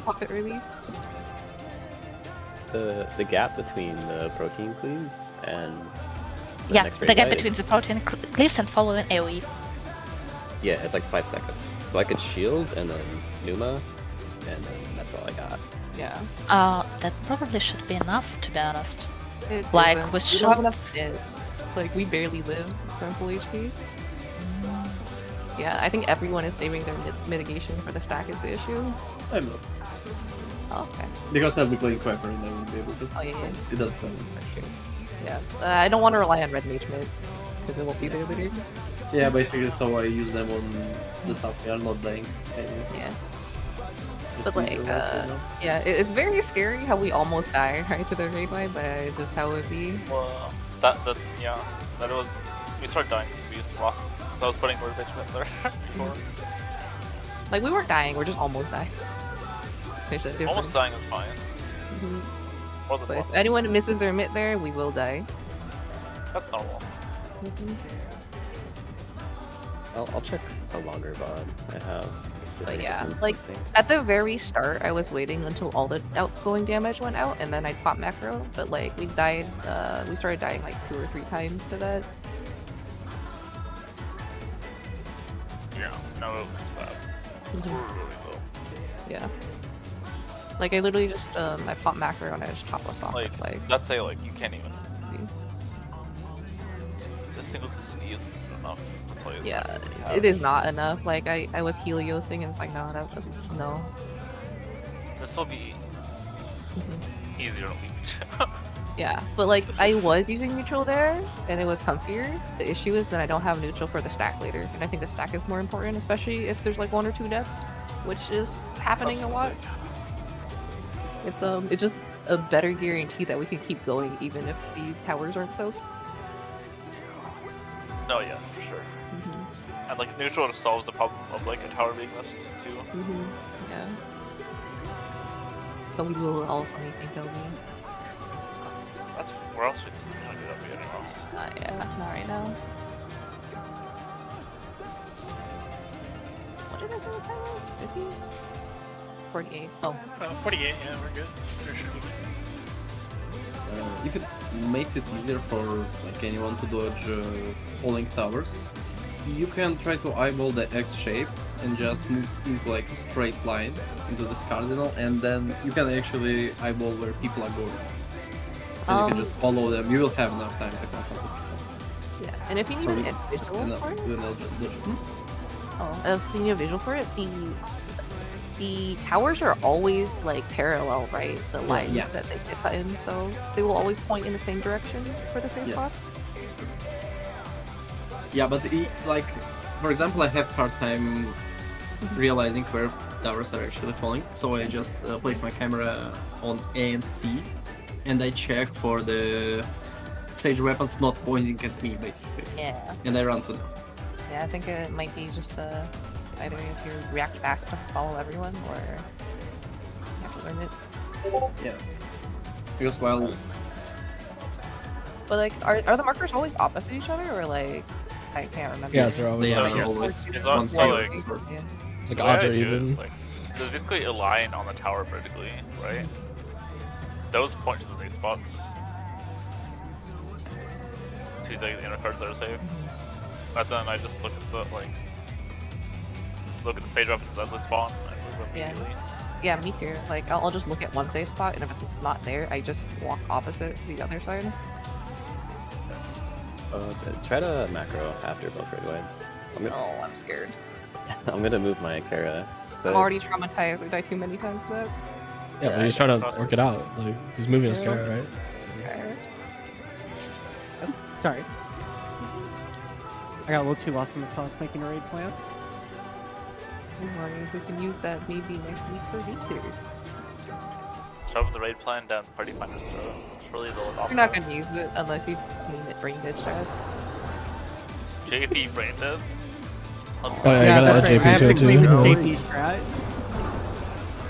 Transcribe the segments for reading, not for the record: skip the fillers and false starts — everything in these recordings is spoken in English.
pop it early. The gap between the protein cleaves and the Yeah, next the raid gap guy, between the protein cleaves and follow an AoE. yeah, it's like 5 seconds. So I could shield and then Numa, and then that's all I got. Yeah. That probably should be enough, to be honest. It Like, isn't. with we don't have shield- enough hit. Like, we barely live from full HP. Yeah, I think everyone is saving their mitigation for the stack is the issue. I'm not. Oh, okay. Because I'll be playing Quiper and I won't be able to. Oh, yeah, yeah. It doesn't matter. Yeah. I don't want to rely on red mage mid, because it won't be there later. Yeah, basically that's how I use them on the stuff. They are not dying. Yeah. Just But use like, the ult, you know? yeah, it's very scary how we almost die, right, to the raid fight, but it's just how it be. Well, that was, we started dying because we used rock. So I was putting more bitch there before. Like, we weren't dying, we're just almost dying. There's a difference. Almost dying is fine. Mhm. More than But if one. anyone misses their mid there, we will die. That's normal. I'll check a longer VOD I have. But yeah, like, at the very start, I was waiting until all the outgoing damage went out, and then I'd pop macro, but like, we died, we started dying like 2 or 3 times to that. Yeah, no, it was bad. It's really low. Yeah. Like, I literally just, I pop macro and I just chop us off. Like, let's say, like, you can't even. Just single CC isn't enough. That's all you Yeah, have. it is not enough. Like, I was heliosing and it's like, no, that's no. This will be easier to leech. Yeah, but like, I was using neutral there, and it was comfier. The issue is that I don't have neutral for the stack later, and I think the stack is more important, especially if there's like 1 or 2 deaths, which is happening a lot. It's just a better guarantee that we can keep going even if the towers aren't soaked. No, yeah, for sure. And like neutral solves the problem of like a tower being missed too. Yeah. But we will also make it kill me. That's where else we can do that anywhere else. Yeah, not right now. What did I say the time was? 50? 48. Oh. 48, yeah, we're good. We're sure we If it makes it easier for like anyone to dodge falling towers, you can try to eyeball the X shape and just move into like a straight line into this cardinal, and then you can actually eyeball where people are going. And you can just follow them. You will have enough time to come up. Yeah, and if you need a visual for it, if you need a visual for it, the towers are always like parallel, right? The lines that they cut in, so they will always point in the same direction for the same spots. Yeah, but like, for example, I have hard time realizing where towers are actually falling, so I just place my camera on A and C, and I check for the sage weapons not pointing at me, basically. Yeah. And I run to them. Yeah, I think it might be just either if you react fast enough to follow everyone, or you have to learn it. Yeah. Because while... But like, are the markers always opposite each other, or like, I can't remember. Yes, they're always It's on, so like, like odds are the way I do it even. is, like, there's basically a line on the tower vertically, right? Those point to the new spots. To the inner cards that are saved. But then I just look at the stage weapons as they spawn and move them immediately. Yeah, me too. Like, I'll just look at one safe spot, and if it's not there, I just walk opposite to the other side. Try to macro after both red whites. Oh, I'm scared. I'm gonna move my Kara. I'm already traumatized. I died too many times to that. Yeah, but he's trying to work it out. Like he's moving his carrot, right? So, Oh, sorry. I got a little too lost in the sauce making a raid plan. Don't worry, we can use that maybe next week for Victors. Shove the raid plan down the party finder's throat. It's really the You're not gonna use it unless you name it brain dead strat. JP brain dead? Oh yeah, you gotta that's add right. I have JP to to claim it the too. JP strat.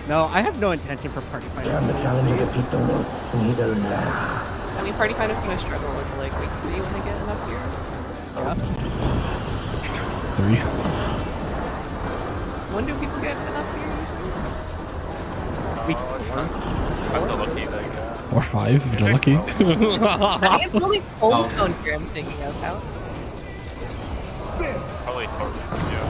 No, I have no intention for party fighting. I mean, party finder's gonna struggle with like week 3 when they get enough here. Yeah. 3. When do people get enough here? I'm so lucky, like, Or 5 if you're lucky. I think it's only Homestone here I'm thinking of. How? probably Corbin, yeah.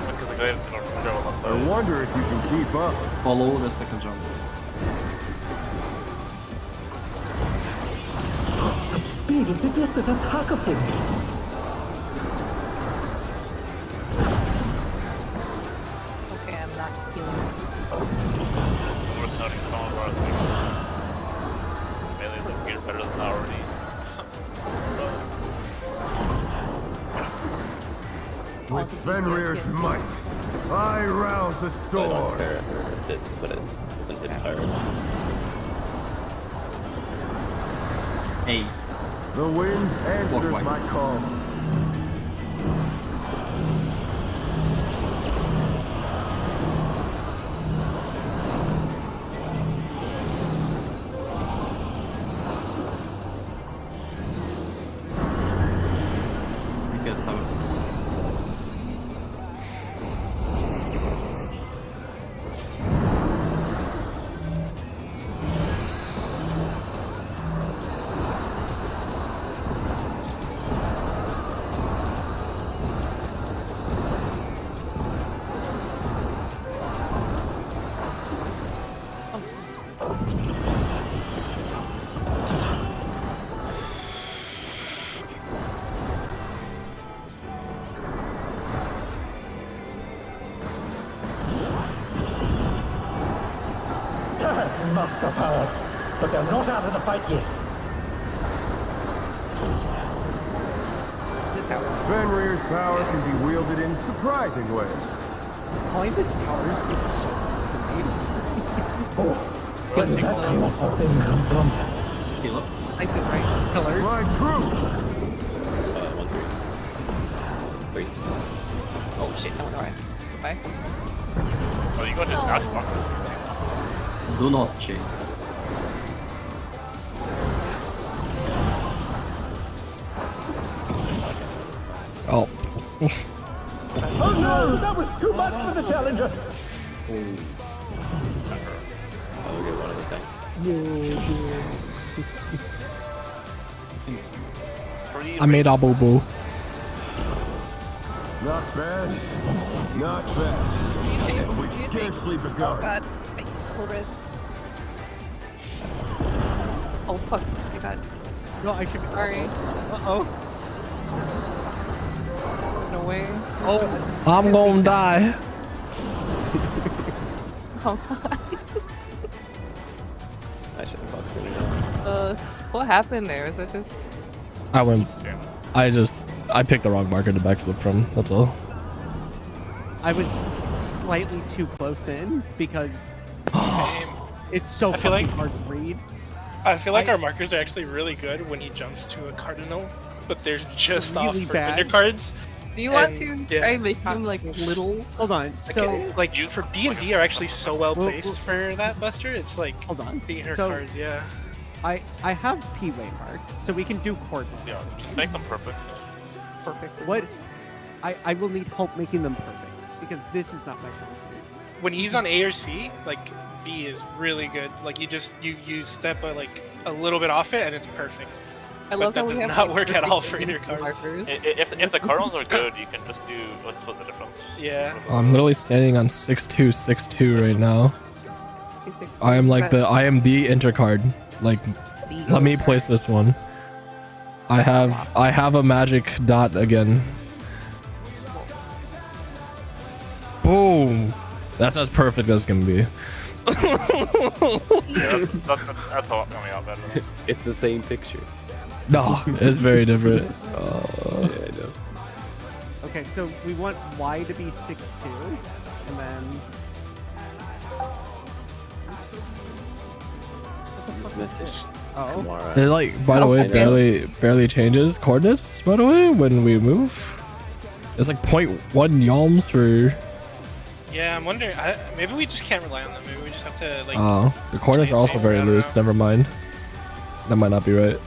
Because the guy is gonna travel on I wonder if you can keep up. Follow the second jump. Such speed, it's as if there's a pack of them. Okay, I'm not feeling. We're starting some of our things. Melee is like gear better than already. With Fenrir's might, I rouse a I don't storm. care if this, but it doesn't hit fire. Hey. The wind answers Clockwise. my call. I guess how That must have hurt, but they're not out of the fight yet. Fenrir's power can be wielded in surprising ways. Calling this powers is Oh, where did that colossal thing come from? Caleb. I said right. killer. My troop! 1, 3. Oh shit, no, alright. Goodbye. Oh, you got his dash block. Do not chase. Oh. Oh no, that was too much for the challenger. I'll get one at a time. I made a boo boo. Not bad. Not bad. And we've scarcely begun. God, I saw this. Oh fuck, you got. No, I should be. Sorry. Oh. No way. Oh. I'm gonna die. Oh, I should have boxed it what happened there? Was that just? I went. I picked the wrong marker to backflip from. That's all. I was slightly too close in because Same. it's so I feel fucking like- hard to read. I feel like our markers are actually really good when he jumps to a cardinal, but they're just off Really for bad. vendor cards. Do you want And- to yeah. try and make him like little? Hold on. So Like for D&D are actually so well Well, placed for that, Buster. It's like hold on. 800 So cards, yeah. I have P-Way marked, so we can do coordinates. Yeah, just make them perfect. Perfect. What? I will need help making them perfect because this is not my strong suit. When he's on A or C, like B is really good. Like you step like a little bit off it and it's perfect. I love that how we does have not like, work at all for perfect inner cards. markers. If the cardinals are good, you can just do let's split the difference. Yeah. I'm literally standing on 6-2-6-2 right now. I am like I am the intercard. Like, let me place this one. I have a magic dot again. Boom. That's as perfect as can be. Yeah, that's all coming out better. It's the same picture. No, it's very different. Yeah, I know. Okay, so we want Y to be 6'2", and then This message. oh, Kamara. It like, by the way, I know. barely changes coordinates. By the way, when we move, it's like 0.1 yalms for. Yeah, I'm wondering. Maybe we just can't rely on them. Maybe we just have to like. Oh, the coordinates are also very I don't loose. know. Never mind. That might not be right.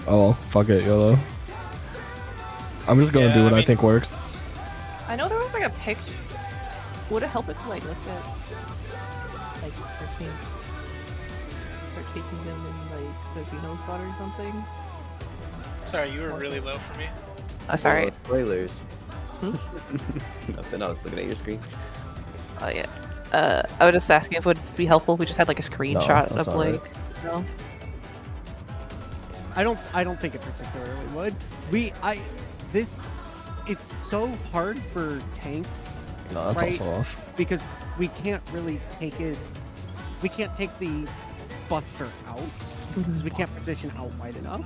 Oh well, fuck it, YOLO. I'm just gonna Yeah, do what I I mean- think works. I know there was like a picture. Would it help if like look at like start taking them in like the Xeno spot or something? Sorry, you were really low for me. Oh, sorry. Spoilers. Hmm? Nothing. I was looking at your screen. Oh yeah. I was just asking if it would be helpful if we just had like a screenshot that's of not like, you know. I don't think it particularly would. It's so hard for tanks, No, that's right? also off. Because we can't really take it. We can't take the Buster out because we can't position out wide enough.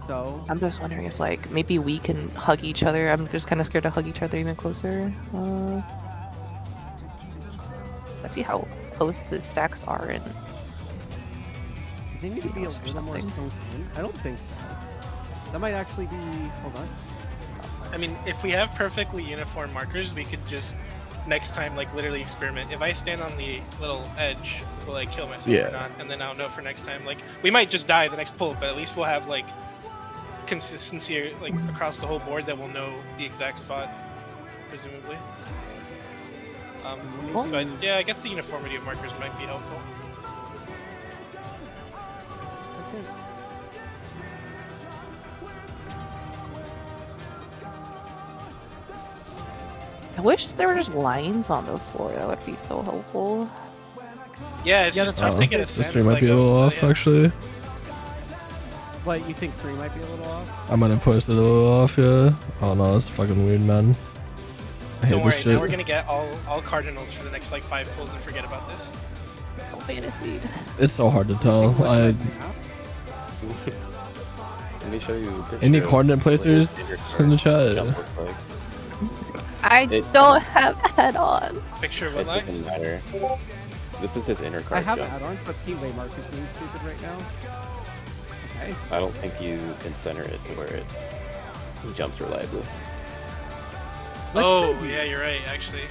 So I'm just wondering if like maybe we can hug each other. I'm just kind of scared to hug each other even closer. Let's see how close the stacks are and they need to be a Xenos or little more something. sunk in. I don't think so. That might actually be. Hold on. I mean, if we have perfectly uniform markers, we could just next time like literally experiment. If I stand on the little edge, will I kill myself Yeah. or not? And then I'll know for next time. Like we might just die the next pull, but at least we'll have like consistency like across the whole board that we'll know the exact spot, presumably. So I guess the uniformity of markers might be helpful. I wish there were just lines on the floor. That would be so helpful. Yeah, it's just tough to get a This sense. stream might like, be a little of- off, yeah. actually. What, you think 3 might be a little off? I might have pushed it a little off, yeah. Oh no, that's fucking weird, man. I hate Don't this worry, shit. now we're gonna get all cardinals for the next like 5 pulls and forget about this. Oh, fantasy. It's so hard to tell. Let me show you. a picture Any of coordinate what his placers inner in the card chat? jump looks like. I It- don't have add-ons. Picture of It what likes? doesn't matter. This is his inner I card have jump. add-ons, but P-Way Mark is being stupid right now. Okay. I don't think you can center it to where it jumps reliably. Oh, yeah, you're right, actually.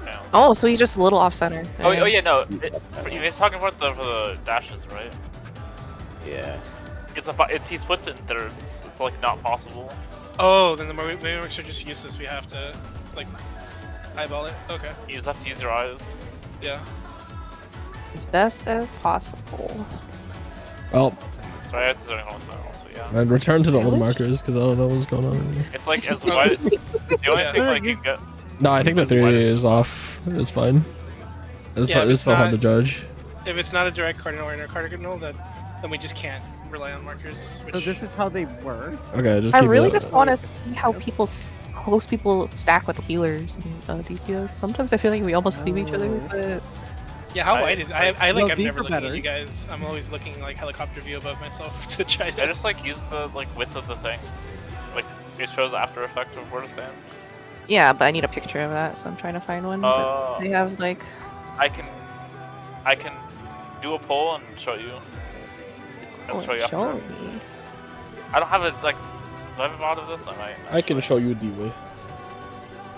Yeah. Oh, so he's just a little off center. Oh yeah, no. He's talking about for the dashes, right? Yeah. He splits it in thirds. It's like not possible. Oh, then the mimics are just useless. We have to, like, eyeball it. Okay. You just have to use your eyes. Yeah. As best as possible. Well, Sorry, I have to do it also, yeah. I'd return to the old markers because I don't know what's going on. It's like as wide. The only thing like you get. No, I think the 3 is off. It's fine. It's, Yeah, if it's it's so hard to not- judge. If it's not a direct cardinal or inner cardinal, then we just can't rely on markers. Which... So this is how they work. Okay, just I keep really it. just want to see how close people stack with healers and DPS. Sometimes I feel like we almost leave each other, but Yeah, how wide is I like Well, I'm these never are looking better. at you guys. I'm always looking like helicopter view above myself to try I to. just like use the like width of the thing. Like it shows the after effect of where to stand. yeah, but I need a picture of that, so I'm trying to find one. But they have like I can do a poll and show you. And show you after. show me. I don't have it like. Do I have a mod of this? I might. I can show you the way.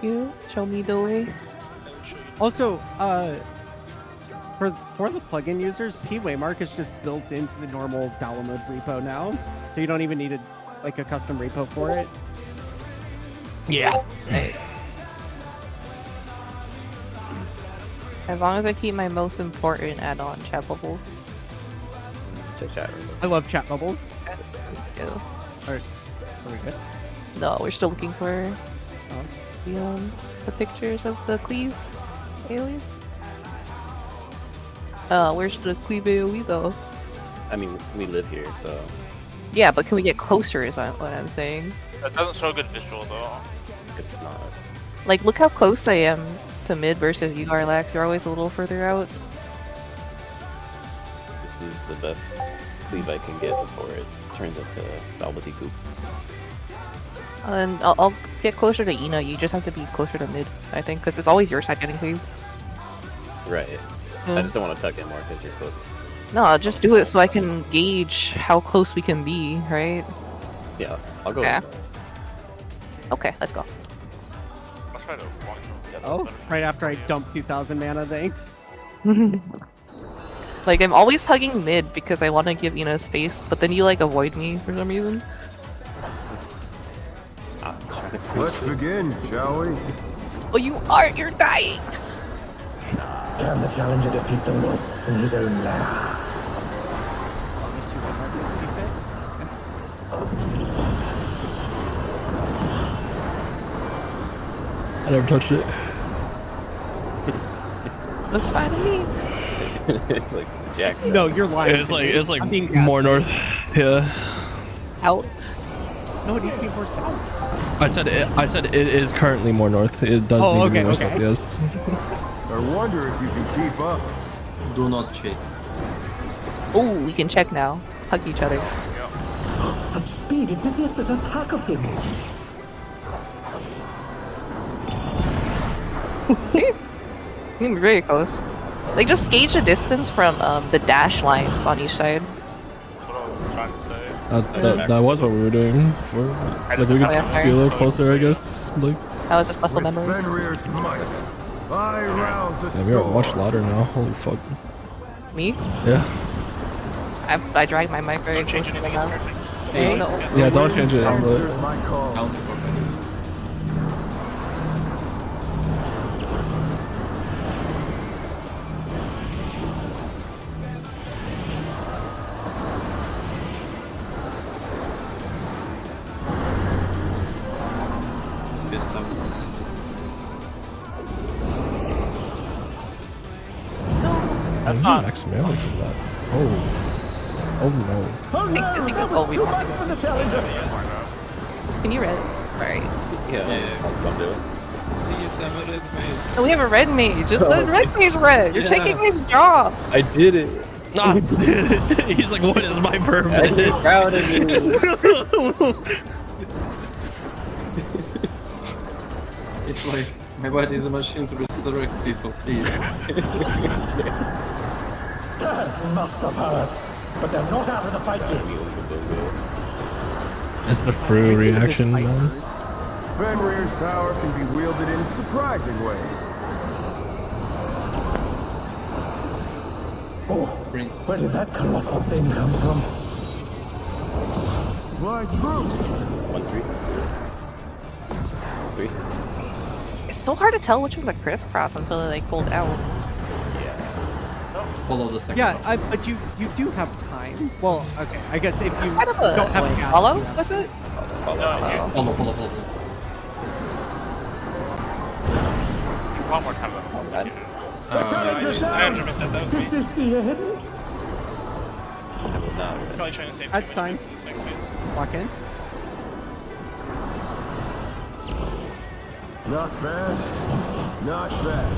You show me the way. Also, for the plugin users, P-Way Mark is just built into the normal download repo now, so you don't even need a custom repo for it. Yeah. As long as I keep my most important add-on, chat bubbles. Check chat room. I love chat bubbles. Yeah. Are we good? No, we're still looking for the pictures of the cleave AoEs. Where's the cleave AoE though? I mean, we live here, so Yeah, but can we get closer is what I'm saying. That doesn't show good visual though. it's not. Like, look how close I am to mid versus you, Garlax. You're always a little further out. This is the best cleave I can get before it turns into velvety goop. And I'll get closer to Ina. You just have to be closer to mid, I think, because it's always your side getting cleave. Right. I just don't want to tuck in more because you're close. No, I'll just do it so I can gauge how close we can be, right? Yeah, I'll go. Yeah. Okay, let's go. I'll try to walk together. Oh, right after I dump 2,000 mana, thanks. Like, I'm always hugging mid because I want to give Ina space, but then you, like, avoid me for some reason. Let's begin, shall we? Oh, you are. You're dying. Can the challenger defeat the wolf in his own lair? I never touched it. Looks fine to me. Like Jack. No, you're lying. It's like I'm being more north. Yeah. Out. No, it needs to be more south. I said it is currently more north. It does Oh, need to be okay, more okay. south, yes. I wonder if you can keep up. Do not check. Oh, we can check now. Hug each other. Such speed, it's as if there's a pack of him. You're very close. Like, just gauge the distance from the dash lines on each side. That's what I was trying to say. That was what we were doing. Before. Like, we could Oh, yeah, sorry. be a little closer, I guess. Like, That was just muscle With memory. Fenrir's might, I rouse a yeah, we are storm. much louder now. Holy fuck. Me? Yeah. I dragged my mic very Don't change close to anything, my it's mouth. perfect. Hey, no. Yeah, don't change it. Answers my call. I need max melee for that. Oh. Oh no. Oh no, I think that it's all was we too want much to for the challenger. Can you res? Alright. Yeah. I'll do it. Oh, we have a red mage. Just let red mage red. You're taking his job. I did it. Ah, he's like, what is my purpose? I'm proud of you. It's like my body is a machine to resurrect people, please. Must have hurt, but they're not out of the fight yet. It's a free reaction, man. Fenrir's power can be wielded in surprising ways. Oh, where did that colossal thing come from? Fly true. 1, 3. 3. It's so hard to tell which one's a crisscross until they like fold out. Follow the second Yeah, one. but you do have time. Well, okay, I guess if you Kind of a don't have like, gas, follow, yeah. was it? Follow. One more time. The challenger's I down. understand that was Is me. this the end? Probably trying to save That's too fine. much for this next phase. Walk in. Not bad. Not bad.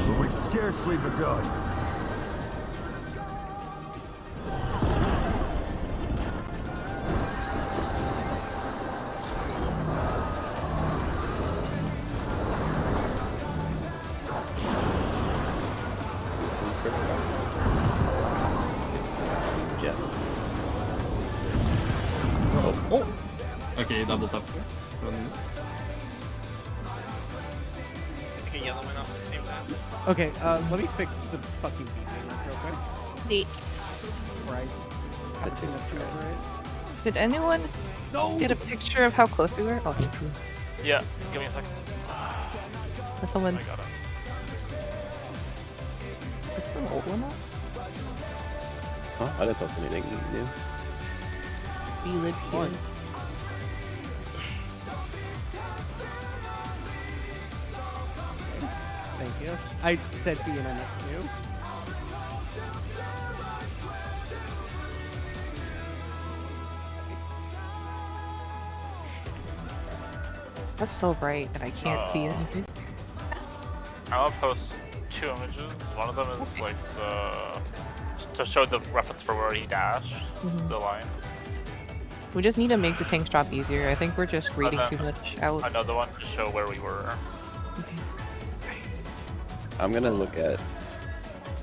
But we've scarcely begun. Jet. Okay, double tap. Okay, yellow went off at the same time. Okay, let me fix the fucking beacon real quick. Neat. Right. Got too much over it. Did anyone get a picture of how close we were? Oh, Yeah, give me a second. someone. I got it. Is this an old one? Now? Huh? I didn't post anything new. We live here. Thank you. I said B and I meant you. That's so bright and I can't see anything. I'll post 2 images. One of them is like to show the reference for where he dashed the line. We just need to make the tanks drop easier. I think we're just reading Okay. too much out. Another one to show where we were. I'm gonna look at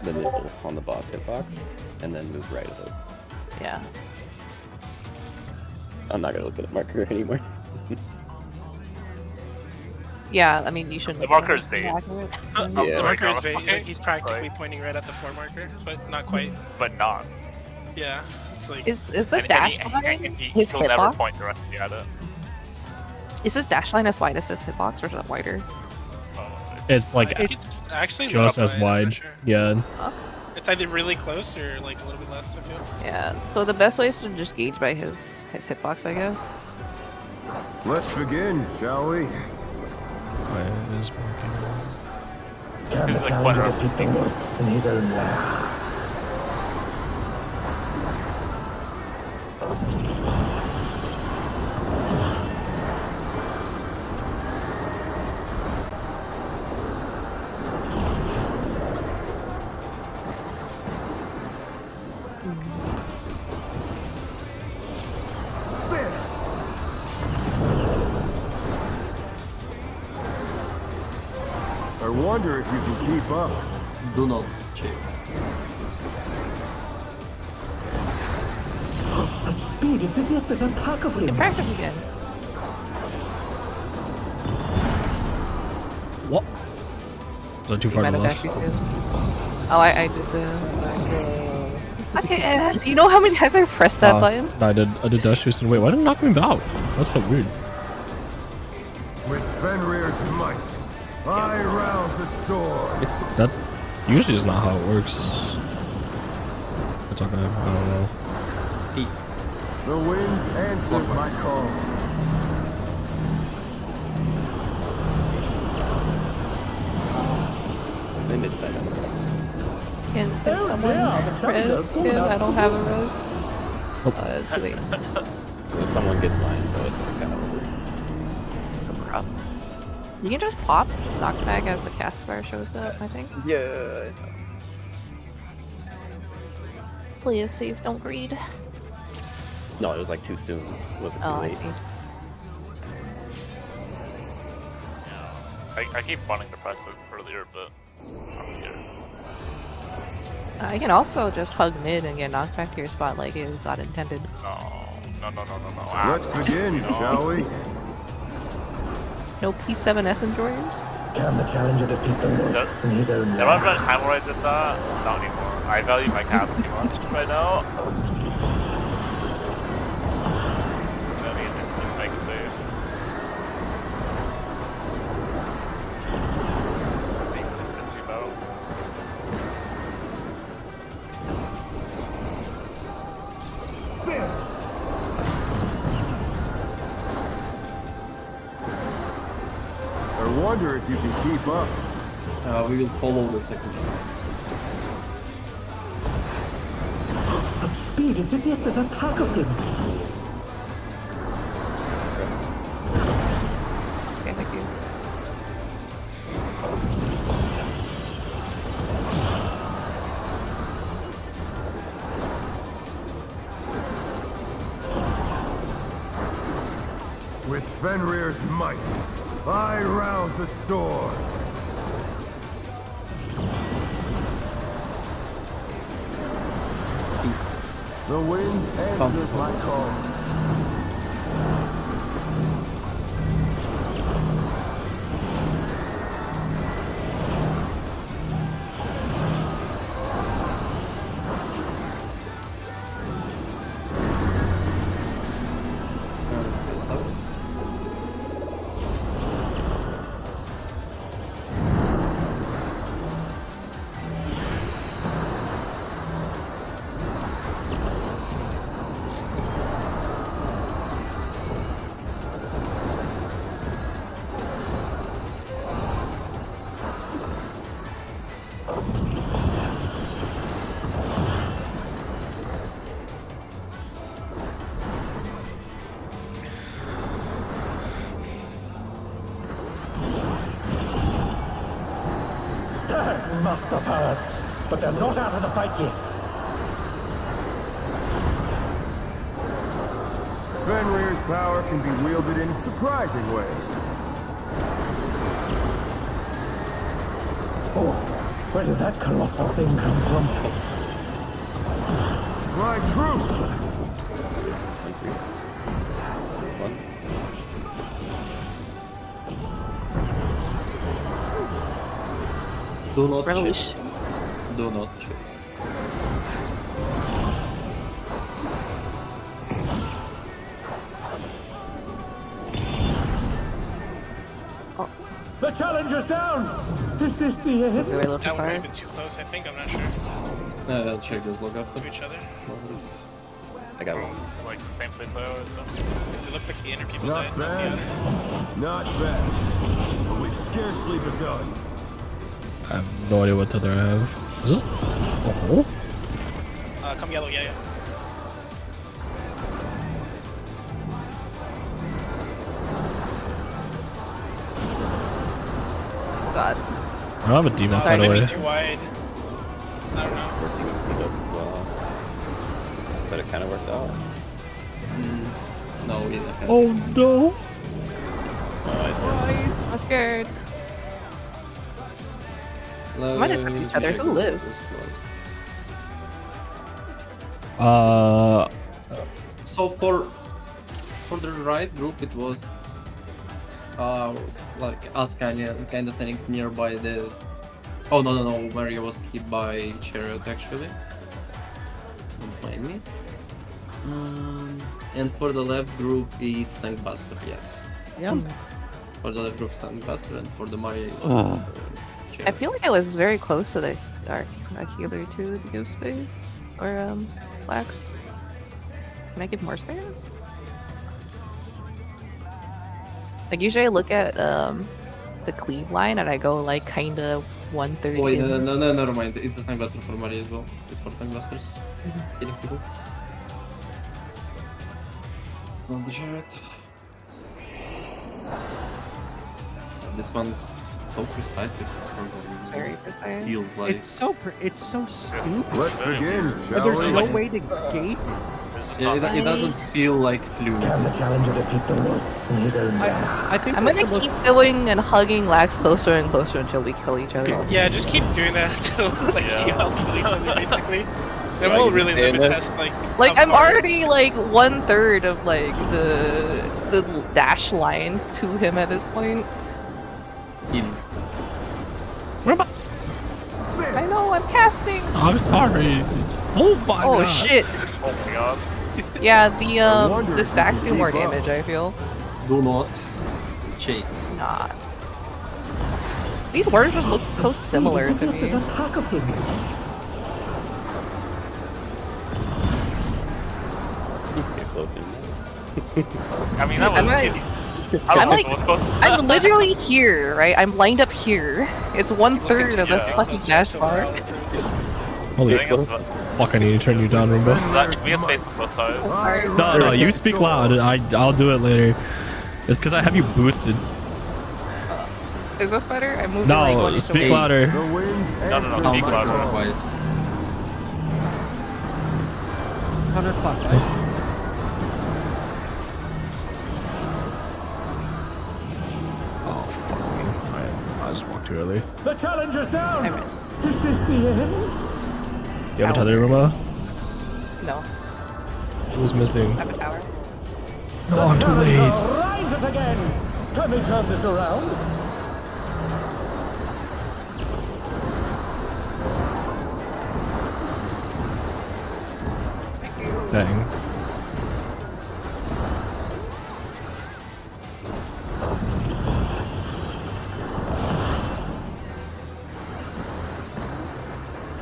the nibble on the boss hitbox and then move right of it. Yeah. I'm not gonna look at a marker anymore. Yeah, I mean, you shouldn't. The marker is bait. accurate. Oh, Yeah. The marker is Like, bait. Like, he's practically pointing right at the 4 marker, but not quite. But not. Yeah. It's like Is the And dash he- line and his he'll never hitbox? point directly at it. Is this dash line as wide as this hitbox, or is it wider? It's like It's actually just not as wide, I'm wide. not sure. Yeah. It's either really close or like a little bit less. I feel. Yeah. So the best way is to just gauge by his hitbox, I guess. Let's begin, shall we? Can the He's like challenger one defeat the wolf in his own lair? I wonder if you can keep up. Do not chase. Such speed, it's as if there's a pack of You can them. practice again. What? Is that too far to Might the have left? actually said. Oh, I did the. Okay, do you know how many times I pressed that button? I did dash boost and wait, why didn't it knock me out? That's so weird. With Fenrir's might, I rouse the storm. That usually is not how it works. It's okay, I don't know. The wind answers my call. They missed that. Can Oh someone dear, the challenger's res pulled him? out I don't have a res. It's too late. Someone gets mine, so it's kind of over. You can just pop knockback as the cast bar shows up, I think. Yeah. Play it safe, don't greed. No, it was like too soon. It wasn't too Oh, I late. see. I keep wanting to press it earlier, but I'm here. You can also just hug mid and get knocked back to your spot like it was not intended. No. Let's begin, shall we? No P7 Essence Warriors? Can the challenger defeat the wolf in his own There was lair? a time where I did that. Not anymore. I value my cast too much right now. I mean, instant make save. Being this bitchy about. I wonder if you can keep up. We will follow the second shot. Such speed, it's as if there's a pack of them. Okay, thank you. With Fenrir's might, I rouse the storm. The wind answers my call. That must have hurt, but they're not out of the fight yet. Fenrir's power can be wielded in surprising ways. Oh, where did that colossal thing come from? My truth! Do not Revolution. chase. Do not chase. The The challenger's down! Is this the end? Maybe a little too That one might far. have been too close, I think. I'm not sure. I'll check this log after. To each other. I got one. It's like the same place I always do. Does it look like the inner people Not died? Not the bad. outer? Not bad. But we've scarcely begun. I have no idea what tether I have. Is this? Oh. Come yellow, yeah. God. I don't have a demon, by Sorry, the maybe way. too wide. I don't know. Working with the ghosts as well. But it kind of worked out. No, it okay. Oh no! I'm scared. Might have each other. Who lives? So for the right group, it was like us kind of standing nearby the. Oh no, Mario was hit by chariot actually. Don't mind me. And for the left group, it's Tank Buster. Yes. Yeah. For the left group, Tank Buster, and for the Mario, it was, I chariot. feel like I was very close to the dark healer too, the give space. Or flax. Can I give more space? Like usually I look at the cleave line and I go like kinda 130. Oh, wait, in. no, never mind. It's a Tank Buster for Mario as well. It's for Tank Busters. Killing people. On the chariot. This one's so precise. It's very precise. Feels like. It's so stupid. Let's begin, But shall there's we? no way to gauge it. Yeah, it doesn't feel like fluid. Can the challenger defeat the wolf in his own manner? I think I'm that's gonna the most- keep going and hugging Lax closer and closer until we kill each other. Yeah, just keep doing that until like you all kill each other basically. Then we'll really stay in limit there? test Like how I'm far- already like 1/3 of like the dash line to him at this point. Where am I? I know I'm casting. I'm sorry. Oh my Oh god. shit. Oh my god. Yeah, wonder the if stacks you do can more keep up. damage. I feel. Do not chase. Nah. These words just look so similar to me. This attack of him. Get closer. I mean, that was. I'm like- I don't I'm know like- what's close. I'm literally here, right? I'm lined up here. It's 1/3 of the Yeah. fucking dash bar. Holy I think it's fuck! I need to turn you down, Rainbow. that we have space on both sides. Sorry. No, you speak loud. I'll do it later. It's because I have you boosted. Is this better? I moved like No, one inch speak away. louder. The wind No, answers speak my louder. call. 100 plus, right? Oh fuck me! I just walked too early. The challenger's down! I'm in. Is this the end? You have a tether, Roma? No, Who's missing? I have a tower. No, I'm too late. Rise it again! Can we turn this around? Dang.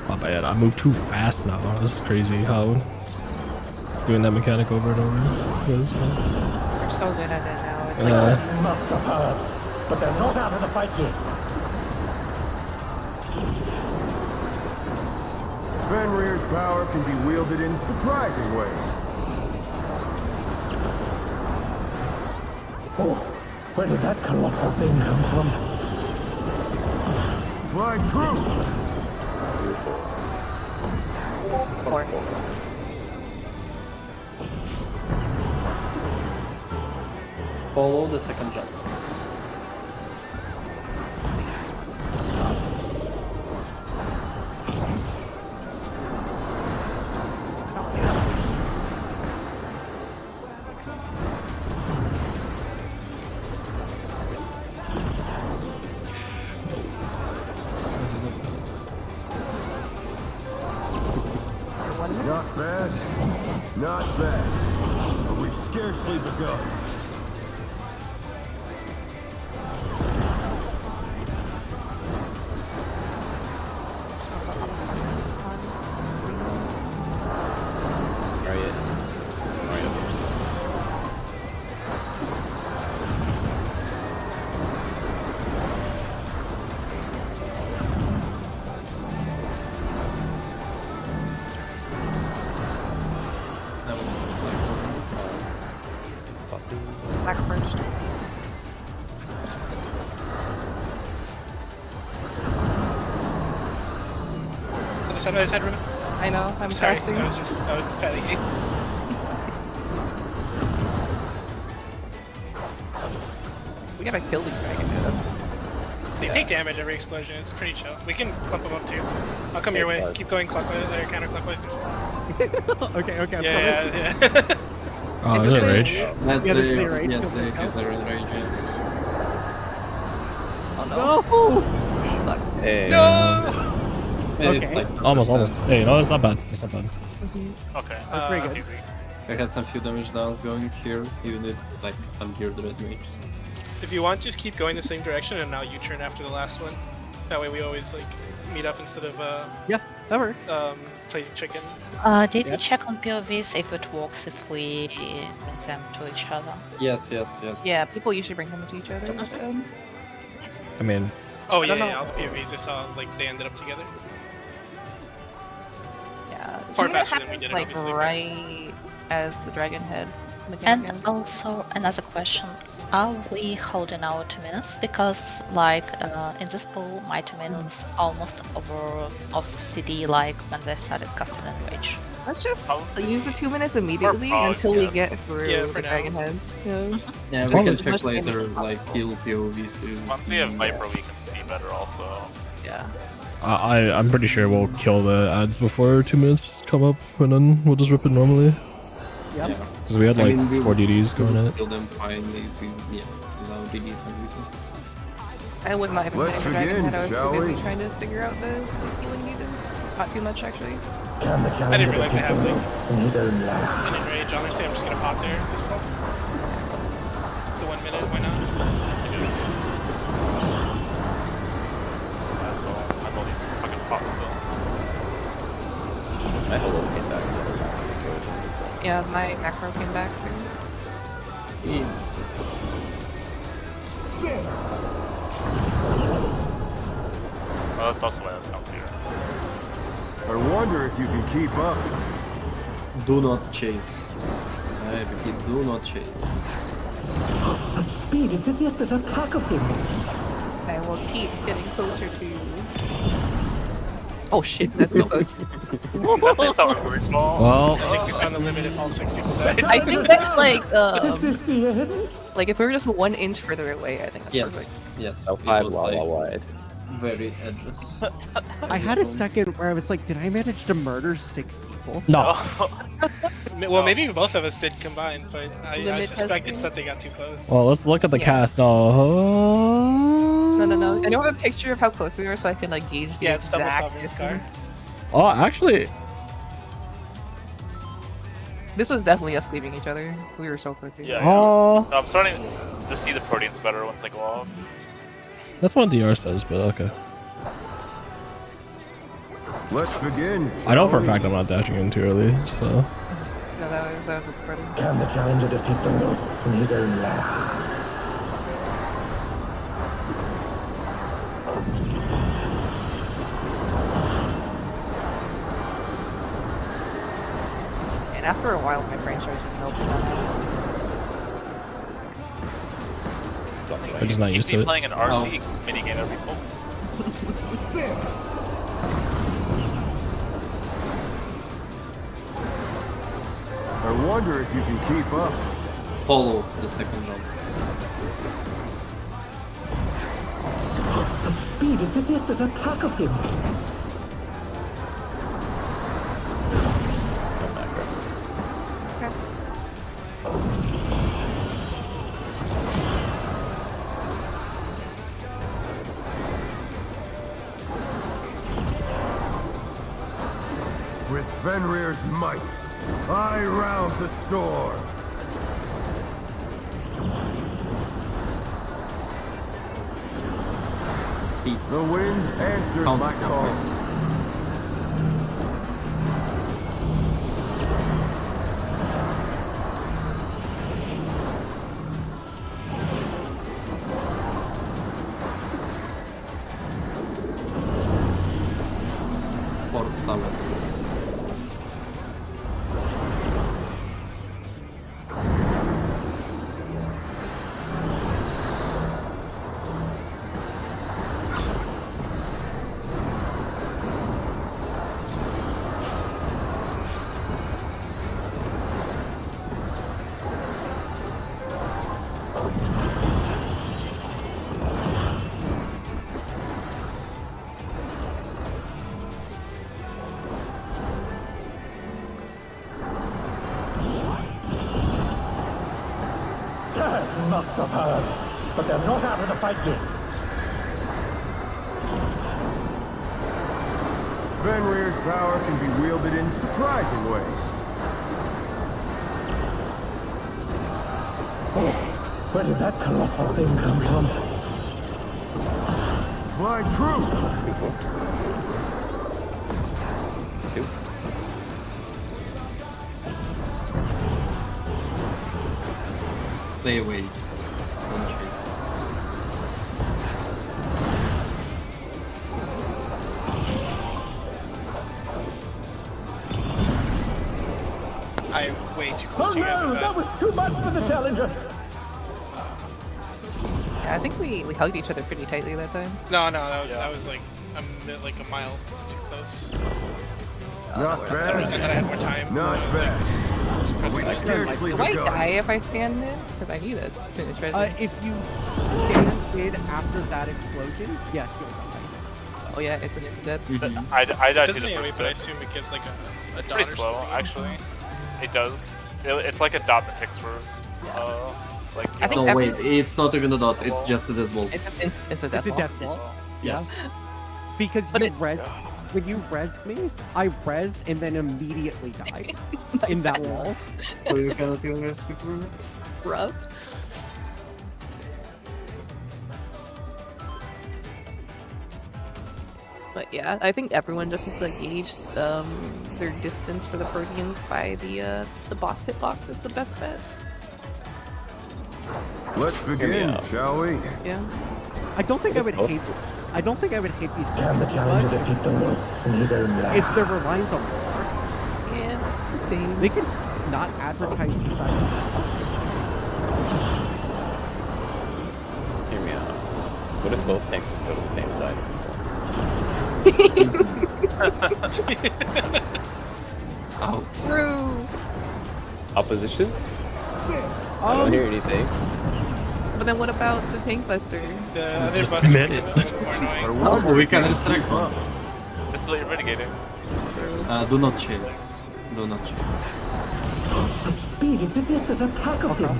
My bad. I moved too fast now. This is crazy how doing that mechanic over and over. You're so good at it now. It's Uh, Must have hurt, but they're not out of the fight yet. Fenrir's power can be wielded in surprising ways. Oh, where did that colossal thing come from? Fly true! four. Follow the second jump. Not bad. Not bad. But we've scarcely begun. other side, Ruben. I know. I'm Sorry, casting. I was panicking. We gotta kill these dragon. They take damage every explosion. It's pretty chill. We can clump them up too. I'll come your way. Keep going clockwise or counterclockwise. Okay, I'm Yeah. Oh, is it rage? That's Yeah, the this is the rage. yes, Kill the myself. Hitler and rage. Yes. Oh No! Hey. It's Okay. like Almost. Hey, no, it's not bad. It's not bad. Okay. That's pretty good. I had some few damage downs going here, even if like I'm geared red mage. If you want, just keep going the same direction, and now you turn after the last one. That way, we always like meet up instead of Yeah, that works. play chicken. Did you check on POVs if it works if we bring them to each other? Yes. Yeah, people usually bring them to each other. I mean, Oh don't know. yeah, all the POVs I saw like they ended up together. Yeah. Far I think faster than we happens, did it, like obviously. right as the dragon head. And mechanic ends. also another question: are we holding our 2 minutes? Because like in this pool, my 2 minutes almost over of CD like when they started casting Enrage. Let's just Probably use the 2 minutes immediately pause, until we yeah. get through Yeah, the for now. dragon heads. Yeah. Yeah, we Just can as check much later, damage as like possible. kill POVs to Once we have Viper, we can see better also. Yeah. I'm pretty sure we'll kill the ads before 2 minutes come up, and then we'll just rip it normally. Yep. Because we had like 4 DDs going at it. Kill them fine if we allow DDs and weaknesses. I was not even Let's playing the dragon begin, head. I was shall too busy we? trying to figure out the healing needed. It's not too much actually. Can the I challenger didn't realize they defeat the have like wolf in his own land? an Enrage. Honestly, I'm just gonna pop there. This pull. The 1 minute, why not? I believe fucking pop still. My hello came back. Yeah, my macro came back too. Well, that's also why that's out here. I wonder if you can keep up. Do not chase. I repeat, do not chase. Such speed, it's as if there's a pack of him. I will keep getting closer to you. Oh shit, that's so close. Definitely saw a very small. Well, I think we found the limit if all 6 people died. I think that's like Is this the end? like if we were just 1 inch further away, I think that's Yes, perfect. yes. Oh, it 5 was, Wawa like, wide. very edges. I had a second where I was like, did I manage to murder 6 people? no. Well, maybe both of us did combined, but I Limit suspect testing. it's that they got too close. Well, let's look at the Yeah. cast. Oh. No. I don't have a picture of how close we were so I can like gauge the Yeah, it's double exact sovereign star. distance. Oh, actually, This was definitely us leaving each other. We were so quick. Yeah. oh, No, I'm starting to see the proteins better once they go off. that's what DR says, but okay. Let's begin. I know for a shall we? fact I'm not dashing in too early, so. No, that was pretty. Can the challenger defeat the wolf in his own land? And after a while, my brain started just melting down. I'm just not used to Keep it. playing an RP minigame every pull. I wonder if you can keep up. Follow the second jump. Such speed, it's as if there's a pack of him. With Fenrir's might, I rouse the storm. The wind answers my call. Force tower. must have heard, but they're not out of the fight yet. Fenrir's power can be wielded in surprising ways. Oh, where did that colossal thing come from? Fly true! Stay away. I'm way too Oh close to you no, guys that was too much for the challenger. Yeah, I think we hugged each other pretty tightly that time. No, I was like a mile too close. Not I bad. thought I had more time. Not bad. We've scarcely Do I die begun. if I stand mid? Because I need it to finish right. If you stand mid after that explosion, yes, you'll die. Oh yeah, it's an instant death. I It died doesn't to the anyway, first but I bit. assume it gives like a It's dot pretty or slow, something. actually. It does. It's like a dot that takes for, like. I think No, every- wait, it's not even a dot, it's just a decimal. It's a death It's a wall. death wall. Yes. Because But you it- when you rezzed me, I rezzed and then immediately died in that wall. So you cannot even rest people in it? Rough. But yeah, I think everyone just needs to gauge their distance for the Proteans by the boss hitbox is the best bet. Let's begin, shall we? Yeah. I don't think I would hate. I don't think I would hate these. Can the challenger defeat the wolf in his own land? If they're relying on lore, Yeah. Let's see. they can not advertise suicide. Hear me out. What if both tanks just go to the same side? Ow. True. Oppositions? I don't hear anything. But then what about the tank buster? The other Just bus admit is it. a little bit more annoying. Our Oh, we warriors can need to distract keep up. This is what you're mitigating. Do not chase. Do not chase. Such speed, it's as if there's a pack of them.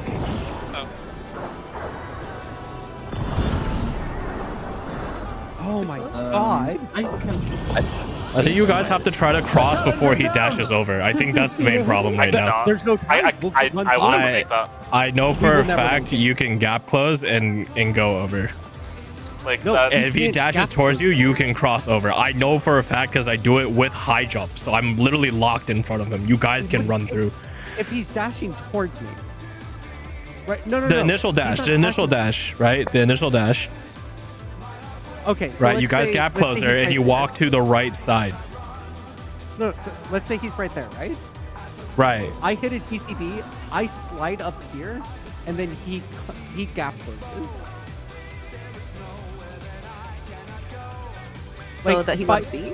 Oh my god! I can... I think you guys have to try to cross before he dashes over. I think that's the main problem right I now. cannot. There's no time. I We'll I, just run I will through. never make that. I know for will a never fact make it. you can gap close and go over. Like No, that. And if he can't dashes gap towards close. you, you can cross over. I know for a fact because I do it with high jump, so I'm literally locked in front of him. You guys can run through. If he's dashing towards me, right? No, no, The no. initial He's dash, not the initial dashing- dash, right? The initial dash. Okay. So Right, let's you guys say- gap let's say closer he's and you right walk to the right side. there. No, so let's say he's right there, right? Right. I hit a TCB. I slide up here, and then he gap closes. So Like, that he by- won't see?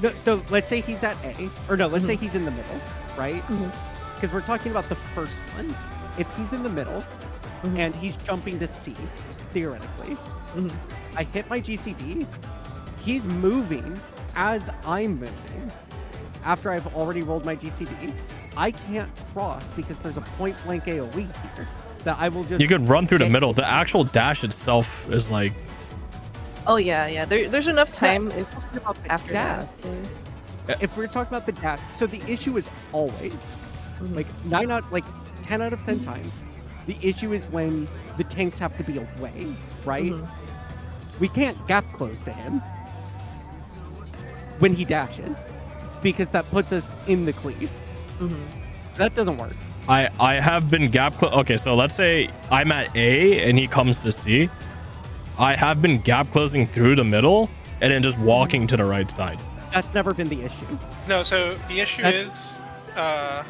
No, so let's say he's at A, or no, let's say he's in the middle, right? Mhm. Because we're talking about the first one. If he's in the middle Mhm. and he's jumping to C, theoretically, Mhm. I hit my GCD. He's moving as I'm moving. After I've already rolled my GCD, I can't cross because there's a point blank AOE here that I will just. You could run through the get- middle. The actual dash itself is like Oh yeah. There's enough time if, Talking about the after dash. that. If we're talking about the dash, so the issue is always Mhm. like 10 out of 10 times. The issue is when the tanks have to be away, right? Mhm. We can't gap close to him when he dashes because that puts us in the cleave. Mhm. That doesn't work. I have been okay, so let's say I'm at A and he comes to C. I have been gap closing through the middle and then just walking to the right side. That's never been the issue. No, so the issue That's- is,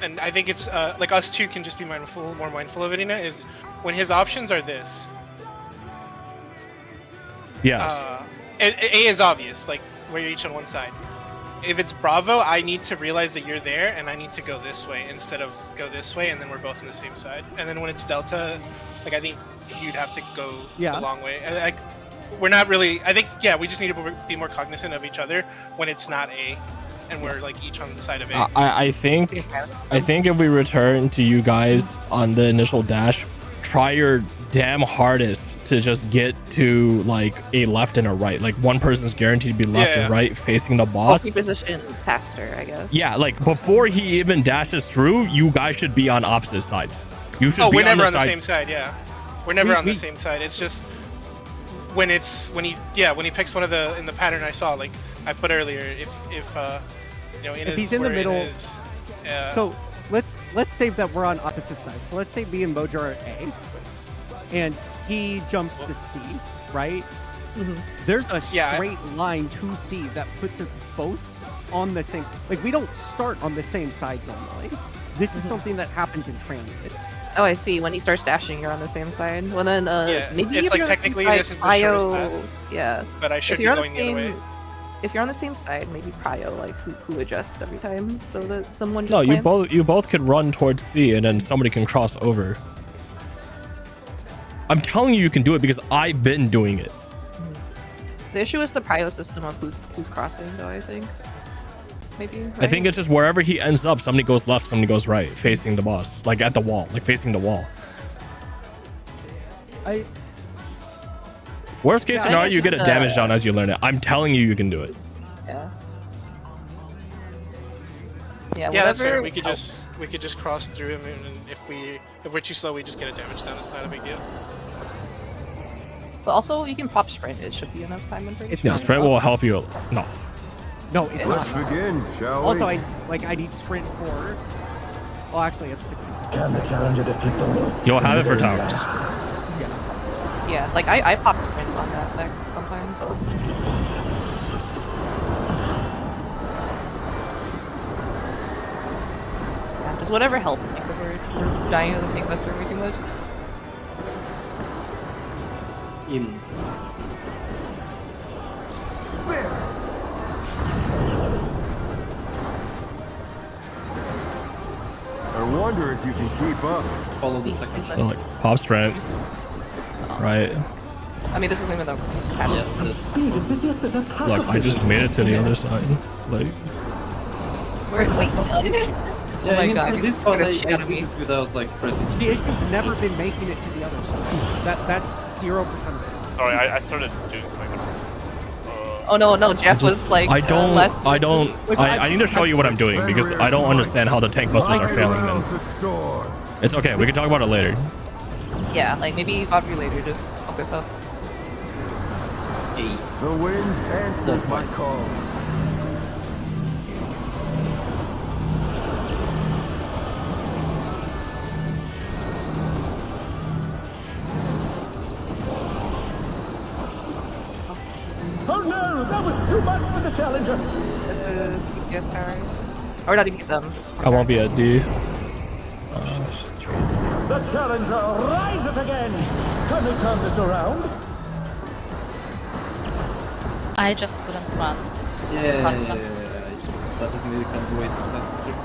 and I think it's like us two can just be more mindful of it. Is when his options are this. Yes. A is obvious, like where you're each on one side. If it's Bravo, I need to realize that you're there, and I need to go this way instead of go this way, and then we're both on the same side. And then when it's Delta, like I think you'd have to go Yeah. the long way. And, like we're not really. I think we just need to be more cognizant of each other when it's not A. and we're like each on the side of A. I think if we return to you guys on the initial dash, try your damn hardest to just get to like a left and a right. Like one person's guaranteed to be left and right facing the boss. Position faster, I guess. Yeah, like before he even dashes through, you guys should be on opposite sides. You should be we're never on on the the same side. Yeah, we're never on the same side. It's just when he picks one of the in the pattern I saw, like I put earlier, if he's in the middle. Yeah. So let's say that we're on opposite sides. So let's say B and Mojo are at A, and he jumps to C, right? There's a straight line to C that puts us both on the same. Like we don't start on the same side normally. This is something that happens in transit. Oh, I see. When he starts dashing, you're on the same side. Well, then maybe it's if like you're technically on the this same is side, the shortest Prio, path. yeah. But I should if be you're going the other way. If you're on the same side, maybe Prio, like who adjusts every time so that someone just No, plants. you both could run towards C and then somebody can cross over. I'm telling you can do it because I've been doing it. The issue is the Prio system of who's crossing, though. I think. Maybe. Right? I think it's just wherever he ends up, somebody goes left, somebody goes right, facing the boss, like at the wall, like facing the wall. Worst case scenario, you get a damage down as you learn it. I'm telling you, you can do it. Yeah. Yeah, that's fair. We could just cross through him, and if we're too slow, we just get a damage down. It's not a big deal. But also, you can pop sprint. It should be enough time. Yeah, sprint will help you. No. No, it's Let's not. begin, shall Also, we? I need sprint for. Well, actually, it's 60 seconds. Can the challenger defeat the wolf? You'll have it for towers. Yeah, like I pop sprint on that deck sometimes. Yeah, just whatever helps. Like if we're dying to the thing that's everything much. I wonder if you can keep up. Follow the second. So like pop sprint, right? I mean, this isn't even the Speed is yet that a Look, I just made it to the other side. Like, wait, oh my god, this you one scared I the shit out of me. did it without like pressing. The issue's never been making it to the other side. That's 0% of it. Sorry, I started doing something. Oh no, Jeff was like I need to show you what I'm doing because I don't understand how the tank busters are failing them. It's okay, we can talk about it later. Yeah, like maybe Audrey later, just focus up. The wind answers my call. Oh no, that was too much for the challenger. This is DPS power. Or not DPS, I won't be a D. The challenger rises again. Can we turn this around? I just couldn't run. Yeah. I just started really kind of waiting for that to start.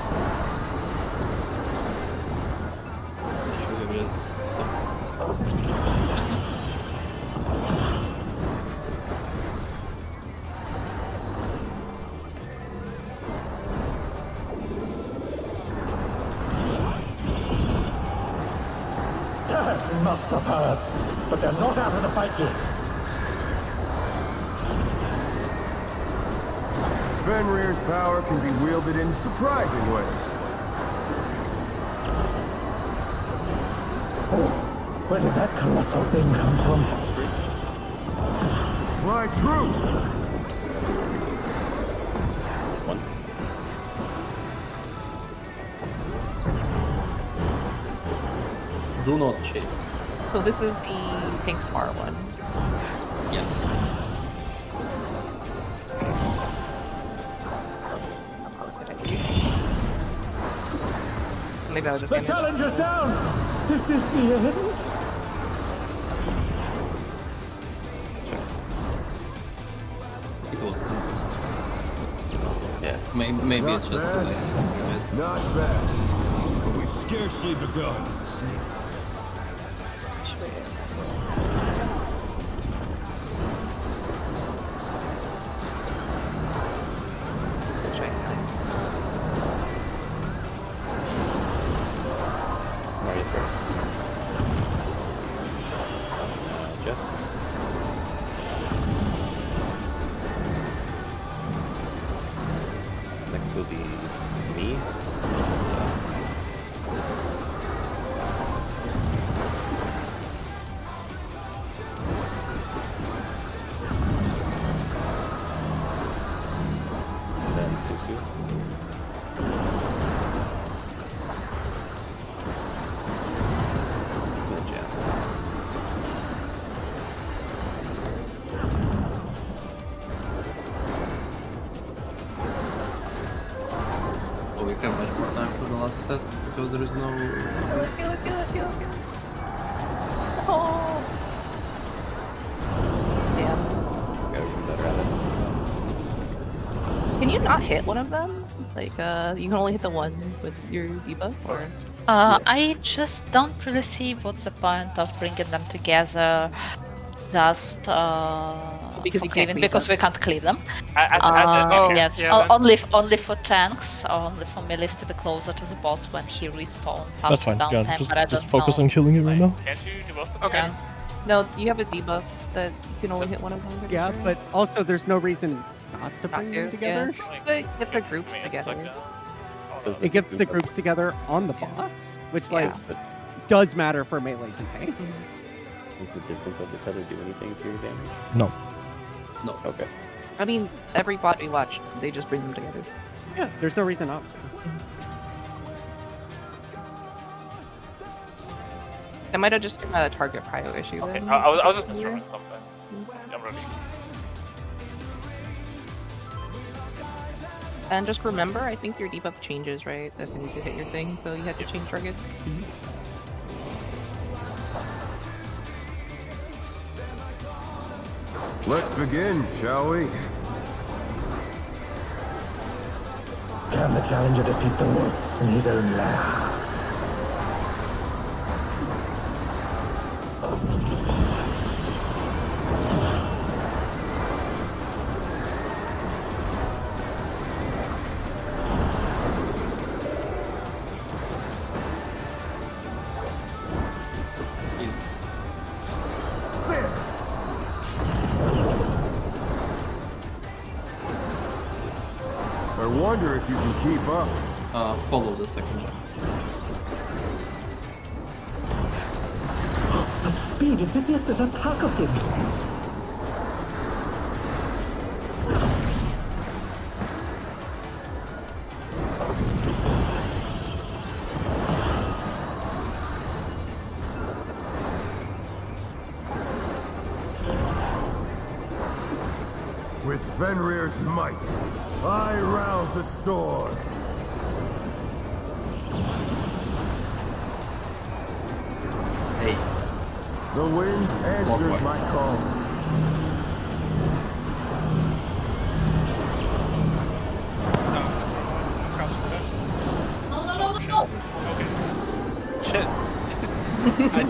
That must have hurt, but they're not out of the fight yet. Fenrir's power can be wielded in surprising ways. Oh, where did that colossal thing come from? Fly true! Do not chase. So this is the Pink Spar one. Yeah. I'm close to it. Maybe I was just The getting challenger's down! Is this the end? Yeah. Maybe it's just Not bad. But we've scarcely begun. will be me. And then Susu. And then Jan. So we have much more time for the last set because there is no. Feel it. Oh. Damn. Go even better at it. Can you not hit one of them? Like, you can only hit the one with your debuff, or? I just don't really see what's the point of bringing them together. Just Because you for can't cleaving, cleave because them. we can't cleave them. Oh, Yes, yeah, that- only for tanks, or only for melees to be closer to the boss when he respawns. That's fine. Down Yeah, time, but I just don't focus know. on killing it right now. Can't you do both of them? Okay. Yeah. No, you have a debuff that you can only hit one of them. I'm pretty Yeah, sure. but also there's no reason not to Not bring them to, together. yeah. But get the groups I mean, it's together. like a- Does It gets the groups together on the boss, which like Yeah. But does matter for melees and tanks. does the distance of the tether do anything for your damage? No. No. Okay. I mean, every bot we watch, they just bring them together. Yeah, there's no reason not to. It might have just been a target prio issue. Okay, then. I was just confirming something. I'm ready. And just remember, I think your debuff changes, right? As soon as you hit your thing, so you have to change targets. Let's begin, shall we? Can the challenger defeat the wolf in his own lair? I wonder if you can keep up. Follow the second jump. Such speed, it's as if there's a pack of him. With Fenrir's might, I rouse a storm. Hey. The wind answers my call. Shit.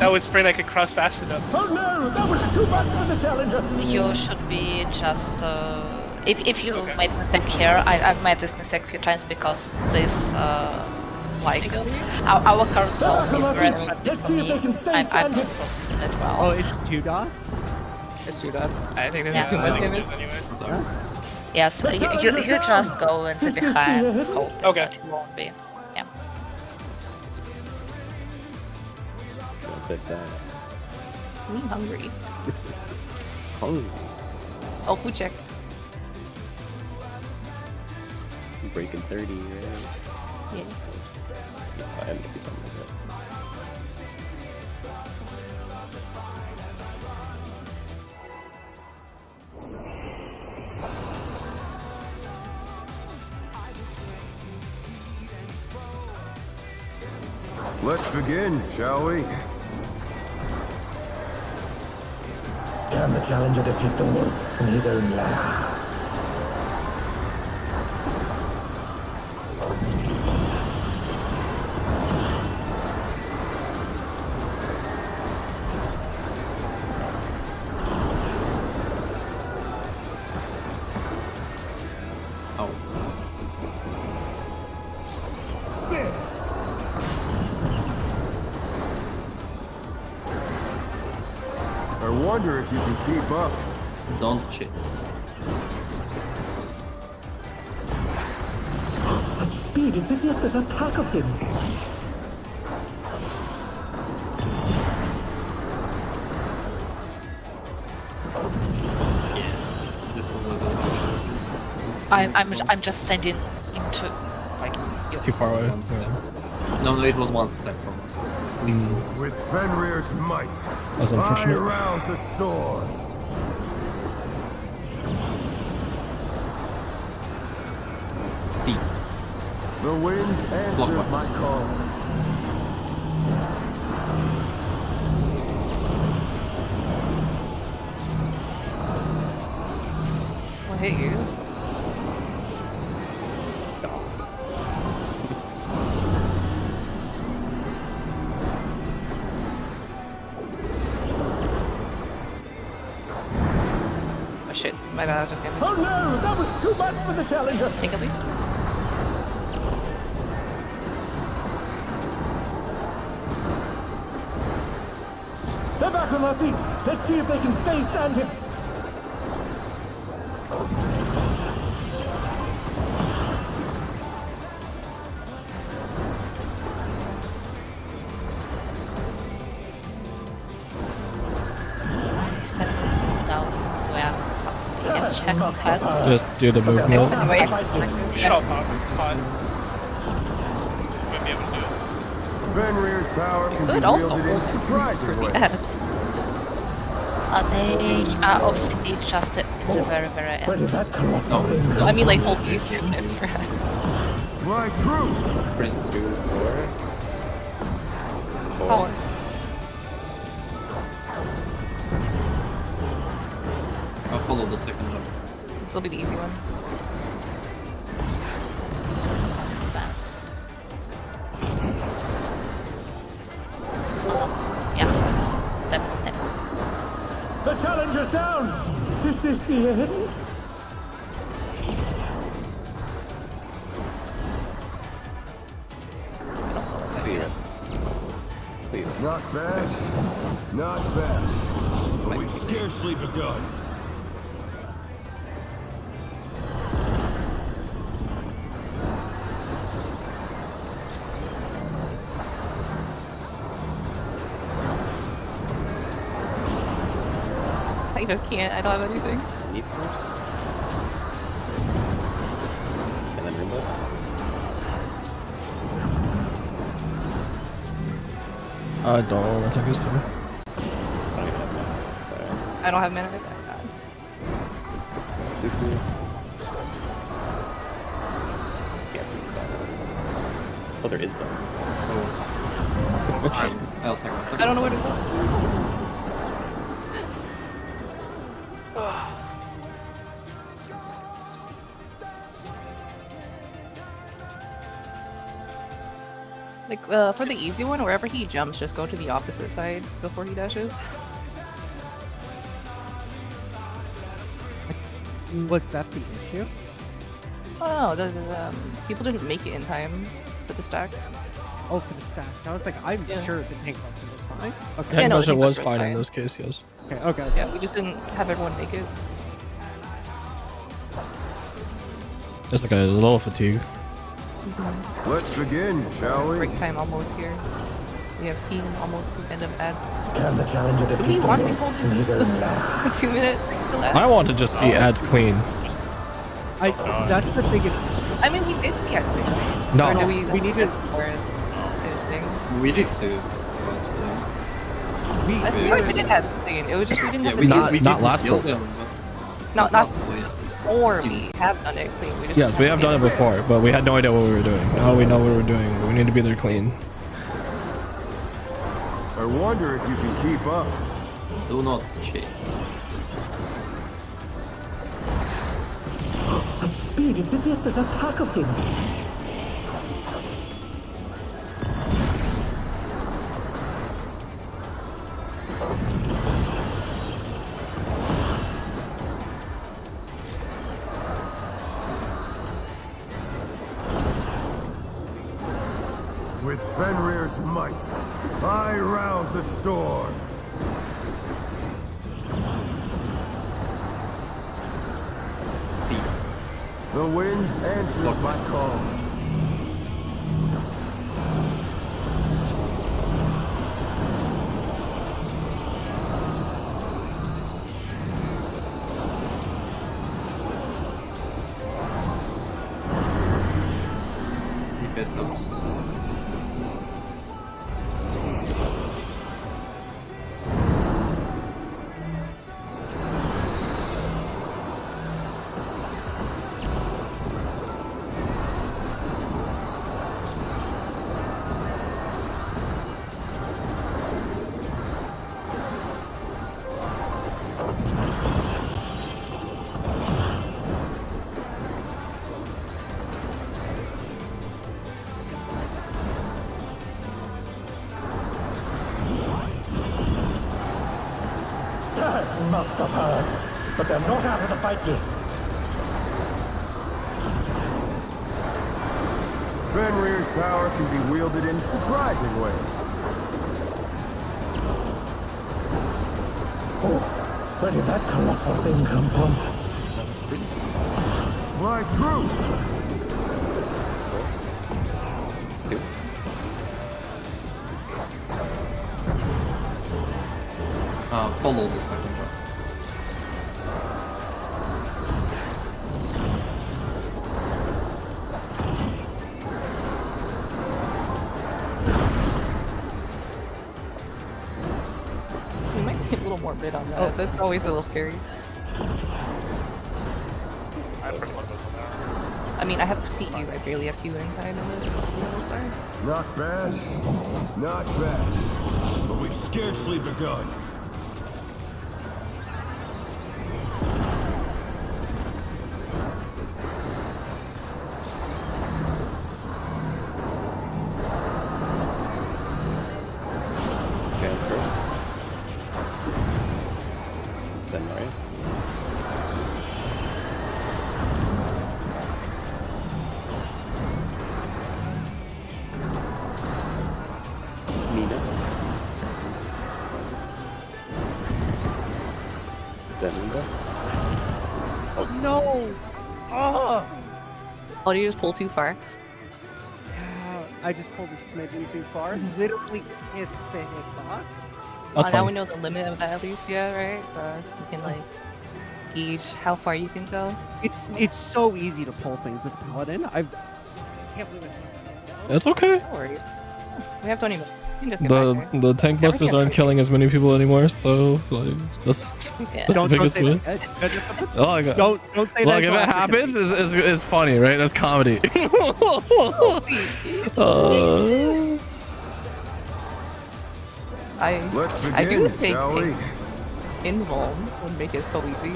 I would sprint, I could cross fast enough. Oh no, that was too much for the challenger. You should be just if you made mistake here, I've made this mistake a few times because this like our current zone is very threatening Let's for see if me. they can stay I've standing. chosen it well. Oh, it's 2 dots? It's 2 dots. I think there's Yeah. too much Yeah. damage anyway. Yes, The you challenger's just down. go into This is behind, the end. hoping Okay. that it won't be. Yeah. Don't bet that. I'm hungry. Hungry. Oh, food check. Breaking 30, right? Yeah. Yeah, maybe something like that. Let's begin, shall we? Can the challenger defeat the wolf in his own lair? I wonder if you can keep up. Don't cheat. Such speed, it's as if there's a pack of him. I'm just standing into like you. Too far away. No, it was one step from us. With Fenrir's might, That's I unfortunate. rouse the storm. The wind answers my call. I'll hit you. Oh shit, my bad, I was just gonna Oh no, that was too much for the challenger. take a leap. They're back on their feet. Let's see if they can stay standing. Now we are yes, check Must have first. heard. Just do the movement. Wait. We should all pop. Might be able to do it. Fenrir's power can Could be also wielded in hold surprising for ways. the ads. They are obviously just in the very end. Where did that colossal thing So, come I mean, like, from? whole piece of this for ads. Fly true. Sprint through 4. Power. I'll follow the second jump. This will be the easy one. Yeah. Step. The challenger's down. Is this the end? Please. Not bad. Not bad. But we've scarcely begun. I just can't, I don't have anything. Need first. And then Roomba. I don't want to take this one. I don't even have mana, so. I don't have mana right now. God. Susu. Can't see that. Oh, there is though. I'll second. I don't know where to go. Like, for the easy one, wherever he jumps, just go to the opposite side before he dashes. Was that the issue? Oh, people didn't make it in time for the stacks. Oh, for the stacks. I was like, I'm Yeah. sure the tank buster was fine. Okay. Yeah, Tank no, Buster the tank was buster was fine in fine. this case, yes. Okay. Yeah, we just didn't have everyone make it. It's like a little fatigue. Let's begin, shall we? Break time almost here. We have seen almost the end of ads. Can the challenger Do we defeat want them to hold in his own land? a 2 minute till ads? I want to just see ads clean. That's the thing. I mean, we did see ads clean, right? No. Or do We need to. We did too. I feel like we did have clean. It was just we didn't Yeah, have we the Not- did. We not did last build build. them, but not last build, yeah. or we have done it clean. We just Yes, we have done it before, but we had no idea what we were doing. Now we know what we're doing. We need to be there clean. I wonder if you can keep up. Do not chase. Such speed, it's as if there's a pack of him. With Fenrir's might, I rouse the storm. The wind answers my call. stops. That must have hurt, but they're not out of the fight yet. Fenrir's power can be wielded in surprising ways. Oh, where did that colossal thing come from? Fly true! Follow the second one. We might get a little more mid on that. That's always a little scary. I first one goes in there. I mean, I have CU. I barely have CU inside of it. Side. Not bad. Not bad. But we've scarcely begun. No! Oh! Oh, did you just pull too far? I just pulled a smidgen too far. Literally kissed the hitbox. That's Now fine. we know the limit of that at least, yeah, right? So you can like gauge how far you can go. It's so easy to pull things with Paladin. I can't believe it. It's okay. No worries. We have 20 minutes. You can just get back there. The tank busters aren't killing as many people anymore, so like that's Yeah. the biggest say win. that. Oh my god. Don't say that. Look, if until it after happens, Timothy. it's funny, right? That's comedy. Let's I do begin, think shall we? invuln would make it so easy.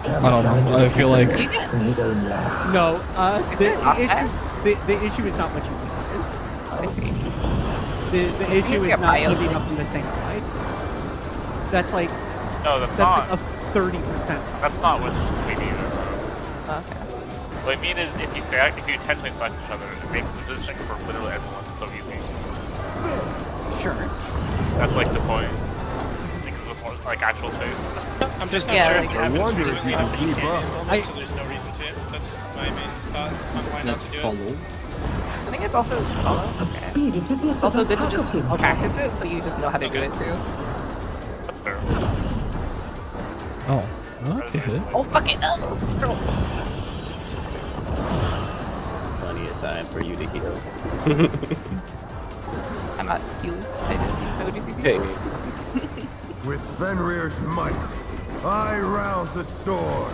I don't know. I feel like You can, In his own land. No, it the issue is not what you think it is. I see. The You issue just is get not bios. living up in the same side. That's like No, that's like not. a 30%. That's not what we mean. Okay. What I mean is, if you intentionally select each other, it makes the positioning for literally everyone so easy. Sure. That's like the point. Because it's more like actual space. I'm just not Yeah, sure like- if it happens wonder if frequently you enough can that you keep can't up. invuln it, so there's no reason to. That's my main thought on why not Let's to do it. follow. I think it's also Such speed, it is yet it's also there's a good to pack of just him. practice it so you just know how to do it too. That's fair. oh, okay. Oh fuck it! Plenty of time for you to heal. I'm not healing. I did OGCP. Okay. With Fenrir's might, I rouse the storm.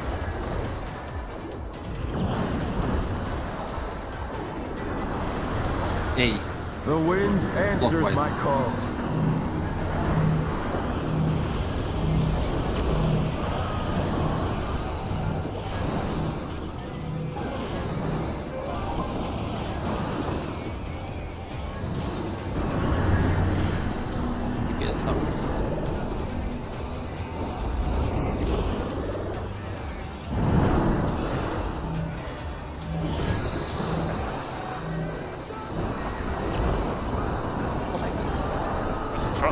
Hey, The wind answers Clockwise. my call. you get some.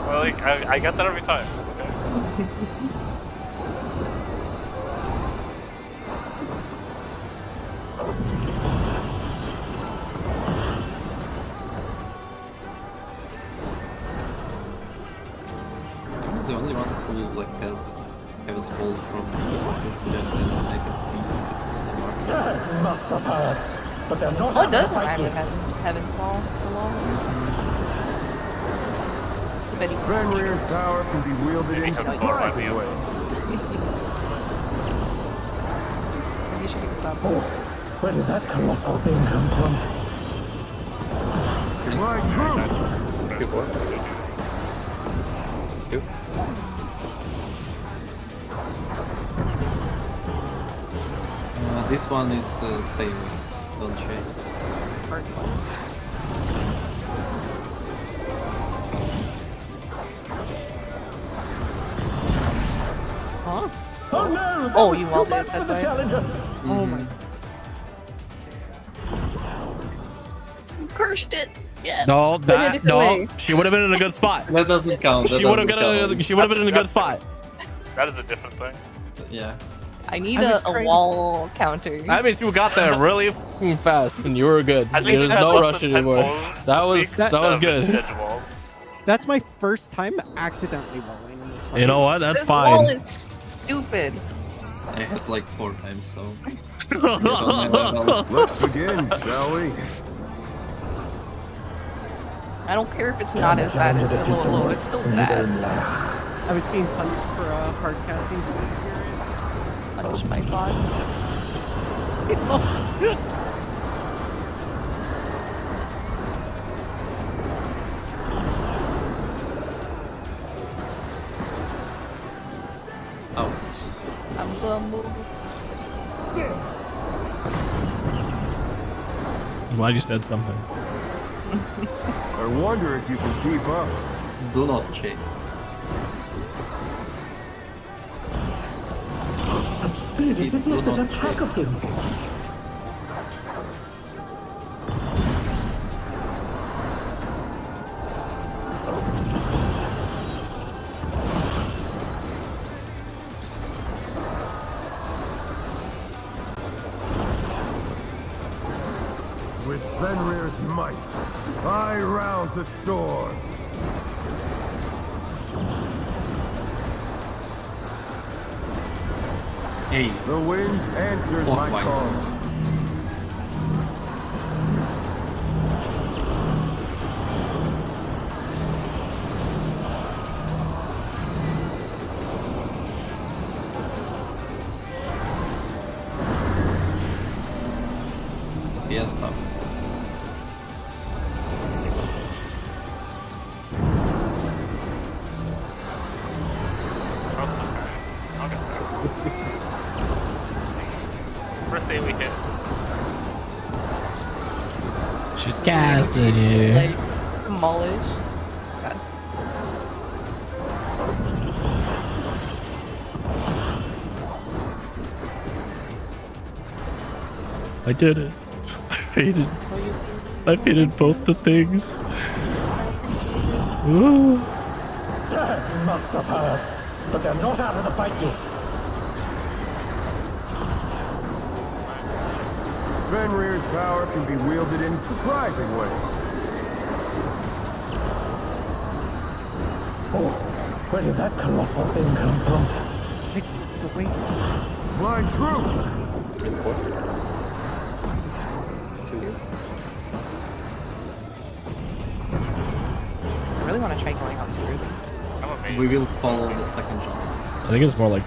Like, I get that every time. Okay. I'm the only one who like has his balls from the market that I can see the market. That must have hurt, but they're not Oh, out it of the does fight rhyme with yet. Heaven's Fall so long. Betty. Fenrir's power can be wielded in Maybe surprising ways. Maybe you should get stop. Oh, where did that colossal thing come from? My truth! 2-4. 2. This one is staying. Don't chase. Huh? Oh no! That Oh, was you too walled it, much for that's the right. challenger. Oh my. Cursed it. Yeah. No, Put it that different no. way. She would have been in a good spot. That doesn't count. She would have been in a good spot. That is a different thing. Yeah. I need I was a trying to- wall counter. That means you got there really f***ing fast, and you were good. I think There's it had no less rush than 10 anymore. balls That this was week that was good. Dead walls. That's my first time accidentally walling in this fight. You know what? That's This wall fine. is stupid. I had like 4 times, so. Let's begin, shall we? I don't care if it's not as bad as the low, it's still bad. I was being punished for hard casting experience. Punish my god. Oh. I'm gonna move. I'm glad you said something. I wonder if you can keep up. Do not chase. Such speed, it's as if there's a pack of him. With Fenrir's might, I rouse a storm. Hey. The wind answers my White. call. Yes, stop. First day we hit. She's casting you. Like, demolish. God. I did it. I faded. I faded both the things. Ooh. That must have hurt, but they're not out of the fight yet. Fenrir's power can be wielded in surprising ways. Oh, where did that colossal thing come from? My truth! 2-4. I really want to try going up to Ruby. I'm amazed. We will follow the second jump. I think it's more like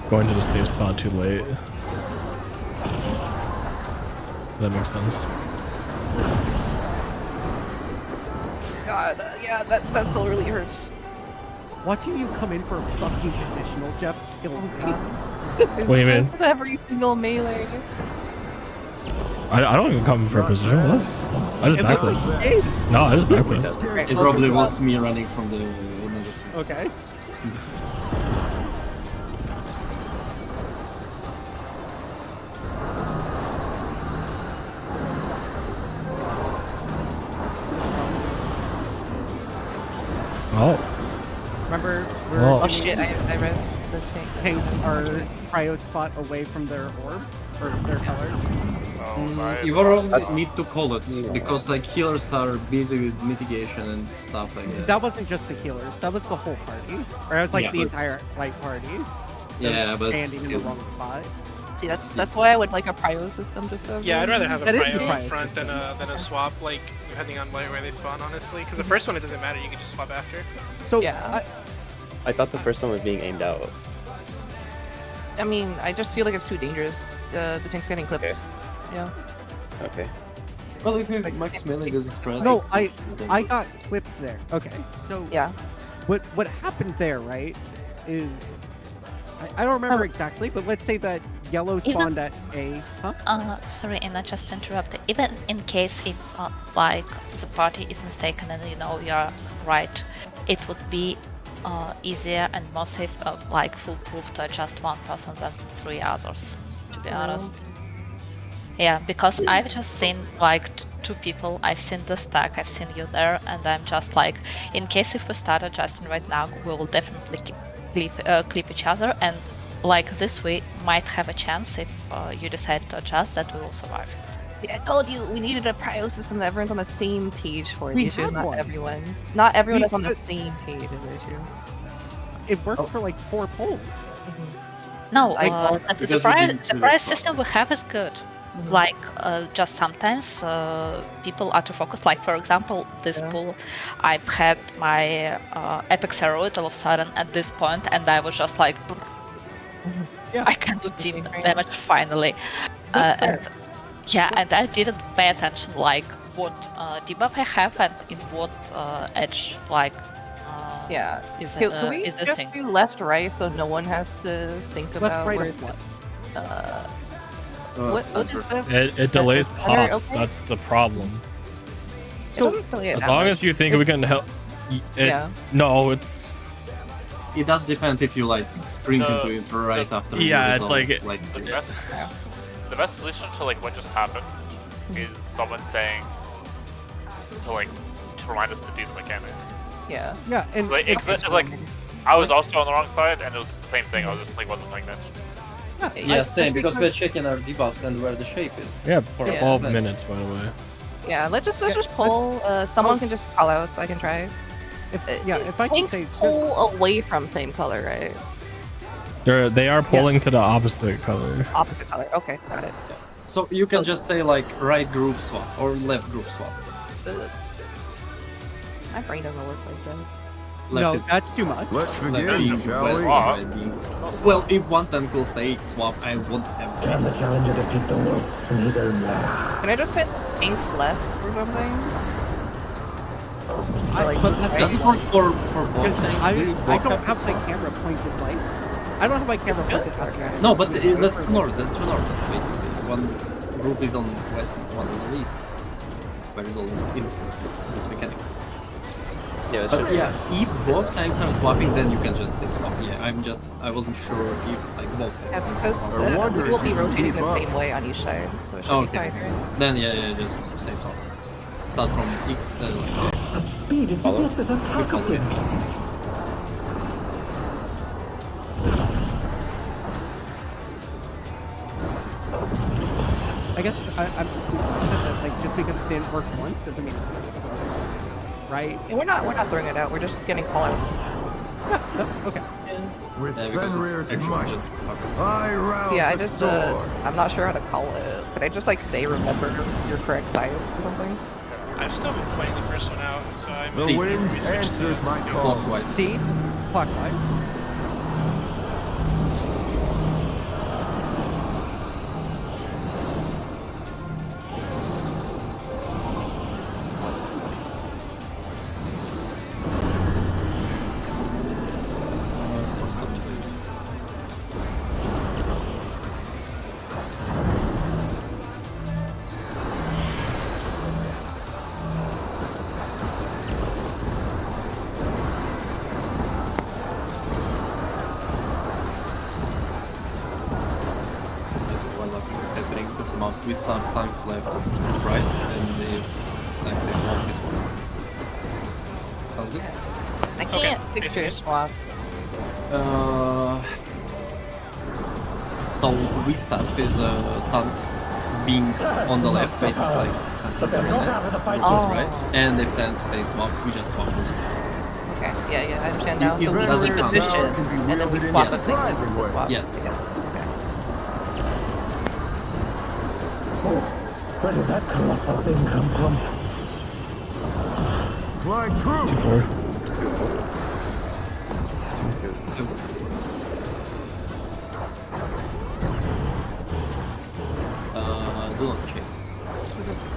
going to the safe spot too late. That makes sense. God, yeah, that still really hurts. Watching you come in for a fucking positional, Jeff, kills me. It's What do you mean? just every single melee. I don't even come for a position. What? I just backflip. No, I just backflip. It probably was me running from the another side. Okay. Oh. Remember, Oh. Oh shit, I res the tank. tanks are cryo spot away from their orb, or their colors. Oh, nice. You will need to call it, because like healers are busy with mitigation and stuff like that. That wasn't just the healers, that was the whole party. Or it was like Yeah. the entire light party. that Yeah, was but standing in the still. wrong spot. See, that's why I would like a prio system just so. Yeah, I'd rather have a That is the prio prio up front than a swap, like depending on where they spawn, honestly. Because the first one it doesn't matter, you can just swap after. So Yeah. I thought the first one was being aimed out. I mean, I just feel like it's too dangerous. The tank's getting clipped. Okay. Yeah. Okay. Well, if you have max melee doesn't spread. no, I got clipped there. Okay, so Yeah. what happened there, right? Is I don't remember exactly, but let's say that yellow spawned at A. Huh? Sorry, Inna, just to interrupt. Even in case if like the party is mistaken and you know you're right, it would be easier and more safe, like foolproof to adjust one person than 3 others. To be honest. Yeah, because I've just seen like 2 people. I've seen the stack. I've seen you there, and I'm just like, in case if we start adjusting right now, we will definitely clip each other, and like this we might have a chance if you decide to adjust that we will survive. See, I told you we needed a prio system that everyone's on the same page for. We The issue is had not one. everyone. Not everyone We- is on the same page. Is the issue. It worked for like 4 polls. No, Because the we prior didn't do that system we have is good. Like, just sometimes people are too focused. Like, for example, this pool, I've had my epic heroid all of a sudden at this point, and I was just like, Yeah. I can do team damage finally. That's And, yeah, and I didn't pay attention, like, what debuff I have and in what edge, like, Yeah. is, Can we is the just thing. do left right so no one has to think Left, about right, where of what? what is the It delays center pops. okay? That's the problem. It doesn't delay it As that long much. as you think we can help. Yeah. No, it's It does depend if you like sprint The- into it right after. Yeah, you it's resolve, like- The yes. best, the best solution to like what just happened is someone saying to remind us to do the mechanic. Yeah. Yeah, and Like, it's like I was also on the wrong side, and it was the same thing. I was just like wasn't paying attention. Yeah, same, because we're checking our debuffs and where the shape is. yeah, for Yeah. 12 minutes, by the way. Yeah, let's just pull. Someone can just call out, so I can try. if I can Tanks say pull away from same color, right? They are pulling to the opposite color. Opposite color. Okay, got it. So you can just say like right group swap or left group swap. My brain doesn't work like that. Left no, is that's too much. Let's left begin, is shall well, we? Swap. Well, if one tank will say swap, I would have. Can the challenger defeat the wolf in his own lab? Can I just hit tanks left or something? But that doesn't work for both Because tanks. I do you both don't have my camera pointed like. I don't have my camera pointed like that. No, but that's to north. That's to north. Basically, one group is on west, one on the east. Where is all in this mechanic? Yeah, it's But just, yeah, if both tanks are swapping, then you can just say swap. Yeah, I wasn't sure if like both. Yeah, because I wonder we will if be you can rotating keep the up. same way on each side, so it should Oh, be okay. fine, right? Then yeah, just say swap. Start from X. Such speed, it's as if there's a pack of them. I guess I'm like just because it didn't work once doesn't mean it's not gonna work, right? And we're not throwing it out. We're just getting callouts. Okay. With Yeah, because Fenrir's it's might, actually I rouse Yeah, I the just storm. I'm not sure how to call it. Could I just like say remember your correct science or something? I've still been playing the first one out, so I'm The wind answers my call. clockwise. See? Clockwise. One of things is happening because amount we start tanks left, right, and if tanks is not this one. Sounds good. I Okay, can't fix your basically. swaps. So we start with tanks being on the left, basically like But they're not out of the fight Oh. yet. right? And if tanks say swap, we just swap. Okay, yeah, I understand now. If So we Fenrir's reposition, power can be and then we wielded in swap a the things. surprising way. Yes. Okay. Where did that colossal thing come from? Fly true! 2-4. Do not chase.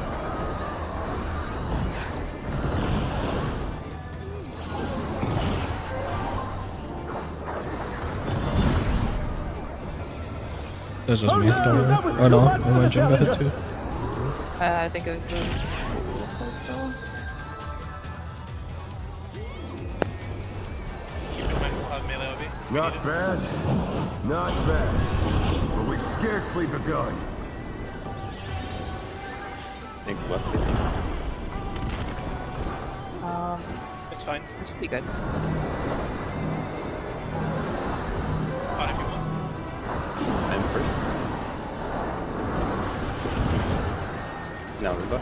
That's just Oh me. no, Don't worry. that was Oh too no, much I for might the jump ahead challenger. too. I think it was the still. Melee OB. Not bad. Not bad. But we've scarcely begun. Thanks, left. It's fine. This should be good. On if you want. I'm first. Now Ruba.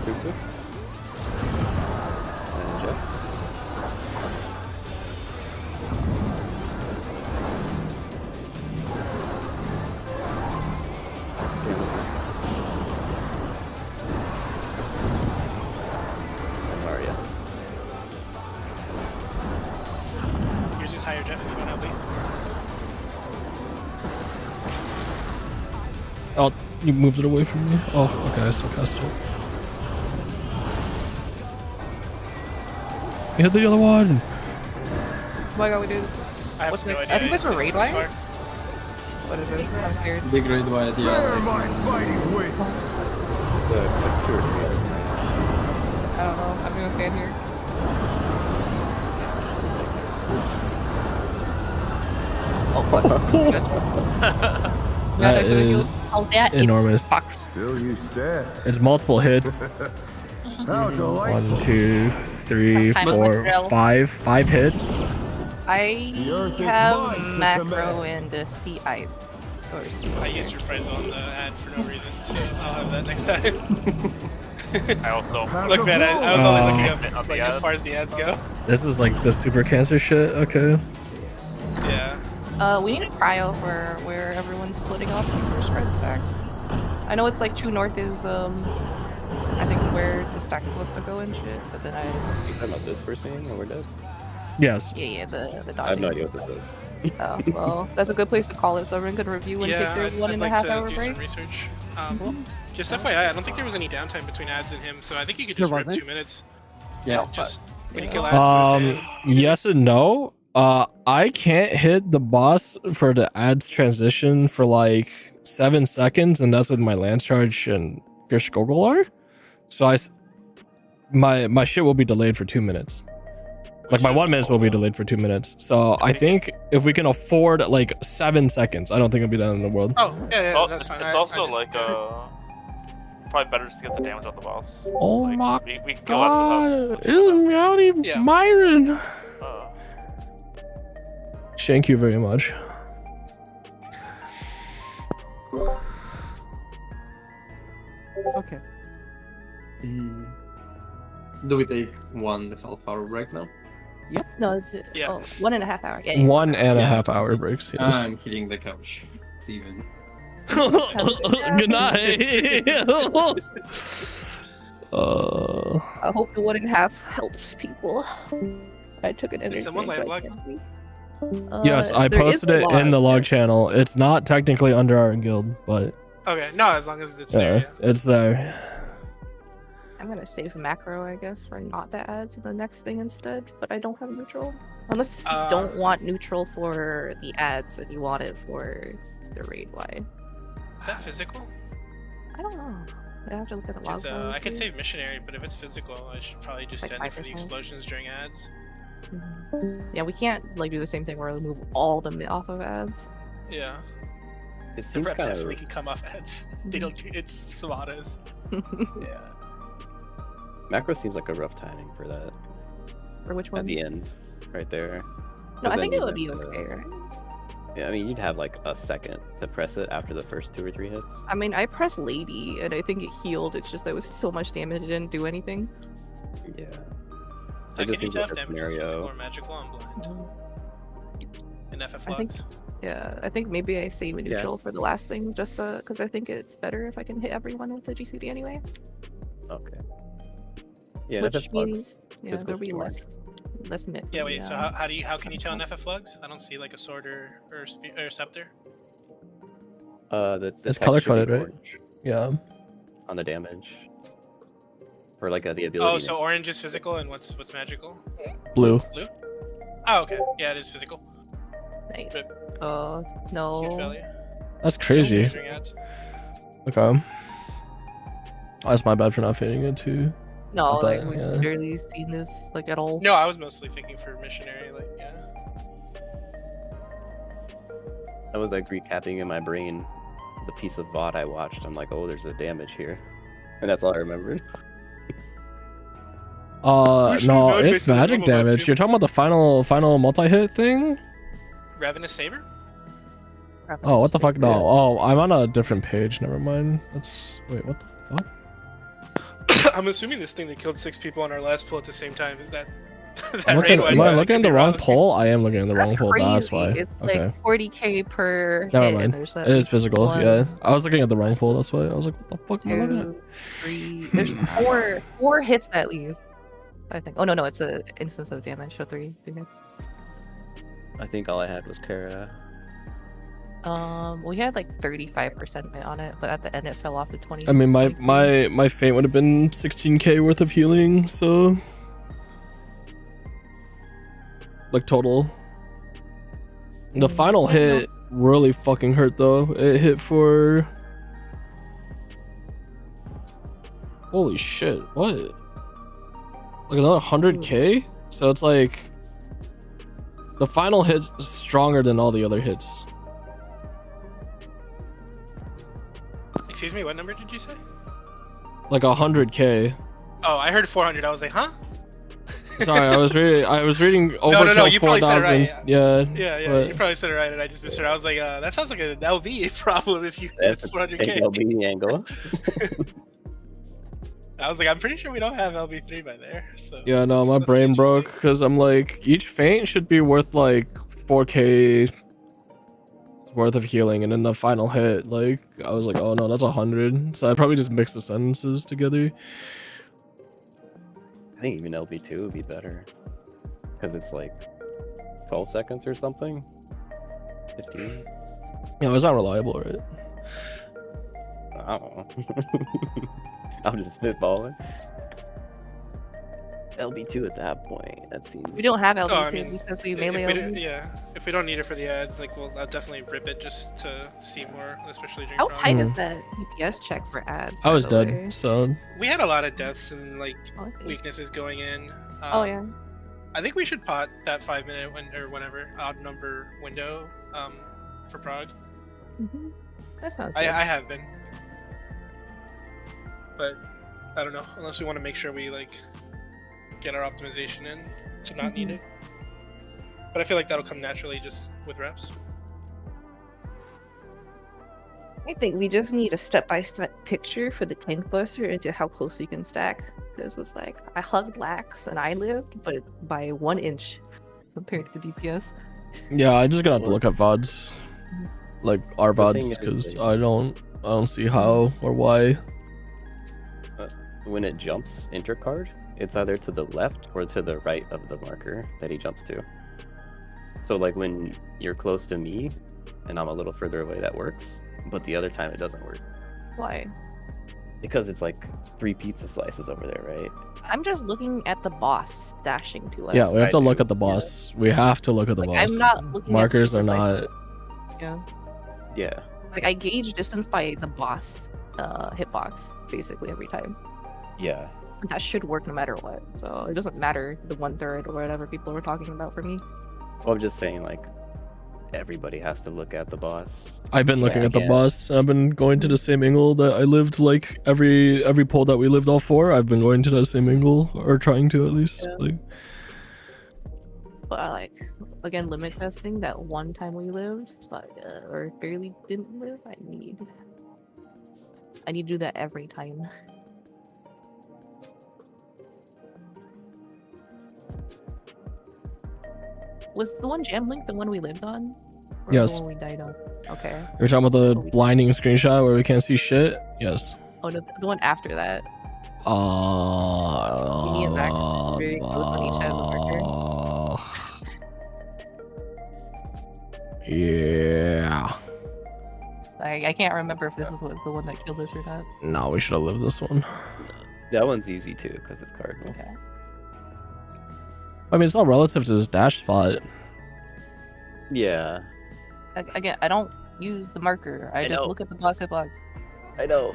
Susu. And Jeff. Okay, listen. And Maria. Yours is higher, Jeff, if you want to leave. Oh, you moved it away from me? Oh, okay, I still cast it. You hit the other one! Oh my god, we did. I have What's no next? idea. I think there's a raid It's line. far. What is this? I'm scared. Big raid wide, Where yeah. my fighting wits? It's like 2 or 3 other times. I don't know. I'm gonna stand here. That I should've healed. is Oh, there it enormous. Still you stand. It's multiple hits. How delightful. 1, 2, 3, Some kind of 4, drill. 5. 5 hits. I The earth is mine have to macro command. and the CI. Or CI. I used your phrase on the ad for no reason, so I'll have that next time. I also Pack Look, of man, I was wolves. only Oh. looking On up the like, as ad. far as the ads go. This is like the super cancer shit. Okay. Yeah. We need a cryo for where everyone's splitting off for spread stacks. I know it's like true north is I think where the stack's supposed to go and shit, but then Are you talking about this we're seeing or we're dead? Yes. yeah, the I have no dodging. idea what this is. Oh, well, that's a good place to call it so everyone can review and Yeah, take their I'd 1.5 like to hour do break. some research. Just FYI, I don't think there was any downtime between ads and him, so I think you could just There rip wasn't? 2 minutes. Yeah. Just when you kill ads, move to him. Yes and no. I can't hit the boss for the ads transition for like 7 seconds, and that's with my Lance Charge and Gersh Gogolar. So my shit will be delayed for 2 minutes. Like my 1 minute will be delayed for 2 minutes. So I think if we can afford like 7 seconds, I don't think it'll be done in the world. Oh, yeah, Well, that's fine. it's I also just- like probably better just to get the damage off the boss. Oh Like, my we can go after god! It's Meowdy Yeah. Myron. that. Thank you very much. Okay. Do we take 1 half-hour break now? No, it's Yeah. 1.5 hour. Yeah, yeah. 1.5 hour breaks. Yes. I'm hitting the couch. Steven. Good night. I hope the 1.5 helps people. I took an energy. someone drink, live so log? can't see. Yes, I there is posted a it in the log. log channel. It's not technically under our guild, but Okay, no, as long as it's there. yeah, it's there. I'm gonna save macro, I guess, for not to add to the next thing instead, but I don't have neutral. Unless you don't want neutral for the ads and you want it for the raid wide. Is that physical? I don't know. I have to look at the log. Because I could save missionary, but if it's physical, I should probably just Like send it for the 5%. explosions during ads. Yeah, we can't like do the same thing where we move all the mid off of ads. Yeah. It The seems rep kind definitely of can come off ads. They don't do it's Savadas. yeah. Macro seems like a rough timing for that For which one? at the end, right there. No, But I then think it you'd would be have to- okay, right? Yeah, I mean you'd have like a second to press it after the first 2 or 3 hits. I mean, I pressed Lady and I think it healed. It's just there was so much damage it didn't do anything. Yeah. It just Can you seems like tap a damage is physical scenario. or magical? I'm blind. In FF I think, Lux. yeah, I think maybe I save a neutral for the last things just because I think it's better if I can hit everyone with the GCD anyway. Okay. Yeah, Which FF Lux, means physical there'll be should work. less mid. Yeah, wait. So how can you tell in FF Lugs? I don't see like a sword or scepter. The It's text color should be coded, right? orange Yeah. on the damage. Or like the ability. Oh, so orange is physical and what's magical? Blue. Blue. Oh, okay. Yeah, it is physical. Nice. Good. So Huge no. value. That's crazy. Measuring ads. Okay. That's my bad for not fitting it too. No, But, like we've yeah. barely seen this like at all. No, I was mostly thinking for missionary. Like, yeah. I was like recapping in my brain the piece of VOD I watched. I'm like, oh, there's a damage here. And that's all I remembered. No, it's magic damage. You're talking about the final multi-hit thing? Ravenous Saber? Oh, what the fuck? No. Oh, I'm on a different page. Never mind. That's wait, what the fuck? I'm assuming this thing that killed 6 people on our last pull at the same time is that. Am I looking at the wrong poll? I am looking at the wrong poll. That's why. It's Okay. like 40k per Never hit. mind. And there's It is physical. one, Yeah. I was looking at the wrong poll. That's why I was like, what the fuck am I looking at? 2, 3. There's four hits at least. I think. Oh no, it's an instance of damage. So 3. I think all I had was Kara. We had like 35% on it, but at the end it fell off to 20. I mean, my faint would have been 16k worth of healing, so like total. The final hit really fucking hurt though. It hit for holy shit! What? Like another 100k? So it's like the final hit is stronger than all the other hits. Excuse me, what number did you say? Like 100k. Oh, I heard 400. I was like, huh? Sorry, I was reading overkill No, you probably said it 4000. right. Yeah. Yeah, but- you probably said it right, and I just missed it. I was like, that sounds like an LB problem if you That's it's a 400k. LB angle. I was like, I'm pretty sure we don't have LB3 by there. So Yeah, no, my that's brain interesting. broke because I'm like, each feint should be worth like 4k worth of healing, and then the final hit, like, I was like, oh no, that's 100. So I probably just mixed the sentences together. I think even LB2 would be better. Because it's like 12 seconds or something? 15? Yeah, it's not reliable, right? I don't know. I'm just spitballing. LB2 at that point, that seems... We don't have LB2 Oh, I mean, because we if melee we LB. don't- yeah, if we don't need it for the ads, like I'll definitely rip it just to see more, especially during How prog. tight is that DPS check for ads? I by was the dead, way? so We had a lot of deaths and like Oh, I see. weaknesses going in. Oh yeah. I think we should pot that 5-minute or whenever odd number window for prog. Mm-hmm. That sounds good. I have been, but I don't know unless we want to make sure we like get our optimization in to not need it. But I feel like that'll come naturally just with reps. I think we just need a step-by-step picture for the tank buster into how close you can stack. Because it's like, I hugged Lax and I lived, but by 1 inch compared to the DPS. yeah, I just gonna have to look at VODs, like our The thing VODs, is, because like- I don't see how or why. When it jumps intercard, it's either to the left or to the right of the marker that he jumps to. So like when you're close to me and I'm a little further away, that works. But the other time it doesn't work. Why? Because it's like 3 pizza slices over there, right? I'm just looking at the boss dashing to us. Yeah, we have to I look do, at the boss. We have to look at the Like, boss. I'm not looking at Markers are pizza not. slices. Yeah. Yeah. Like, I gauge distance by the boss hitbox, basically, every time. Yeah. That should work no matter what. So it doesn't matter the 1/3 or whatever people were talking about for me. Well, I'm just saying, like, everybody has to look at the boss. I've been looking Yeah, at the yeah. boss. I've been going to the same angle that I lived. Like every poll that we lived all 4, I've been going to the same angle, or trying to at least. Yeah. Like, But I like, again, limit testing that one time we lived, but or barely didn't live. I need to do that every time. Was the one Jam Link the one we lived on? Or Yes. the one we died on? Okay. You're talking about the That's what we- blinding screenshot where we can't see shit? Yes. Oh no, the one after that. Me and Max were very close on each side of the marker. Yeah. I can't remember if this is what the one that killed us or not. No, we should have lived this one. That one's easy too, because it's cardinal. Okay. I mean, it's all relative to this dash spot. Yeah, Again, I don't use the marker. I just know. look at the boss hitbox. I know.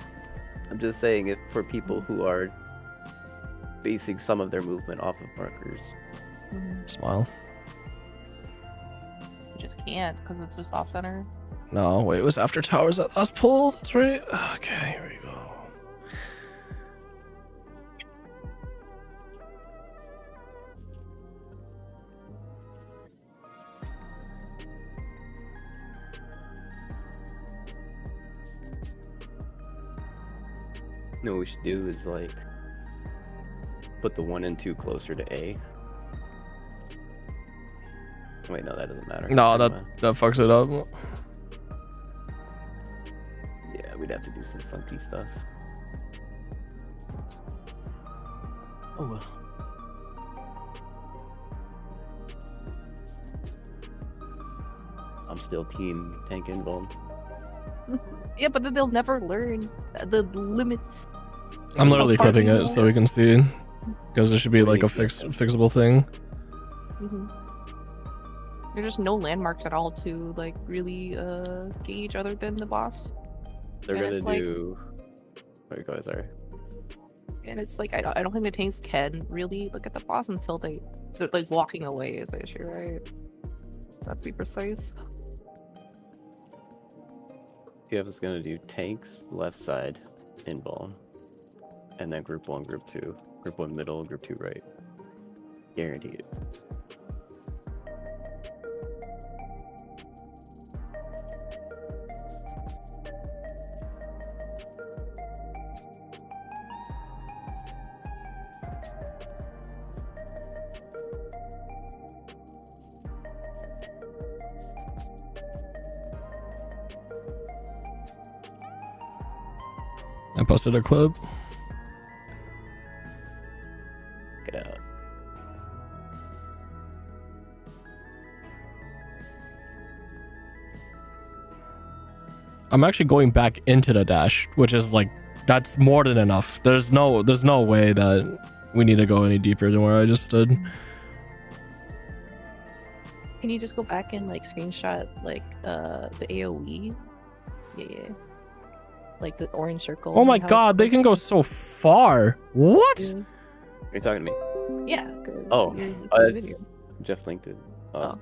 I'm just saying it for people who are basing some of their movement off of markers. Smile. You just can't because it's just off center. No, wait, it was after towers that last pull. That's right. Okay, here we go. You know what we should do is like put the 1 and 2 closer to A. Wait, no, that doesn't matter. No, Never that mind. that fucks it up. Yeah, we'd have to do some funky stuff. Oh well. I'm still team tank invuln. Yeah, but then they'll never learn the limits. I'm literally How far clipping do you it so we can see, because there should be like a fixable thing. There's just no landmarks at all to like really gauge other than the boss. They're And gonna it's like- do. Wait, go ahead, sorry. And it's like I don't think the tanks can really look at the boss until they're like walking away is the issue, right? That's to be precise. You have us gonna do tanks, left side, invuln, and then group 1, group 2. Group 1 middle, group 2 right. Guaranteed. I posted a clip. Get out. I'm actually going back into the dash, which is like that's more than enough. There's no way that we need to go any deeper than where I just stood. Can you just go back and like screenshot like the AoE? Yeah. Like the orange circle. Oh my and how god, it's they can go so far. What? Yeah. Are you talking to me? Yeah. 'cause Oh, you're in the it's video. Jeff linked it. Oh.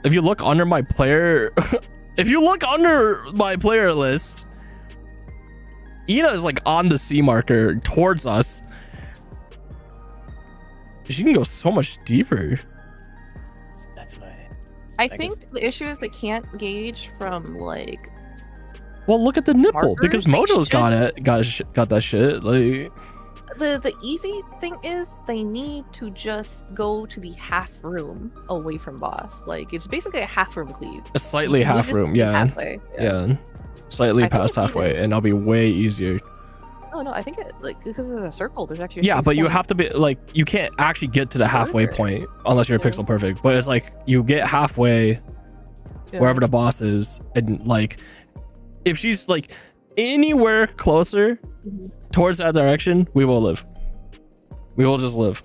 If you look under my player if you look under my player list, Ina is like on the C marker towards us. She can go so much deeper. That's why. I guess- think the issue is they can't gauge from like Well, look at the nipple because Markers, they Mojo's got that shit. Like the easy thing is they need to just go to the half room away from boss. Like it's basically a half room cleave. a slightly You can half just room, be yeah. halfway, Yeah. Slightly I think past it's even- halfway, and I'll be way easier. Oh no, I think it like because of a circle. There's actually a Yeah, 6 but you point- have to be like you can't actually get to the halfway Further. point unless you're Yeah. pixel perfect. But it's like you get halfway Yeah. wherever the boss is, and like if she's like anywhere closer Mhm. towards that direction, we will live. We will just live.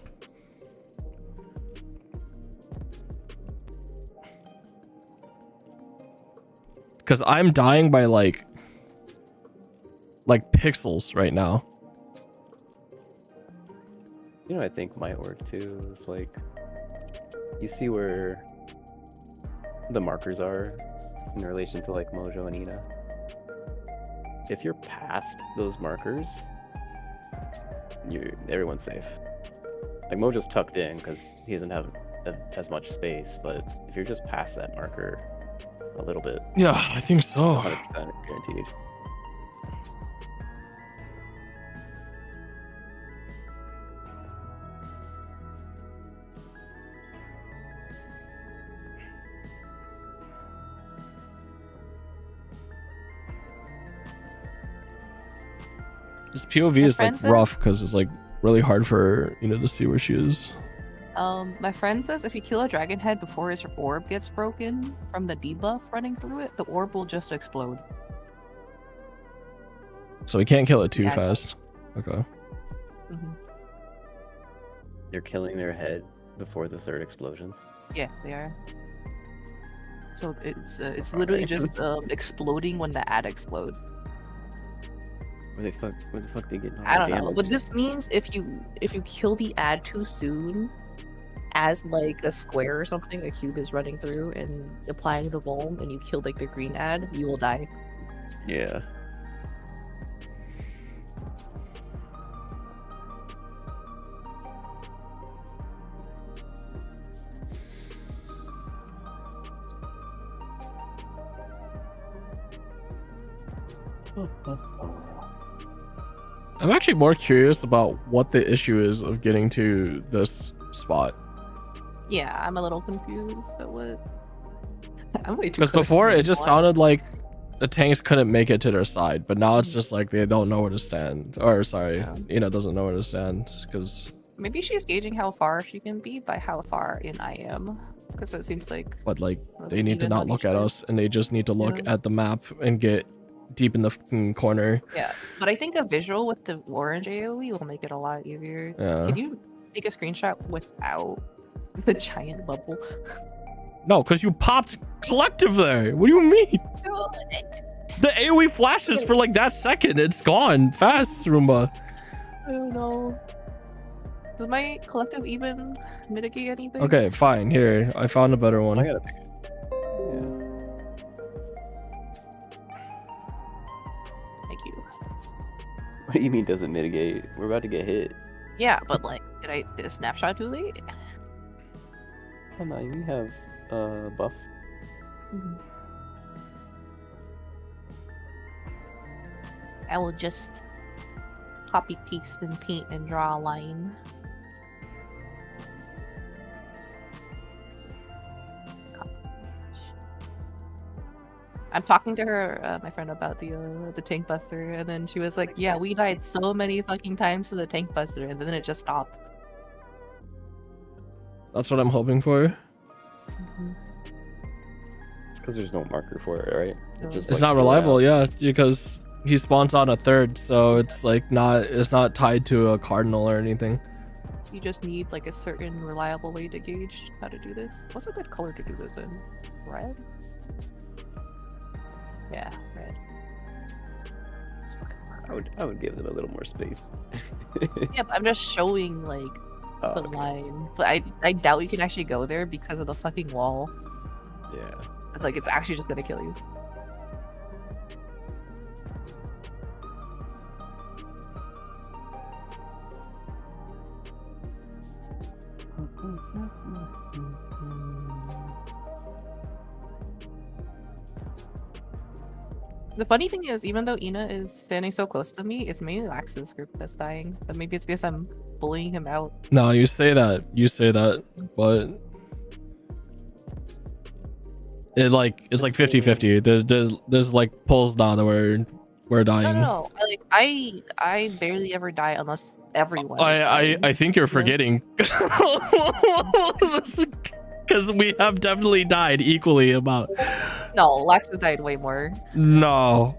Because I'm dying by like pixels right now. You know, what I think might work too. It's like you see where the markers are in relation to like Mojo and Ina. If you're past those markers, everyone's safe. Like Mojo's tucked in because he doesn't have as much space, but if you're just past that marker a little bit, Yeah, I think so. 100% guaranteed. This POV My is like friend says- rough because it's like really hard for to see where she is. My friend says if you kill a dragon head before his orb gets broken from the debuff running through it, the orb will just explode. So we can't kill it too Yeah, I know. fast. Okay. Mhm. You're killing their head before the third explosions. Yeah, they are. So it's literally just exploding when the ad explodes. Where the fuck they getting all I the don't know. damage? What this means, if you kill the ad too soon, as like a square or something, a cube is running through and applying the vuln, and you kill like the green ad, you will die. Yeah. I'm actually more curious about what the issue is of getting to this spot. Yeah, I'm a little confused at what. I'm way too. Because close to before the it just wall. sounded like the tanks couldn't make it to their side, but now it's just like they don't know where to stand. Or sorry, Yeah. doesn't know where to stand because. Maybe she's gauging how far she can be by how far in I am, because it seems like. But like they need to even not on look each at side. us, and they just need to look Yeah. at the map and get deep in the fucking corner. Yeah, but I think a visual with the orange AoE will make it a lot easier. Yeah. Can you take a screenshot without the giant bubble? No, because you popped collective there. What do you mean? The AoE flashes for like that second. It's gone fast, Roomba. I don't know. Does my collective even mitigate anything? Okay, fine. Here, I found a better one. I gotta pick it. Yeah. Thank you. What do you mean doesn't mitigate? We're about to get hit. Yeah, but like, did a snapshot too late? Oh no, we have buff. I will just copy paste and paint and draw a line. I'm talking to her, my friend, about the tank buster, and then she was like, "Yeah, we died so many fucking times to the tank buster, and then it just stopped." That's what I'm hoping for. It's because there's no marker for it, right? It's like not fill reliable, out. yeah, because he spawns on a third, so it's like it's not tied to a cardinal or anything. You just need like a certain reliable way to gauge how to do this. What's a good color to do this in? Red? Yeah, red. It's fucking hard. I would give them a little more space. Yeah, but I'm just showing like Oh, the okay. line. But I doubt you can actually go there because of the fucking wall. Yeah. Like it's actually just gonna kill you. The funny thing is, even though Ina is standing so close to me, it's mainly Lax's group that's dying. But maybe it's because I'm bullying him out. No, you say that, but it's like 50-50. There's like pulls now that we're dying. No. I barely ever die unless everyone. I think you're forgetting. Because we have definitely died equally about. No, Lax has died way more. No.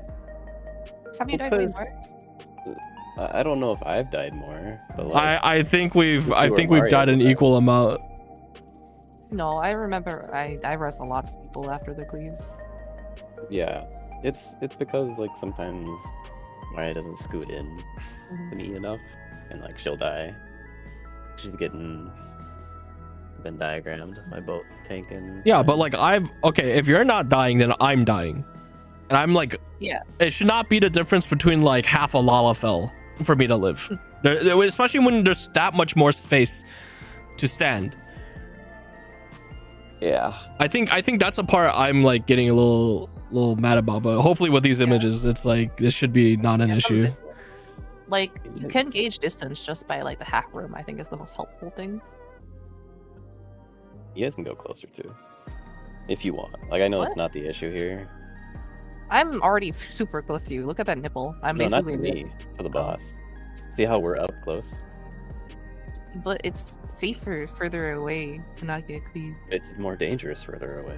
Have you Well, died way 'cause- more? I don't know if I've died more, but like, I think we've If you were died Mario, an then- equal amount. No, I remember I res a lot of people after the cleaves. yeah, it's because like sometimes Maya doesn't scoot in to me enough, and like she'll die. She's getting been diagrammed by both tank and Yeah, but like if you're not dying, then I'm dying, and I'm like, Yeah. it should not be the difference between like half a Lalafell for me to live, especially when there's that much more space to stand. yeah. I think that's a part I'm like getting a little mad about, but hopefully with these images, it's like this should be not an Yeah, issue. Like you can gauge distance just by like the half room. I think is the most helpful thing. You guys can go closer too, if you want. Like I know it's What? not the issue here. I'm already super close to you. Look at that nipple. I'm No, not basically to me, to the boss. See how we're up close? But it's safer further away to not get cleaved. It's more dangerous further away.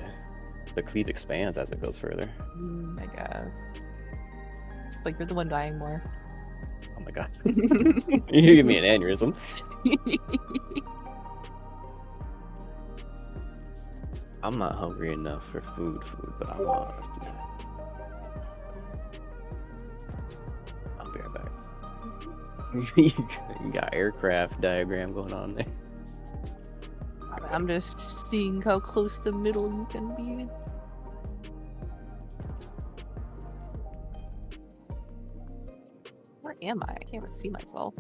The cleave expands as it goes further. I guess. But you're the one dying more. Oh my god. You give me an aneurysm. I'm not hungry enough for food, but I want us to. I'll be right back. You got aircraft diagram going on there. I'm just seeing how close the middle you can be. Where am I? I can't even see myself.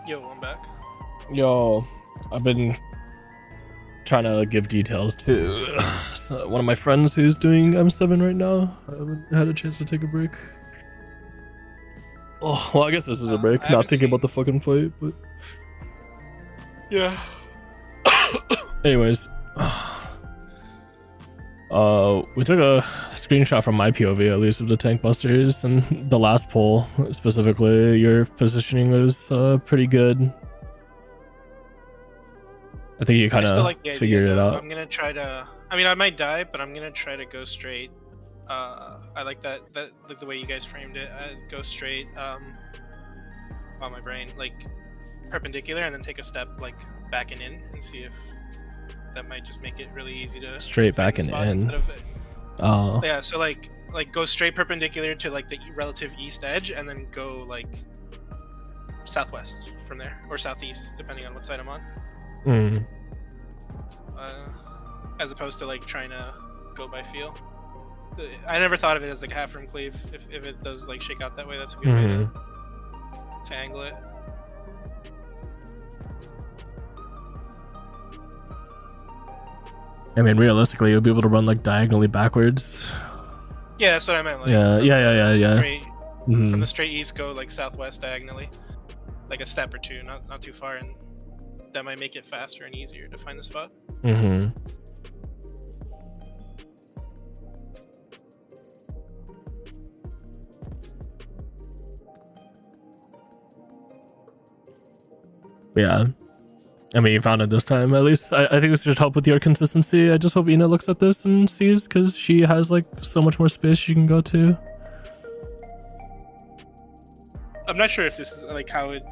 Yo, I'm back. Yo, I've been trying to give details to one of my friends who's doing M7 right now. I haven't had a chance to take a break. Oh, well, I guess this is a break. Not thinking about the fucking fight, but Yeah. anyways. We took a screenshot from my POV, at least, of the tank busters, and the last pull specifically. Your positioning was pretty good. I think you kind of like figured it out. I'm gonna try to. I mean, I might die, but I'm gonna try to go straight. I like that like the way you guys framed it. Go straight. On my brain, like perpendicular, and then take a step like back and in, and see if that might just make it really easy to straight back and in. Oh. Yeah, so like go straight perpendicular to like the relative east edge, and then go like southwest from there, or southeast, depending on what side I'm on. Mm. As opposed to like trying to go by feel. I never thought of it as like a half room cleave. If it does like shake out that way, that's a good way to angle it. I mean, realistically, you'll be able to run like diagonally backwards. Yeah, that's what I meant. Like, yeah. Straight, From the straight east, go like southwest diagonally, like a step or two, not too far, and that might make it faster and easier to find the spot. Mm-hmm. Yeah. I mean, you found it this time. At least I think this should help with your consistency. I just hope Ina looks at this and sees, because she has like so much more space she can go to. I'm not sure if this is like how it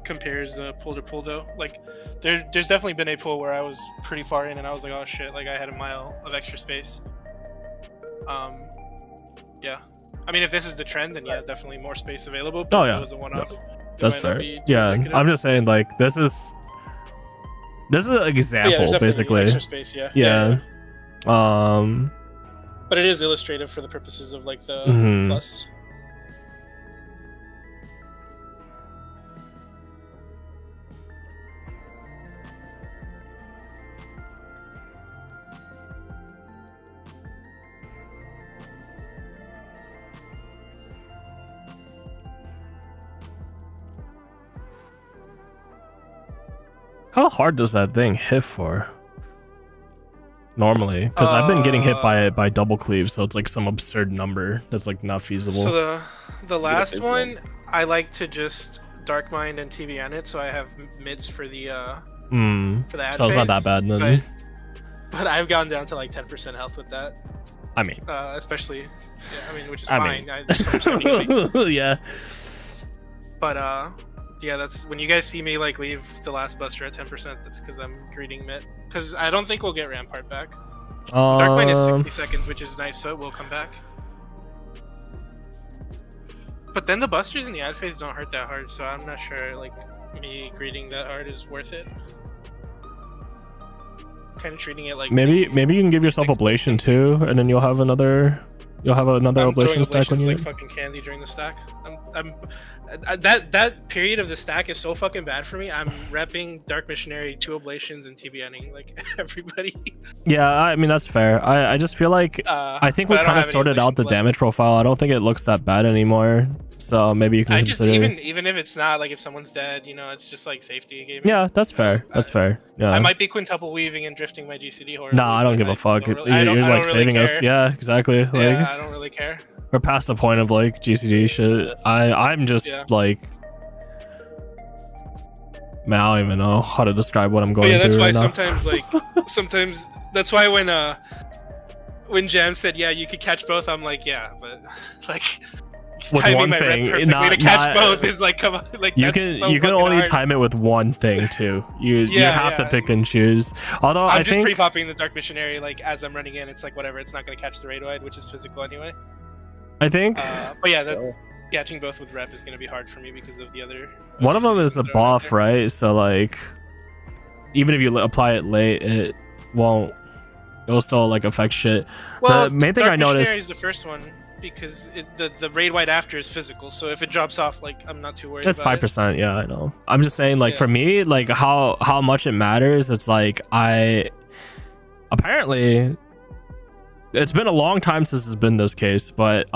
compares pull to pull though. Like there's definitely been a pull where I was pretty far in and I was like, oh shit, like I had a mile of extra space. Yeah. I mean, if this is the trend, then yeah, definitely more space available. But Oh if yeah, it was a one-off, that's fair. Yeah, I'm just saying, like, this is an example, basically. Extra space, yeah. Yeah. But it is illustrative for the purposes of like the plus. How hard does that thing hit for? Normally, because I've been getting hit by it by double cleave, so it's like some absurd number that's like not feasible. So the last one, I like to just Dark Mind and TBN it, so I have mids for the for the ad so it's not that bad then. But I've gone down to like 10% health with that. I mean, especially, yeah, I mean, which is fine. Yeah. But yeah, that's when you guys see me like leave the last buster at 10%. That's because I'm greeting mid. Because I don't think we'll get Rampart back. Dark Mind is 60 seconds, which is nice, so it will come back. But then the busters in the ad phase don't hurt that hard, so I'm not sure like me greeting that hard is worth it. Kind of treating it like maybe you can give yourself ablation too, and then you'll have another ablation stack when you like fucking candy during the stack. That period of the stack is so fucking bad for me. I'm repping Dark Missionary, 2 ablations, and TBNing like everybody. Yeah, I mean that's fair. I just feel like I think we kind of sorted out the damage profile. I don't think it looks that bad anymore. So maybe you can consider. Even if it's not, like if someone's dead, you know, it's just like safety gaming. Yeah, that's fair. That's fair. Yeah. I might be quintuple weaving and drifting my GCD horror. Nah, I don't give a fuck. You're like saving us. Yeah, exactly. Like, yeah, I don't really care. We're past the point of like GCD shit. I'm just like, man, I don't even know how to describe what I'm going through. Yeah, that's why right sometimes that's why when Jam said, yeah, you could catch both, I'm like, yeah, but like with timing one my thing, rep perfectly to catch both is like, come on, like you can only hard. Time it with one thing too. You have to pick and choose. Although I'm I just think pre-popping the Dark Missionary like as I'm running in. It's like whatever, it's not gonna catch the Radioid, which is physical anyway. I think. But yeah, that's catching both with rep is gonna be hard for me because of the other. One of them is a buff, right? So like, even if you apply it late, it won't. It'll still like affect shit. Well, the main thing Dark I noticed Missionary is the first one. because the raid wide after is physical. So if it drops off, like I'm not too worried. That's about 5%. Yeah, I know. I'm just saying, like Yeah. for me, like how much it matters. It's like apparently it's been a long time since it's been this case, but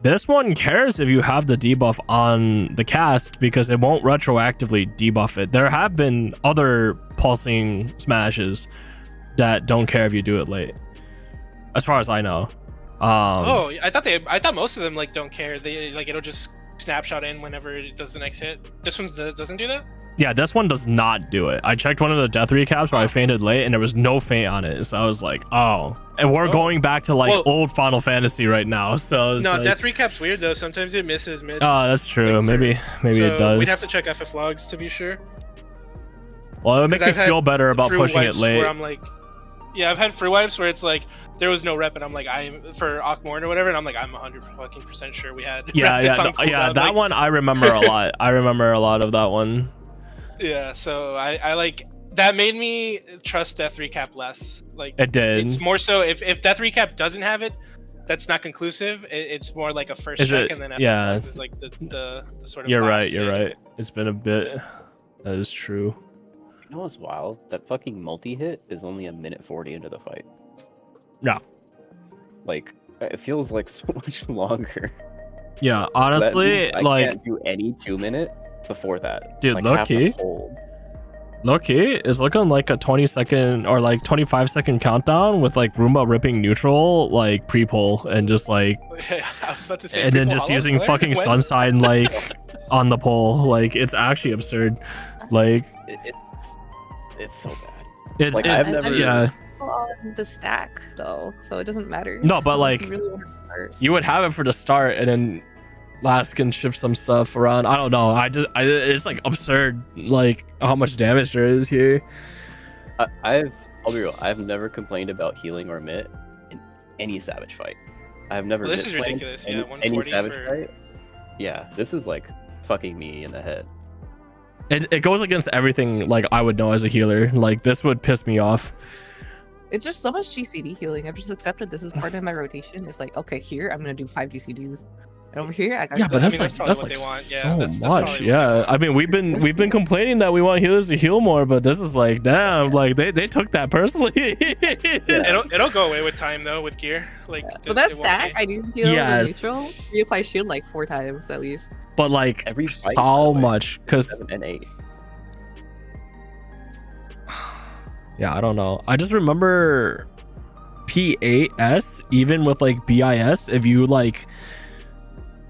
this one cares if you have the debuff on the cast because it won't retroactively debuff it. There have been other pulsing smashes that don't care if you do it late, as far as I know. Oh, I thought most of them like don't care. They like it'll just snapshot in whenever it does the next hit. This one doesn't do that. Yeah, this one does not do it. I checked one of the death recaps where I fainted late and there was no feint on it. So I was like, oh. And we're going back to like old Final Fantasy right now. So No, like... death recap's weird though. Sometimes it misses mids. Oh, that's true. Like, maybe so it does. We'd have to check FF logs to be sure. Well, it would make me feel better about pushing it late. Where I'm like, yeah, I've had free wipes where it's like there was no rep, and I'm like, I'm for Akmorn or whatever, and I'm like, I'm 100% sure we had. Yeah, rep that's on yeah. cooldown. That like, one I remember a lot. I remember a lot of that one. Yeah, so I like that made me trust Death Recap less. Like it did. It's more so if Death Recap doesn't have it, that's not conclusive. It's more like a first check, and then FF logs is like the sort of. You're right. You're right. It's been a bit. That is true. You know what's wild? That fucking multi-hit is only 1:40 into the fight. No. Like, it feels like so much longer. Yeah, honestly, I like... can't do any 2-minute before that. Dude, like, low-key, it's looking like a 20-second or like 25-second countdown with like Roomba ripping neutral, like pre-pull, and just like... I was about to say, and then just using fucking Sunshine, like, on the pole. Like, it's actually absurd. Like... It's so bad. It's I've never... Yeah. On the stack though, so it doesn't matter. No, but like really you would have it for the start, and then last can shift some stuff around. I don't know. It's like absurd, like how much damage there is here. I'll be real. I've never complained about healing or mitt in any Savage fight. I've never. Well, this is ridiculous. Yeah, 140 any Savage for... fight. Yeah, this is like fucking me in the head. It goes against everything like I would know as a healer. Like this would piss me off. It's just so much GCD healing. I've just accepted this is part of my rotation. It's like, okay, here I'm gonna do 5 GCDs, and over here I got. Yeah, but that's like so much. Yeah, I mean we've been complaining that we want healers to heal more, but this is like, damn, like they took that personally. It'll go away with time though with gear. Like, but that stack, I do heal yes. neutral. Reapply shield like 4 times at least. But like every fight, how much? Because 7 and 8. Yeah, I don't know. I just remember P8S, even with like BIS, if you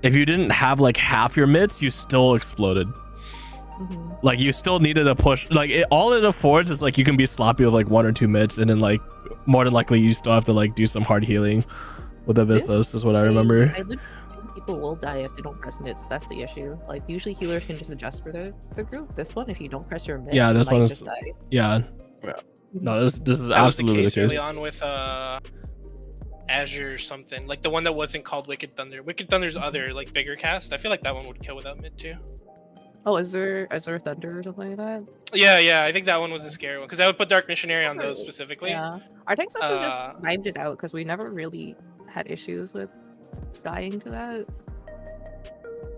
didn't have like half your mitts, you still exploded. Like you still needed a push. Like all it affords is like you can be sloppy with like 1 or 2 mitts, and then like more than likely you still have to like do some hard healing with Abyssos is what I remember. I think people will die if they don't press mitts. That's the issue. Like usually healers can just adjust for the group. This one, if you don't press your mitt, yeah, this one is die. yeah. No, this is that absolutely was the case the case. early on with Azure or something, like the one that wasn't called Wicked Thunder. Wicked Thunder's other like bigger cast. I feel like that one would kill without mid too. Oh, is there Thunder or something like that? Yeah, I think that one was a scary one because I would put Dark Missionary on those specifically. Yeah, our tanks also just vibed it out because we never really had issues with dying to that.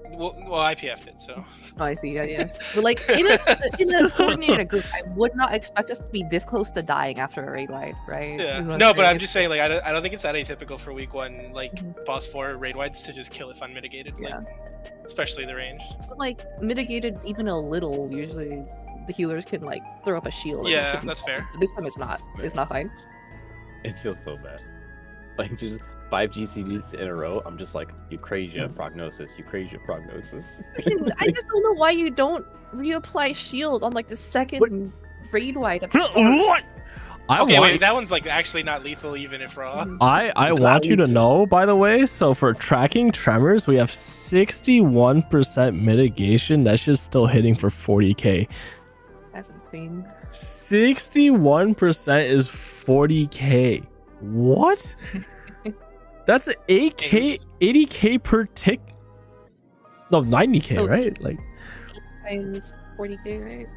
Well, IPF'd it, so. Oh, I see. Yeah. But like in a coordinated group, I would not expect us to be this close to dying after a raid wide, right? Yeah. No, but I'm just saying, like, I don't think it's that atypical for week 1, like boss 4 raid wides to just kill if unmitigated. Like, especially the range. But like mitigated even a little, usually the healers can like throw up a shield. Yeah, that's fair. This time it's not. It's not fine. It feels so bad. Like just 5 GCDs in a row, I'm just like, you crazy prognosis, you crazy prognosis. I just don't know why you don't reapply shield on like the second raid wide. What? Wait, that one's like actually not lethal even if raw. I want you to know, by the way, so for tracking tremors, we have 61% mitigation. That's just still hitting for 40k. That's insane. 61% is 40k. What? That's 80k per tick. No, 90k, so right? Like times 40k, right?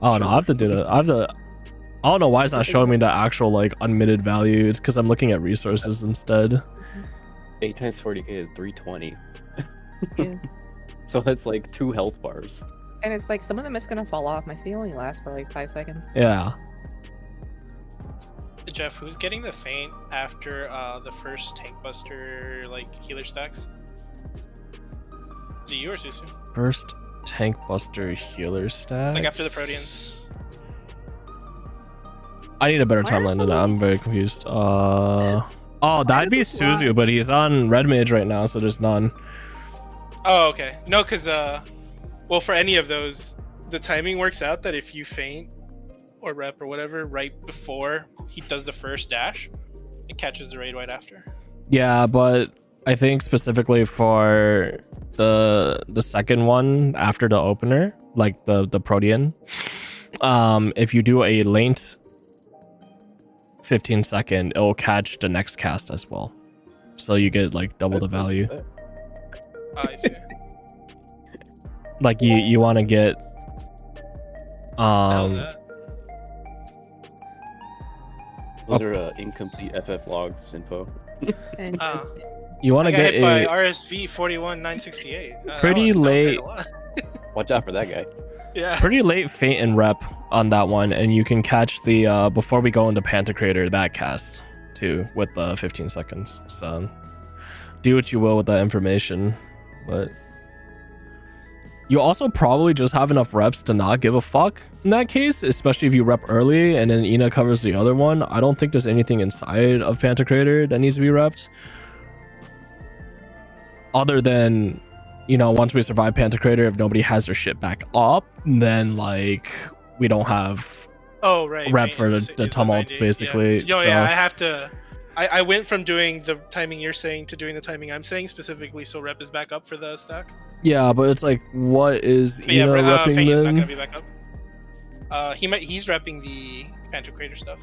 Oh no, I have to do that. I'll I don't know why it's not showing me the actual like unmitted value. It's because I'm looking at resources instead. 8 times 40k is 320. Yeah. So that's like 2 health bars. And it's like some of them is gonna fall off. My C only lasts for like 5 seconds. Yeah. Jeff, who's getting the feint after the first tank buster like healer stacks? Is it you or Susu? First tank buster healer stack. Like after the Proteans. I need a better Why are timeline than so that. many- I'm very confused. Oh, that'd be Suzu, but he's on red mage right now, so there's none. Oh, okay. No, because well, for any of those, the timing works out that if you feint or rep or whatever right before he does the first dash, it catches the raid right after. Yeah, but I think specifically for the second one after the opener, like the Protean, if you do a late 15-second, it'll catch the next cast as well, so you get like double the value. I see. Like you want to get How's that? Those are incomplete FF logs info. And you want I to got get hit by a RSV 41968. pretty late Watch out for that guy. Yeah. pretty late feint and rep on that one, and you can catch the before we go into Pantocrator, that cast too with the 15 seconds. So do what you will with that information, but you also probably just have enough reps to not give a fuck in that case, especially if you rep early and then Ina covers the other one. I don't think there's anything inside of Pantocrator that needs to be repped other than, you know, once we survive Pantocrator, if nobody has their shit back up, then like we don't have Oh, right. rep feint for is the a- is a tumults 90, basically. Yeah. Yo, so yeah, I have to. I went from doing the timing you're saying to doing the timing I'm saying specifically, so rep is back up for the stack. yeah, but it's like, what is But yeah, Ina repping feint is not then? gonna be back up. He's repping the Pantocrator stuff.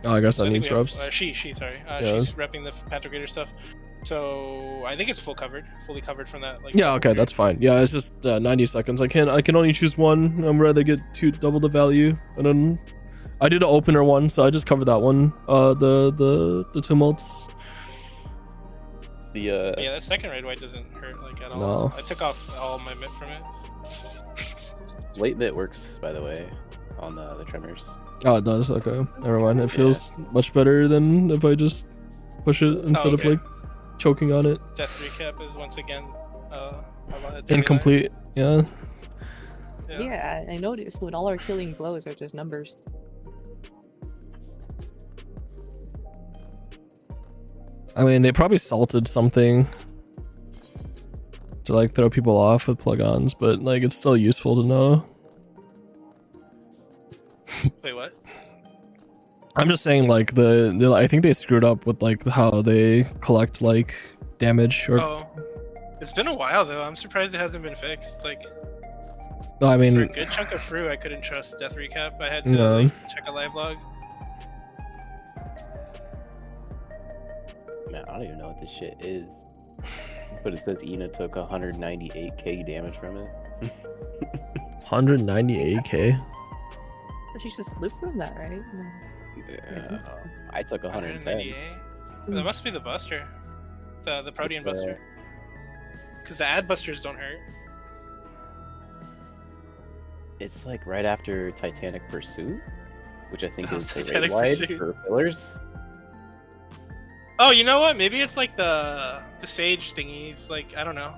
Oh, I guess So that I think needs we have- reps. She, sorry. Yeah. She's repping the Pantocrator stuff. So I think it's fully covered from that. Like, Yeah, okay, that's fine. Yeah, it's just 90 seconds. I can only choose one. I'm rather get double the value, and then I did an opener one, so I just covered that one. The tumults. The Yeah, that second raid white doesn't hurt like at all. No. I took off all my mit from it. late bit works, by the way, on the tremors. Oh, it does. Okay, never mind. It feels much better than if I just push it instead of okay. like choking on it. Death recap is once again Incomplete. Yeah. yeah, I noticed when all our killing blows are just numbers. I mean, they probably salted something to like throw people off with plug-ons, but like it's still useful to know. Wait, what? I'm just saying, like I think they screwed up with like how they collect like damage or. Oh, it's been a while though. I'm surprised it hasn't been fixed. Like, No, I for a mean, good chunk of Fru, I couldn't trust Death Recap. I had to No. like, check a live log. Man, I don't even know what this shit is. But it says Ina took 198k damage from it. 198k. But you should loop from that, right? Yeah, I took 110. 198. That must be the Buster, the Protean Buster. Because the ad busters don't hurt. It's like right after Titanic Pursuit, which I think Oh, is the Titanic raid wide Pursuit. for fillers. Oh, you know what? Maybe it's like the Sage thingies. Like, I don't know.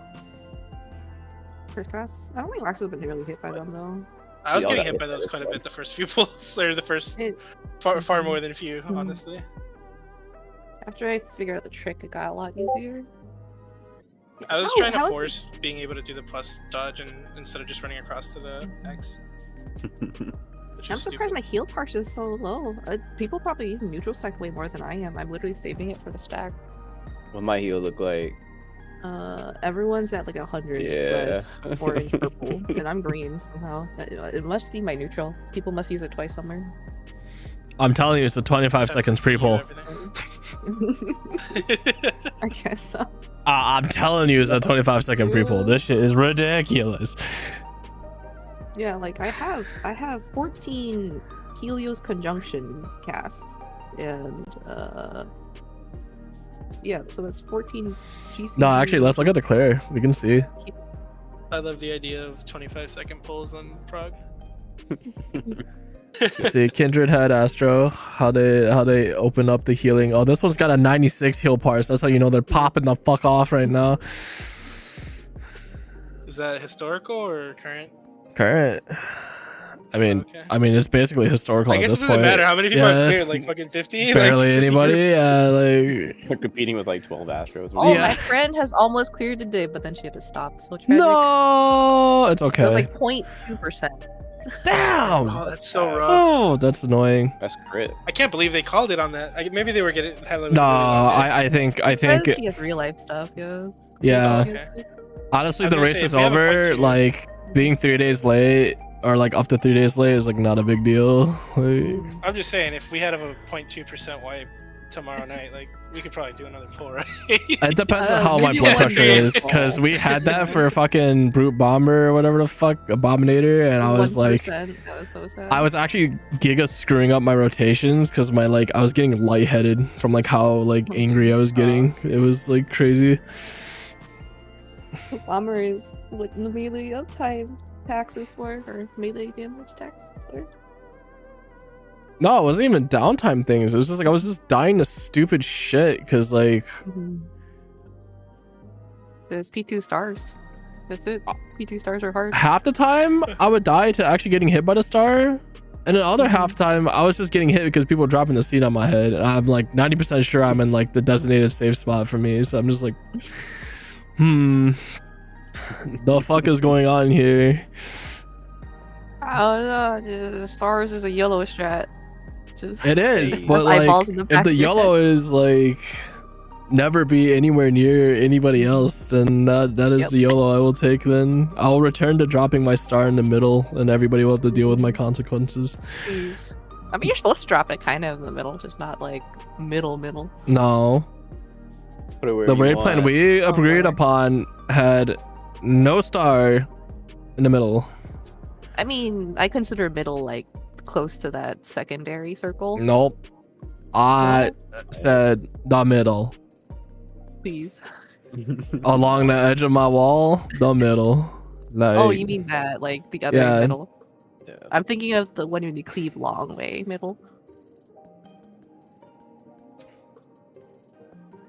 First class? I don't think Lax has been really hit by them though. I was We all getting got hit by hit those by quite a this bit the first few pulls, or the first It, far more than a few, honestly. after I figured out the trick, it got a lot easier. I was Oh, trying to how is force being able to do the plus dodge and instead of just running across to the X. Which I'm is surprised my stupid. heal parse is so low. People probably even neutral stack way more than I am. I'm literally saving it for the stack. What my heal look like? Everyone's at like 100. Yeah. It's like orange, purple, and I'm green somehow. It must be my neutral. People must use it twice somewhere. I'm telling you, it's a 25 seconds pre-pull. I guess so. I'm telling you, it's a 25-second pre-pull. This shit is ridiculous. Yeah, like I have 14 Helios conjunction casts, and yeah, so that's 14 GC. No, actually, let's look at the clear. We can see. I love the idea of 25-second pulls on Prague. See, Kindred had Astro. How they open up the healing. Oh, this one's got a 96 heal parse. That's how you know they're popping the fuck off right now. Is that historical or current? Current. Okay. I mean, it's basically historical I at guess this it doesn't point. matter how many people Yeah. I've cleared, like fucking 50. Barely like 50 anybody. groups? Yeah, like. We're competing with like 12 Astros. Oh, Yeah. my friend has almost cleared today, but then she had to stop. So tragic. No, it's It okay. was like 0.2%. Damn. Oh, that's so rough. Oh, that's annoying. That's crit. I can't believe they called it on that. Maybe they were getting. No, I think She has real life stuff, yeah. yeah. Okay. Honestly, I was the gonna race say, is if we have a over. 0.2. Like being 3 days late or like up to 3 days late is like not a big deal. Like, I'm just saying, if we had a 0.2% wipe tomorrow night, like we could probably do another pull, right? it depends on how my maybe blood one pressure day. is, because we had that for fucking brute bomber or whatever the fuck, abominator, and I was like, 1%. That was so sad. I was actually giga screwing up my rotations because my like I was getting lightheaded from like how like angry I was getting. It was like crazy. Bomber is what the melee uptime taxes for, or melee damage taxes for. No, it wasn't even downtime things. It was just like I was just dying to stupid shit because like There's P2 stars. That's it. P2 stars are hard. half the time I would die to actually getting hit by the star, and the other half time I was just getting hit because people were dropping the seed on my head, and I'm like 90% sure I'm in like the designated safe spot for me. So I'm just like, the fuck is going on here? I don't know. The stars is a yellow strat. It is, Hey. but With eyeballs like in the if back the of your yellow is like never be anywhere near anybody else, then that is Yep. the YOLO I will take. Then I'll return to dropping my star in the middle, and everybody will have to deal with my consequences. Jeez. I mean, you're supposed to drop it kind of in the middle, just not like middle. No, Put it where the you raid plan want. we agreed right. upon had no star in the middle. I mean, I consider middle like close to that secondary circle. Nope. I said the middle. Please. Along the edge of my wall, the middle. Like, Oh, you mean that, like the other Yeah. middle? Yeah. I'm thinking of the one when you cleave long way middle.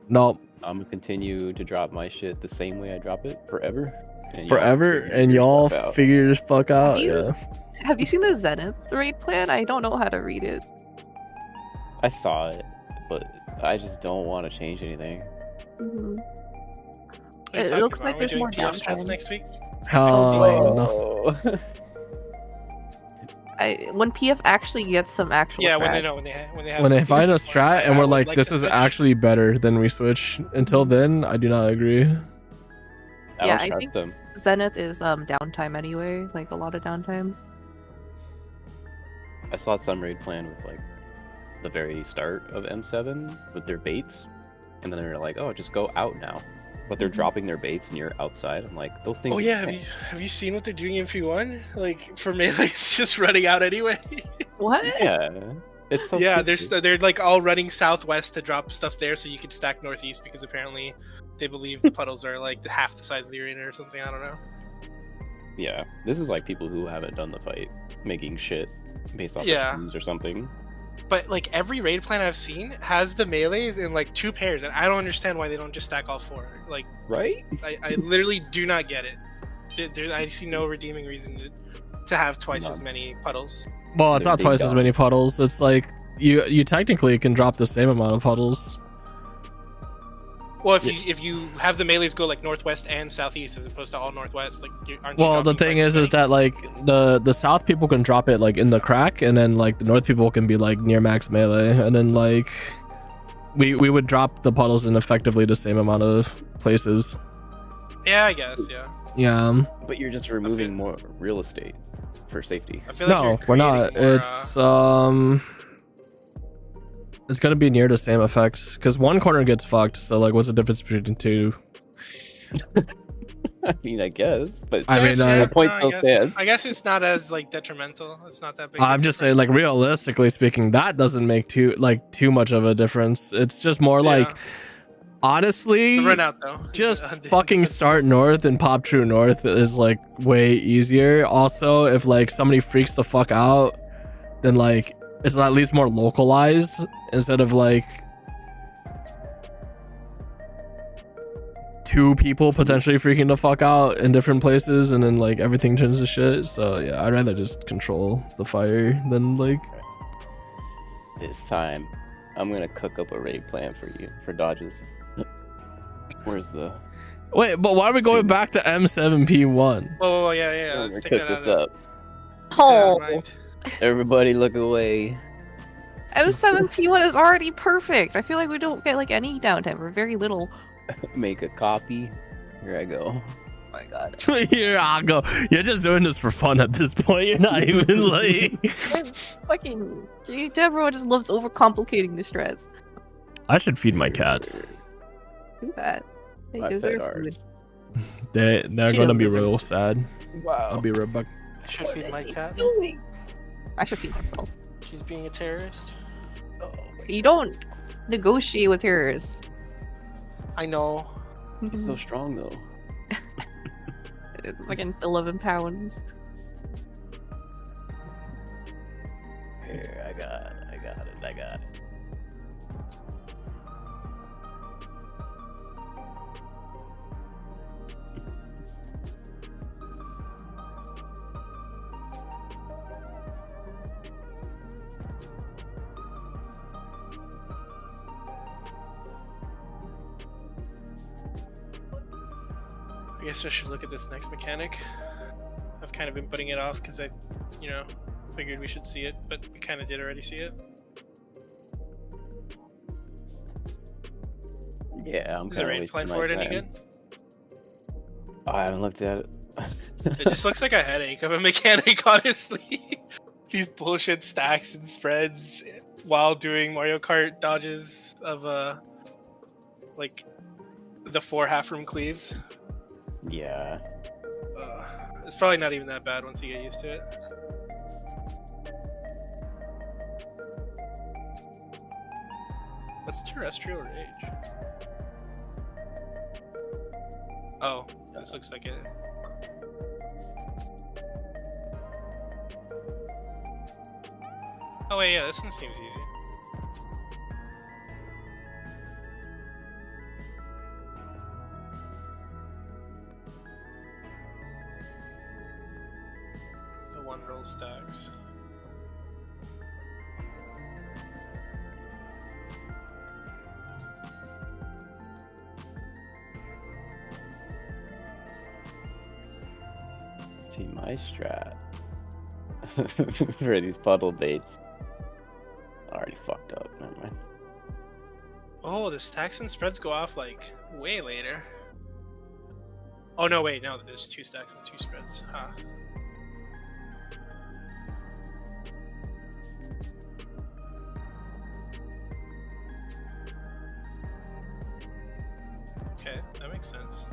nope. I'm gonna continue to drop my shit the same way I drop it forever. And y'all Forever, figure and your y'all stuff out. figure the fuck out. you- Yeah. Have you seen the Zenith raid plan? I don't know how to read it. I saw it, but I just don't want to change anything. Mhm. What are you It talking looks about? like Are we there's doing more PF strats downtime. next week. Hell no. Oh. When PF actually gets some actual Yeah, when strat. they know when they have When they something find a more, strat and I we're would like, like this to is switch. actually better, then we switch. Until then, I do not agree. I Yeah, don't I trust think- them. Zenith is downtime anyway, like a lot of downtime. I saw some raid plan with like the very start of M7 with their baits, and then they're like, "Oh, just go out now," but they're dropping their baits and you're outside. I'm like, those things. Oh yeah, have you seen what they're doing in P1? Like for melee, it's just running out anyway. What? Yeah, it's so. Yeah, stupid. they're like all running southwest to drop stuff there, so you can stack northeast because apparently they believe the puddles are like half the size of the arena or something. I don't know. Yeah, this is like people who haven't done the fight making shit based off Yeah. of streams or something. But like every raid plan I've seen has the melees in like 2 pairs, and I don't understand why they don't just stack all 4. Like Right? I literally do not get it. I see no redeeming reason to have twice as None. many puddles. Well, it's not They're twice as dumb. many puddles. It's like you technically can drop the same amount of puddles. Well, if you have the melees go like northwest and southeast as opposed to all northwest, like aren't you Well, the dropping thing twice as is many? that like the south people can drop it like in the crack, and then like the north people can be like near max melee, and then like we would drop the puddles in effectively the same amount of places. Yeah, I guess. Yeah. Yeah. But you're just removing more real estate for safety. I feel like No, you're we're not. creating more, It's gonna be near the same effect because one corner gets fucked. So like, what's the difference between two? I mean, I guess, but I mean, my point still stands. I guess it's not as like detrimental. It's not that big. I'm just saying, like, realistically speaking, that doesn't make too much of a difference. It's just more like, honestly, The run out though. just fucking start north and pop true north is like way easier. Also, if like somebody freaks the fuck out, then like it's at least more localized instead of like 2 people potentially freaking the fuck out in different places, and then like everything turns to shit. So yeah, I'd rather just control the fire than like. This time, I'm gonna cook up a raid plan for you for dodges. Where's the? Wait, but why are we going back to M7P1? Oh yeah. I'm Let's gonna take cook that this out of up. Oh, Everybody, look away. M7P1 is already perfect. I feel like we don't get like any downtime or very little. Make a copy. Here I go. Oh my god. Here I go. You're just doing this for fun at this point. You're not even like. It's fucking. Everyone just loves overcomplicating the stress. I should feed my cats. Do that. They I fed deserve ours. food. They're She gonna be deserve- real sad. Wow. I'll be right back. I should feed my cat. I should feed myself. She's being a terrorist. You don't negotiate with terrorists. I know. He's so strong though. It's fucking 11 pounds. Here, I got it. I guess I should look at this next mechanic. I've kind of been putting it off because I, figured we should see it, but we kind of did already see it. Yeah, I'm Is the raid plan for it any good? I haven't looked at it. It just looks like a headache of a mechanic, honestly. These bullshit stacks and spreads while doing Mario Kart dodges of like the 4 half-room cleaves. Yeah. It's probably not even that bad once you get used to it. What's terrestrial rage? Oh, this looks like it. Oh wait, yeah, this one seems easy. The 1 roll stacks. See my strat for these puddle baits. Already fucked up. Never mind. Oh, the stacks and spreads go off like way later. Oh no, wait, no, there's 2 stacks and 2 spreads. Huh. Okay, that makes sense.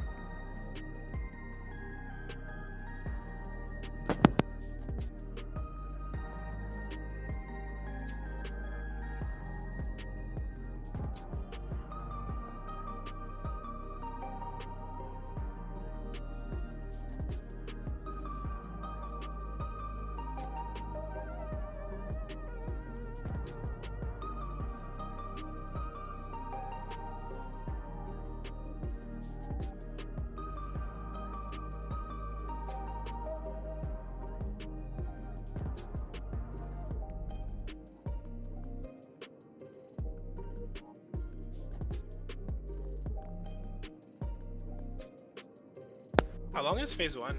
How long is phase 1?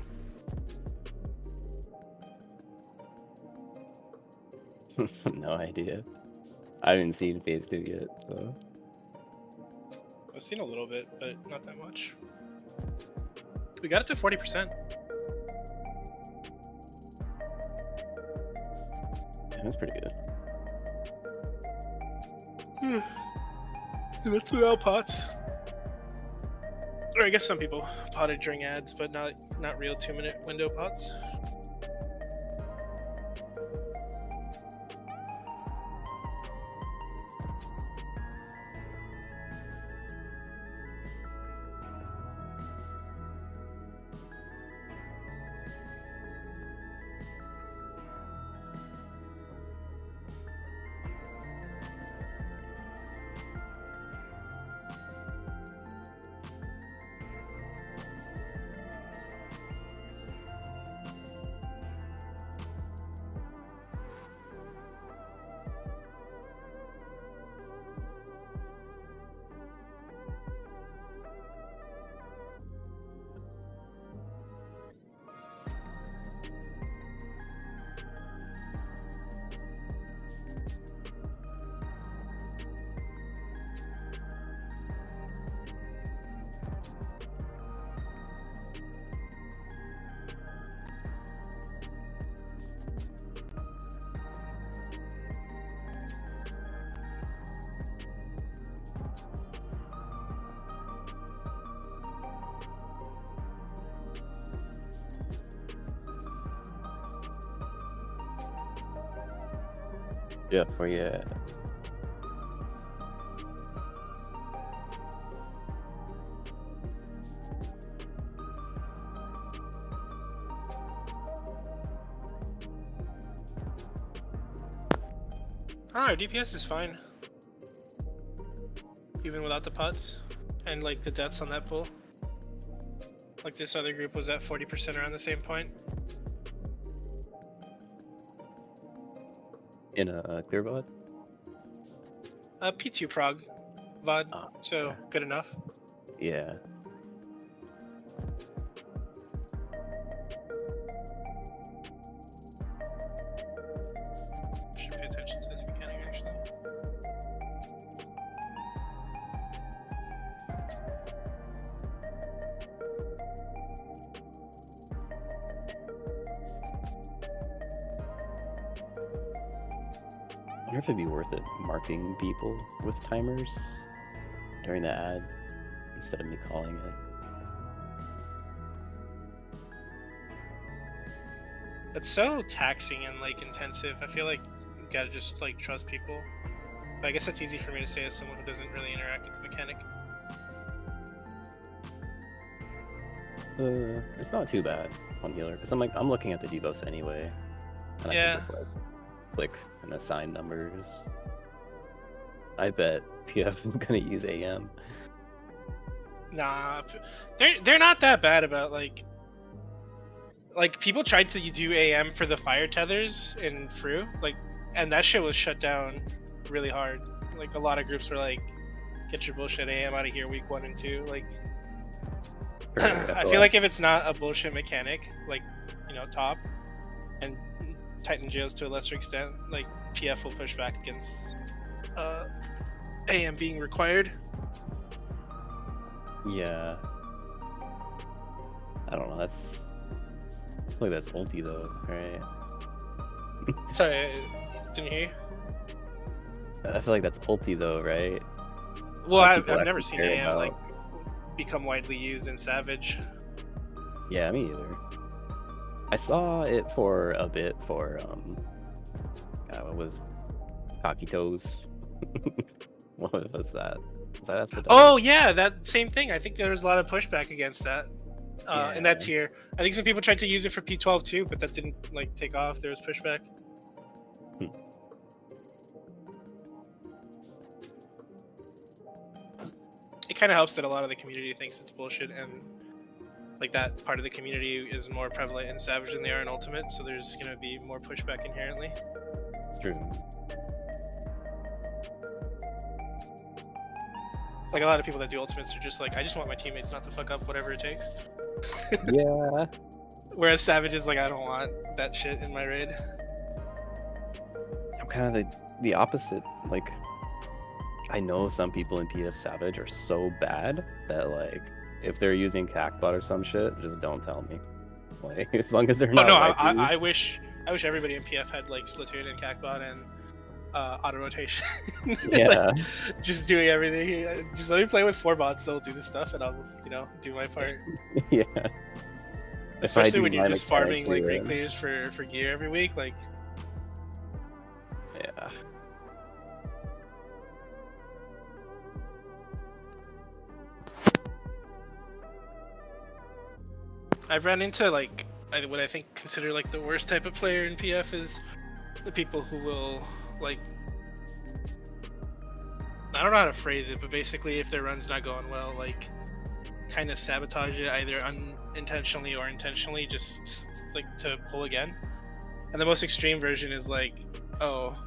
No idea. I haven't seen phase 2 yet, so. I've seen a little bit, but not that much. We got it to 40%. That's pretty good. That's without pots. Or I guess some people potted during ads, but not real 2-minute window pots. Yeah, where you at? I don't know, DPS is fine. Even without the pots. And like the deaths on that pool. Like this other group was at 40% around the same point. In a clear VOD? P2 prog VOD, Oh, so yeah. good enough. Yeah. Should pay attention to this mechanic actually. I wonder if it'd be worth it marking people with timers during the ad instead of me calling it. It's so taxing and like intensive. I feel like you gotta just like trust people. But I guess that's easy for me to say as someone who doesn't really interact with the mechanic. It's not too bad on healer because I'm looking at the devos anyway, and I Yeah. can just like click and assign numbers. I bet PF is gonna use AM. Nah, they're not that bad about like people tried to do AM for the fire tethers in Fru, like, and that shit was shut down really hard. Like a lot of groups were like, "Get your bullshit AM out of here, week 1 and 2." Like, I feel like if it's not a bullshit mechanic, like top and Titan jails to a lesser extent, like PF will push back against AM being required. Yeah. I don't know. That's like that's ulti though, right? Sorry, I didn't hear you. I feel like that's ulti though, right? Well, Like, I've people never actually seen care AM about- like become widely used in Savage. Yeah, me either. I saw it for a bit for what was Cocky Toes? What was that? Was that Asphodel? Oh yeah, that same thing. I think there was a lot of pushback against that in that Yeah. tier. I think some people tried to use it for P12 too, but that didn't like take off. There was pushback. It kind of helps that a lot of the community thinks it's bullshit, and like that part of the community is more prevalent in Savage than they are in Ultimate, so there's gonna be more pushback inherently. True. Like a lot of people that do Ultimates are just like, I just want my teammates not to fuck up whatever it takes. Yeah. Whereas Savage is like, I don't want that shit in my raid. I'm kind of the opposite. Like, I know some people in PF Savage are so bad that like, if they're using CACBot or some shit, just don't tell me. Like, as long as they're Oh not. no, wiping- I wish everybody in PF had like Splatoon and CACBot and auto rotation. Yeah. Just doing everything. Just let me play with 4 bots that'll do the stuff, and I'll do my part. Yeah. Especially when you're my just farming like mechanics, reclears for gear every week, like. Yeah. I've run into like what I think consider like the worst type of player in PF is the people who will like, I don't know how to phrase it, but basically if their run's not going well, like kind of sabotage it either unintentionally or intentionally, just like to pull again. And the most extreme version is like, oh,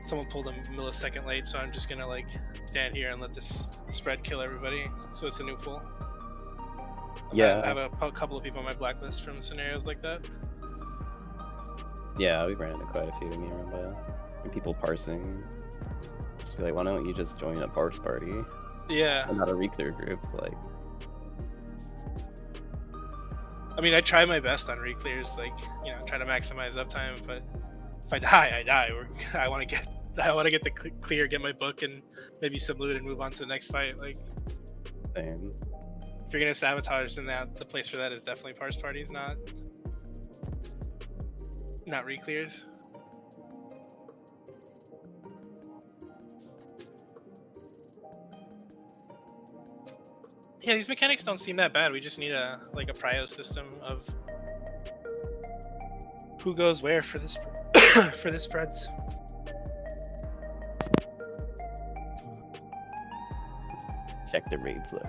someone pulled a millisecond late, so I'm just gonna like stand here and let this spread kill everybody, so it's a new pull. Yeah. I have a couple of people on my blacklist from scenarios like that. Yeah, we ran into quite a few in the Rumba. And people parsing. Just be like, why don't you just join a parse party? Yeah. And not a reclear group, like. I mean, I try my best on reclears, like, try to maximize uptime, but if I die, I die. I want to get the clear, get my book, and maybe some loot and move on to the next fight. Like, Same. if you're gonna sabotage, then the place for that is definitely parse parties, not reclears. Yeah, these mechanics don't seem that bad. We just need a prio system of who goes where for this for the spreads. Check the raid flow.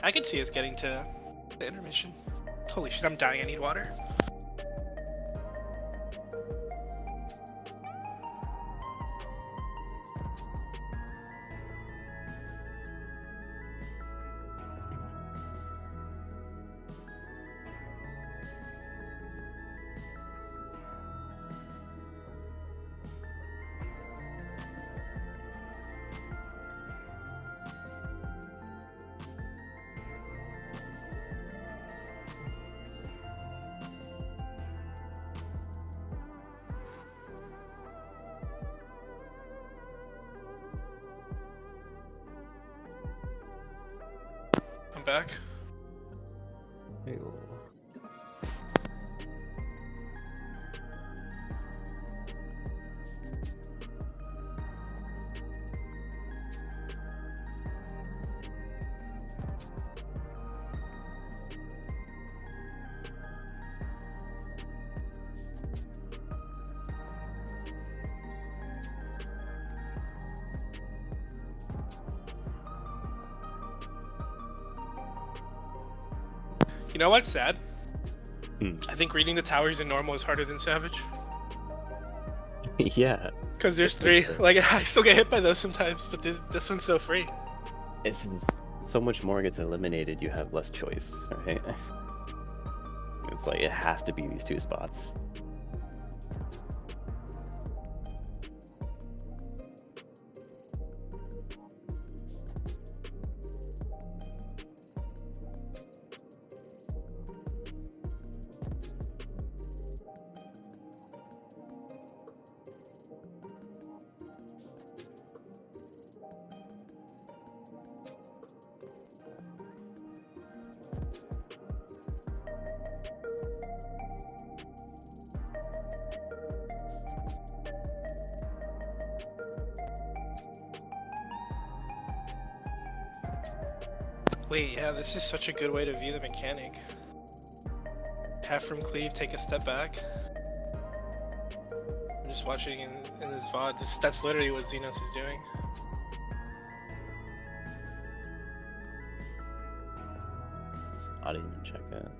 I could see us getting to the intermission. Holy shit, I'm dying. I need water. I'm back. Ew. You know what's sad? Hmm. I think reading the towers in normal is harder than Savage. Yeah. Because there's 3. Like, I still get hit by those sometimes, but this one's so free. It's so much more gets eliminated, you have less choice, right? It's like, it has to be these 2 spots. Wait, yeah, this is such a good way to view the mechanic. Half from cleave, take a step back. I'm just watching in this VOD. That's literally what Xenos is doing. I didn't even check it.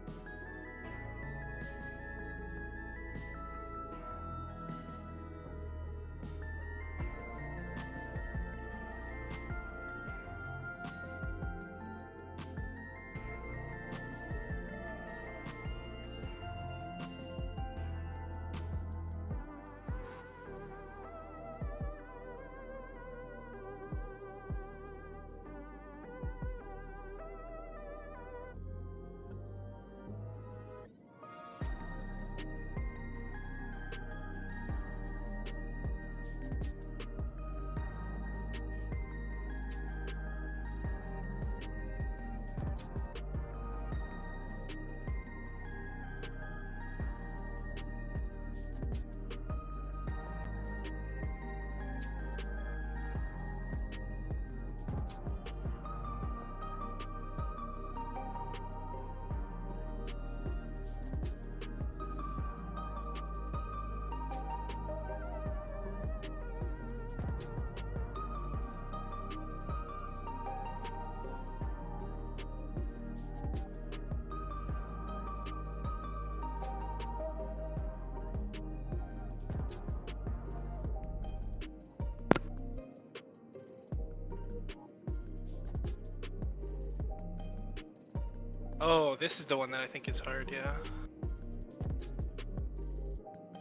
Oh, this is the one that I think is hard, yeah.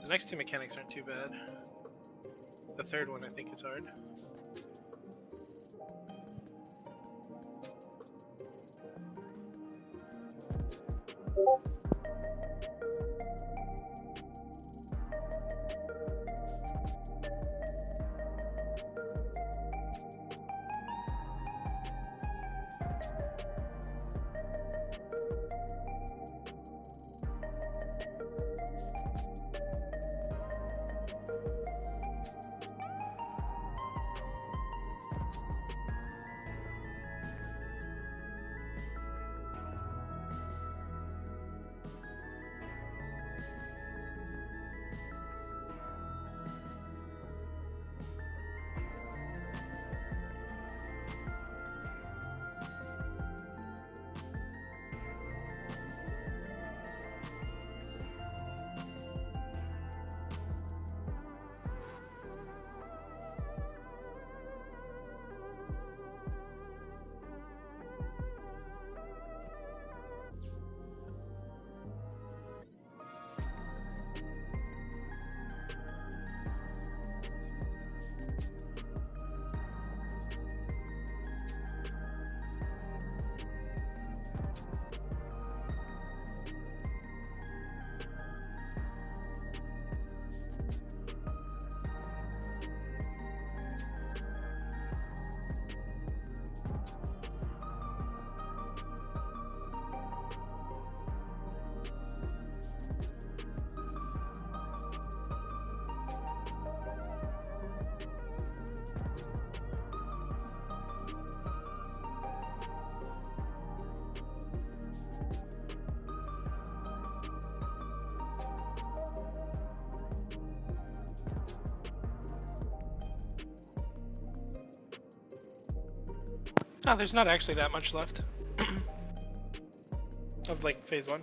The next two mechanics aren't too bad. The third one I think is hard. Oh, there's not actually that much left of like phase 1.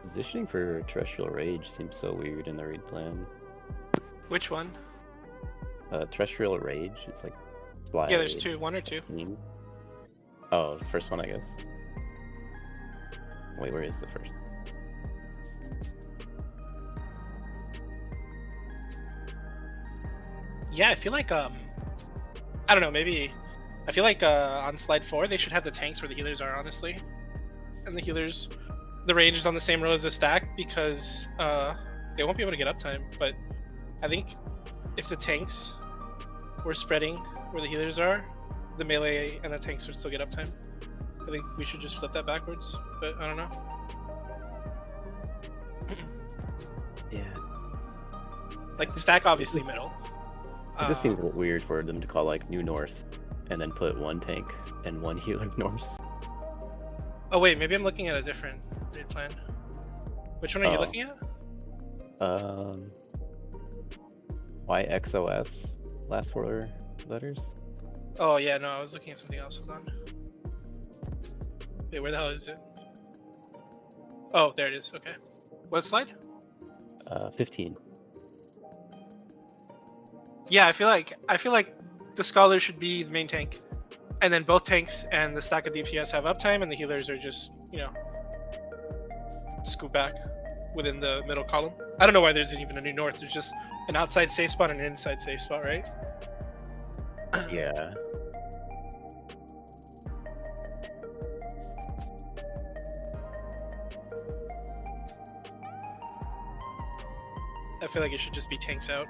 Positioning for Terrestrial Rage seems so weird in the raid plan. Which one? Terrestrial Rage, it's like fly. Yeah, there's two. One or two. Oh, the first one, I guess. Wait, where is the first? Yeah, I feel like I don't know, maybe I feel like on slide 4 they should have the tanks where the healers are, honestly. And the healers, the range is on the same row as the stack because they won't be able to get uptime, but I think if the tanks were spreading where the healers are, the melee and the tanks would still get uptime. I think we should just flip that backwards, but I don't know. Yeah. Like the stack obviously middle. It just seems weird for them to call like New North and then put one tank and one healer north. Oh wait, maybe I'm looking at a different raid plan. Which one are you looking at? YXOS, last 4 letters. Oh yeah, no, I was looking at something else. Hold on. Wait, where the hell is it? Oh, there it is. Okay. What slide? 15. Yeah, I feel like the Scholar should be the main tank, and then both tanks and the stack of DPS have uptime, and the healers are just, you know, scoop back within the middle column. I don't know why there's even a New North. There's just an outside safe spot and an inside safe spot, right? Yeah. I feel like it should just be tanks out.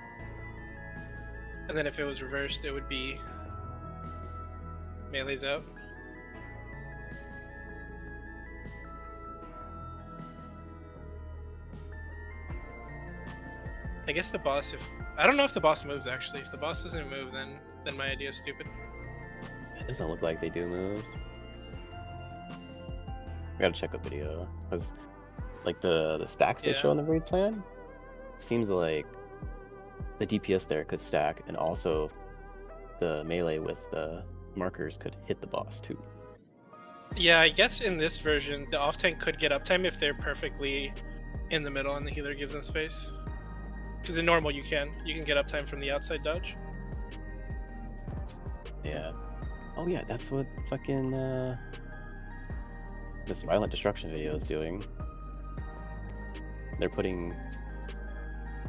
And then if it was reversed, it would be melees out. I guess the boss, I don't know if the boss moves actually. If the boss doesn't move, then my idea is stupid. It doesn't look like they do moves. I gotta check a video. Because, like, the stacks they show Yeah. on the raid plan, it seems like the DPS there could stack, and also the melee with the markers could hit the boss too. Yeah, I guess in this version, the off tank could get uptime if they're perfectly in the middle and the healer gives them space. Because in normal, you can get uptime from the outside dodge. Yeah. Oh yeah, that's what fucking this violent destruction video is doing. They're putting.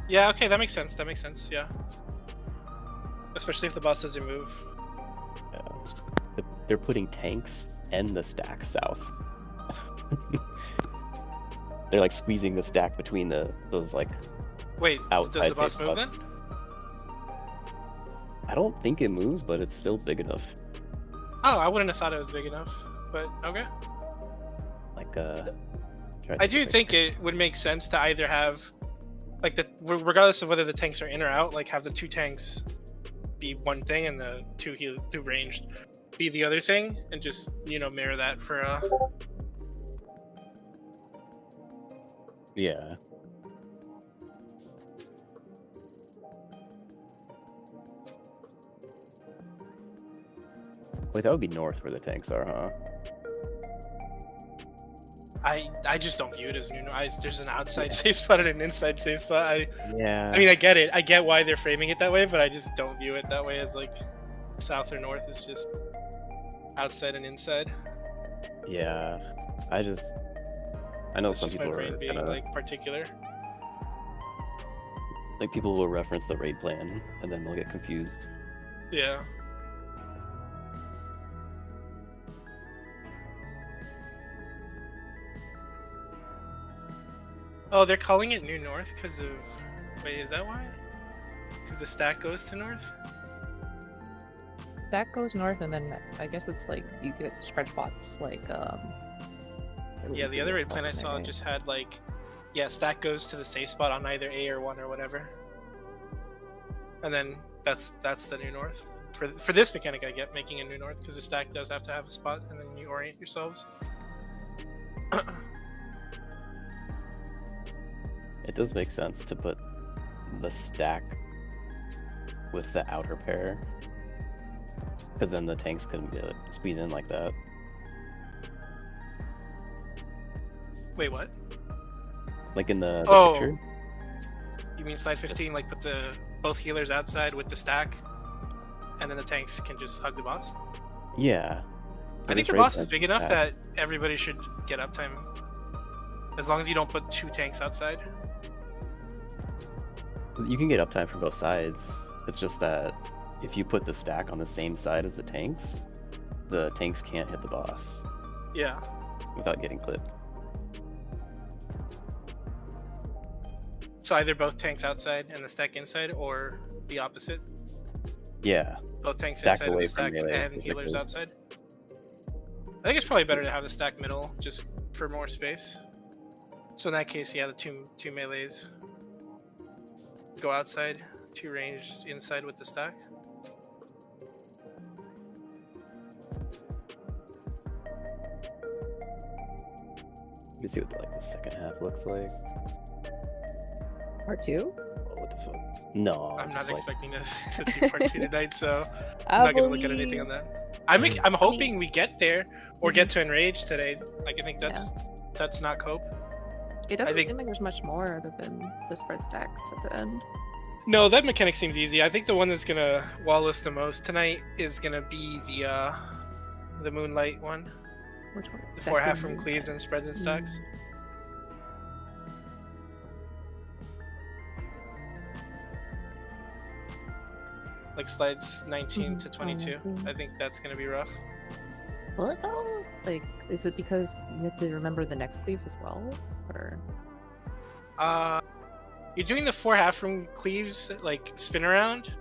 Yeah, okay, that makes sense. That makes sense. Yeah. Especially if the boss doesn't move. They're putting tanks and the stack south. They're like squeezing the stack between those like. Wait, outside does the boss safe move then? spots. I don't think it moves, but it's still big enough. Oh, I wouldn't have thought it was big enough, but okay. Like I do think it would make sense to either have, like, regardless of whether the tanks are in or out, like have the two tanks be one thing and the two ranged be the other thing, and just mirror that for Yeah. Wait, that would be north where the tanks are, huh? I just don't view it as new. There's an outside safe spot and an inside safe spot. Yeah. I mean, I get it. I get why they're framing it that way, but I just don't view it that way as like south or north. It's just outside and inside. Yeah. I know It's some just my people are brain being kinda, like particular. like people will reference the raid plan and then they'll get confused. Yeah. Oh, they're calling it New North because of. Wait, is that why? Because the stack goes to north? Stack goes north, and then I guess it's like you get spread spots like Yeah, the other raid plan I saw just had like, yeah, stack goes to the safe spot on either A or 1 or whatever. And then that's the New North. For this mechanic, I get making a New North because the stack does have to have a spot, and then you orient yourselves. It does make sense to put the stack with the outer pair, because then the tanks couldn't squeeze in like that. Wait, what? Like in the Oh. picture. You mean slide 15, like put both healers outside with the stack, and then the tanks can just hug the boss? Yeah. I think the boss is big enough that everybody should get uptime. As long as you don't put 2 tanks outside. You can get uptime from both sides. It's just that if you put the stack on the same side as the tanks can't hit the boss Yeah. without getting clipped. So either both tanks outside and the stack inside, or the opposite. Yeah. Both tanks Stack inside and away the from stack melee, and healers basically. outside. I think it's probably better to have the stack middle just for more space. So in that case, yeah, the two melees go outside, 2 ranged inside with the stack. Let me see what the second half looks like. Part 2? Oh, what the fuck? No. I'm not just, like, expecting to do part 2 tonight, so I'm not gonna look at anything on that. I'm hoping we get there or get to enrage today. Like, I think that's not cope. It doesn't think- seem like there's much more other than the spread stacks at the end. No, that mechanic seems easy. I think the one that's gonna wall us the most tonight is gonna be the moonlight one. Which one? The 4 half from cleaves and spreads and stacks. like slides 19 to 22. 19. I think that's gonna be rough. Will it though? Like, is it because you have to remember the next cleaves as well? Or You're doing the 4 half room cleaves like spin around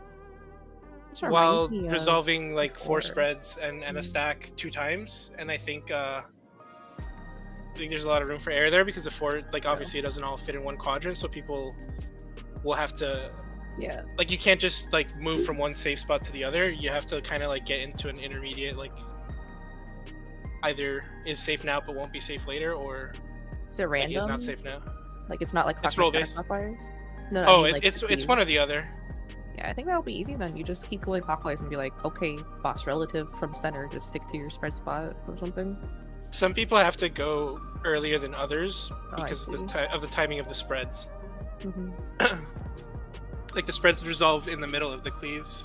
Which while reminds me of resolving like 4 before. spreads and a stack 2 times, and I think there's a lot of room for error there because the 4, like obviously it doesn't all fit in one quadrant, so people will have to Yeah. like, you can't just like move from one safe spot to the other. You have to kind of like get into an intermediate, like either is safe now but won't be safe later, or Is it like, random? is not safe now. Like it's not like It's clockwise, roll-based. counterclockwise? No, I Oh, mean, like, it's the one or cleaves. the other. Yeah, I think that'll be easy then. You just keep going clockwise and be like, okay, boss relative from center, just stick to your spread spot or something. Some people have to go earlier than others Oh, I because see. of the timing of the spreads. Mm-hmm. Like the spreads resolve in the middle of the cleaves.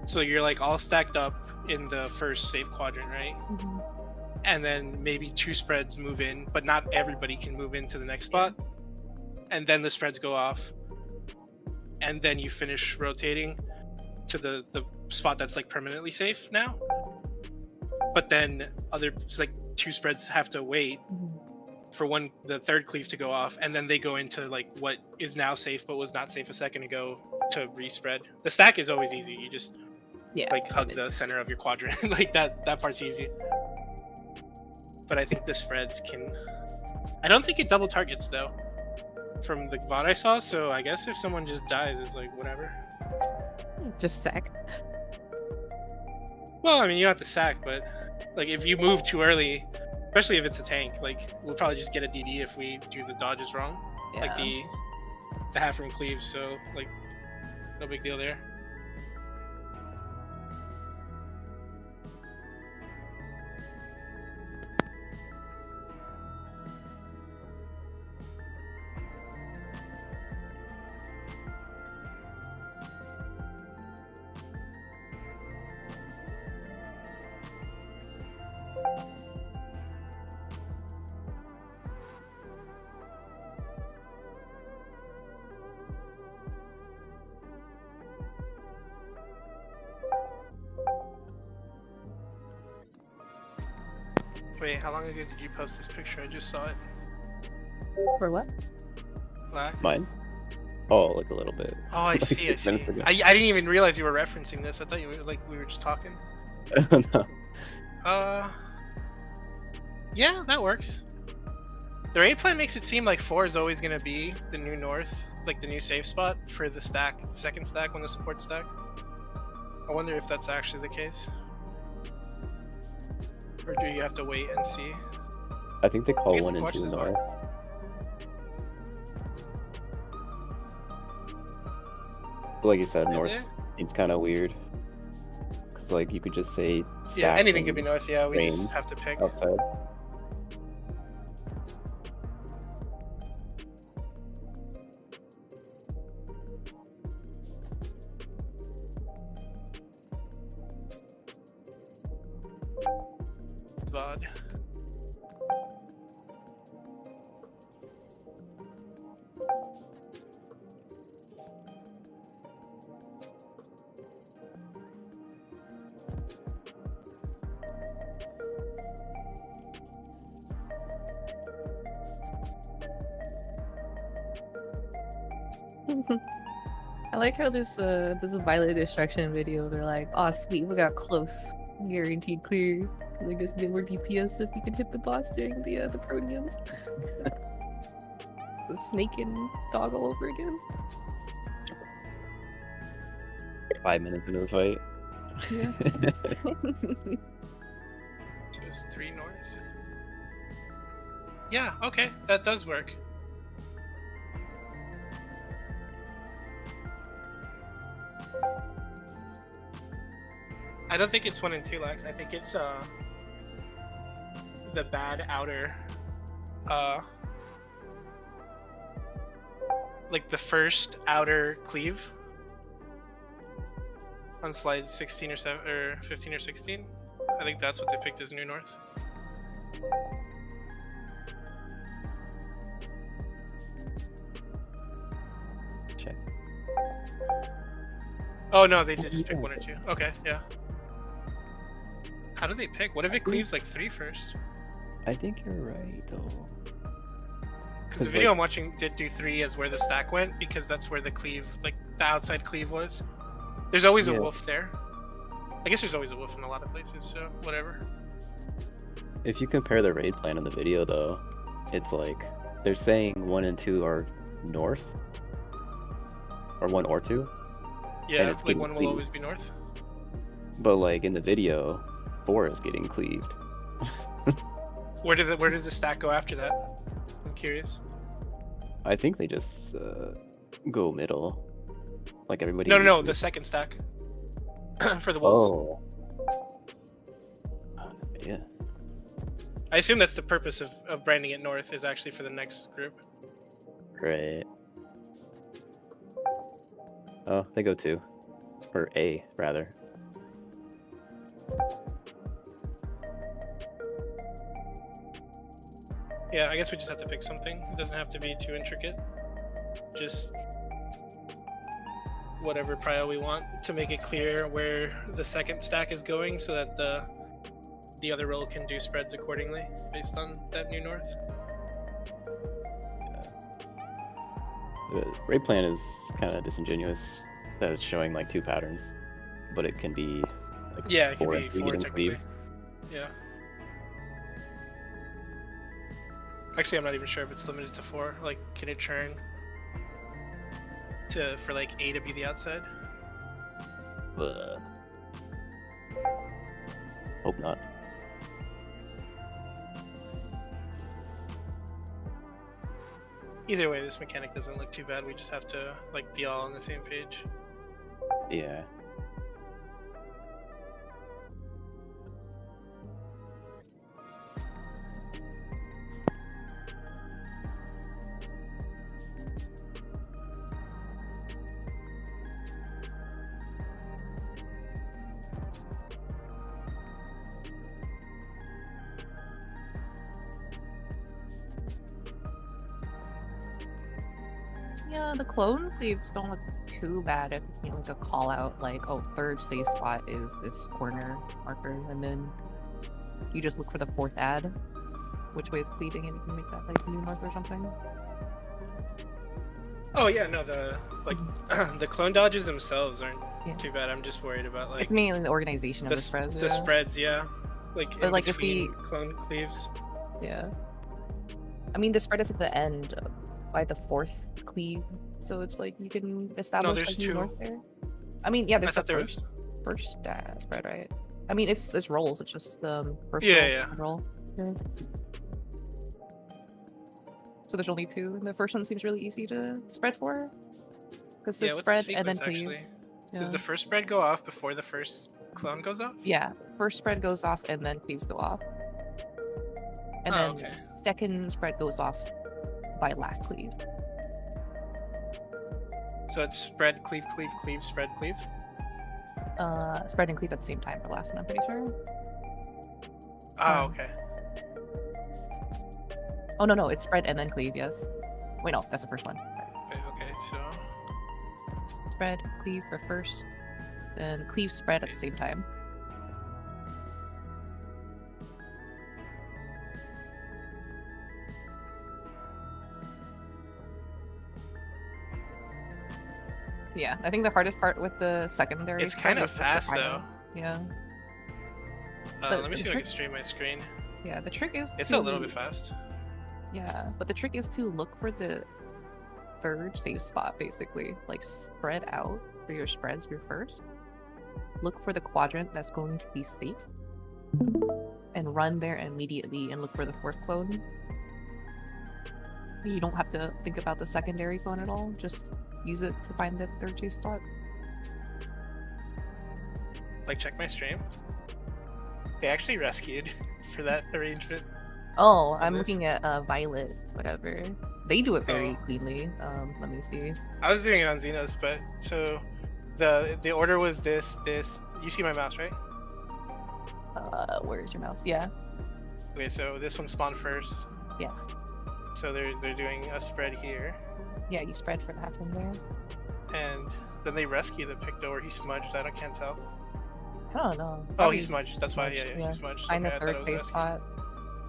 So you're like all stacked up in the first safe quadrant, right? Mm-hmm. And then maybe 2 spreads move in, but not everybody can move into the next spot. And then the spreads go off. And then you finish rotating to the spot that's like permanently safe now. But then like 2 spreads have to wait for the third cleave to go off, and then they go into like what is now safe but was not safe a second ago to respread. The stack is always easy. You just like hug the center of your quadrant. Like that part's easy. But I think the spreads can... I don't think it double targets though from the VOD I saw, so I guess if someone just dies, it's like whatever. Just sack. Well, I mean, you don't have to sack, but like if you move too early, especially if it's a tank, like we'll probably just get a DD if we do the dodges wrong. Yeah. Like the half room cleaves, so like no big deal there. Wait, how long ago did you post this picture? I just saw it. For what? Black? Mine? Oh, like a little bit. Oh, I Like see. I 6 see. minutes ago. I didn't even realize you were referencing this. I thought you were like we were just talking. No. Yeah, that works. The raid plan makes it seem like 4 is always gonna be the new north, like the new safe spot for the stack, the second stack when the support stack. I wonder if that's actually the case. Or do you have to wait and see? I think they call Please 1 and watch 2 this north. But like you said, Is north it? seems kind of weird. Because like you could just say Yeah, stacks anything could be and north. Yeah, we rain just have to pick. outside. VOD. I like how this is a violent destruction video. They're like, oh sweet, we got close, guaranteed clear. I guess get more DPS if you can hit the boss during the Proteans. The snake and dog all over again. 5 minutes into the fight. Yeah. So it's 3 north. Yeah, okay, that does work. I don't think it's 1 and 2 lags. I think it's the bad outer like the first outer cleave on slide 16 or 7 or 15 or 16. I think that's what they picked as new north. Check. Oh no, they did just pick 1 or 2. Okay, yeah. How do they pick? What if it cleaves like 3 first? I think you're right though. Because the video I'm watching did do 3 as where the stack went, because that's where the cleave, like the outside cleave was. There's always a wolf there. I guess there's always a wolf in a lot of places, so whatever. If you compare the raid plan in the video though, it's like they're saying 1 and 2 are north, or 1 or 2. Yeah, it's like getting 1 will cleaved. always be north. But like in the video, 4 is getting cleaved. Where does the stack go after that? I'm curious. I think they just go middle, like everybody. No, the second stack for the wolves. Oh. Yeah. I assume that's the purpose of branding it north, is actually for the next group. Great. Oh, they go 2. Or A, rather. Yeah, I guess we just have to pick something. It doesn't have to be too intricate. Just whatever prio we want to make it clear where the second stack is going, so that the other roll can do spreads accordingly based on that new north. The raid plan is kind of disingenuous. That it's showing like 2 patterns, but it can be like Yeah, it could 4 be and 3 4 getting technically. cleaved. Yeah. Actually, I'm not even sure if it's limited to 4. Like, can it churn for like A to be the outside? Hope not. Either way, this mechanic doesn't look too bad. We just have to like be all on the same page. Yeah. Yeah, the clone cleaves don't look too bad if you like a call out like, oh, third safe spot is this corner marker, and then you just look for the 4th ad, which way is cleaving, and you can make that like new north or something. Oh yeah, no, the the clone dodges themselves aren't Yeah. too bad. I'm just worried about like It's mainly the organization of the spreads. The spreads, yeah. Like But, in like, if between clone cleaves. Yeah. I mean, the spread is at the end by the 4th cleave, so it's like you can establish there's like, new 2. north there. I mean, yeah, there's thought the there was- first spread, right? I mean, it's rolls. It's just first Yeah, roll, yeah. second roll. Yeah. So there's only 2, and the first one seems really easy to spread for, because Yeah, it's what's spread the and then sequence, cleave. actually? Yeah. Does the first spread go off before the first clone goes off? Yeah, first spread goes off and then cleaves go off, and Oh, then okay. second spread goes off by last cleave. So it's spread, cleave, cleave, cleave, spread, cleave? Spread and cleave at the same time for last one, I'm pretty sure. Oh, okay. Oh no, it's spread and then cleave. Yes. Wait, no, that's the first one. Okay, so Spread, cleave for first, then cleave, spread at the same time. Yeah, I think the hardest part with the secondary. it's spread kind of is with the fast prio. though. Yeah. But Let me the see if I trick- can stream my screen. Yeah, the trick is It's to, a little bit fast. Yeah, but the trick is to look for the third safe spot, basically. Like, spread out for your spreads, your first. Look for the quadrant that's going to be safe. And run there immediately and look for the 4th clone. You don't have to think about the secondary clone at all. Just use it to find the third safe spot. Like, check my stream. They actually rescued for that arrangement. Oh, I'm this? looking at Violet, whatever. They do it very Oh. cleanly. Let me see. I was doing it on Xenos, but so the order was this. You see my mouse, right? Where's your mouse? Yeah. Okay, so this one spawned first. Yeah. So they're doing a spread here. Yeah, you spread for that one there. and then they rescue the Picto, or he smudged. I can't tell. I don't know. Oh, Probably he smudged. That's why. Yeah, he smudged. Find Okay, the I thought it third was safe rescue. spot.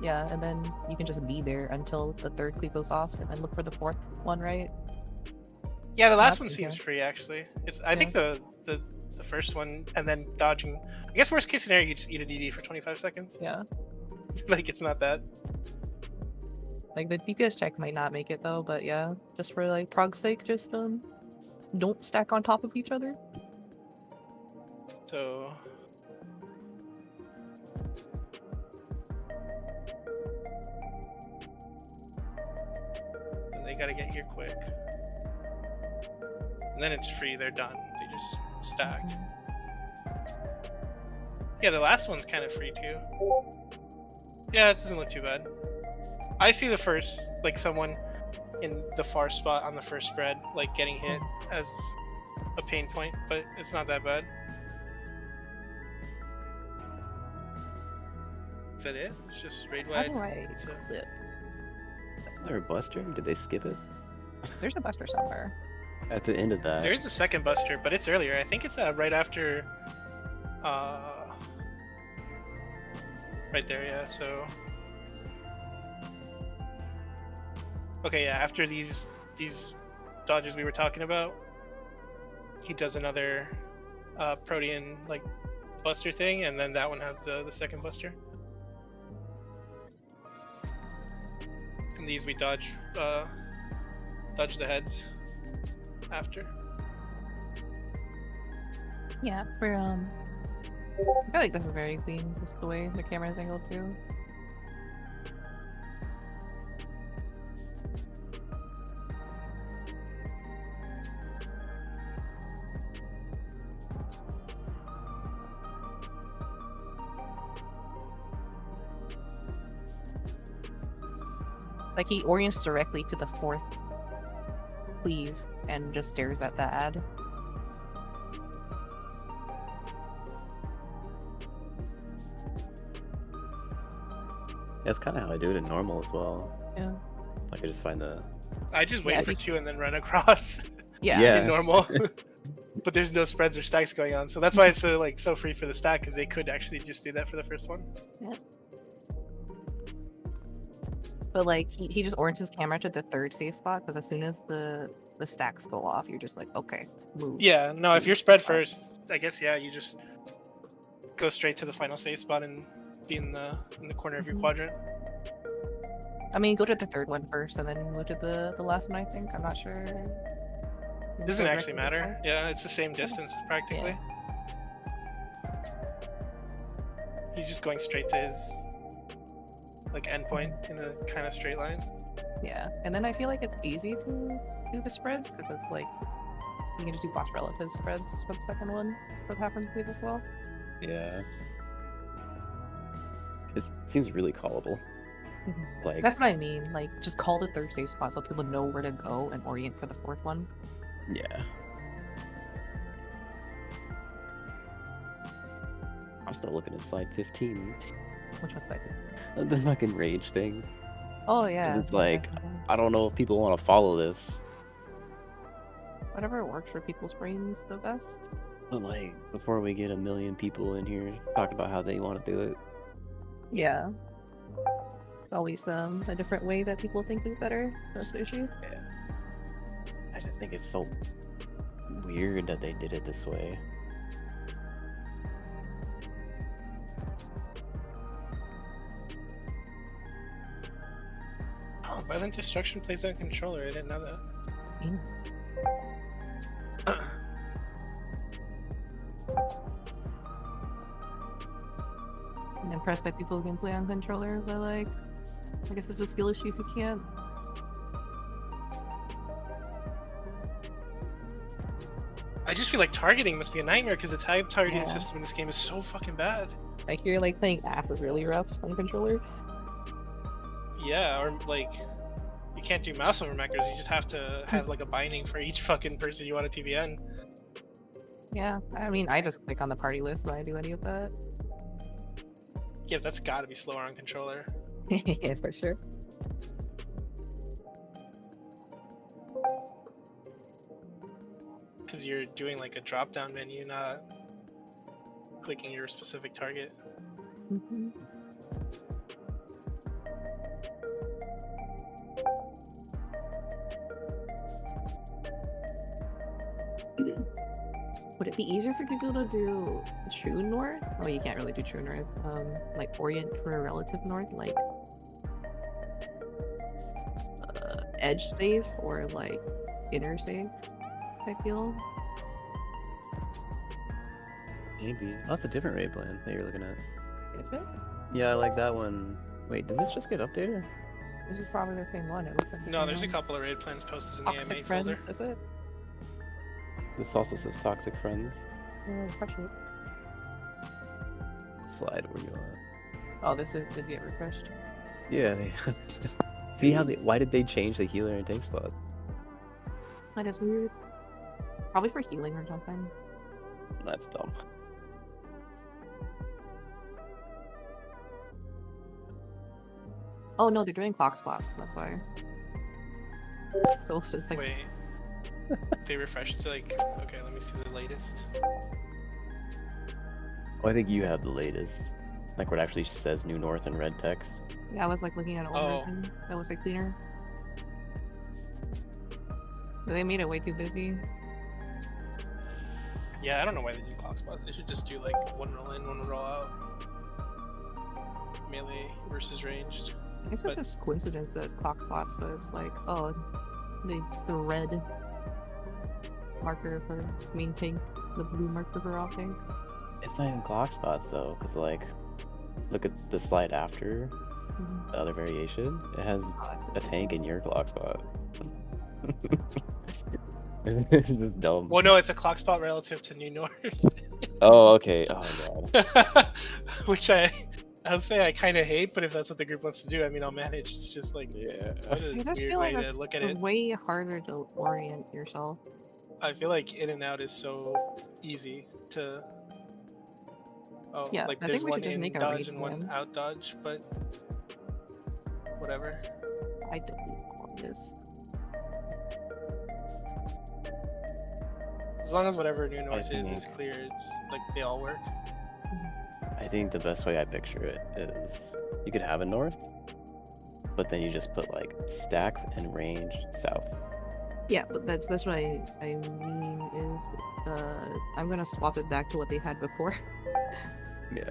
Yeah, and then you can just be there until the third cleave goes off, and then look for the fourth one, right? Yeah, the last That's one seems okay. free actually. I think the first one, and then dodging. I guess worst case scenario, you just eat a DD for 25 seconds. Yeah. Like it's not that. Like the DPS check might not make it though, but yeah, just for like prog's sake, just don't stack on top of each other. So. And they gotta get here quick. And then it's free, they're done. They just stack. Yeah, the last one's kind of free too. Yeah, it doesn't look too bad. I see the first, like someone in the far spot on the first spread, like getting hit as a pain point, but it's not that bad. Is that it? It's just raid How wide. do I clip? Is there a buster? Did they skip it? There's a buster somewhere. At the end of that. There is a second buster, but it's earlier. I think it's right after. Right there, yeah. So. Okay, yeah. After these dodges we were talking about, he does another Protean like buster thing, and then that one has the second buster. And these we dodge the heads after. Yeah, for I feel like this is very clean, just the way the camera's angled too. Like he orients directly to the fourth cleave and just stares at the ad. That's kind of how I do it in normal as well. Yeah. Like I just find the. I just wait Yeah, for just- two and then run across. Yeah. In normal. But there's no spreads or stacks going on, so that's why it's so free for the stack, because they could actually just do that for the first one. Yeah. But like he just orients his camera to the third safe spot, because as soon as the stacks go off, you're just like, okay, move. Yeah, no, if you're spread first, I guess yeah, you just go straight to the final safe spot and be in the corner of your quadrant. I mean, go to the third one first, and then go to the last one. I think I'm not sure. It doesn't actually matter. Yeah, it's the same distance practically. He's just going straight to his like endpoint in a kind of straight line. Yeah, and then I feel like it's easy to do the spreads because it's like you can just do boss relative spreads for the second one for the half-run cleave as well. Yeah. It seems really callable. Like That's what I mean. Like, just call the third safe spot so people know where to go and orient for the fourth one. yeah. I'm still looking at slide 15. Which was like, The fucking rage thing. oh yeah. It's like, I don't know if people want to follow this. Whatever works for people's brains the best. But like, before we get 1 million people in here talking about how they want to do it. Yeah. Always a different way that people think is better. That's the issue. Yeah. I just think it's so weird that they did it this way. Oh, violent destruction plays on controller. I didn't know that. I'm impressed by people who can play on controller, but like, I guess it's a skill issue if you can't. I just feel like targeting must be a nightmare because the targeting system in this game is so fucking bad. Like, you're like playing ass is really rough on controller. Yeah, or like you can't do mouse over macros. You just have to have like a binding for each fucking person you want to TBN. Yeah, I mean, I just click on the party list when I do any of that. Yeah, that's got to be slower on controller. Yeah, for sure. because you're doing like a drop-down menu, not clicking your specific target. Mm-hmm. Would it be easier for people to do true north? Oh, you can't really do true north. Like orient for a relative north, like edge safe or like inner safe. I feel. Maybe. Oh, that's a different raid plan that you're looking at. Is it? Yeah, I like that one. Wait, does this just get updated? This is probably the same one. It looks like. No, there's a couple of raid plans posted in the Toxic AMA friends, folder. is it? This also says Toxic Friends. Refresh it. Slide where you want. Oh, this did get refreshed. Yeah, they see how they. Why did they change the healer and tank spot? That is weird. Probably for healing or something. That's dumb. Oh no, they're doing clock spots. That's why. So it's like. Wait. They refreshed like, okay, let me see the latest. Oh, I think you have the latest. Like where it actually says New North in red text. Yeah, I was like looking at an older thing that was like cleaner. But they made it way too busy. Yeah, I don't know why they do clock spots. They should just do like one roll in, one roll out. Melee versus ranged. I guess it's just coincidence that it's clock spots, but it's like, oh, the red marker for main tank, the blue marker for off tank. It's not even clock spots though, because like, look at the slide after the other variation. It has a tank in your clock spot. It's just dumb. Well, no, it's a clock spot relative to New North. Oh, okay. Oh god. Which I'll say I kind of hate, but if that's what the group wants to do, I mean, I'll manage. It's just like, yeah. what a I just weird feel like way to it's look at it. way harder to orient yourself. I feel like in and out is so easy to. Oh, Yeah, like I there's think we one should just in make a dodge raid and one plan. out dodge, but whatever. I delete all this. As long as whatever New North think- is clear, it's like they all work. I think the best way I picture it is you could have a north, but then you just put like stack and range south. Yeah, but that's what I mean is I'm gonna swap it back to what they had before. Yeah.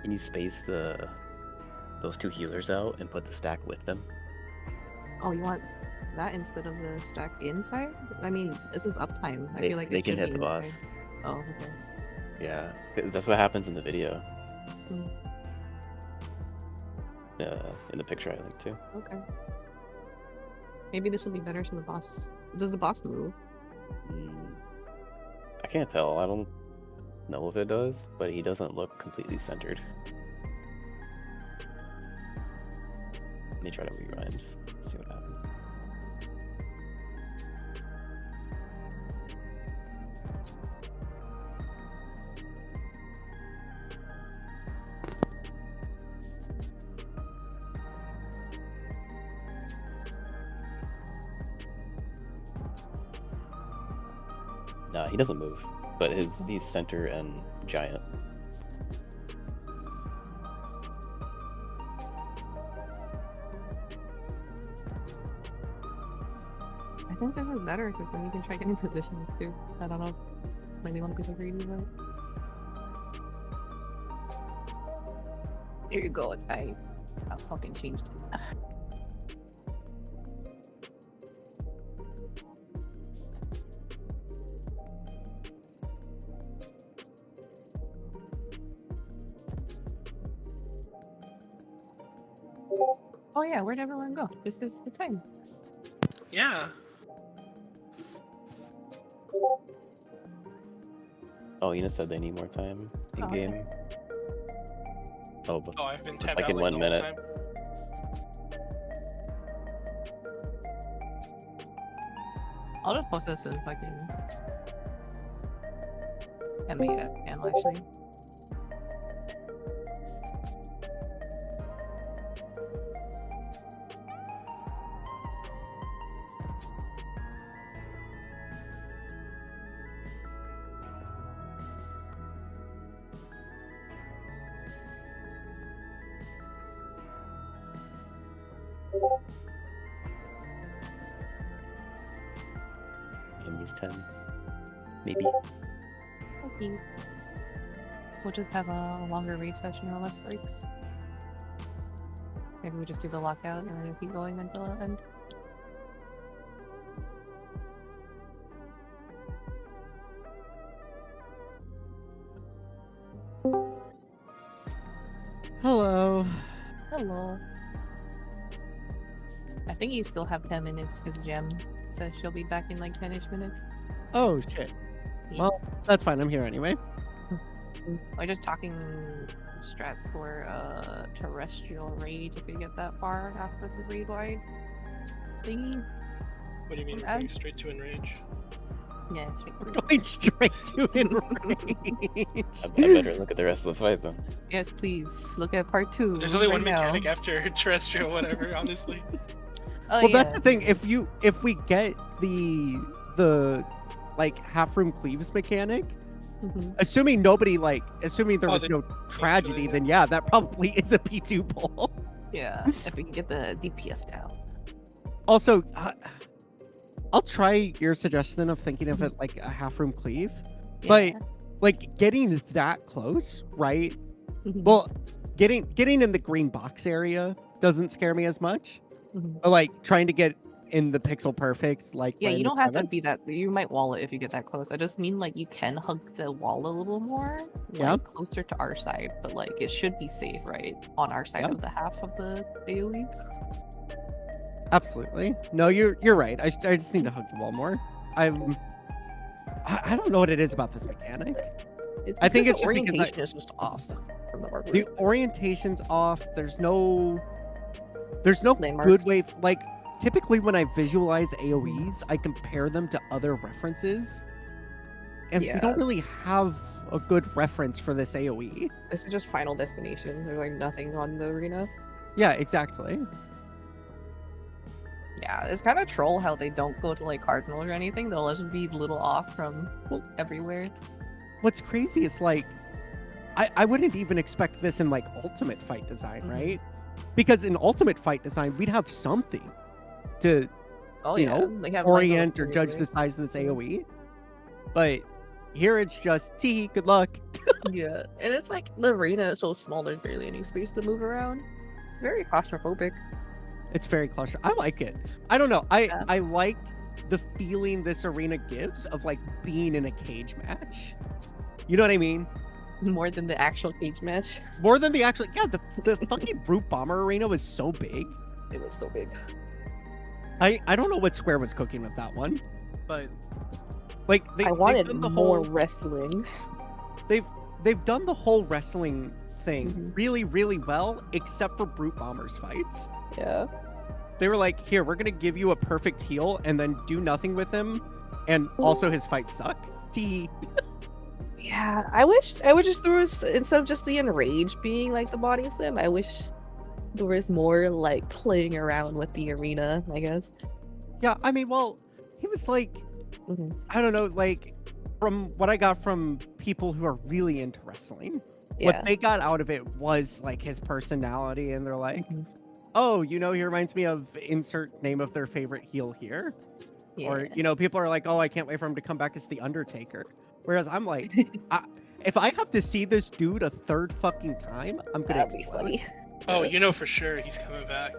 Can you space those two healers out and put the stack with them? Oh, you want that instead of the stack inside? I mean, this is uptime. I They, feel like they it can should hit be the inside. boss. Oh, okay. Yeah, 'cause that's what happens in the video. In the picture I linked to. Okay. Maybe this will be better so the boss. Does the boss move? I can't tell. I don't know if it does, but he doesn't look completely centered. Let me try to rewind. See what happens. No, he doesn't move, but he's center and giant. I think this is better because then you can try getting positions too. I don't know. Maybe one people agree with it. There you go. I fucking changed it. Oh yeah, where'd everyone go? This is the time. Yeah. Oh, Ina said they need more time in game. Oh, but Oh, I've been it's tabbed like out in like 1 the whole minute. time. I'll just post this as fucking MDF channel actually. And he's 10. Maybe. Okay. We'll just have a longer raid session or less breaks. Maybe we just do the lockout and then keep going until the end. Hello. Hello. I think you still have 10 minutes because Gem says she'll be back in like 10-ish minutes. Oh shit. Yeah. Well, that's fine. I'm here anyway. We're just talking strats for terrestrial raid if we get that far after the raid wide thingy. What do you mean we're going straight to enrage? Yeah, straight We're to going straight to enrage. I better look at the rest of the fight, though. Yes, please. Look at part 2. There's only right one mechanic now. after terrestrial, whatever. Honestly. Oh, Well, yeah. that's the thing. If we get the like half room cleaves mechanic, assuming there was no tragedy, then yeah, that probably is a P2 pull. Yeah, if we can get the DPS down. Also, I'll try your suggestion of thinking of it like a half room cleave, but like getting that close, right? Well, getting in the green box area doesn't scare me as much. But like trying to get in the pixel perfect, like Yeah, right you in don't the have to crevice. be that. You might wall it if you get that close. I just mean like you can hug the wall a little more, Yeah. like closer to our side, but like it should be safe, right, on our side Yeah. of the half of the AOE. Absolutely. No, you're right. I just need to hug the wall more. I don't know what it is about this mechanic. I think because it's the just because orientation is just off from the barbarian. the orientation's off. There's no good Landmarks. way. Like typically when I visualize AOEs, I compare them to other references, and we Yeah. don't really have a good reference for this AOE. This is just Final Destination. There's like nothing on the arena. Yeah, exactly. Yeah, it's kind of troll how they don't go to like cardinal or anything. They'll just be a little off from everywhere. What's crazy is like I wouldn't even expect this in like ultimate fight design, right? Because in ultimate fight design we'd have something to Oh you yeah, know they have orient or like, judge the size of this AOE. But here it's just tee good luck. Yeah, and it's like the arena is so small. There's barely any space to move around. It's very claustrophobic. It's very claustrophobic. I like it. I don't know. I like the feeling this arena gives of like being in a cage match. You know what I mean? More than the actual cage match. More than the actual the fucking Brute Bomber arena was so big. It was so big. I don't know what Square was cooking with that one, but like I wanted they've done the more whole wrestling. they've done the whole wrestling thing Mhm. really, really well, except for Brute Bombers fights. Yeah. They were like, here, we're gonna give you a perfect heal and then do nothing with him, and also his fights suck. Tee. Yeah, I wish there was, instead of just the enrage being like the body slam, I wish there was more like playing around with the arena, I guess. Yeah, I mean, well, he was like, I don't know, like from what I got from people who are really into wrestling, Yeah. what they got out of it was like his personality, and they're like, oh, you know, he reminds me of insert name of their favorite heel here. Or, you know, people are like, oh, I can't wait for him to come back as The Undertaker. Whereas I'm like, if I have to see this dude a third fucking time, I'm gonna That'd be funny. Oh, you know for sure he's coming back.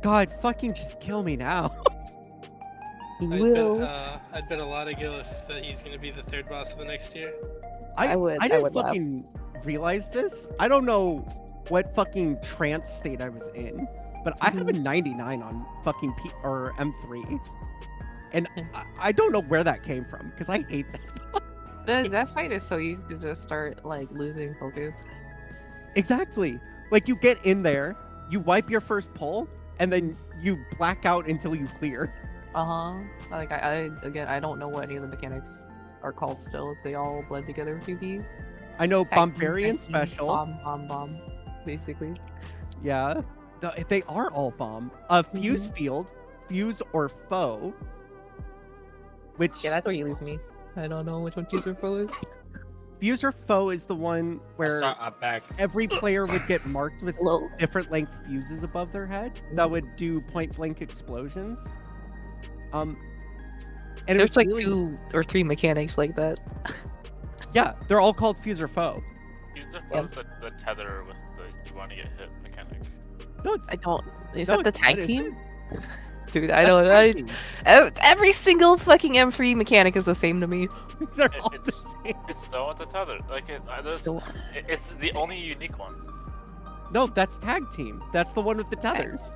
God, fucking just kill me now. I'd bet a lot of gil that he's gonna be the third boss of the next year. I would didn't laugh. fucking realize this. I don't know what fucking trance state I was in, but I have a 99 on fucking or M3. And I don't know where that came from, because I hate that. That fight is so easy to just start like losing focus. Exactly. Like you get in there, you wipe your first pull, and then you black out until you clear. Like I don't know what any of the mechanics are called still. They all blend together to be. I know Tag team, Bombarian tag team, Special. Bomb, basically. Yeah. They are all bomb. Fuse Field, Fuse or Foe. Which Yeah, that's where you lose me. I don't know which one fuse or foe is. Fuser Foe is the one where I'm back. every player would get marked with Hello. different length fuses above their head that would do point blank explosions. And it There's was like really- 2 or 3 mechanics like that. Yeah, they're all called Fuser Foe. Fuser Foe's the tether with the you want to get hit mechanic. No, it's I don't. Is no, that the it's tag not, team? is it? Dude, I don't know. Every single fucking M3 mechanic is the same to me. They're all the same. It's the one with the tether. Like it's the only unique one. No, that's tag team. That's the one with the tethers.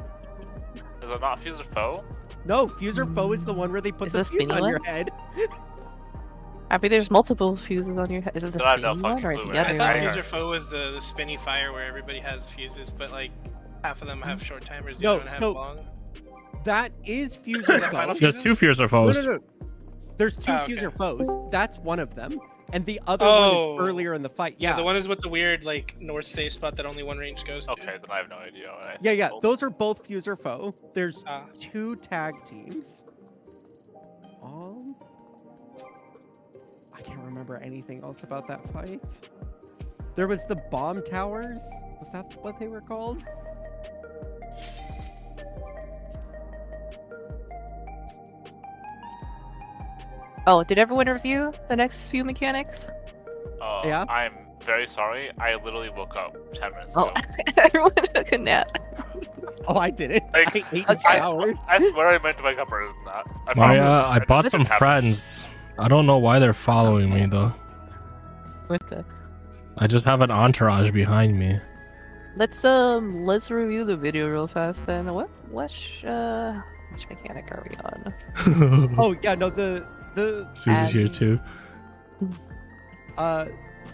Is it not Fuser Foe? No, Fuser Foe is the one where they put Is the this fuse spinny on your one? head. Happy there's multiple fuses on your head. Is it the Then I have no spinny one fucking or clue, the man. I other thought one? Fuser Foe was the spinny fire where everybody has fuses, but like half of them have short timers, the No, other one have so- long. That is Fuser Is that Foe. Final There's 2 Fuser No, foes. no, no. There's 2 Oh, okay. Fuser Foes. That's one of them. And the other Oh. one is earlier in the fight. Yeah, Yeah. the one is with the weird like north safe spot that only one range goes to. Okay, then I have no idea. What I Yeah, yeah. told. Those are both Fuser Foe. There's Ah. 2 tag teams. I can't remember anything else about that fight. There was the bomb towers. Was that what they were called? Oh, did everyone review the next few mechanics? Yeah. I'm very sorry. I literally woke up 10 minutes Oh, ago. everyone took a nap. Oh, I did it. Like, I ate and okay. showered. I swear I meant to wake up earlier than that. I Maria, promise. I bought just some happened. friends. I don't know why they're following me though. With the I just have an entourage behind me. let's review the video real fast then. Which mechanic are we on? Oh yeah, no, the Susie's here As- too.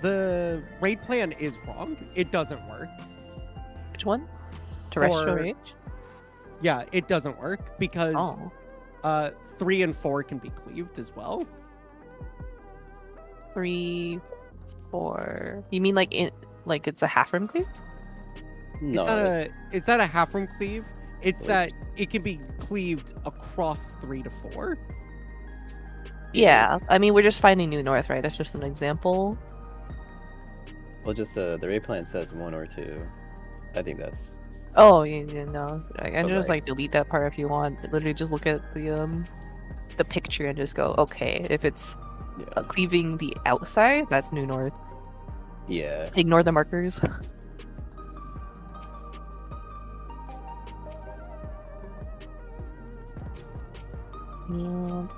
the raid plan is wrong. It doesn't work. Which one? Terrestrial For- Rage? Yeah, it doesn't work because Oh. 3 and 4 can be cleaved as well. 3, 4. You mean like it's a half room cleave? No, It's not a half room cleave. It's Like- that it can be cleaved across 3 to 4. Yeah. I mean, we're just finding New North, right? That's just an example. well, just the raid plan says 1 or 2. I think that's Oh, you know, I can But, just like- like delete that part if you want. Literally, just look at the picture and just go, okay, if it's yeah. cleaving the outside, that's New North. Yeah. Ignore the markers. And...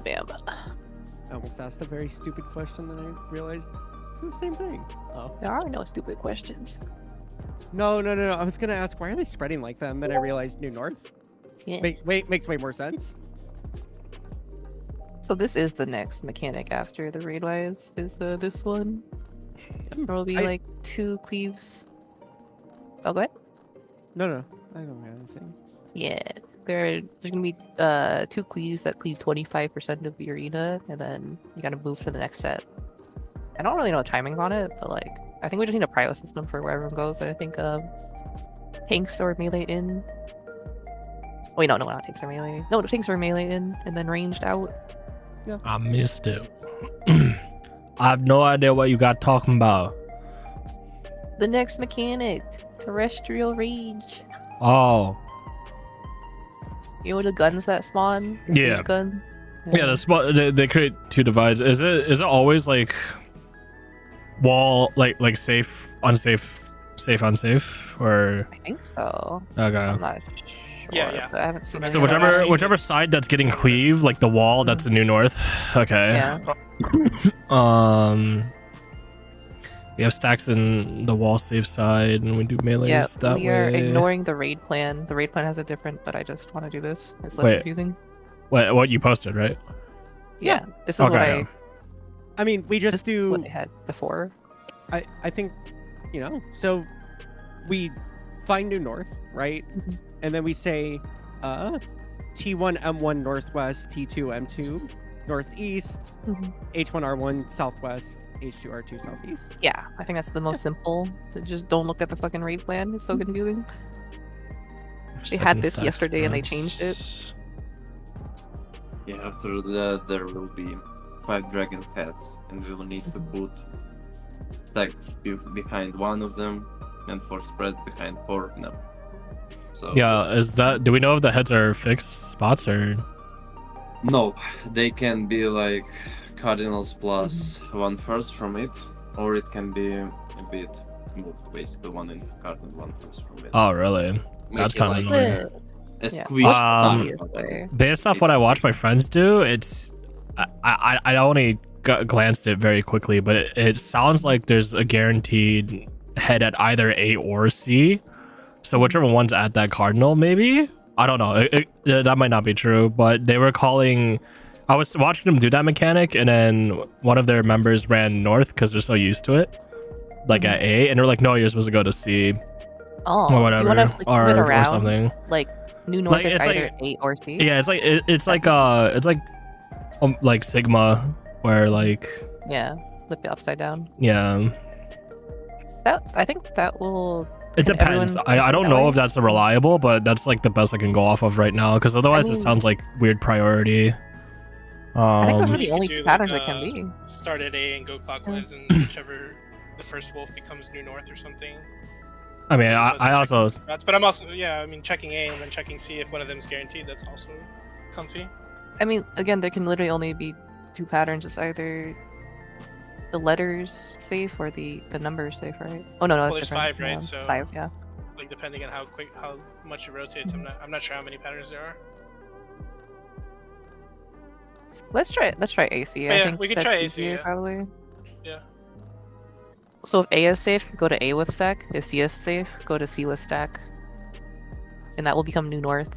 Bam. I almost asked a very stupid question, then I realized it's the same thing. Oh. There are no stupid questions. No. I was gonna ask why are they spreading like that, and then I realized New North. Yeah. Makes way more sense. So this is the next mechanic after the raid wise is this one. There will be I- like 2 cleaves. Oh, go ahead. No, I don't have anything. Yeah, there's gonna be 2 cleaves that cleave 25% of the arena, and then you gotta move to the next set. I don't really know the timings on it, but like I think we just need a prio system for where everyone goes. And I think tanks or melee in. Wait, no, not tanks or melee. No, the tanks are melee in, and then ranged out. I missed it. I have no idea what you got talking about. The next mechanic, terrestrial rage. Oh, You know the guns that spawn? The Yeah. siege gun? yeah. The spot they create 2 divides. Is it always like wall like safe unsafe safe unsafe or I think so. I'm okay? not sure. Yeah. But I haven't seen So any of that. whichever side that's getting cleaved, like the wall that's in New North. Okay. Yeah. We have stacks in the wall safe side, and we do melees Yeah, that we way. are ignoring the raid plan. The raid plan has a different, but I just want to do this. It's less Wait. confusing. What you posted, right? Yeah, this is what Okay. I mean, we just this is do. what I had before. I think, so we find New North, right? Mhm. And then we say, T1 M1 Northwest, T2 M2 Northeast, Mhm. H1 R1 Southwest, H2 R2 Southeast. Yeah, I think that's the most simple. Just don't look at the fucking raid plan. It's so confusing. They had Second this stack yesterday and they spreads. changed it. Yeah, after that there will be 5 dragon heads, and we will need to put stack behind one of them and 4 spreads behind 4 of them. So Yeah, is that? Do we know if the heads are fixed spots or? no, they can be like cardinals plus 1 first from it, or it can be a bit moved, basically 1 in cardinal, 1 first from it. Oh, really? That's Make it kind of like annoying. a Yeah. squeeze What's the stack. easiest way? Based off what I watch my friends do, it's I only glanced it very quickly, but it sounds like there's a guaranteed head at either A or C. So whichever one's at that cardinal, maybe. I don't know. That might not be true, but they were calling. I was watching them do that mechanic, and then one of their members ran north because they're so used to it, like at A, and they're like, "No, you're supposed to go to C Oh, or do you whatever, want to flip it or around? something." Like New North Like, is it's either like- 8 or C. Yeah, it's like Sigma, where like Yeah, flip it upside down. yeah. I think that will. It Can depends. everyone I don't that know way? if that's a reliable, but that's like the best I can go off of right now. Because otherwise, mean- it sounds like weird priority. I think those are You the could only do, two like, patterns it can be. Start at A and go clockwise, and whichever the first wolf becomes New North or something. I mean, As opposed to I also checking spots. But I'm also, yeah, I mean, checking A and then checking C if one of them's guaranteed. That's also comfy. I mean, again, there can literally only be 2 patterns. It's either the letters safe or the numbers safe, right? Oh no, Well, that's there's different. 5, right? Yeah, So 5, yeah. like depending on how much it rotates, I'm not sure how many patterns there are. Let's try AC. Oh, I yeah, think we could that's try AC, easier, yeah. probably. Yeah. So if A is safe, go to A with stack. If C is safe, go to C with stack. And that will become New North.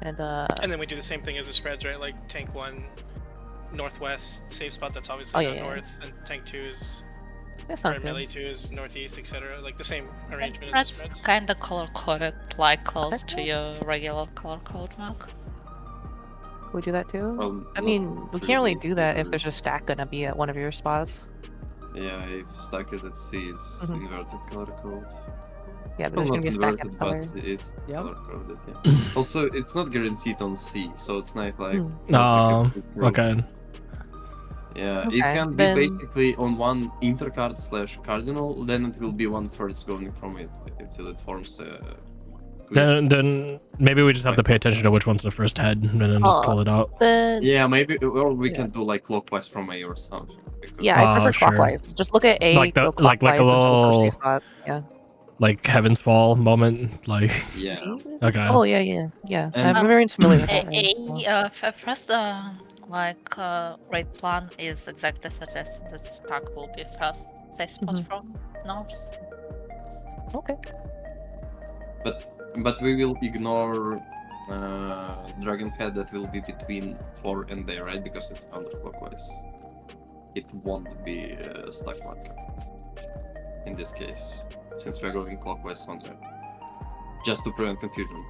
And And then we do the same thing as the spreads, right? Like tank 1 northwest safe spot. That's obviously Oh, not yeah, yeah. north, and tank 2 is that or sounds melee good. 2 is northeast, etc. Like the same arrangement as That's the spreads. kind of color coded, like close Okay. to your regular color code mark. We do that too? Well, I not mean, we really can't really do that if because- there's a stack gonna be at one of your spots. Yeah, if stack is at C, it's Mhm. inverted color code. Yeah, but Well, there's gonna not be a stack at inverted, color. but it's Yeah. color coded. Yeah. Also, it's not guaranteed on C, so it's not like. Hmm. no. you can prove- Okay. Yeah, it Okay, can be then- basically on one intercard / cardinal, then it will be 1 first going from it until it forms a. squish. Then maybe we just have to pay attention to which one's the first head, and then just Oh. call it out. Then Yeah, maybe, or we Yeah. can do like clockwise from A or something. because- yeah, I prefer Sure. clockwise. Just look at A, Like the- go like a clockwise, and go for little- safe spot. Yeah. Like Heaven's Fall moment. Like Yeah. okay. Oh yeah. And- I'm very familiar with that. First, raid plan is exactly suggesting that stack will be first safe spot Mhm. from north. Okay. But we will ignore Dragon Head that will be between 4 and A, right? Because it's counterclockwise. It won't be stack marker in this case, since we're going clockwise on there. Just to prevent confusion.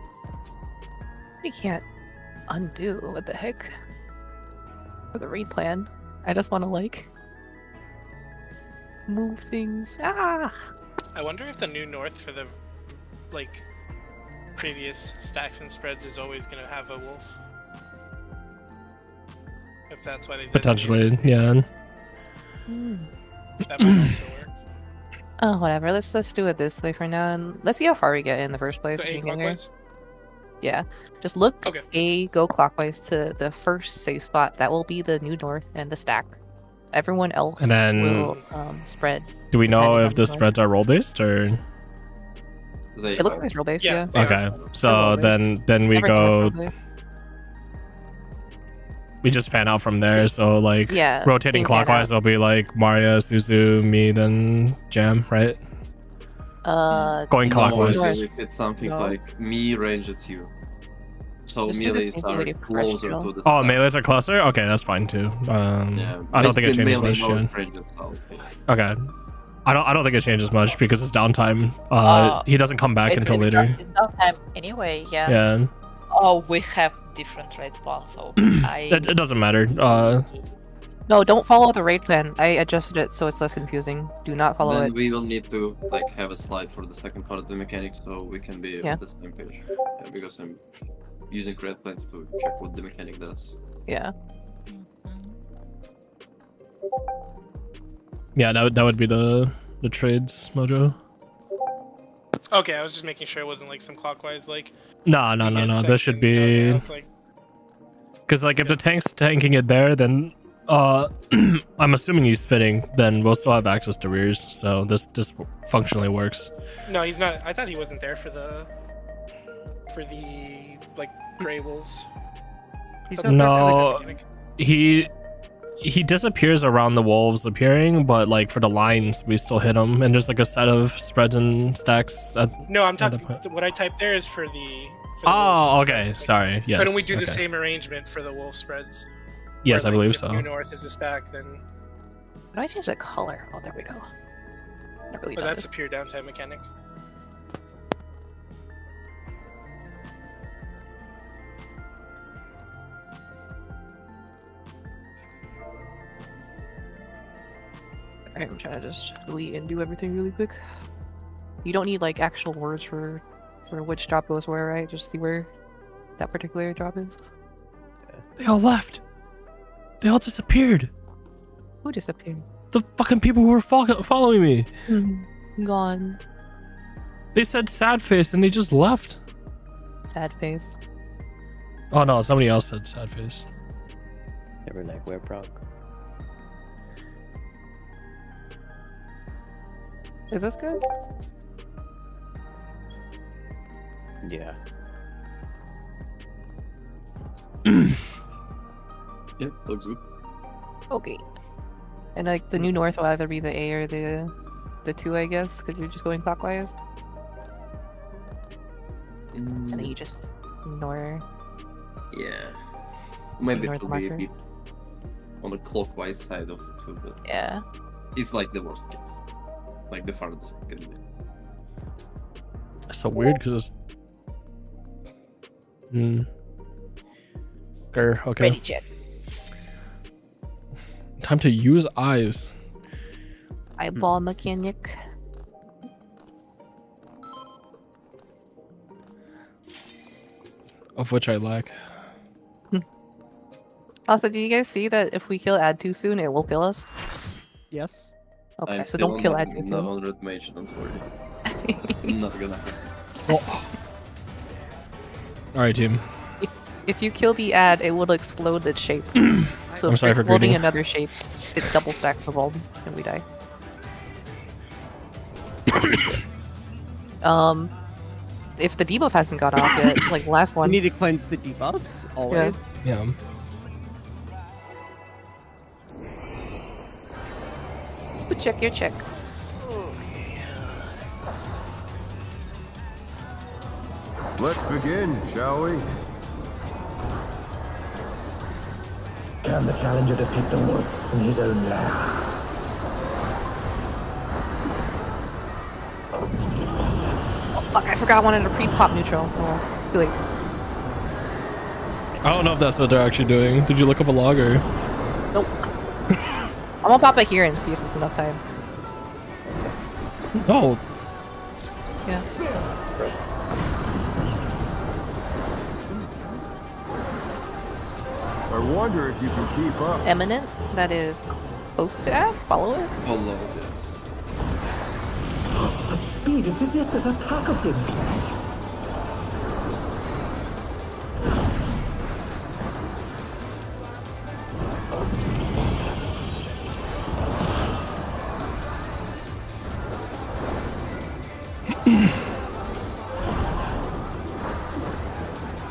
We can't undo. What the heck? For the raid plan. I just want to like move things. Ah. I wonder if the New North for the like previous stacks and spreads is always gonna have a wolf. If that's why they Potentially, designated yeah. it, that might also work. Oh, whatever. Let's do it this way for now, and let's see how far we get in the first place. Go if A we can get here. clockwise. Yeah. Just look Okay. A, go clockwise to the first safe spot. That will be the New North and the stack. Everyone else And then- will spread. Do we know Depending if on the the- spreads are role based or? They It looks are. like it's role based, Yeah. yeah. They are. Okay, so role-based. then we Everything is go. role-based. We just fan out from there. So like Yeah, rotating same fan clockwise, it'll be like Maria, Suzu, me, then Jam, right? Going No, clockwise. North. if it's something No. like me, range it's you. So Just do the melees same thing are we did for closer Terrestrial. to the Oh, stack. melees are closer. Okay, that's fine too. Yeah, I don't think it basically changes melee much. Yeah. north, range it's south, yeah. Okay. I don't think it changes much because it's downtime. He doesn't come back It until will be later. It's downtime anyway, yeah. Yeah, Oh, we have different raid plans, so it doesn't matter. No, don't follow the raid plan. I adjusted it so it's less confusing. Do not follow Then it. we will need to like have a slide for the second part of the mechanics so we can be Yeah. on the same page. Yeah, because I'm using red plants to check what the mechanic does. Yeah. Yeah, that would be the trades, Mojo. Okay, I was just making sure it wasn't like some clockwise like. No. This should be. Okay, I was like, Because like if the tank's tanking it there, then I'm assuming he's spinning. Then we'll still have access to rears. So this functionally works. no, he's not. I thought he wasn't there for the like gray wolves. He's That's not like No. that mechanic. He disappears around the wolves appearing, but like for the lines, we still hit him. And there's like a set of spreads and stacks. No, I'm At the talking. point. What I typed there is for the. Oh, wolf okay. spreads. Sorry. Yes. But when we do the okay. same arrangement for the wolf spreads. Yes, where, I believe if so. New North is a stack, then. How do I change the color? Oh, there we go. Not really. But that's a pure downtime mechanic. Alright, I'm trying to just delete and do everything really quick. You don't need like actual words for which drop goes where, right? Just see where that particular drop is. They all left. They all disappeared. Who disappeared? The fucking people who were following me. Gone. They said sad face and they just left. Sad face. Oh no, somebody else said sad face. They were like, where proc? Is this good? Yeah. Yeah, looks good. Okay. And like the new north will either be the A or the 2, I guess, because you're just going clockwise. And then you just ignore. Yeah. Maybe Ignore it the will be a markers. bit on the clockwise side of 2, but Yeah. it's like the worst case. Like the farthest it can be. That's so weird because it's. Okay. Ready, check. Time to use eyes. Eyeball mechanic. Of which I lack. Also, do you guys see that if we kill Ad too soon, it will kill us? Yes. Okay, I'm so still don't kill on Ad too the soon. 100 mage, don't worry. Not gonna happen. Alright, team. If you kill the Ad, it will explode its shape. So I'm if sorry it's for exploding greeting. another shape, it double stacks the bulb, and we die. If the debuff hasn't got off yet, like last We one. need to cleanse the debuffs always. Yeah. Check your check. Let's begin, shall we? Can the challenger defeat the wolf in his own lair? Oh fuck! I forgot I wanted a pre-pop neutral. Oh, too late. I don't know if that's what they're actually doing. Did you look up a log or? Nope. I'm gonna pop it here and see if it's enough time. Oh, Yeah. I wonder if you can keep up. Eminent. That is close to Ad. Follow it. Follow Such speed, it's as if there's a pack of him.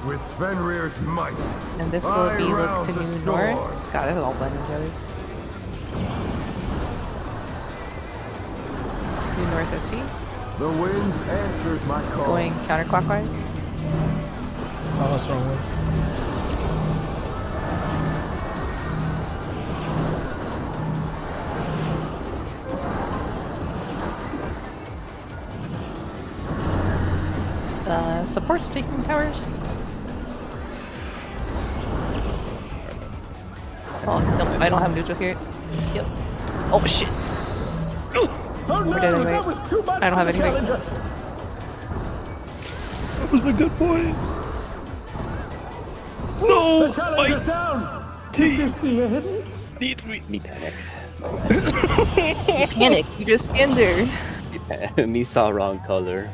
With Fenrir's might, And this will I be the rouse a new storm. north. God, this is all blending together. New north SC. the wind answers my call. Going counterclockwise. oh, that's the wrong one. Support staking towers. Oh, no, I don't have neutral here. Yep. Oh shit. Oh We're dead no, anyway. that was too much I don't for have the anything. challenger. That was a good point. No! The challenge is down! Is this the end? Needs me. Me panic. Panic. You just stand there. Me saw wrong color.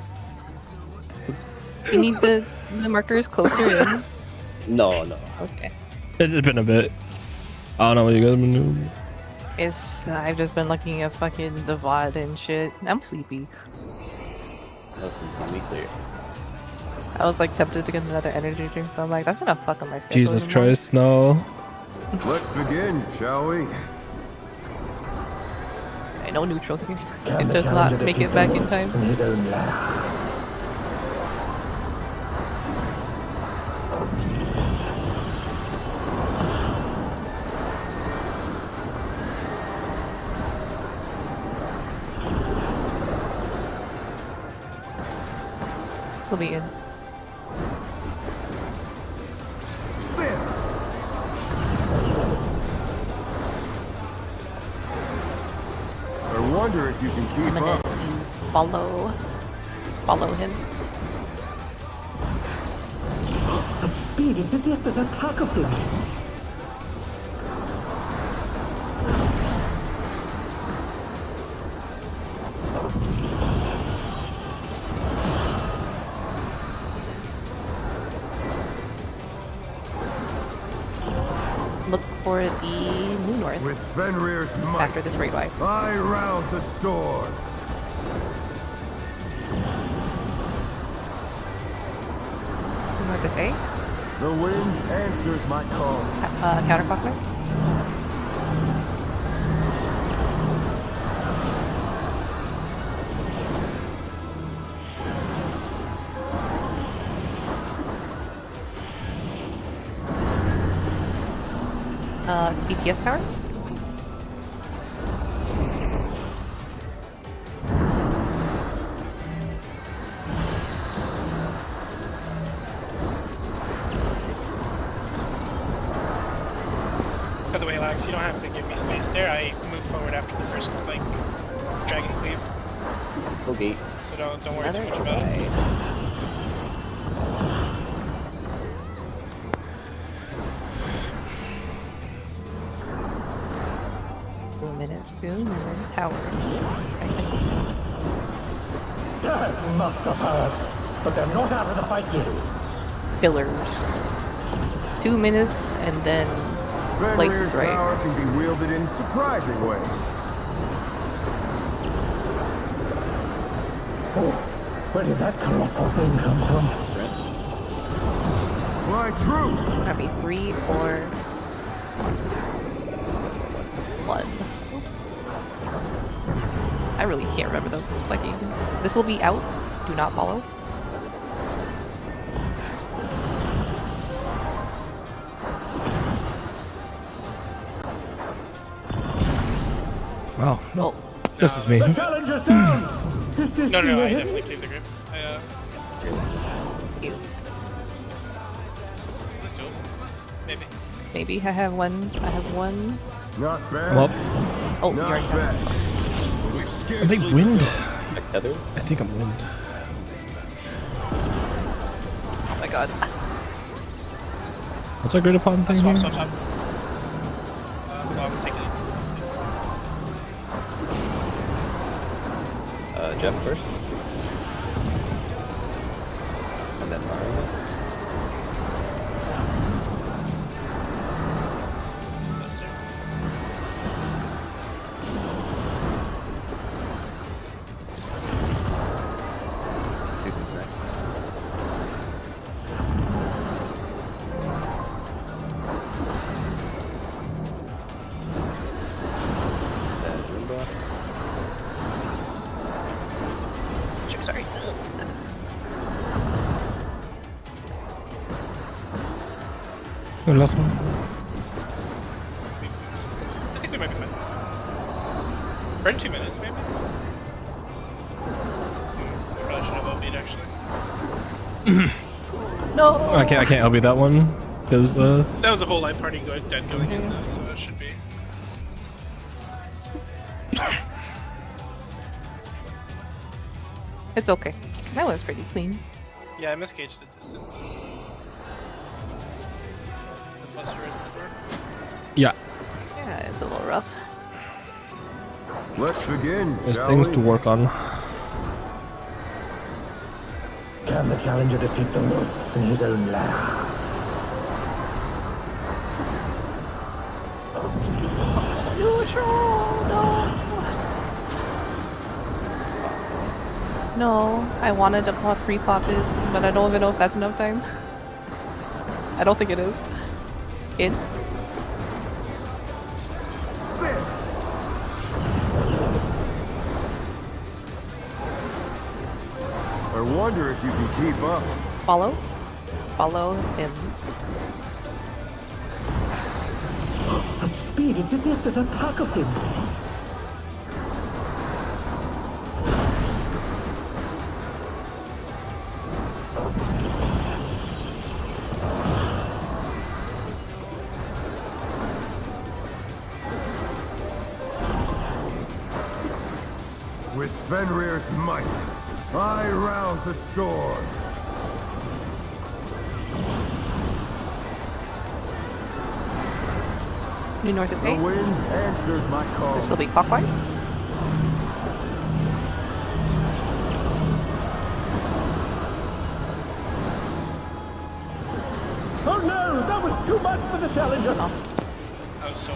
You need the markers closer in. No, no. Okay. It's just been a bit. I don't know what you guys have been doing. I've just been looking at fucking the VOD and shit. I'm sleepy. Listen to me clear. I was like tempted to get another energy drink, but I'm like, that's gonna fuck up my schedule. Jesus anymore. Christ, no. Let's begin, shall we? I know neutral here. Can It the does not challenger make defeat it back the in time. in his own land? This will be in. I wonder if you can I'm keep gonna up. follow him. Such speed, it's as if there's a pack of them. Look for the New North With Fenrir's might, after this raid wipe. I rouse the storm. New North is A. The wind answers my call. Counterclockwise. BTS towers. By the way, Lax, you don't have to give me space there. I move forward after the first, like, dragon cleave. Okay. So don't worry too much about it. Soon, and then towers. That must have hurt. But they're not out of the fight yet. Pillars. 2 minutes, and then places, Fenrir's right? power can be wielded in surprising ways. Oh, where did that colossal thing come from? Fly true! That'd be 3 or 1. I really can't remember those. Fucking. This will be out. Do not follow. Wow. Oh. This is me. The challenge is down! Is this No, the I end? definitely cleave the group. You. Let's do it. Maybe. Maybe I have one. I have one. Not bad. I'm up. Oh, you're Not already done. bad. We I scarcely think wind. Like feathers? I think I'm wind. Oh my god. What's our agreed upon thing Swap, here? swap, swap. Well, I'm taking it. Jeff first. And then Mario. Susie's next. Then Roomba. Sure, sorry. The last one. I think we might be fine. We're in 2 minutes, maybe? Probably should have OB'd, actually. No. I can't help you that one because That was a whole light party going dead going in, though, so it should be. It's okay. That was pretty clean. Yeah, I misgauged the distance. Buster in the door. Yeah, Yeah, it's a little rough. Let's begin, there's shall things we? to work on. Can the challenger defeat the wolf in his own lair? No, I wanted to pop pre-pop it, but I don't even know if that's enough time. I don't think it is. In. I wonder if you can keep up. Follow. Follow him. Such speed, it's as if there's a pack of him. With Fenrir's might, I rouse the storm. New north is The 8. wind answers my call. This will be clockwise. Oh no, that was too much for the challenger. I was so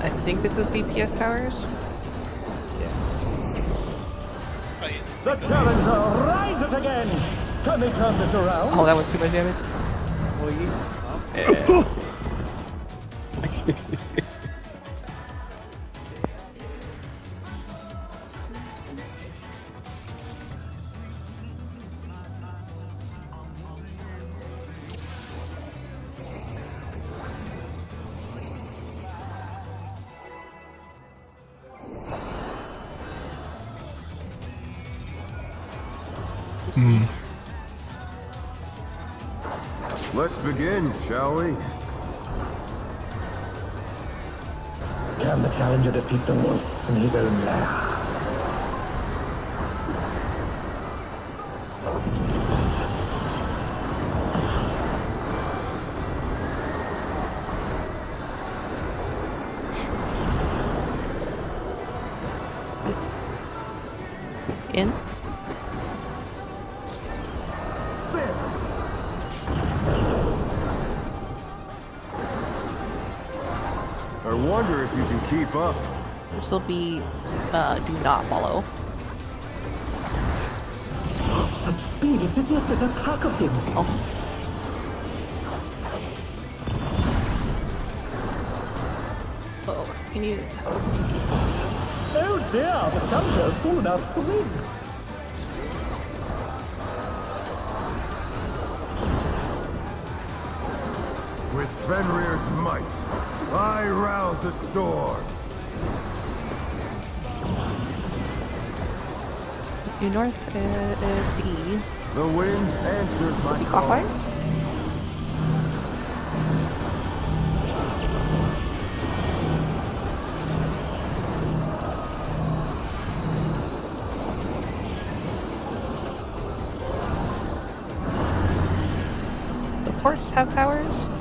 I think this is DPS towers. The challenger, rise it again. Can they turn this around? Oh, that was too much damage. Let's begin, shall we? Can the challenger defeat the wolf in his own lair? In. I wonder if you can keep up. This will be do not follow. Such speed, it's as if there's a pack of him. Oh, can you? Oh dear, the challenger's fallen out of the ring. With Fenrir's might, I rouse the storm. Due north is E. The wind answers This will my be call. clockwise. Supports have powers.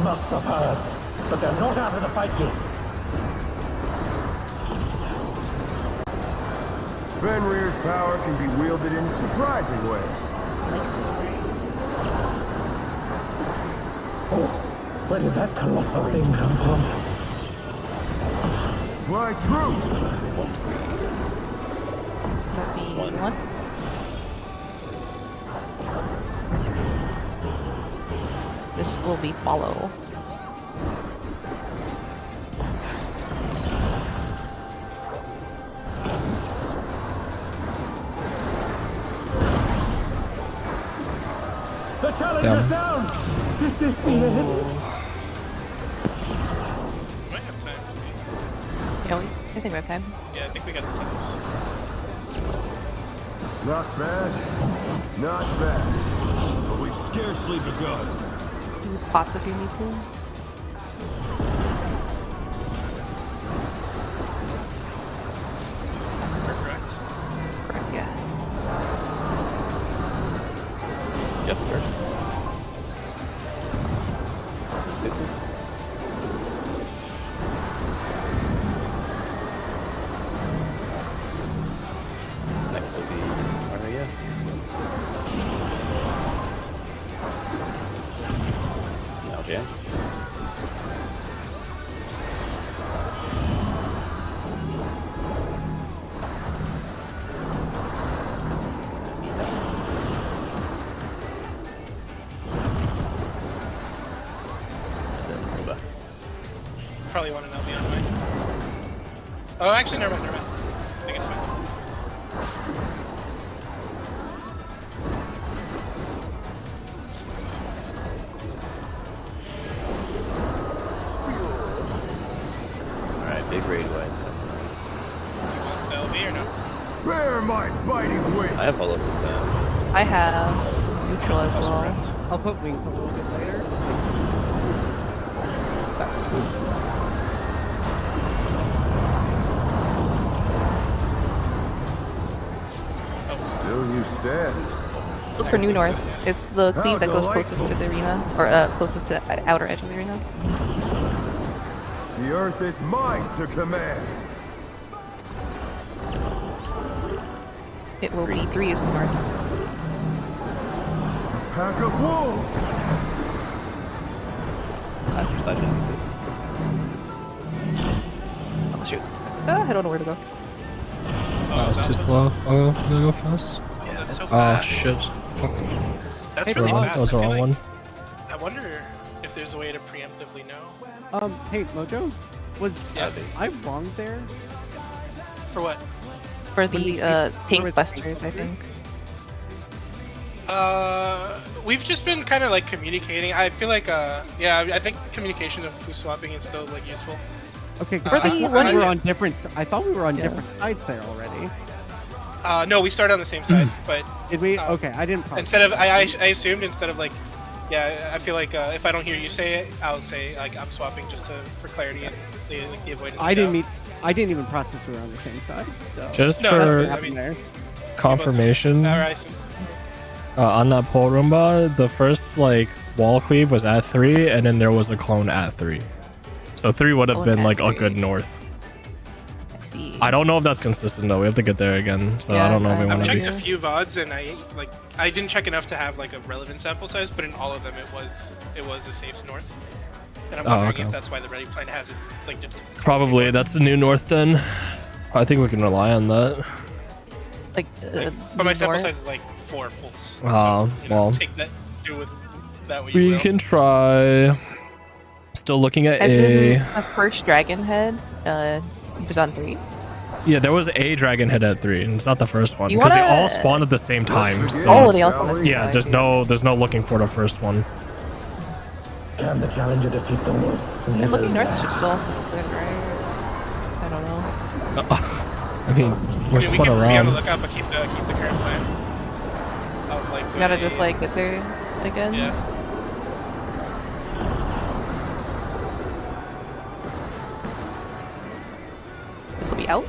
Must have heard, but they're not out of the fight yet. Fenrir's power can be wielded in surprising ways. Oh, where did that colossal thing come from? Fly true! That'd be one. This will be follow. challenger's down! Is this the end? We might have time. Yeah, I think we have time. Yeah, I think we got the time. Not bad. Not bad. But we've scarcely begun. Use pots if you need to. Correct. Correct, yeah. Yes, sir. Next will be RAS. Now jam. Probably want to know the other way. Oh, actually, never mind, never mind. I think it's fine. Alright, big raid wide. LB or no? Bear my biting wings. I have all of this down. I have neutral as well. I'll put wings a little bit later. Still you stand. Look for New North. It's the cleave that goes closest to the arena, or closest to the outer edge of the arena. The earth is mine to command. It will be 3 is New North. Pack of wolves. After side jam. Oh shoot. I don't know where to go. That was too slow. Oh, did I go fast? Yeah, that's so Oh fast. shit. That's Hey, really Rob, fast. That was the I feel wrong like- one. I wonder if there's a way to preemptively know. Hey, Mojo, was Yeah. I wrong there? For what? For When we- the tank with busters, I tank think. We've just been kind of like communicating. I feel like, yeah, I think communication of who swapping is still like useful. Okay, 'cause For I the thought one- we were on different. I thought we were on Yeah. different sides there already. No, we started on the same side, but Did we? Uh, Okay, I didn't. process instead of, that. I assumed instead of like, yeah, I feel like if I don't hear you say it, I'll say like I'm swapping just for clarity and the avoidance. I of didn't doubt. meet. I didn't even process we were on the same side. So Just No, what that's for I happened mean- there? confirmation, Or I assume- on that pole Roomba, the first like wall cleave was at 3, and then there was a clone at 3. So 3 would have Clone been at like a 3. good north. I see. I don't know if that's consistent though. We have to get there again. So I Yeah, don't know if we I've want I've to checked be. a few VODs and I didn't check enough to have like a relevant sample size, but in all of them it was a safes north. And I'm Oh, wondering okay. if that's why the ready plan has it like just Probably that's a new north then. I think we can rely on that. Like, but my sample north. size is like 4 pulls. Oh, so, well. take that, do with that what you We will. can try. Still looking at As in A. the first dragon head, was on 3. Yeah, there was a dragon head at 3, and it's not the first one You because they wanna- all spawned at the same time. begin. So Oh, they also on the same yeah, side. there's no looking for the first one. Can the challenger defeat the wolf? And looking north should still also be good, right? I don't know. I mean, we're we spun can be on the around. lookout, but keep the current plan. Of, like, You gotta just like get there again. yeah. This will be out.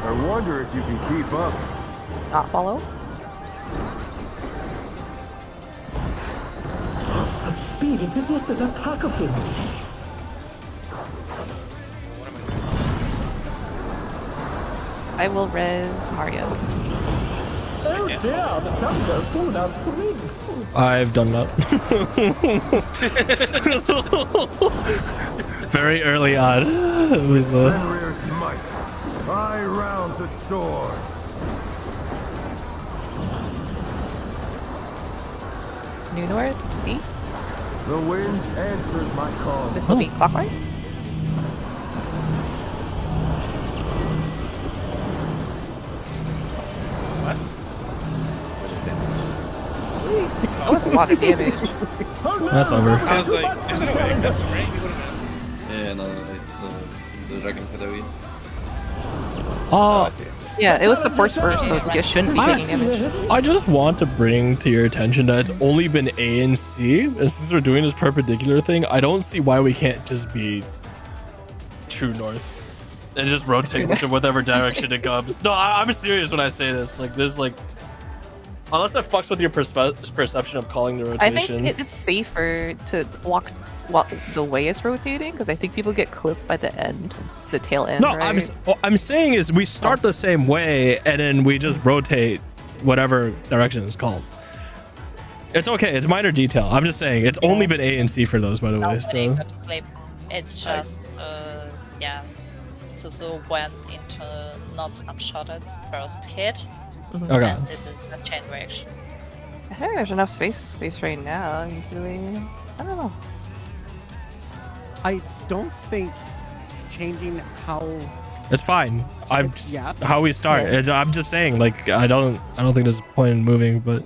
I wonder if you can keep up. Not follow. Such speed, it's as if there's a pack of him. I will res Mario. Oh dear, the challenger's fallen out of the ring. I've done that. Very early on. It was, Fenrir's might. I rounds the storm. New north. See? The wind answers my call. This will be clockwise. lot of damage. That's over. I was like, there's no way except him, right? He would have Yeah, no, it's the Dragon Heavy. Oh, I see. Yeah, it was supports first, so you shouldn't be taking damage. I just want to bring to your attention that it's only been A and C, and since we're doing this perpendicular thing, I don't see why we can't just be true north and just rotate to whatever direction it comes. No, I'm serious when I say this. Like, there's like, unless it fucks with your perception of calling the I rotation. think it's safer to walk the way it's rotating, because I think people get clipped by the end, the tail end. No, right? what I'm saying is we start the same way and then we just rotate whatever direction it's called. It's okay. It's minor detail. I'm just saying it's only been A and C for those, by the way. So It's just, yeah. So went into not snapshotted first hit. okay. And this is the chain reaction. I think there's enough space right now. Usually, I don't know. I don't think changing how It's fine. I'm Yeah. how we start. Yeah. I'm just saying, like, I don't think there's a point in moving, but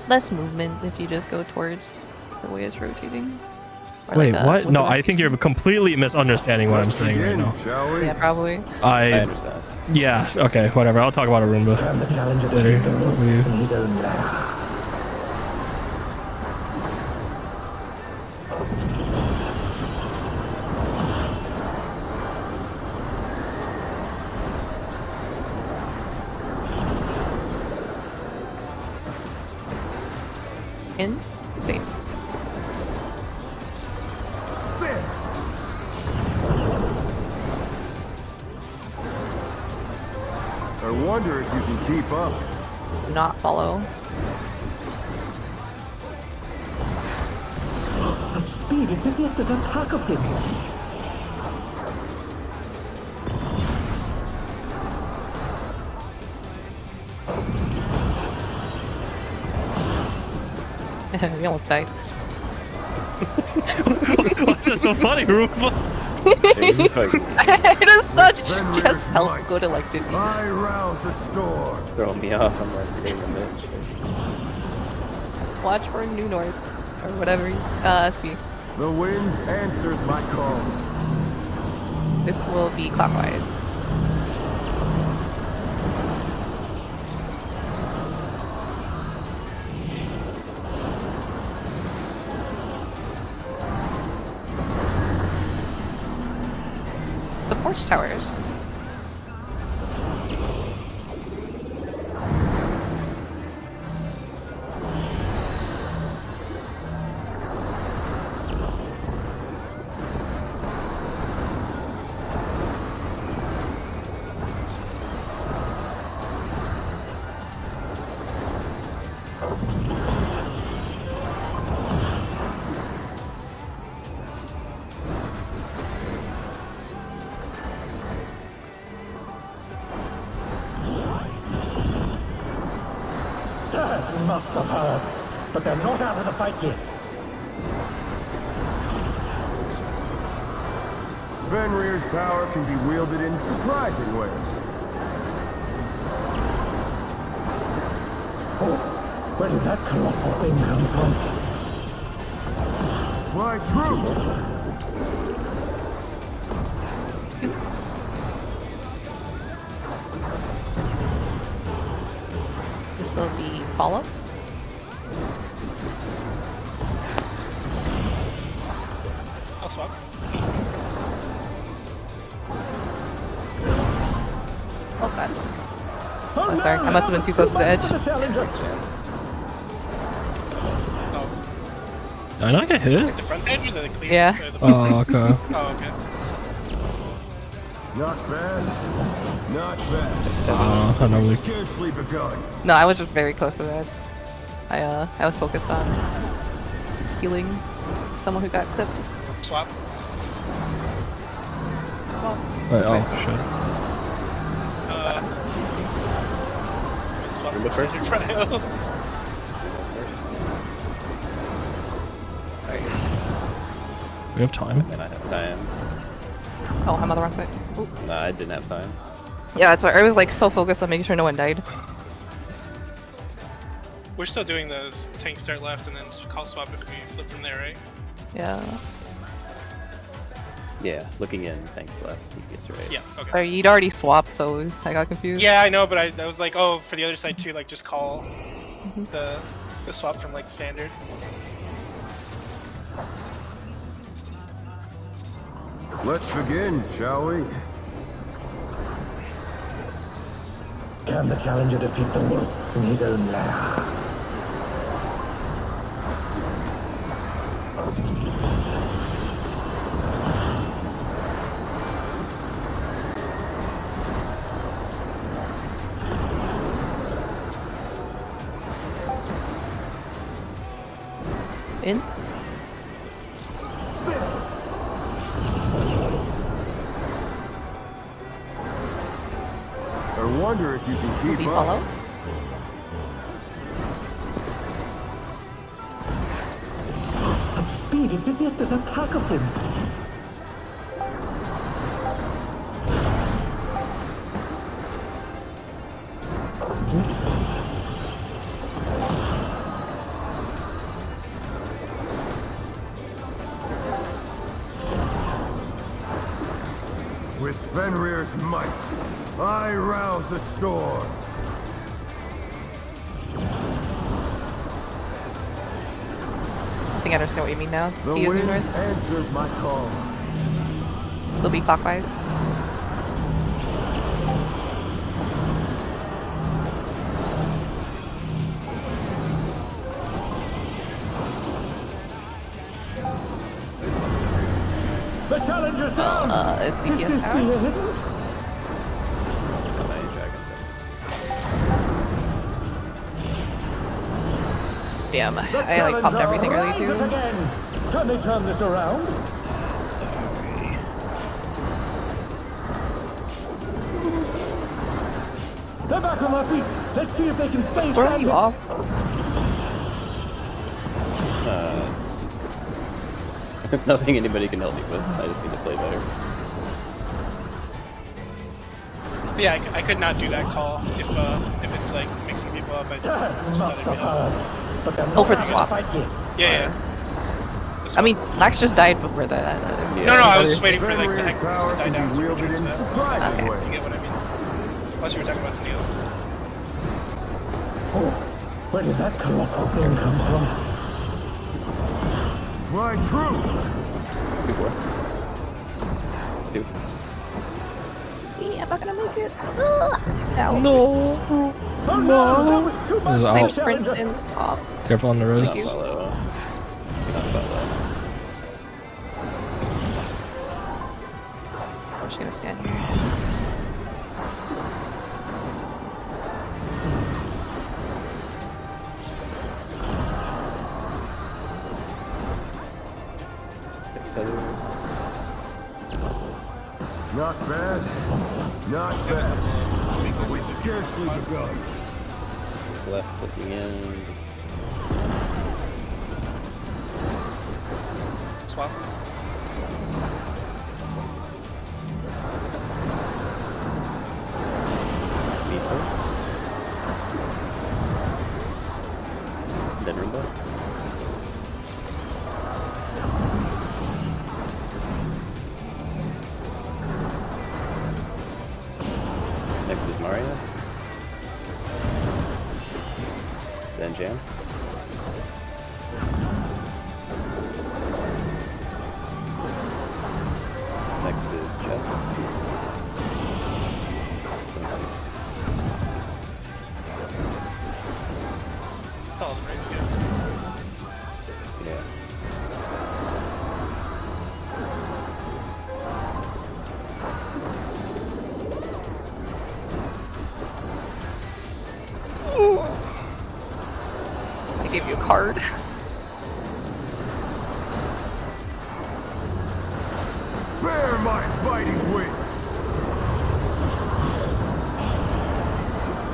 Less movement if you just go towards the way it's rotating. Or wait, like what? with No, the- I think you're completely misunderstanding what I'm saying right now. Shall we? Yeah, probably. I I understand. yeah, okay, whatever. I'll talk about a Roomba Can the challenger later. defeat the wolf in his own lair? In, safe. I wonder if you can keep up. Do not follow. Such speed, it's as if there's a pack of him. We almost died. Why is that so funny, Roomba? It's like It is such Fenrir's just help might. go to like 50. I rouse the storm. throwing me off. I'm like getting a bitch. Watch for new noise or whatever. See. The wind answers my call. This will be clockwise. Support towers. Dad must have heard, but they're not out of the fight yet. Fenrir's power can be wielded in surprising ways. Oh, where did that colossal thing come from? Why, true! This will be follow. I'll swap. Oh god. Oh, sorry. I must have been too close to the edge. Oh, Did I not get hit? the front edge or the clear? Yeah. The Oh, okay. oh, okay. Not bad. Not bad. I normally. Scarcely begun. No, I was just very close to the edge. I was focused on healing someone who got clipped. Swap. Wait, oh shit. Swap Roomba first? in front of him. We have time. And I have time. Oh, I'm on the wrong side. Ooh. Nah, I didn't have time. Yeah, it's alright. I was like so focused on making sure no one died. We're still doing the tank start left and then call swap if we flip from there, right? Yeah. Yeah, looking in, tanks left, DPS right. Yeah, okay. Sorry, you'd already swapped, so I got confused. Yeah, I know, but I was like, oh, for the other side too, like just call the swap from like standard. Let's begin, shall we? Can the challenger defeat the wolf in his own lair? In? I wonder if you can Will keep he up. follow? Such speed, it's as if there's a pack of him. With Fenrir's might, I rouse a storm. I think I understand what you mean now. The See is due wind north. answers my call. Still be clockwise. The challenger's down! Is Is DPS this out? the end? Damn, The I like popped challenger everything early rises too. again! Can they turn this around? They're back on their feet! Let's see if they can stay Throw standing! you off. There's nothing anybody can help me with. I just need to play better. Yeah, I could not do that call if it's like mixing people up. That must have hurt. But they're Oh, for not the gonna swap. fight you. Yeah. I mean, Max just died before that. No, I was just waiting for like the Fenrir's heck power to die can down. be wielded in surprising You ways. get what I mean? Unless you were talking about something else. Oh, where did that colossal thing come from? Fly true! 2-4. 2. I'm not gonna make it. Ow. No. Oh no, that was too This is much out. for Sprint challenger. and pop. Careful on the road. Not follow. Not follow. I'm just gonna stand here. Not bad. Not bad. We scarcely begun. Left looking in. Swap. Me first. Then Roomba. Next is Mario. Then Jam. Next is Chess. Then Zeus. Solid, right? Yeah. Yeah. I gave you a card. Bear my fighting wings!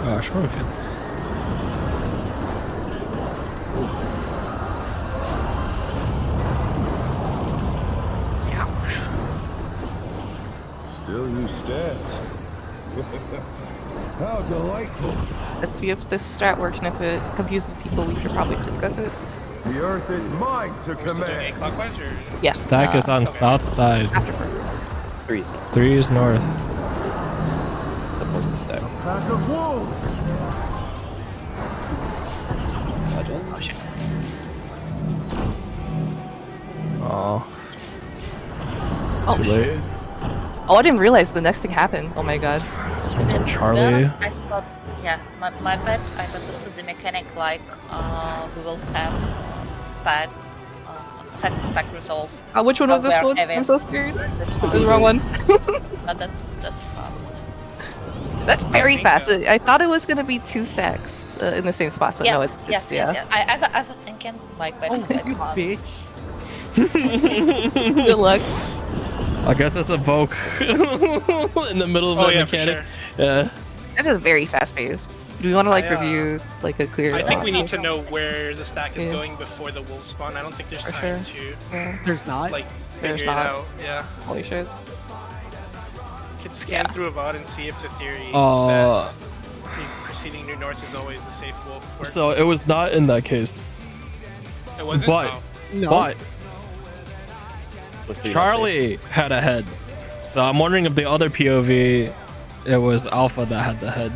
Gosh, what if it's... Still you stand. How delightful. Let's see if this strat works, and if it confuses people, we should probably discuss it. The earth is mine to We're still doing command. clockwise or? Yeah. Stack is on okay. south side. After first. 3 is north. 3 is north. Supposed to stack. Pack of wolves. Legend. Oh shit. Oh, Oh, too late. Oh, I didn't realize the next thing happened. Oh my god. Charlie. I thought, yeah, my bad. I understood the mechanic like we will have stack resolve. Which one was Oh, this we are one? heavy. I'm so scared. This This is one. the wrong one. That's fast. That's very think fast. so. I thought it was gonna be 2 stacks in the same spot, but no, it's yeah. I was thinking like Oh, maybe you fast. bitch. Good luck. I guess it's a Vogue in the middle of Oh that yeah, for mechanic. sure. Yeah. That's just very fast paced. Do we want to like I, review like a clear? I think we need to know where the stack is Yeah. going before the wolf spawn. I don't think there's For time sure. to Yeah. There's not. like There's figure it not. out. Yeah, Holy shit. could scan Yeah. through a VOD and see if the theory Uh, that proceeding due north is always a safe wolf works. so it was not in that case. It wasn't. but- Oh. no. But What's the Charlie had a head. So I'm wondering if the other POV, it was Alpha that had the head.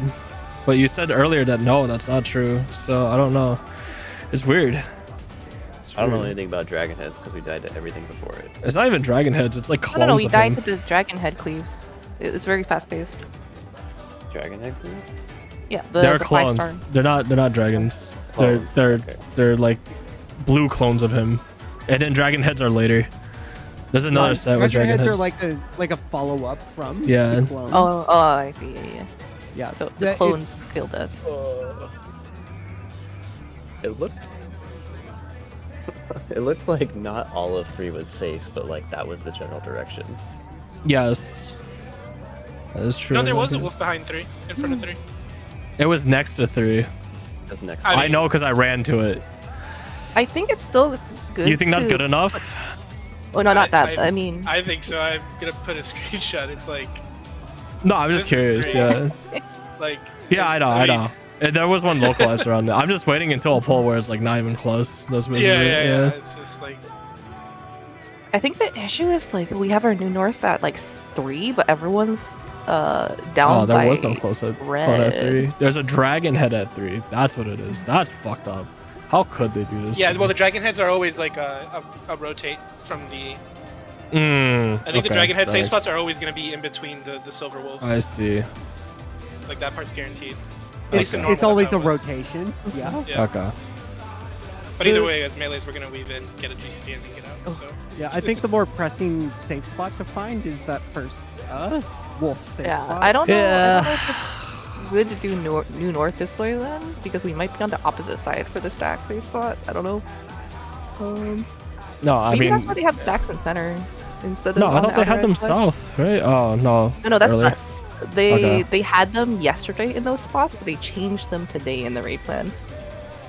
But you said earlier that no, that's not true. So I don't know. It's weird. It's I don't know weird. anything about dragon heads because we died to everything before it. It's not even dragon heads. It's like I clones don't know. We of died him. to the dragon head cleaves. It's very fast paced. Dragon head please? Yeah, They're the clones. 5-star. They're not dragons. Clones, They're okay. they're like blue clones of him. And then dragon heads are later. There's another set with dragon heads heads. are like a follow up from Yeah. the clone. Oh, I see. Yeah. yeah. So the That- clones killed us. It looked. It looked like not all of 3 was safe, but like that was the general direction. Yes. That is true. No, there was a wolf behind 3, in front of 3. It was next to 3. That's next. I I know because I ran to it. I think it's still good. You think that's to good enough? Oh no, not that. I mean, I think so. I'm gonna put a screenshot. It's like, No, I'm just This is curious. 3. Yeah. like. Yeah, I know. I know. There was one localized around there. I'm just waiting until a poll where it's like not even close. Those moves. Yeah. It's just like. I think the issue is like we have our new north at like 3, but everyone's down Oh, there by was no close at red. 3. There's a dragon head at 3. That's what it is. That's fucked up. How could they do this? Yeah, well, the dragon heads are always like a rotate from the. Mm, I think the okay, dragon head safe nice. spots are always going to be in between the silver wolves. I see. Like that part's guaranteed. At least in normal. It's always a that's how it was. rotation. Yeah. Yeah. Okay. But either way, as melees, we're going to weave in, get a GCD, and then get out. So. Yeah, I think the more pressing safe spot to find is that first wolf safe Yeah, spot. I don't know. Yeah. I don't know if it's good to do new north this way then, because we might be on the opposite side for the stack safe spot. I don't know. No, I Maybe mean, that's why they have stacks in center instead of. no, I on thought the they had outer them edge side. south, right? Oh no. No, that's earlier. us. They Okay. had them yesterday in those spots, but they changed them today in the raid plan.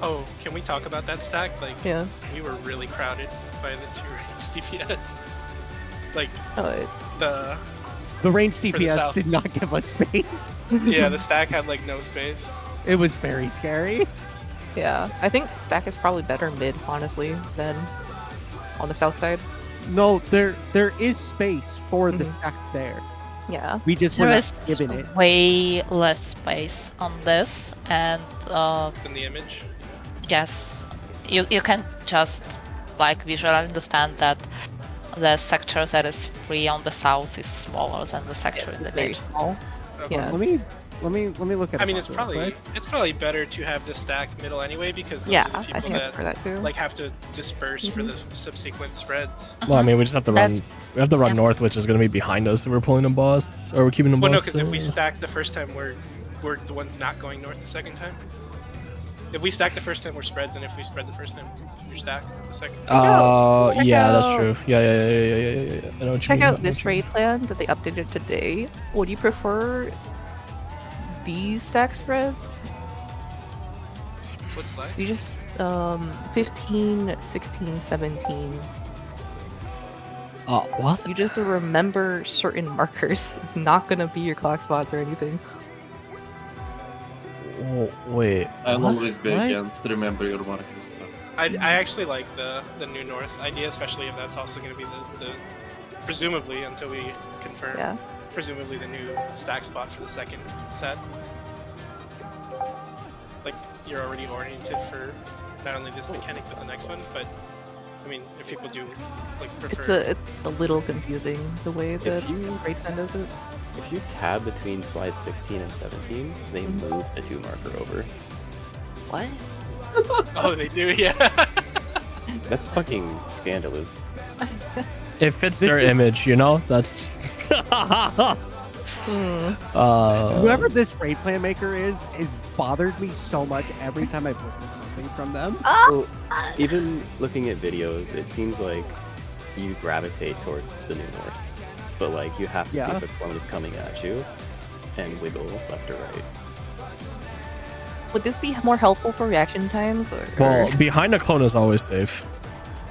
Oh, can we talk about that stack? Like, Yeah. we were really crowded by the 2 range DPS. Like, Oh, it's the range the DPS south. did not give us space. yeah, the stack had like no space. It was very scary. yeah. I think stack is probably better mid, honestly, than on the south side. No, there is space for the Mhm. stack there. Yeah. We just were There not is given it. way less space on this, and In the image. yes, you can just like visually understand that the sector that is free on the south is smaller than the sector in the It's very mid. small. Yeah. Let me look at. I a mean, it's plot real probably quick. better to have the stack middle anyway because those Yeah, are the I people think I that prefer that too. like have to disperse for the subsequent spreads. Well, I mean, we just have to run. That's- We have to run yeah. north, which is going to be behind us if we're pulling a boss, or we're keeping a Well, no, boss. because if we there. stack the first time, we're the ones not going north the second time. If we stack the first time, we're spreads, and if we spread the first time, you're stacked the second time. Check Yeah, that's out- true. Yeah. I know what you Check mean. out this raid plan that they updated today. Would you prefer these stack spreads? What's that? You just 15, 16, 17. What? You just remember certain markers. It's not gonna be your clock spots or anything. Oh, wait. I'll what? always be What? against remember your marker stats. I actually like the new north idea, especially if that's also going to be the presumably until we confirm. Yeah. Presumably the new stack spot for the second set. Like you're already oriented for not only this mechanic but the next one, but I mean if people do like prefer. It's a little confusing the way that you- Great Pen does it. If you tab between slides 16 and 17, they move the 2 marker over. What? Oh, they do, yeah. That's fucking scandalous. It fits their image, you know? That's. Whoever this raid plan maker is bothered me so much every time I've looked at something from them. Well, even looking at videos, it seems like you gravitate towards the new north. But like you have to Yeah. see if the clone is coming at you and wiggle left or right. Would this be more helpful for reaction times? Or... Well, behind a clone is always safe,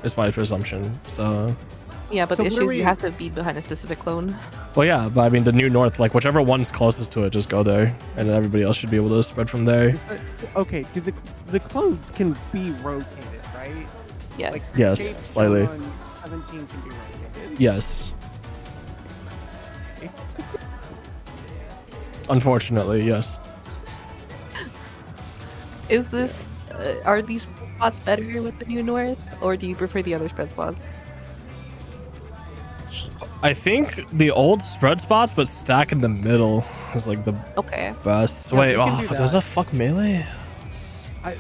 is my presumption. So, yeah, but So the issue is really- you have to be behind a specific clone. well, yeah, but I mean, the new north, like whichever one's closest to it, just go there, and then everybody else should be able to spread from there. Is that- okay, do the clones can be rotated, right? Yes. Like Yes, shape slightly. on 17 can be rotated. Yes. Unfortunately, yes. Is this are these spots better with the new north, or do you prefer the other spread spots? I think the old spread spots, but stack in the middle is like the Okay. best. Yeah, Wait, we can do there's that. a fuck melee?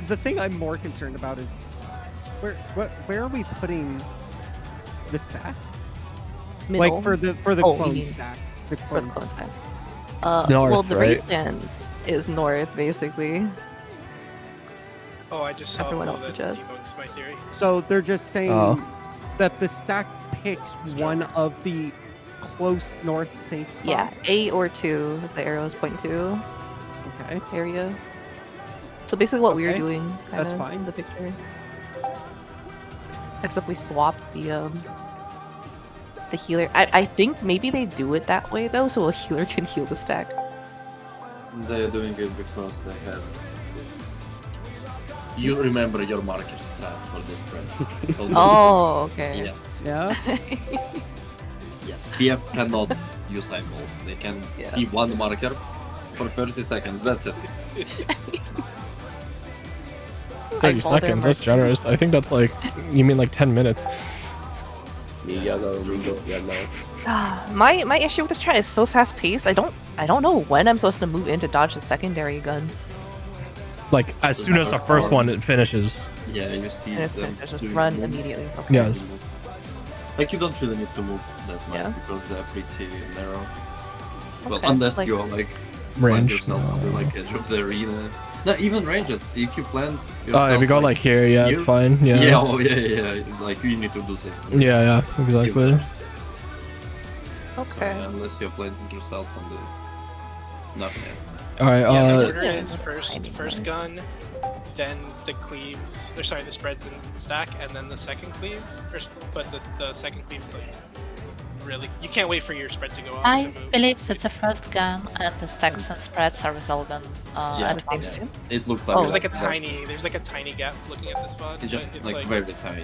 The thing I'm more concerned about is where are we putting the stack? Middle. Like for the Oh, you clone mean stack. The for the clone clone stack. stack. North, Well, the right? raid plan is north, basically. Oh, I just saw Everyone one else that suggests. debunks my theory. So they're just saying Oh. that the stack picks one of the close north safe spots. Yeah, 8 or 2, the arrows point to Okay. area. So basically what we were Okay, doing, kind that's of, fine. in the picture. Except we swapped the healer. I think maybe they do it that way, though, so a healer can heal the stack. They're doing it because they have. You remember your marker strat for the spreads. Oh, okay. Yes. Yeah. Yes. PF cannot use eyeballs. They can Yeah. see one marker for 30 seconds. That's it. 30 called their seconds, that's marker. generous. I think that's like, you mean like 10 minutes. Me yellow, yellow. My issue with this strat is so fast paced. I don't know when I'm supposed to move in to dodge the secondary gun. Like, as soon as the first one it finishes. Yeah, you see And it's them just doing run move. immediately. Okay. Yes. Like you don't really need to move that much Yeah. because they're pretty narrow. Well, Okay, unless like- you're like find Range. yourself on the like edge of the arena. No, even ranges. If you plan Oh, yourself, if you go like here, yeah, it's here- fine. Yeah. yeah, oh, yeah. Like you need to do this. Yeah, exactly. Okay. Unless you're placing yourself on the. Not yet. Alright, Yeah, the uh, order is first gun, then the cleaves, or sorry, the spreads and stack, and then the second cleave. But the second cleave is like really, you can't wait for your spread to go off. I to move. believe that the first gun and the stacks and spreads are resolving Yeah. at Same once. too? It looks like Oh, There's like a that- tiny gap looking at this VOD. It's just but it's like, very tiny.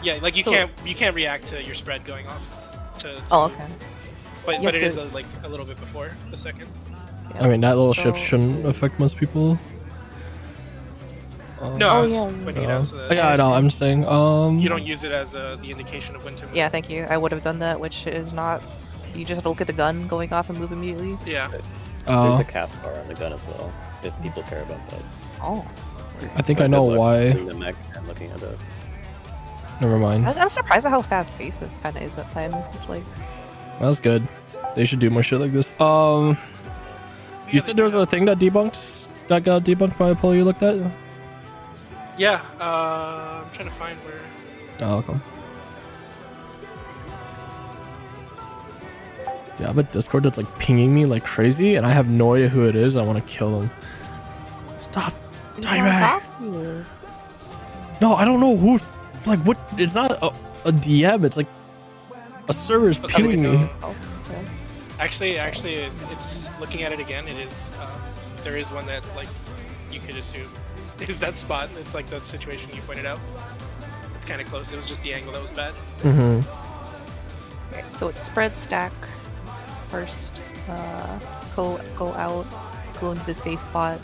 Yeah. yeah, like you So- can't react to your spread going off. To Oh, move. okay. But You it have is to- like a little bit before the second. I mean, that little shift So- shouldn't affect most people. No, I Oh, was yeah, just pointing it out so that Yeah, I know, I'm saying, you don't use it as the indication of when to move. Yeah, thank you. I would have done that, which is not. You just have to look at the gun going off and move immediately. Yeah. There's Oh, a cast bar on the gun as well, if people care about that. Oh. I think I Good know luck why. doing the mech and looking at the. Never mind. I'm surprised at how fast paced this kind of is at times. It's like, That's good. They should do more shit like this. You said there was a thing that got debunked by a poll you looked at? Yeah. I'm trying to find where. Oh, okay. Yeah, but Discord that's like pinging me like crazy, and I have no idea who it is. I want to kill him. Stop. you Time wanna back. talk to you. No, I don't know who. Like, what? It's not a DM. It's like a server's Okay, pinging wait, me. no. Oh, okay. Actually, it's looking at it again. It is there is one that like you could assume is that spot. It's like the situation you pointed out. It's kind of close. It was just the angle that was bad. Mm-hmm. Okay, so it's spread stack first. Go out, go into the safe spot.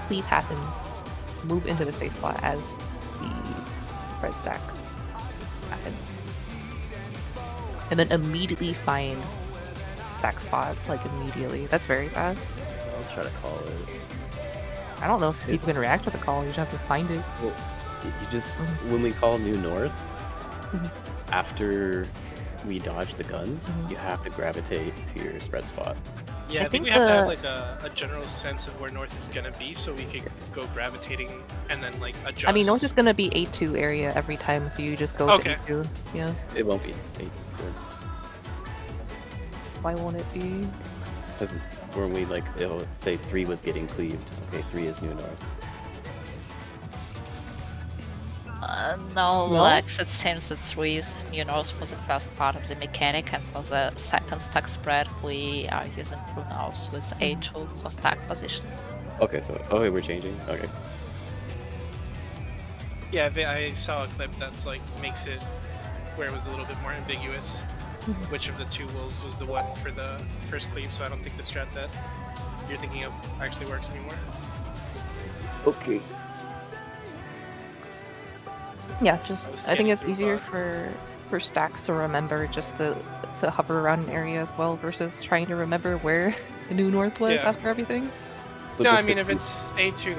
Cleave happens. Move into the safe spot as the spread stack happens, and then immediately find stack spot like immediately. That's very fast. I'll try to call it. I don't know if people can react to the call. You just have to find it. Well, you just when we call New North, after we dodge the guns, you have to gravitate to your spread spot. Yeah, I think we have to have like a general sense of where north is gonna be, so we can go gravitating and then like adjust. I mean, north is gonna be A2 area every time, so you just go to A2. Yeah. It won't be 8. Why won't it be? Because when we like, it'll say 3 was getting cleaved. Okay, 3 is New North. No, Lex, it seems that 3 is New North for the first part of the mechanic, and for the second stack spread, we are using True North with A2 for stack position. Okay, so we're changing. Okay. Yeah, I saw a clip that's like makes it where it was a little bit more ambiguous which of the two wolves was the one for the first cleave, so I don't think the strat that you're thinking of actually works anymore. Okay. Yeah, just I think it's easier for stacks to remember just to hover around an area as well versus trying to remember where the New North was after everything. So no, I mean if it's A2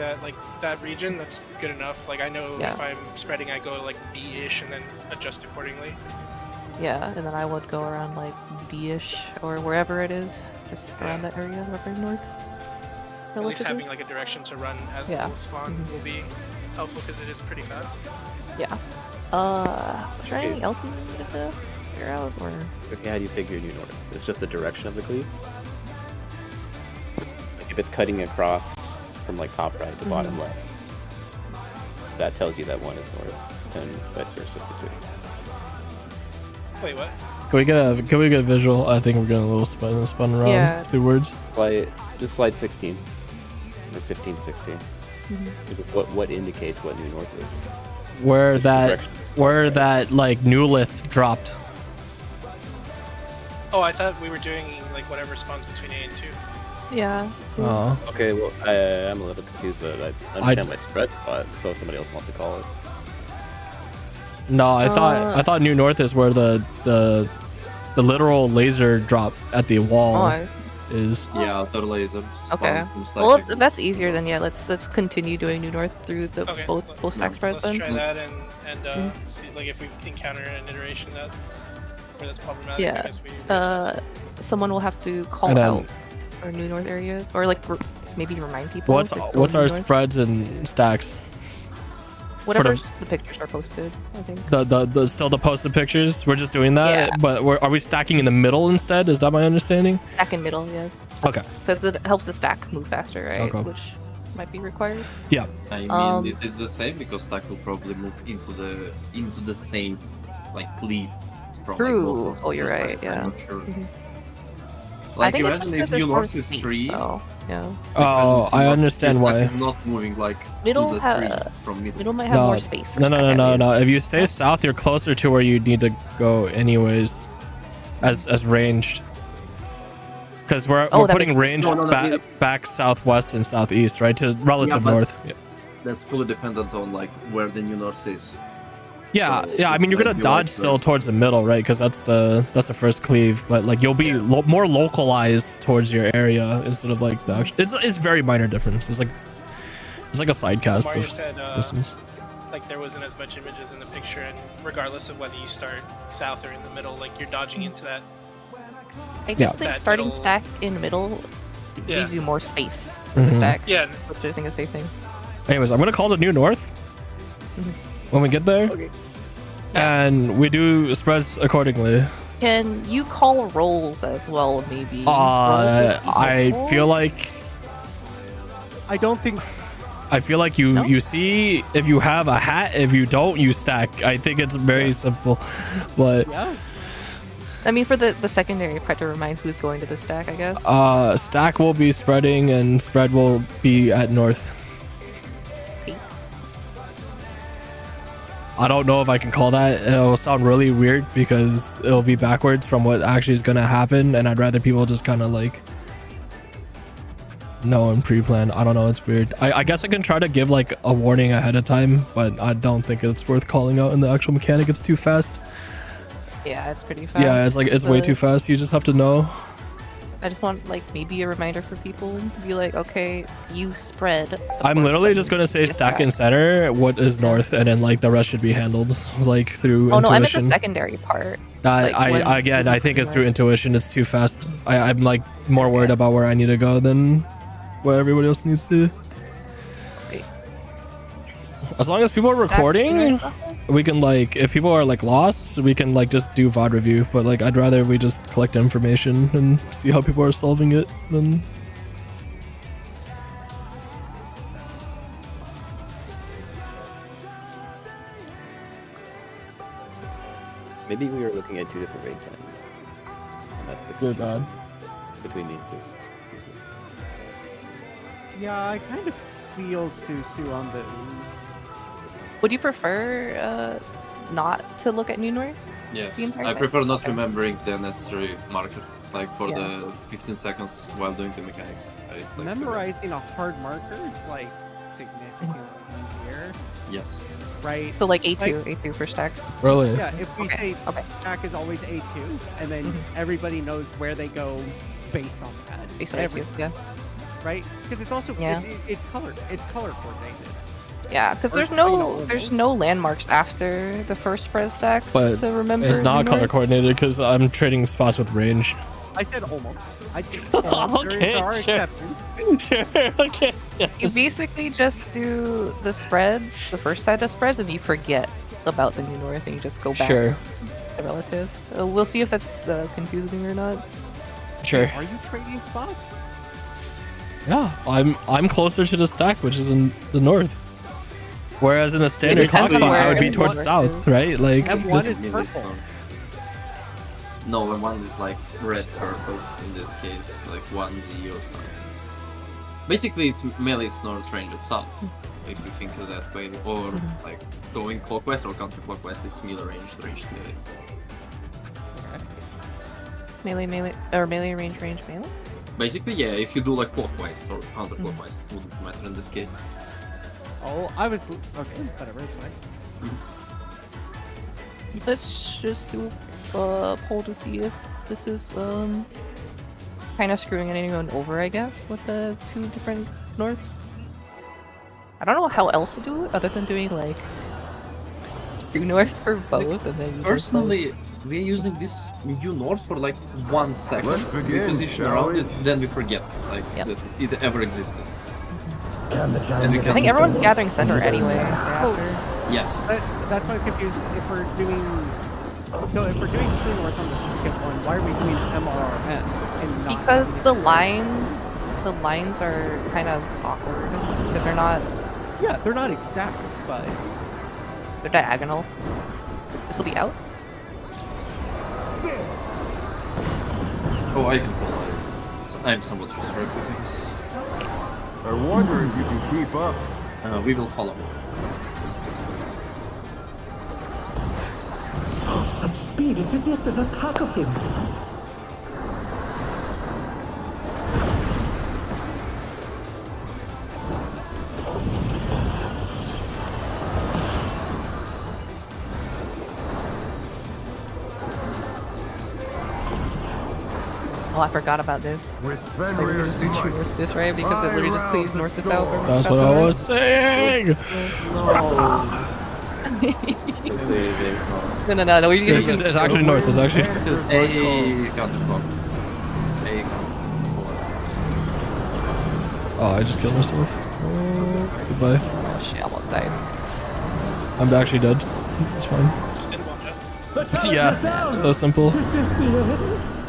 that region, that's good enough. Like I know if I'm spreading, I go like B-ish and then adjust accordingly. Yeah, and then I would go around like B-ish or wherever it is, just around that area, wherever north. At least having like a direction to run as the wolves spawn will be helpful because it is pretty fast. Yeah. Was there anything else you needed to figure out, or? Okay, how do you figure New North? It's just the direction of the cleaves? Like if it's cutting across from like top right to bottom left, that tells you that one is north, and vice versa for two. Wait, what? Can we get a visual? I think we're getting a little spun around through words. Just slide 16 or 15, 16. Because what indicates what New North is? Where that like new lith dropped. Oh, I thought we were doing like whatever spawns between A and 2. Yeah. Oh. Okay, well I'm a little confused, but I understand my spread spot, so if somebody else wants to call it. No, I thought New North is where the literal laser drop at the wall is. Yeah, outer laser. Okay. Well, if that's easier, then yeah, let's continue doing New North through the both stack spreads then. Let's try that and see like if we encounter an iteration where that's problematic. Yeah. I guess we someone will have to call out our New North area, or like maybe remind people. What's our spreads and stacks? Whatever the pictures are posted, I think. The still the posted pictures. We're just doing that, but are we stacking in the middle instead? Is that my understanding? Stack in middle, yes. Okay. Because it helps the stack move faster, right? Okay. Which might be required. Yeah. I mean, it is the same because stack will probably move into the same like cleave. True. Oh, you're right. Yeah. I'm not sure. Like, I think imagine if New North is 3. Yeah. Oh, I understand why. It's not moving like middle. Middle might have more space. No. If you stay south, you're closer to where you need to go, anyways, as ranged. Because we're putting range back southwest and southeast, right, to relative north. Yeah. That's fully dependent on like where the New North is. Yeah, I mean, you're gonna dodge still towards the middle, right? Because that's the first cleave, but like you'll be more localized towards your area instead of like the actual. It's very minor difference. It's like a side cast Mario of said, distance. like there wasn't as much images in the picture, and regardless of whether you start south or in the middle, like you're dodging into that. I just think starting stack in middle gives you more space for the stack. Yeah, which I think is a safe thing. Anyways, I'm gonna call it New North. When we get there, and we do spreads accordingly. Can you call rolls as well, maybe? I feel like I don't think. I feel like you see if you have a hat. If you don't, you stack. I think it's very simple, but I mean, for the secondary part to remind who's going to the stack, I guess. Stack will be spreading, and spread will be at north. I don't know if I can call that. It'll sound really weird because it'll be backwards from what actually is gonna happen, and I'd rather people just kind of like know and pre-plan. I don't know. It's weird. I guess I can try to give like a warning ahead of time, but I don't think it's worth calling out in the actual mechanic. It's too fast. Yeah, it's pretty fast. Yeah, it's like it's way too fast. You just have to know. I just want like maybe a reminder for people to be like, okay, you spread. I'm literally just gonna say stack in center, what is north, and then like the rest should be handled like through Oh no, I meant intuition. the secondary part. I think it's through intuition. It's too fast. I'm like more worried about where I need to go than where everybody else needs to. Okay. As long as people are recording, we can like, if people are like lost, we can like just do VOD review. But like, I'd rather we just collect information and see how people are solving it than. Maybe we were looking at 2 different raid candidates. And that's the Good bad. between these two. Yeah, I kind of feel Susu on the Would you prefer not to look at New North? Yes, The entire I time? prefer not Okay. remembering the necessary marker, like for Yeah. the 15 seconds while doing the mechanics. It's like memorizing a hard marker is like significantly easier, Yes. right? So like A2 for stacks. Really? Yeah, if we Okay, say okay. stack is always A2, and then everybody knows where they go based on that. Based on Every- A2, yeah. Right? Because it's also Yeah. it's color coordinated. Yeah, because Or there's kind of there's almost. no landmarks after the first spread stacks But to remember. it's not New color North. coordinated because I'm trading spots with range. I said almost. I think Okay, there are sure. exceptions. Sure. Okay. You basically just do the spread, the first set of spreads, and you forget about the New North, and you just go back Sure. to relative. We'll see if that's confusing or not. Sure. Are you trading spots? Yeah, I'm closer to the stack, which is in the north. Whereas in a standard depends clock on spot, I where would be you towards want south, to. right? Like, M1 is In this purple. one. No, M1 is like red purple in this case, like 1Z or something. Basically, it's melee's north range at south, if you think of that way. Or like going clockwise or counterclockwise, it's melee range to melee. Melee range melee. Basically, yeah, if you do like clockwise or counterclockwise, it wouldn't matter in this case. Oh, I was okay. Whatever, it's fine. Let's just do a poll to see if this is kind of screwing anyone over, I guess, with the 2 different norths. I don't know how else to do it other than doing like true north for both, and then you just, Personally, we're using this new north for like 1 second. Let's begin, We position shall around we? it, then we forget like Yep. that it ever existed. Can the And we challenger can- I think everyone's gathering center anyway. After. Yes. That's why I'm confused. If we're doing true north on the second one, why are we doing MRRN and not? Because the lines are kind of awkward because they're not, Yeah, they're not exact, but they're diagonal. This will be out. Oh, I can follow it. So I'm somewhat frustrated with this. I wonder if you can keep up. We will follow. Such speed, it's as if there's a pack of him. Oh, I forgot about this. With Like, we Fenrir's just do true might, north this way because it literally just I cleaves rouse north the to south. storm. that's what I was saying. No. We're It's, gonna it's actually north. It's actually. A counterclock. A Oh, I just killed myself. Oh, goodbye. Oh shit, almost died. I'm actually dead. It's fine. Just did one, Jeff. The challenger's Yeah, down. so simple. Is this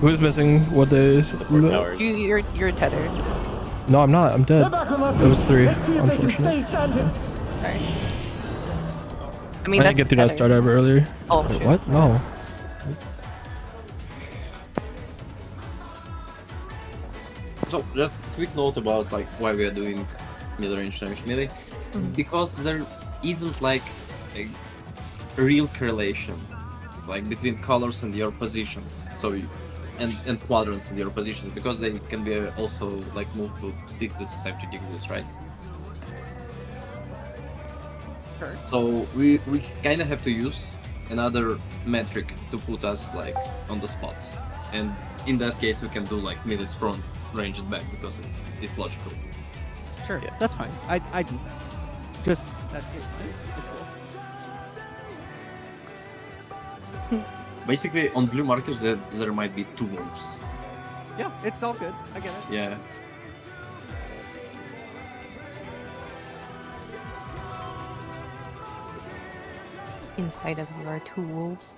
Who's missing? What they? Towers. You're tethered. No, I'm not. I'm the dead. back on left? It was 3. Let's see if they can Unfortunate. stay standing. Sorry. I I mean, didn't get through that tethered. start ever earlier. Oh, Wait, shit. what? No. So just quick note about like why we are doing middle range damage melee, because there isn't like a real correlation, like between colors and your positions. So and quadrants in your positions, because they can be also like moved to 60 to 70 degrees, right? Sure. So we kind of have to use another metric to put us like on the spot, and in that case we can do like minutes front, range and back, because it's logical. Sure, Yeah. that's fine. I just that it's cool. Basically, on blue markers there might be 2 wolves. Yeah, it's all good. I get it. Yeah. Inside of you are 2 wolves.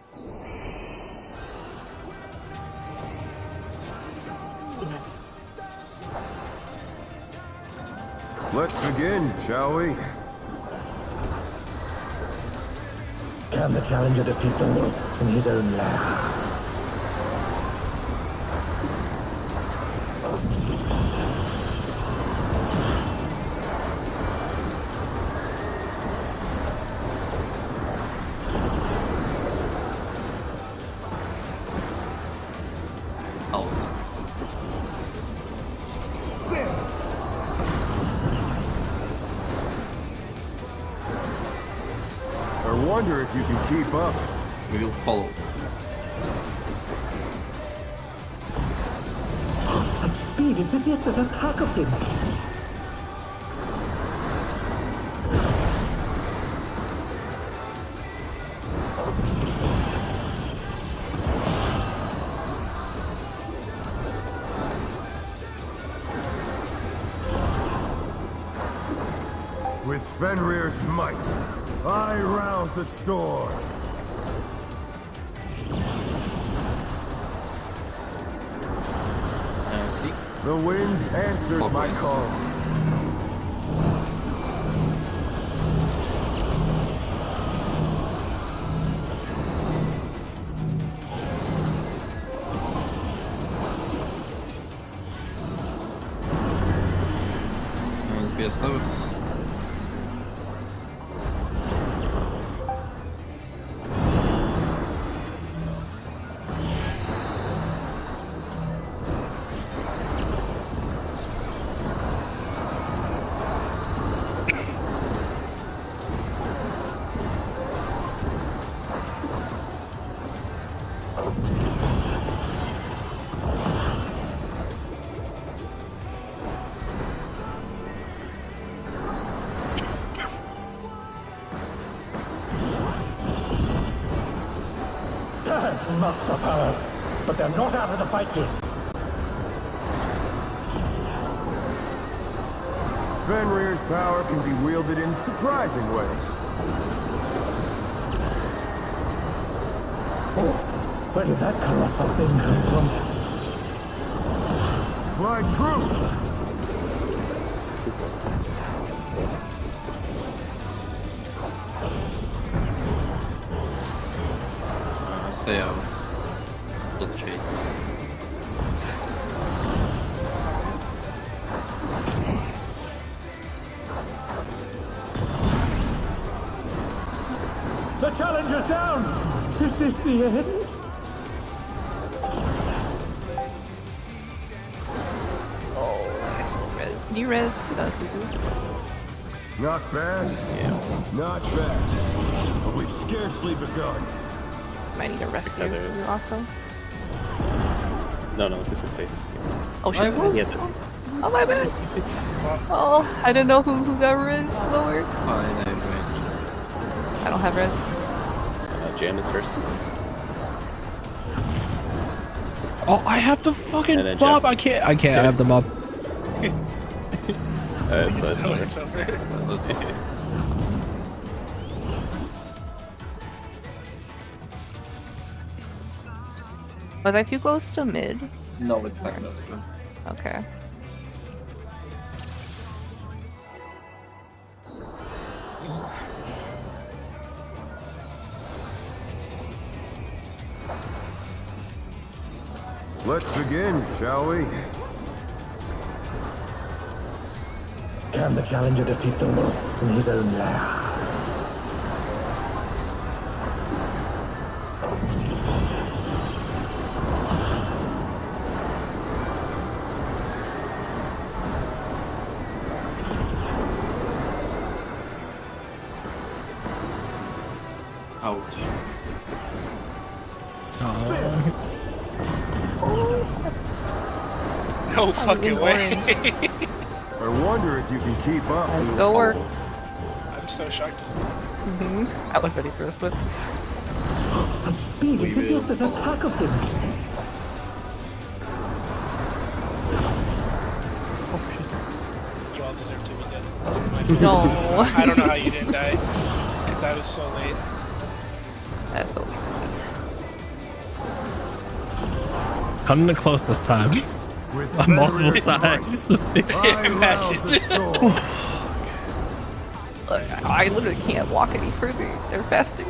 Let's begin, shall we? Can the challenger defeat the wolf in his own lair? I wonder if you can keep up. We will follow. Such speed, it's as if there's a pack of him. With Fenrir's might, I rouse the storm. See? The wind answers my call. Must have heard, but they're not out of the fight yet. Fenrir's power can be wielded in surprising ways. Oh, where did that colossal thing come from? Fly true! Stay out. Let's chase. The challenger's down! Is this the end? Res. Can you res Suzu? Not bad. Yeah. Not bad. But we've scarcely begun. Might need a rescue Others. Suzu also. No, this is safe. Oh shit. Yeah, Oh my bad. Oh, I didn't know who got res lower. Fine, I don't have res. Jam is first. Oh, I have the fucking And then mob. jump. I can't. I have the mob. It's over. Was I too close to mid? No, it's not that. Okay. Let's begin, shall we? Can the challenger defeat the wolf in his own lair? Ouch. No fucking way. I wonder if you can keep up. That still work. I'm so shocked. I was ready for this one. Such speed, it's as if there's a pack of them. You all deserve to be dead. No. I don't know how you didn't die. Because I was so late. That's so sad. Coming in close this time. With On multiple Fenrir's sides. might, I rouse the storm. I literally can't walk any further. They're faster.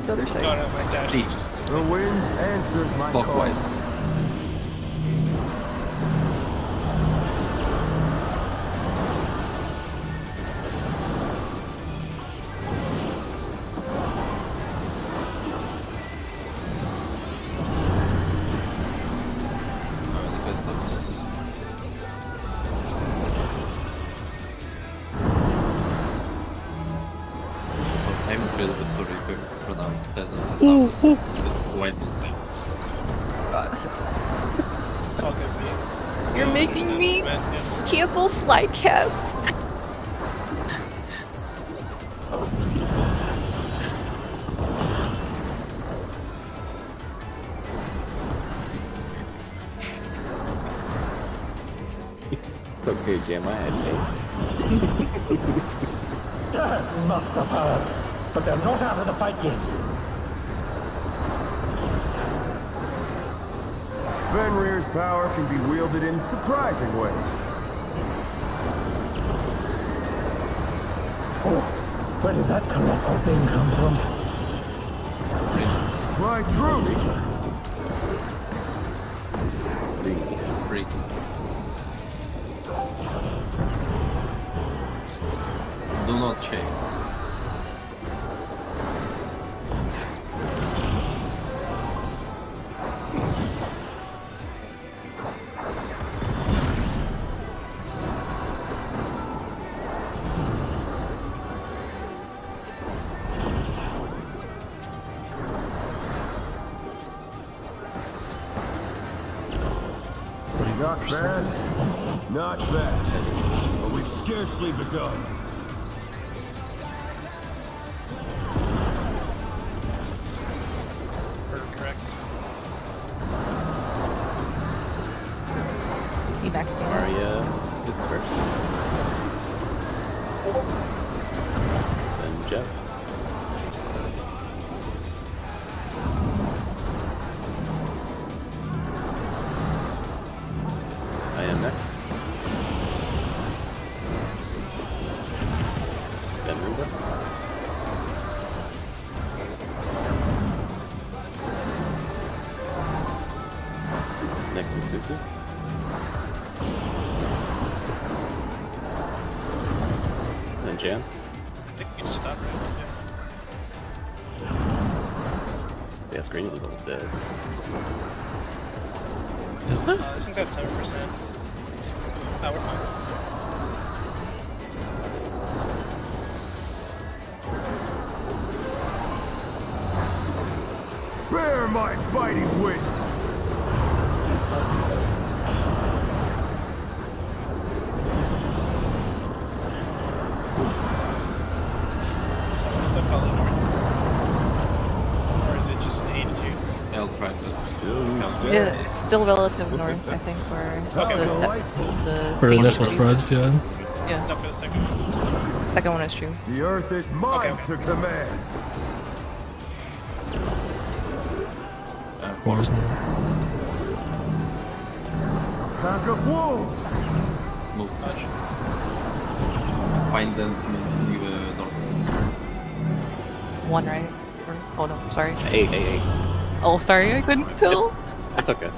The other side. No, no, my dash. The wind answers my call. Clockwise. I'm sorry if you pronounced that. Quite the same. It's all good, man. You're making me cancel slide casts. It's okay, Jam. I had faith. That must have hurt. But they're not out of the fight yet. Fenrir's power can be wielded in surprising ways. Oh, where did that colossal thing come from? My truth! Free. Do not chase. Not bad. Not bad. But we've scarcely begun. Correct. He next to Arya is first. Then Jeff. I am next. Then Ruba. Next is Susu. Then Jan. I think we just stop right Yeah, Screen Eagle's dead. Is it? there. This one's at 7%. Oh, we're fine. Bear my biting wings! So what's the color north? Or is it just 82? I'll try to. Yeah, it's still relative north, I think, where the For siege initial cities. spreads, yeah. Yeah, No, for the second one. second one is true. The earth is mine Okay. to command. Mars. Pack of wolves! Move touch. Find them in the north. One right. Or, oh no, sorry. Hey. Oh, sorry, I couldn't tell. That's okay.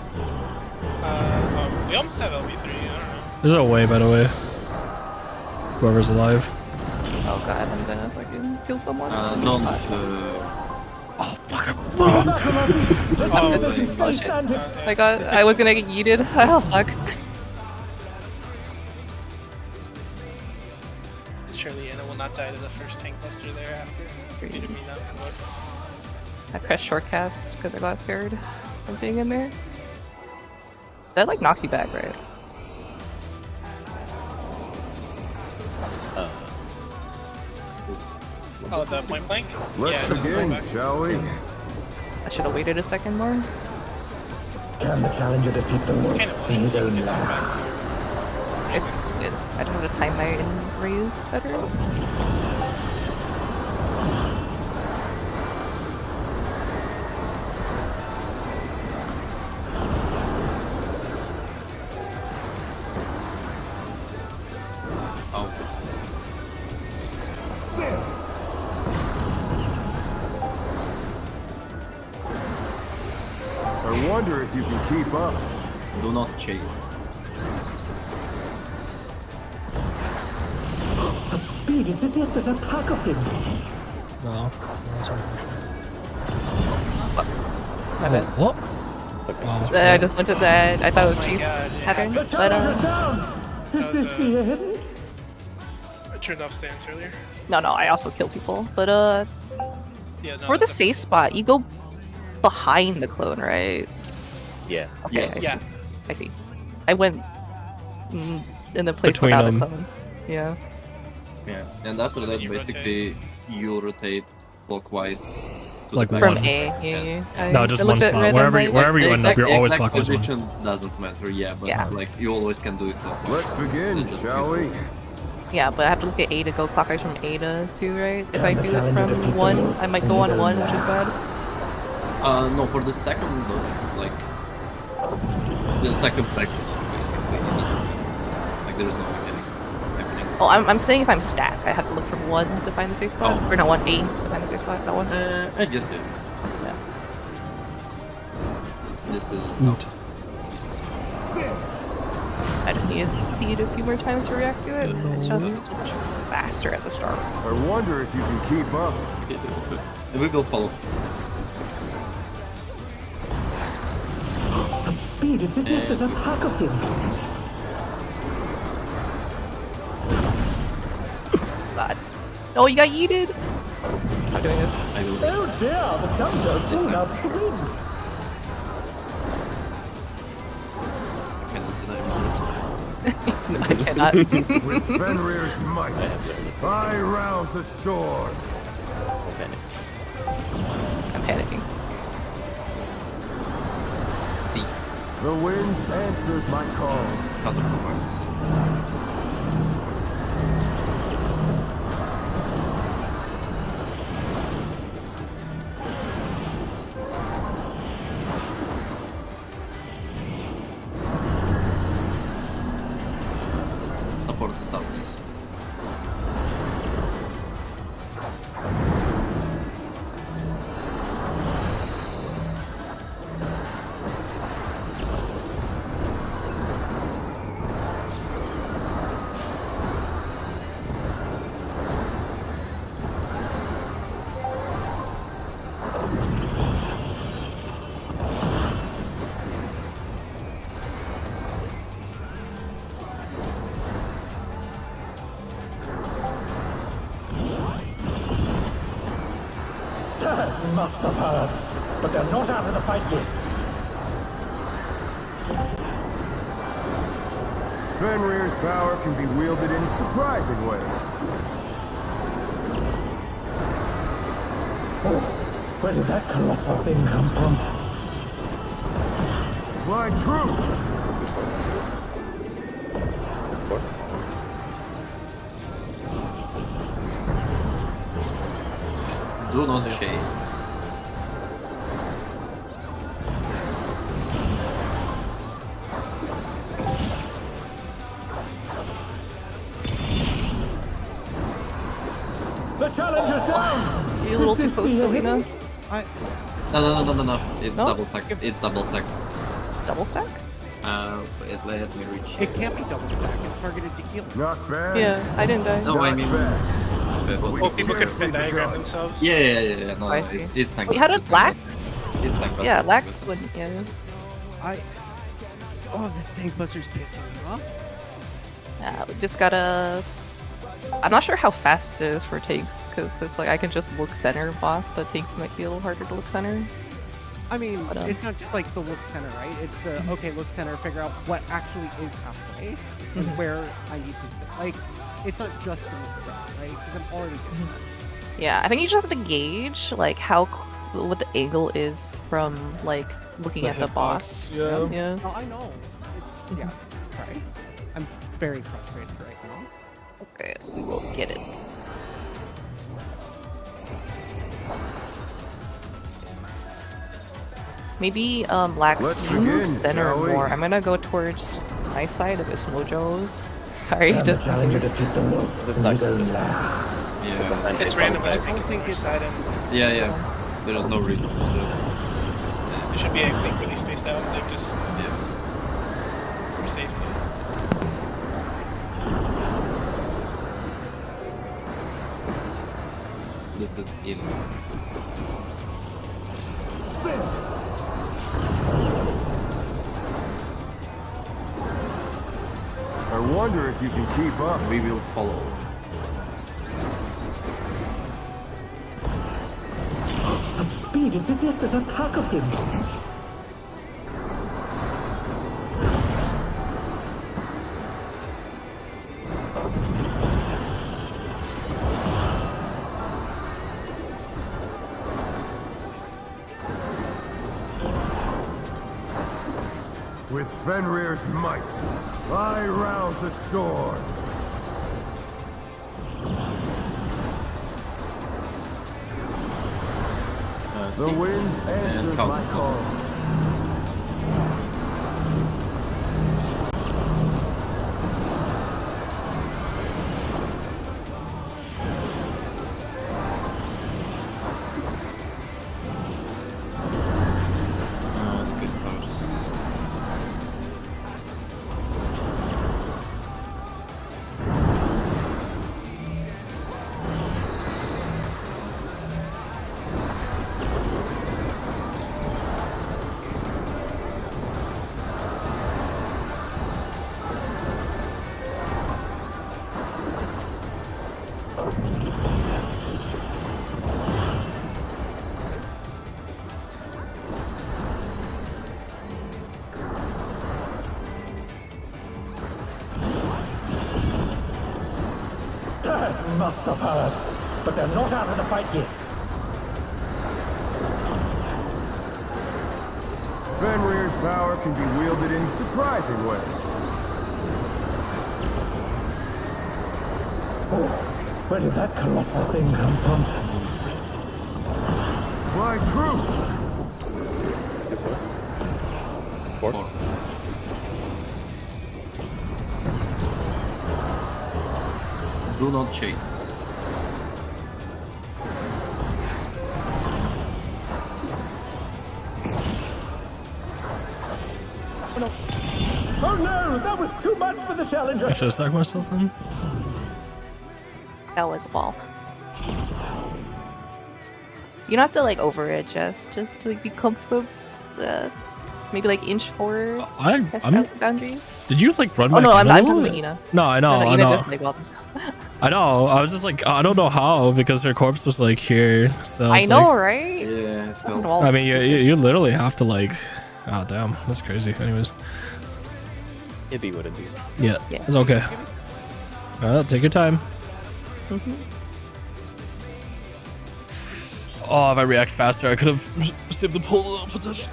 We almost have LB3, I don't know. There's a way, by the way. Whoever's alive. Oh god, I'm gonna fucking kill someone. No, not Oh, fuck it. Stay standing. I was gonna get yeeted. Oh fuck. Surely Anna will not die to the first tank cluster there after. Didn't mean that. I pressed shortcast because I got scared of being in there. That like knocks you back, right? Oh, the point blank? Let's Yeah, begin, shall we? I should have waited a second more. Can the challenger defeat the wolf Kind of in his own funny. lab? I don't have to time my raise better. I wonder if you can keep up. Do not chase. Such speed, it's as if there's a pack of him. No. My bad. What? It's okay. I just went to that. I thought it was my cheese God, yeah. pattern, The but challenger's down! Is this the end? I turned off stance earlier. no, I also kill people. But Yeah, no. for the that's safe spot, you go behind the clone, right? Yeah. Okay, Yeah. I see. I see. I went in the place Between without them. a clone. Yeah. Yeah. And after that, You basically, you rotate clockwise. To Like the From back. one. A, yeah. No, just I one looked at spot. random, Wherever like- wherever you end up, you're always exact clockwise one. position doesn't matter, yeah, but Yeah. like you always can do it clockwise. Let's begin, Then just shall keep we? going. Yeah, but I have to look at A to go clockwise from A to 2, right? If I the do it challenger defeat from the 1, wolf I might in go his on own 1, which is lab? bad. No, for the second, like the second section, basically. Like there is no mechanic happening. Oh, I'm saying if I'm stacked, I have to look from 1 to find the safe spot. Oh. Or not 1, A to find the safe spot, not 1. I just did. Yeah. This is I just need to see it a few more times to react to it. It's just faster at the start. I wonder if you can keep up. we will follow. Such speed, it's as if there's a pack of him. God. Oh, you got yeeted! I'm doing this. I will. Oh dear, the challenger's pulled out the win. No, I cannot. With Fenrir's might, I rouse the storm. I'm panicking. The wind answers my call. Support stance. Must have heard, but they're not out of the fight yet. Fenrir's power can be wielded in surprising ways. Oh, where did that colossal thing come from? Fly true! Do not chase. The challenger's down! You a little Is too this close, the Selena. end? No. It's No? double stack. It's double stack. Double stack? Let me reach. It can't be double stack. It's targeted to heal. Not bad. Yeah, I didn't die. No, Not I mean. bad. but- We Well, people could scarcely Venn diagram begun. themselves. Yeah. No, I see. it's tank. Wait, how did Lax? It's tank. Yeah, Lax wouldn't. Yeah. Oh, this tank buster's pissing me off. We just gotta I'm not sure how fast it is for tanks, because it's like I can just look center boss, but tanks might be a little harder to look center. I mean, But, it's not just like the look center, right? It's the, okay, look center, figure out what actually is halfway and where I need to sit. Like, it's not just the look center, right? Because I'm already doing that. Yeah, I think you just have to gauge like how what the angle is from like looking at the boss. Yeah. Yeah. No, I know. Yeah, sorry. I'm very frustrated right now. Okay, we will get it. Maybe Lax, Let's you move begin, center shall we? more. I'm gonna go towards my side of this mojo's. Sorry, Can the just challenger defeat the wolf in his own land? Yeah. It's random, but I think it's your side and Yeah, yeah. There's no reason to do it. it should be, I think, really spaced out, like just for safety. This is easy. I wonder if you can keep up. We will follow. Such speed, it's as if there's a pack of him. With Fenrir's might, I rouse the storm. The wind answers my call. That must have hurt, but they're not out of the fight yet. Fenrir's power can be wielded in surprising ways. Oh, where did that colossal thing come from? Fly true! Do not chase. Oh no, that was too much for the challenger. I should have sacked myself then. that was a ball. You don't have to like over it, just to like, be comfortable. Maybe like inch forward. Test I'm. out the boundaries. Did you like run Oh back no, in I'm a talking little about bit? Ina. No, I know, No, I Ina know. just like welcomes. I know. I was just like, I don't know how because her corpse was like here. So I it's know, like- right? Yeah, it felt. I mean, you literally have to like. Oh damn, that's crazy. Anyways, It'd be what it'd be. yeah, Yeah. it's okay. Take your time. Oh, if I react faster, I could have saved the pull position.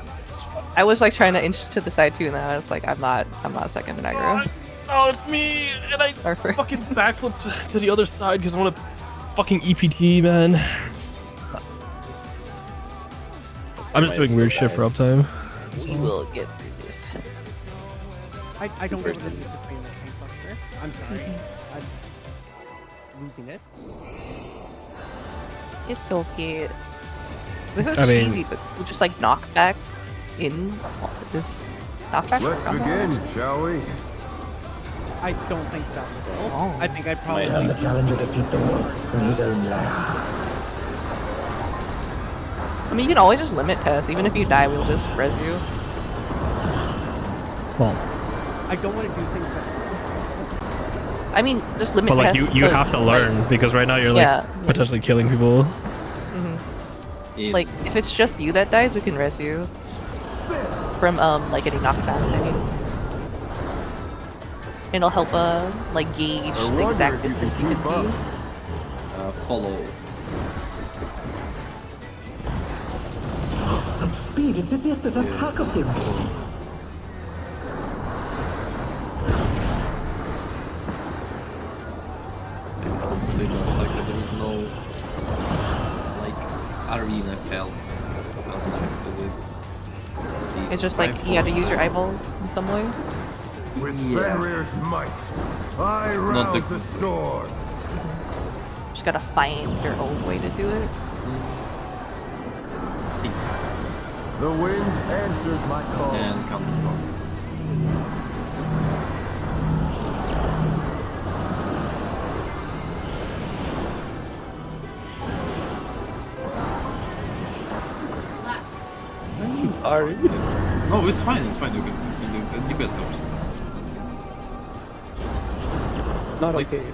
I was like trying to inch to the side too, and then I was like, I'm not second to aggro. Oh, it's me, and I Or for- fucking backflipped to the other side because I want to fucking EPT, man. I'm just doing weird shit for uptime. We will get through this. I don't get what it is between the tank cluster. I'm sorry. I'm losing it. It's okay. This is I mean- cheesy, but we just like knock back in this knockback. Let's begin, shall we? I don't think that will. Oh. I think I'd probably. Can the challenger defeat the wolf in his own land? I mean, you can always just limit test. Even if you die, we'll just res you. Well, I don't want to do things that. I mean, just limit But like tests you have to learn because right now you're like yeah. potentially killing people. Like, if it's just you that dies, we can res you. From, like, getting knocked back, I mean. It'll help, like, gauge the exact distance you can be. Follow. Such speed, it's as if there's a pack of him. They don't like that there is no like arena hell. It's just like, you have to use your eyeballs in some way. With Fenrir's might, I rouse the storm. Just gotta find your own way to do it. The wind answers my call. And counter. Sorry. No, it's fine. It's fine. You can do the best option. Not okay.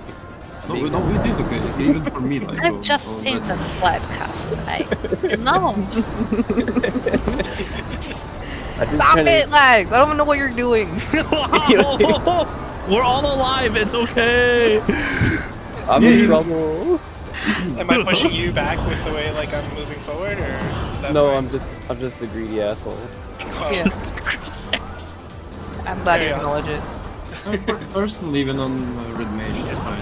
No, it is okay. Even for me, like. I've just seen the slide cast. No. Stop it, Lags! I don't even know what you're doing. We're all alive. It's okay. I'm in trouble. Am I pushing you back with the way like I'm moving forward, or? Is that No, fine? I'm just a greedy asshole. Oh, Yeah. Just I'm glad you Yeah. acknowledge it. Personally, even on Red Mage, it's fine.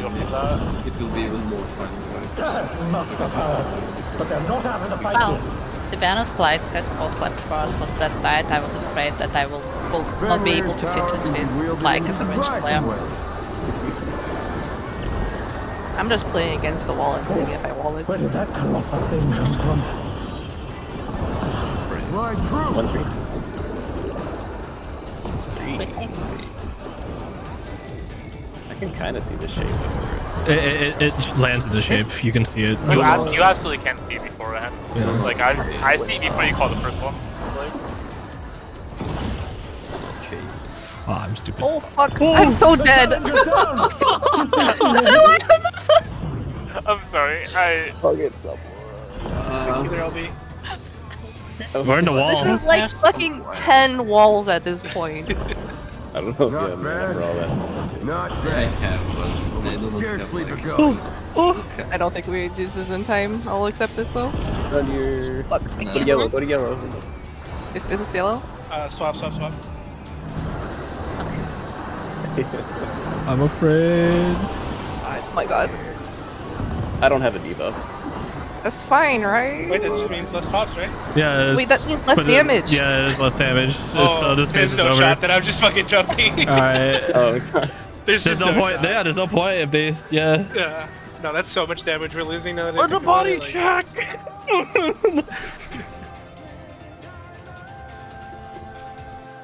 It will be even more fun. Must have heard. But they're not out of the fight Well, yet. the Banner Slide Test was left for us was that night. I was afraid that I will not be able to fit it with like as a ranged player. I'm just playing against the wall and seeing if I wall it. Where did that colossal thing come from? My true. 1-3. I can kind of see the shape. it lands in the shape. You can see it. You absolutely can see beforehand. Yeah. Like I see before you call the first one. Like, Oh, I'm stupid. Oh fuck! I'm so dead! I'm sorry. I'll get some. Either I'll be. We're in the wall. This is like fucking 10 walls at this point. I don't know if you Not have bad. remember all that. Not I bad. have, but I don't Scarcely have, like, begun. I don't think this is in time. I'll accept this though. On your... Fuck. Go to yellow, go to yellow. Is this yellow? Swap. I'm afraid. Oh my god. I don't have a debuff. That's fine, right? Wait, that just means less pops, right? Yeah. It's, Wait, that means less but damage. Yeah, it is less damage. So this phase there's is no over. shot that I'm just fucking jumping. All right. Oh, God. There's There's just no point. shot. Yeah, there's no point if they. Yeah. No, that's so much damage we're losing now. That I Where's the think about body it, like- check?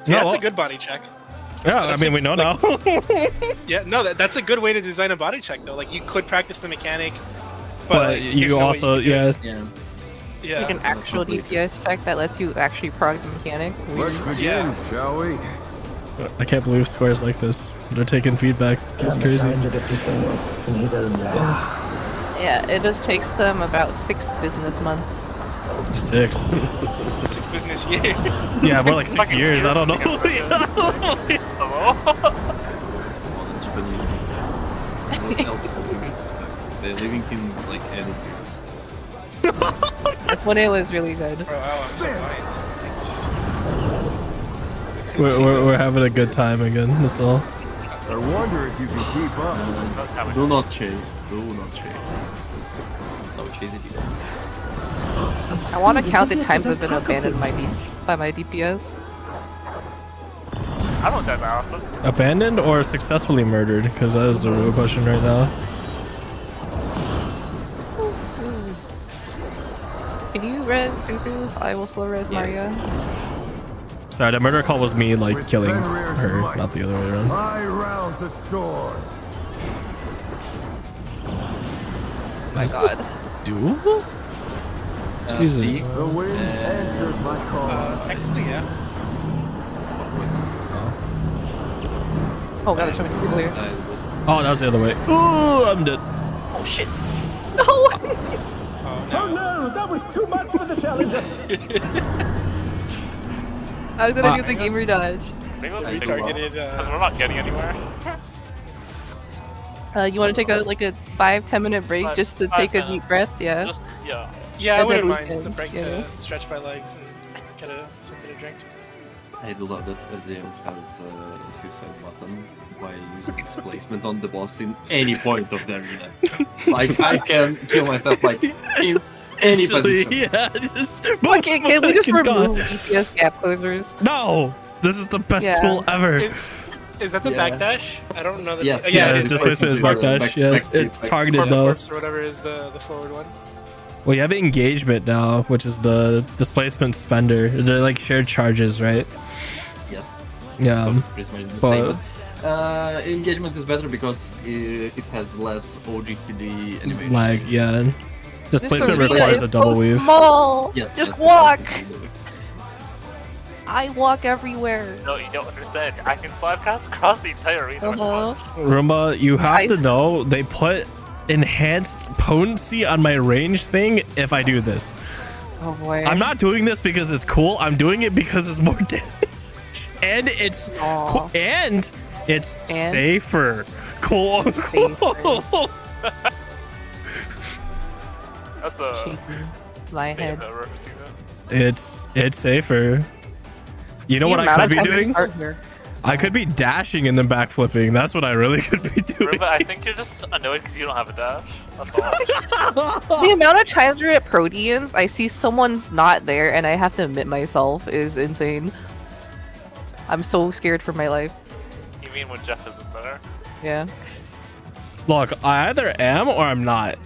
See, No, that's well- a good body check. Yeah, I mean we know now. Yeah, no, that's a good way to design a body check though. Like you could practice the mechanic, but But like, here's you no way also can do it. yeah. Yeah. Like an actual DPS check that lets you actually prog the mechanic. Let's begin, Yeah. shall we? I can't believe squares like this. They're taking feedback. It's Can the crazy. challenger defeat them in his own way? Yeah, it just takes them about 6 business months. 6. It's business year. Yeah, more like 6 Fucking years. I don't know. Hello? What else do you expect? They're living in like editors. That's when it was really good. Bro, oh, I'm so fine. We're having a good time again. That's all. I wonder if you can keep up. Do not chase. Do not chase. No, chase it. I want to count the times I've been abandoned by my DPS. I don't die that often. Abandoned or successfully murdered? Because that is the real question right now. Can you res Suzu? I will slow res Maria. Sorry, the murder call was me like With killing Fenrir's her, might, not the other way around. I rouse the storm. My god. Doable? Season. The wind answers my call. Technically, yeah. Oh god, there's so many people here. Oh, that was the other way. Ooh, I'm dead. Oh shit! No! Oh no, that was too much for the challenger. I was gonna do the gamer dodge. Maybe let's You take targeted. because we're not getting anywhere. You want to take a 5-10 minute break just to 5 take a minutes. deep breath? Yeah. Just yeah. Yeah, I And wouldn't then we mind can- the break yeah. to stretch my legs and get something to drink. I do love that RDM has a suicide button by using displacement on the boss in any point of the arena. Like, I can kill myself like in any Silly, position. yeah, just Why can we just it's gone. remove DPS gap closers? No, this is the best Yeah. tool ever. Is that the Yeah. backdash? I don't know that. Yeah. Oh, Yeah, it is. displacement is backdash. Yeah, it's targeted Corpse though. corpse or whatever is the forward one. Well, you have engagement now, which is the displacement spender. They're like shared charges, right? Yes. Yeah. So it's pretty much the but- same, but, engagement is better because it has less OGCD animation. Like, yeah. Displacement This arena requires is a double so weave. Small. Yes, Just that's walk. exactly. I walk everywhere. No, you don't understand. I can slide cast across the entire arena. with Uh-huh. one. Roomba, you have I- to know they put enhanced potency on my range thing if I do this. Oh boy. I'm not doing this because it's cool. I'm doing it because it's more damage. And it's Aw. and it's And? safer. Cool. That's a Shaking my thing head. I've ever seen that. It's safer. You know The what I amount could of be times I doing? start here. I could be dashing and then backflipping. That's what I really could be doing. Ruben, I think you're just annoyed because you don't have a dash. That's all. The amount of times we're at Proteans, I see someone's not there and I have to admit myself is insane. I'm so scared for my life. You mean when Jeff isn't there? Yeah. Look, I either am or I'm not.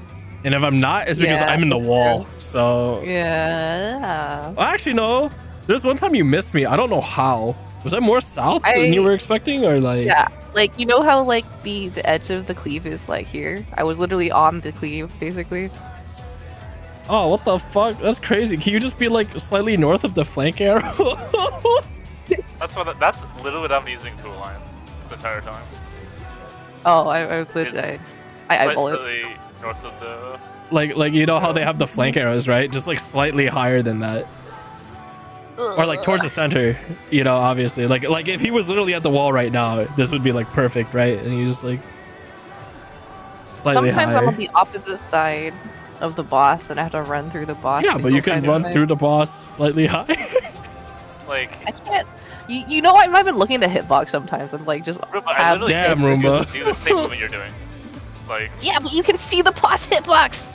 And if I'm not, it's because Yeah, I'm in the that's wall. true. So Yeah. Well, actually, no. There's one time you missed me. I don't know how. Was I more south than you were expecting, or like? Yeah. Like, you know how, like, the edge of the cleave is, like, here? I was literally on the cleave, basically. Oh, what the fuck? That's crazy. Can you just be like slightly north of the flank arrow? That's literally what I'm using to align this entire time. Oh, I eyeball it. Slightly north of the. like you know how they have the flank arrows, right? Just like slightly higher than that. Or like towards the center, you know, obviously. Like if he was literally at the wall right now, this would be like perfect, right? And you just like slightly Sometimes higher. I'm on the opposite side of the boss and I have to run through the boss. Yeah, but you can single run time. through the boss slightly higher. Like, I can't. You know, I've been looking at the hitbox sometimes and like just Roomba, I have. literally Damn, can't Roomba. do the same movement you're doing. Like, Yeah, but you can see the boss hitbox.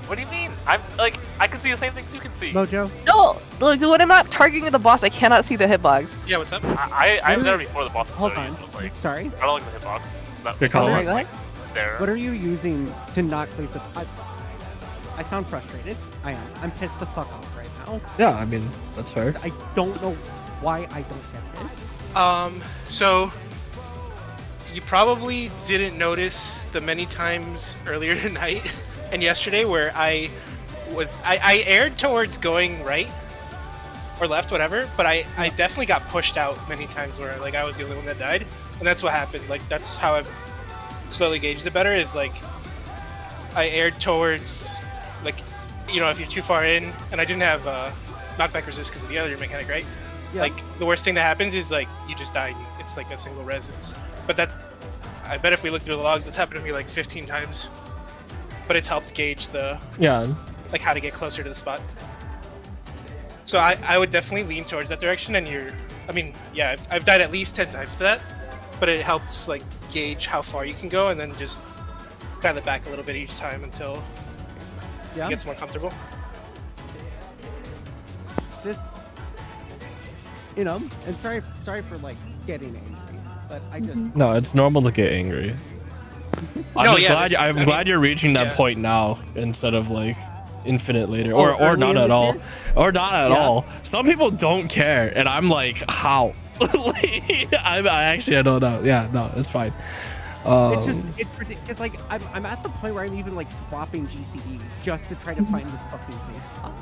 what do you mean? I'm like, I can see the same things you can see. Mojo, No, like when I'm not targeting the boss, I cannot see the hitbox. Yeah, what's up? I'm there before the boss. hold started, on. but, like, Sorry. I don't like the hitbox. That Good call. hitbox, Sorry, like, there. What are you using to not cleave the... I sound frustrated. I am. I'm pissed the fuck off right now. Yeah, I mean that's fair. I don't know why I don't get this. So you probably didn't notice the many times earlier tonight and yesterday where I aired towards going right or left, whatever, but I definitely got pushed out many times where like I was the only one that died, and that's what happened. Like that's how I've slowly gauged it better. Is like I aired towards like, you know, if you're too far in, and I didn't have knockback resist because of the other mechanic, right? Yeah. Like the worst thing that happens is like you just die. It's like a single res. But that, I bet if we look through the logs, that's happened to me like 15 times. But it's helped gauge the Yeah. like how to get closer to the spot. So I would definitely lean towards that direction. And I mean, yeah, I've died at least 10 times to that, but it helps like gauge how far you can go and then just dial it back a little bit each time until Yeah. it gets more comfortable. This, you know, and sorry for like getting angry, but I just No, it's normal to get angry. I'm No, just yeah, glad. this- I'm I glad mean, you're reaching that yeah. point now instead of like infinite later, Or or early not in at the all, game? or not at Yeah. all. Some people don't care, and I'm like, how? Like, I don't know. Yeah, no, it's fine. it's just it's ridiculous. Like I'm at the point where I'm even like dropping GCD just to try to find the fucking safe spot,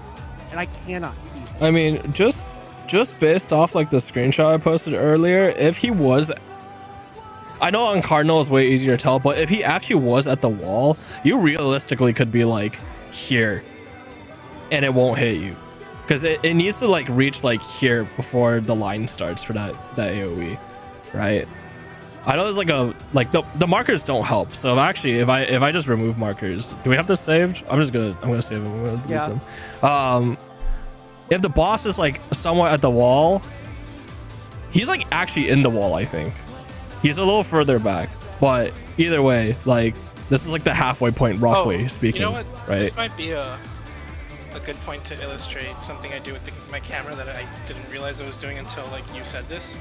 and I cannot see it. I mean, just based off like the screenshot I posted earlier, if he was I know on Cardinal it's way easier to tell, but if he actually was at the wall, you realistically could be like here, and it won't hit you, because it needs to like reach like here before the line starts for that AOE, right? I know there's like the markers don't help. So actually, if I just remove markers, do we have this saved? I'm gonna save them. I'm gonna delete them. If the boss is like somewhat at the wall, he's like actually in the wall. I think he's a little further back, but either way, like this is like the halfway point, roughly speaking. You know what? Right? This might be a good point to illustrate something I do with my camera that I didn't realize I was doing until like you said this.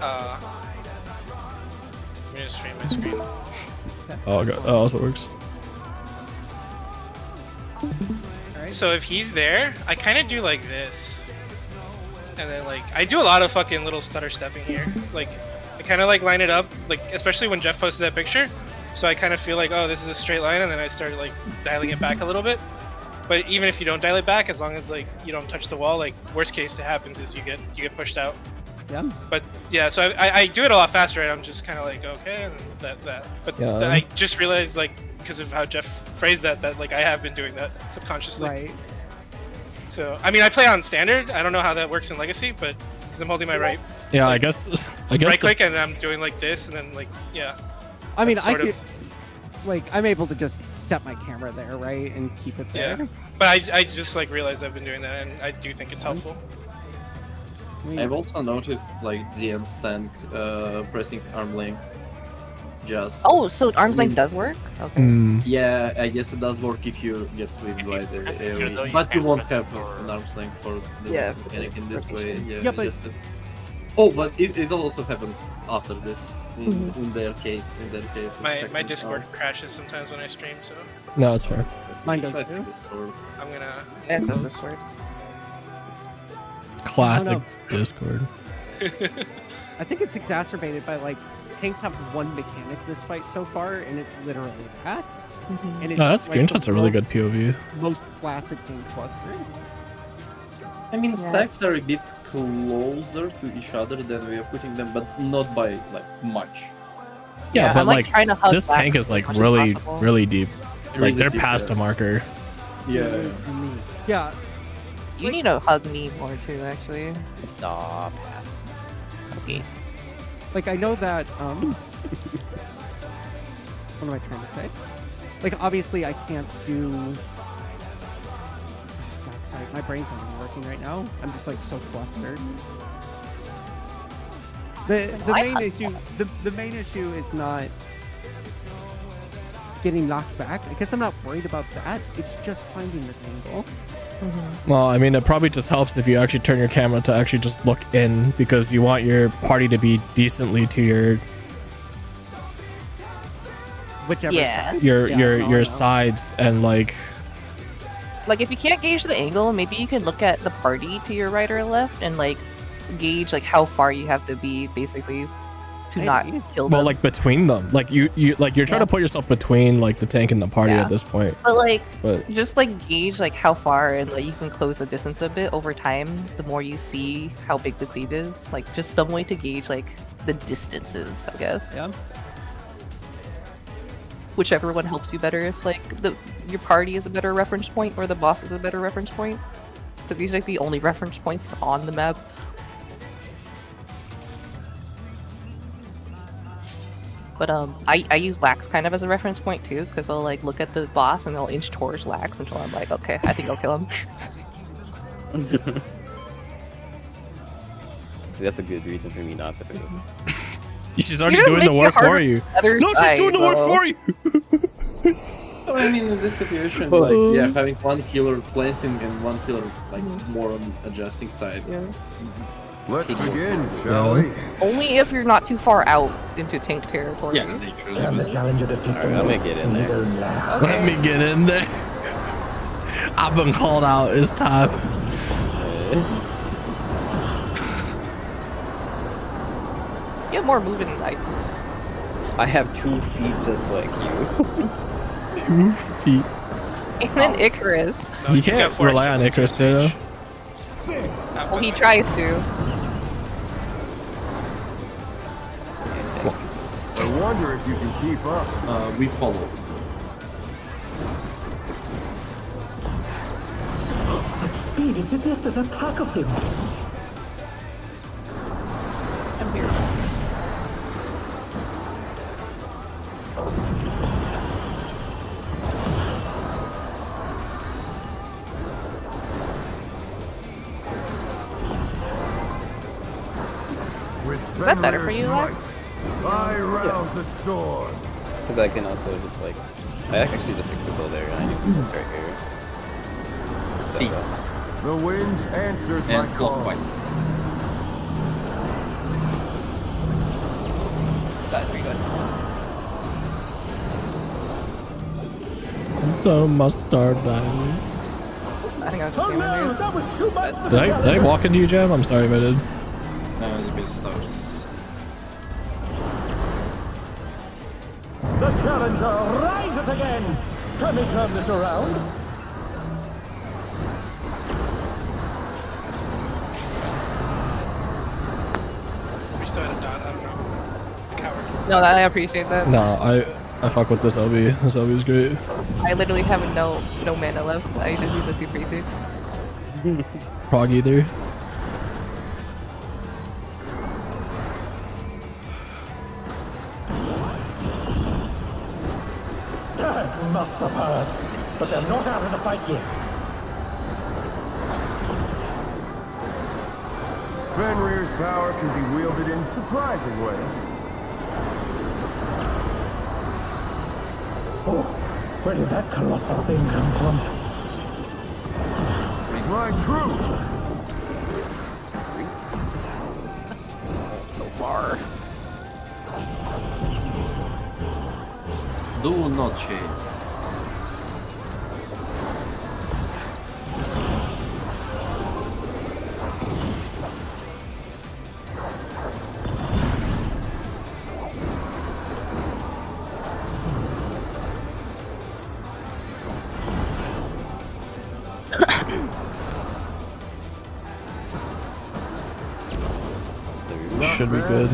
I'm gonna stream my screen. Oh, God. Oh, also works. So if he's there, I kind of do like this, and then like I do a lot of fucking little stutter stepping here. Like I kind of like line it up, like especially when Jeff posted that picture. So I kind of feel like, oh, this is a straight line, and then I started like dialing it back a little bit. But even if you don't dial it back, as long as like you don't touch the wall, like worst case that happens is you get pushed out. Yeah. But yeah, so I do it a lot faster, and I'm just kind of like, okay, and that. But Yeah. I just realized, like, because of how Jeff phrased that like I have been doing that subconsciously. Right. So I mean, I play on standard. I don't know how that works in Legacy, but because I'm holding my right. Yeah, like, I guess right click, and I'm doing like this, and then like yeah. I mean, That's I sort could, of- like, I'm able to just set my camera there, right, and keep it there. Yeah. But I just like realized I've been doing that, and I do think it's helpful. I've also noticed like DM's tank pressing arm length. Just Oh, so arm's length does work? Okay. Mm. yeah, I guess it does work if you get whipped by the press it here, though, AoE, you but you can't won't press it have for- an arm's length for the Yeah, mechanic in this way. Yeah, Yeah, but- just oh, but it also happens after this. In their case, with My second Discord arm. crashes sometimes when I stream, so No, it's fair. It's Mine does classic too. Discord. I'm gonna. Yeah, so this word. Classic Oh, Discord. I think it's exacerbated by, like, tanks have one mechanic this fight so far, and it's literally that. And it's No, that like, screenshot's the a really most- good POV. Most classic tank cluster. I mean, Yeah. stacks are a bit closer to each other than we are putting them, but not by like much. Yeah, but I'm like trying to hug this tank back is like as much as really, possible. really deep. Like Really they're deep, past a yes. marker. Yeah. Yeah, You need to hug me more too, actually. Aw, pass. Okay. like I know that. What am I trying to say? Like, obviously, I can't do. God, sorry, my brain's not even working right now. I'm just like so flustered. The I main hug issue the main issue is not getting knocked back. I guess I'm not worried about that. It's just finding this angle. Well, I mean, it probably just helps if you actually turn your camera to actually just look in, because you want your party to be decently to your Whichever Yeah. side. your Yeah, your no, your no. sides, and like Like, if you can't gauge the angle, maybe you can look at the party to your right or left and, like, gauge, like, how far you have to be, basically, to not Maybe. kill them. well, like between them, like you're trying Yeah. to put yourself between like the tank and the party Yeah. at this point. But, like, But just, like, gauge, like, how far, and, like, you can close the distance a bit over time, the more you see how big the cleave is. Like, just some way to gauge, like, the distances, I guess. Yeah. Whichever one helps you better, if, like, your party is a better reference point or the boss is a better reference point. Because these are, like, the only reference points on the map. But I use Lax kind of as a reference point too, because I'll like look at the boss and I'll inch towards Lax until I'm like, okay, I think I'll kill him. See, that's a good reason for me not to do it. she's already You're just doing the making it work harder for you. for the other No, she's side, doing the work though. for you. So, I mean, in this situation, like, yeah, having one healer cleansing and one healer like more on adjusting side. Yeah. Let's begin, shall we? Only if you're not too far out into tank territory. Yeah. Can the challenger defeat the Alright, I'm gonna get in his there. own land? Let me get in there. I've been called out. It's time. You have more movement than I do. I have 2 feet just like you. 2 feet. And then Icarus. No, You got can't force rely on Icarus, though. Well, he tries to. wonder if you can keep up. We follow. Such speed, it's as if there's a pack of him. I'm here. With that better for Fenrir's you, might, Lex? I rouse a storm. Because I can also just like, I actually just fixed the build there, and I do this right here. See. The wind answers my And call. clockwise. That's pretty good. So mustard diamond. I think I was just Oh gaming no, you. that was too much for Did I walk into you, Jam? I'm sorry if I did. It's a bit stuck. The challenger rises again. Can we turn this around? We still had a dot. I don't know. Coward. No, I appreciate that. Nah, I fuck with this LB. This LB is great. I literally have no mana left. I just use the super easy. Prog either. That must have hurt. But they're not out of the fight yet. Fenrir's power can be wielded in surprising ways. Oh, where did that colossal thing come from? My true. So far. Do not chase. Not Should be bad. good.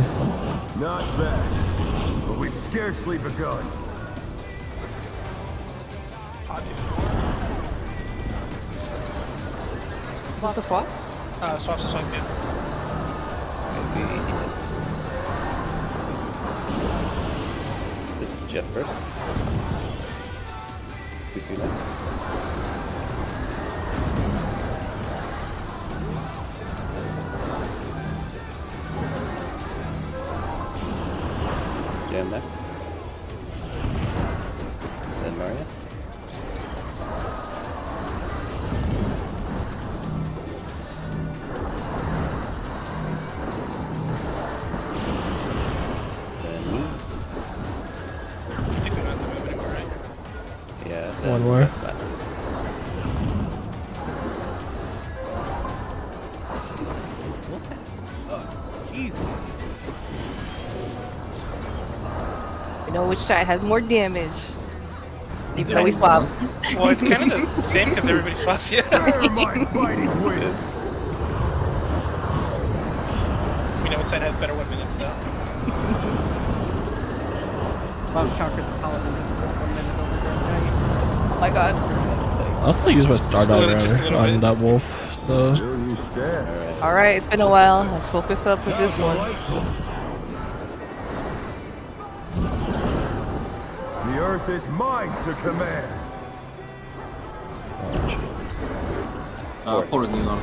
Not bad. But we've scarcely begun. Is this a swap? Swap's a swap, yeah. This is Jeff first. Susu next. Jam next. Then Maria. Then me. I think we don't have to move anymore, right? Yeah. One then more. Jeff left. Jesus. You know which side has more damage. Even though we swap. Well, it's kind of the same because everybody swaps, yeah. Where my fighting wins? We know which side has better 1 minute though. Bob conquered the paladin for 1 minute over Oh my god. I'll still use my star Just a little- diver just a little on bit. that wolf. So Still you stand. Alright, it's been a while. Let's focus up with this one. The earth is mine to command. Forward, Nino.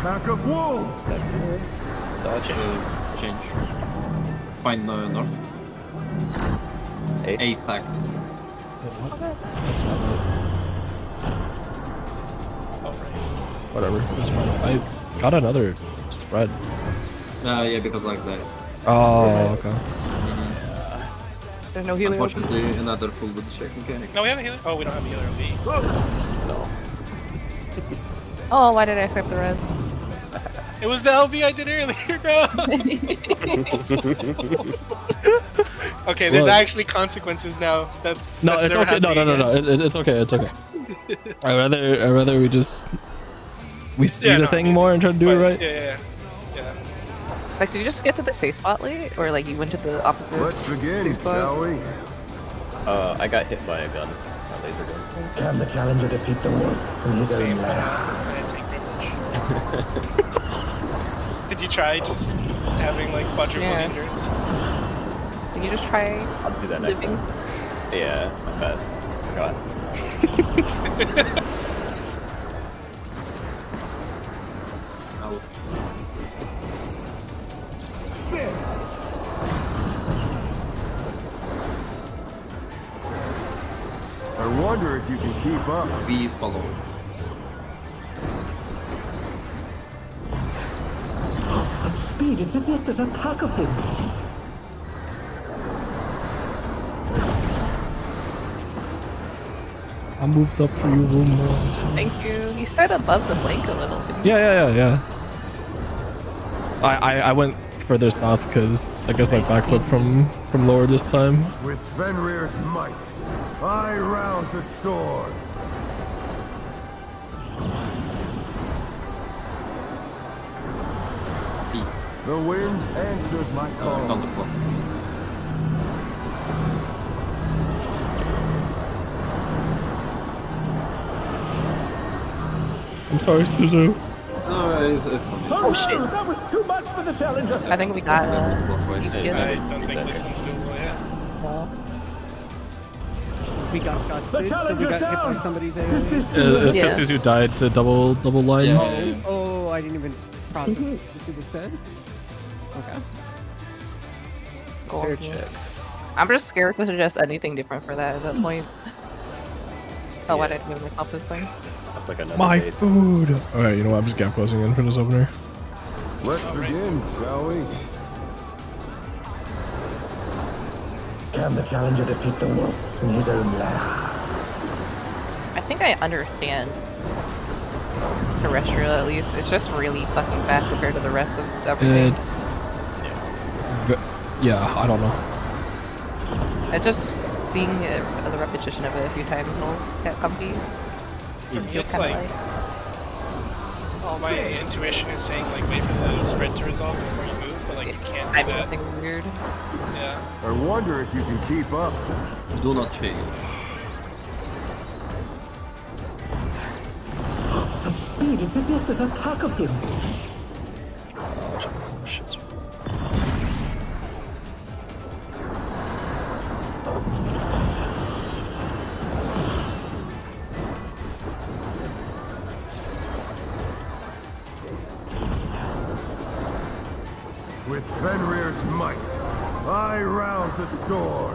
Pack of wolves. Dodge. Change. Find north. 8 stack. whatever. It's fine. I got another spread. Yeah, because like that. Oh, okay. There's no healing. Unfortunately, another full body check mechanic. No, we have a healer. Oh, we don't have a healer OB. Oh, why did I accept the res? It was the LB I did earlier, bro. Okay, there's What? actually consequences now. No, that's it's never okay. No, happening no, no, again. no. It's okay. It's okay. I'd rather we just see Yeah, the no, thing more and try to do it But, right. Yeah. Like, did you just get to the safe spot late, or like you went to the opposite? Let's begin, safe spot? shall we? I got hit by a gun. A laser gun. Can the challenger defeat the wolf in his own lair? Did you try just having like quadruple Yeah. endurance? Did you just try I'll do that next living? time. Yeah, I bet. Forgot. I wonder if you can keep up. We follow. Such speed, it's as if there's a pack of him. I moved up for you, room. Thank you. You said above the flank a little. Didn't you? Yeah. I went further south because I guess my backflip from lower this time. With Fenrir's might, I rouse the storm. The wind answers my call. On the floor. I'm sorry, Suzu. No, it's fine. Oh, shit. no, that was too much for the challenger. I think we got Clockwise. you get I it. don't think this one's doable. Yeah. Well, We got The busted, so we challenger's got hit by down. somebody's This AoE. is It's the Yeah. because Suzu died to double lines. Yeah. Oh, I didn't even process that she was dead. Okay. cool. Fair check. I'm just scared to suggest anything different for that at that point. Oh, why did I give myself this thing? That's like another My bait. food. All right, you know what? I'm just gap closing in for this opener. Let's begin, shall we? Can the challenger defeat the wolf in his own lair? I think I understand terrestrial at least. It's just really fucking fast compared to the rest of everything. It's yeah, I don't know. It's just seeing the repetition of it a few times will get comfy. For me, Feels it's kinda like all my intuition is saying like wait for the spread to resolve before you move, but like you can't do I'm that. nothing weird. Yeah. I wonder if you can keep up. Do not fail. Such speed, it's as if there's a pack of him. Shit. With Fenrir's might, I rouse the storm.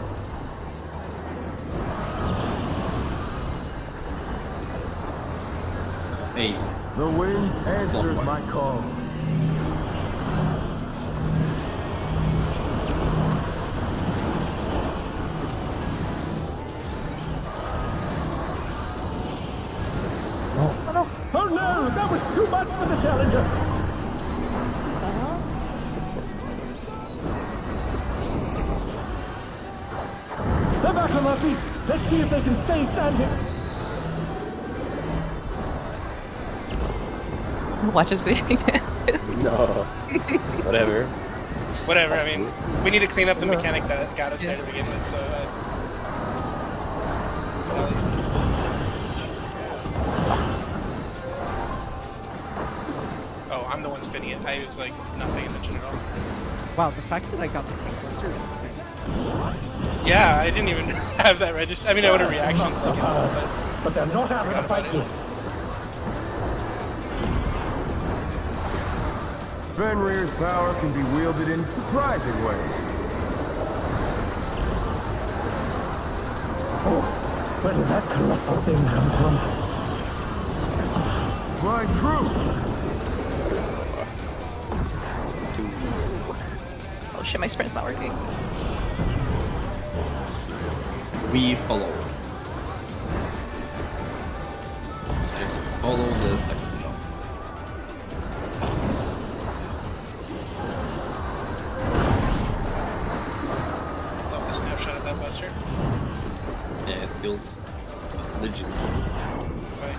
Hey, The wind answers my call. Oh no, that was too much for the challenger. They're back on their feet. Let's see if they can stay standing. Watch us doing it. No. Whatever. Whatever. I mean, we need to clean up the mechanic that got us there to begin with. So. Oh, I'm the one spinning it. I use like nothing in the general. Wow, the fact that I got the blister is insane. Yeah, I didn't even have that register. I mean, I would have reactions to get it, But they're not out of the fight yet. Fenrir's power can be wielded in surprising ways. Oh, where did that colossal thing come from? Fly true! Oh shit, my sprint's not working. we follow. And follow the second jump. love the snapshot of that buster. Yeah, it feels legit.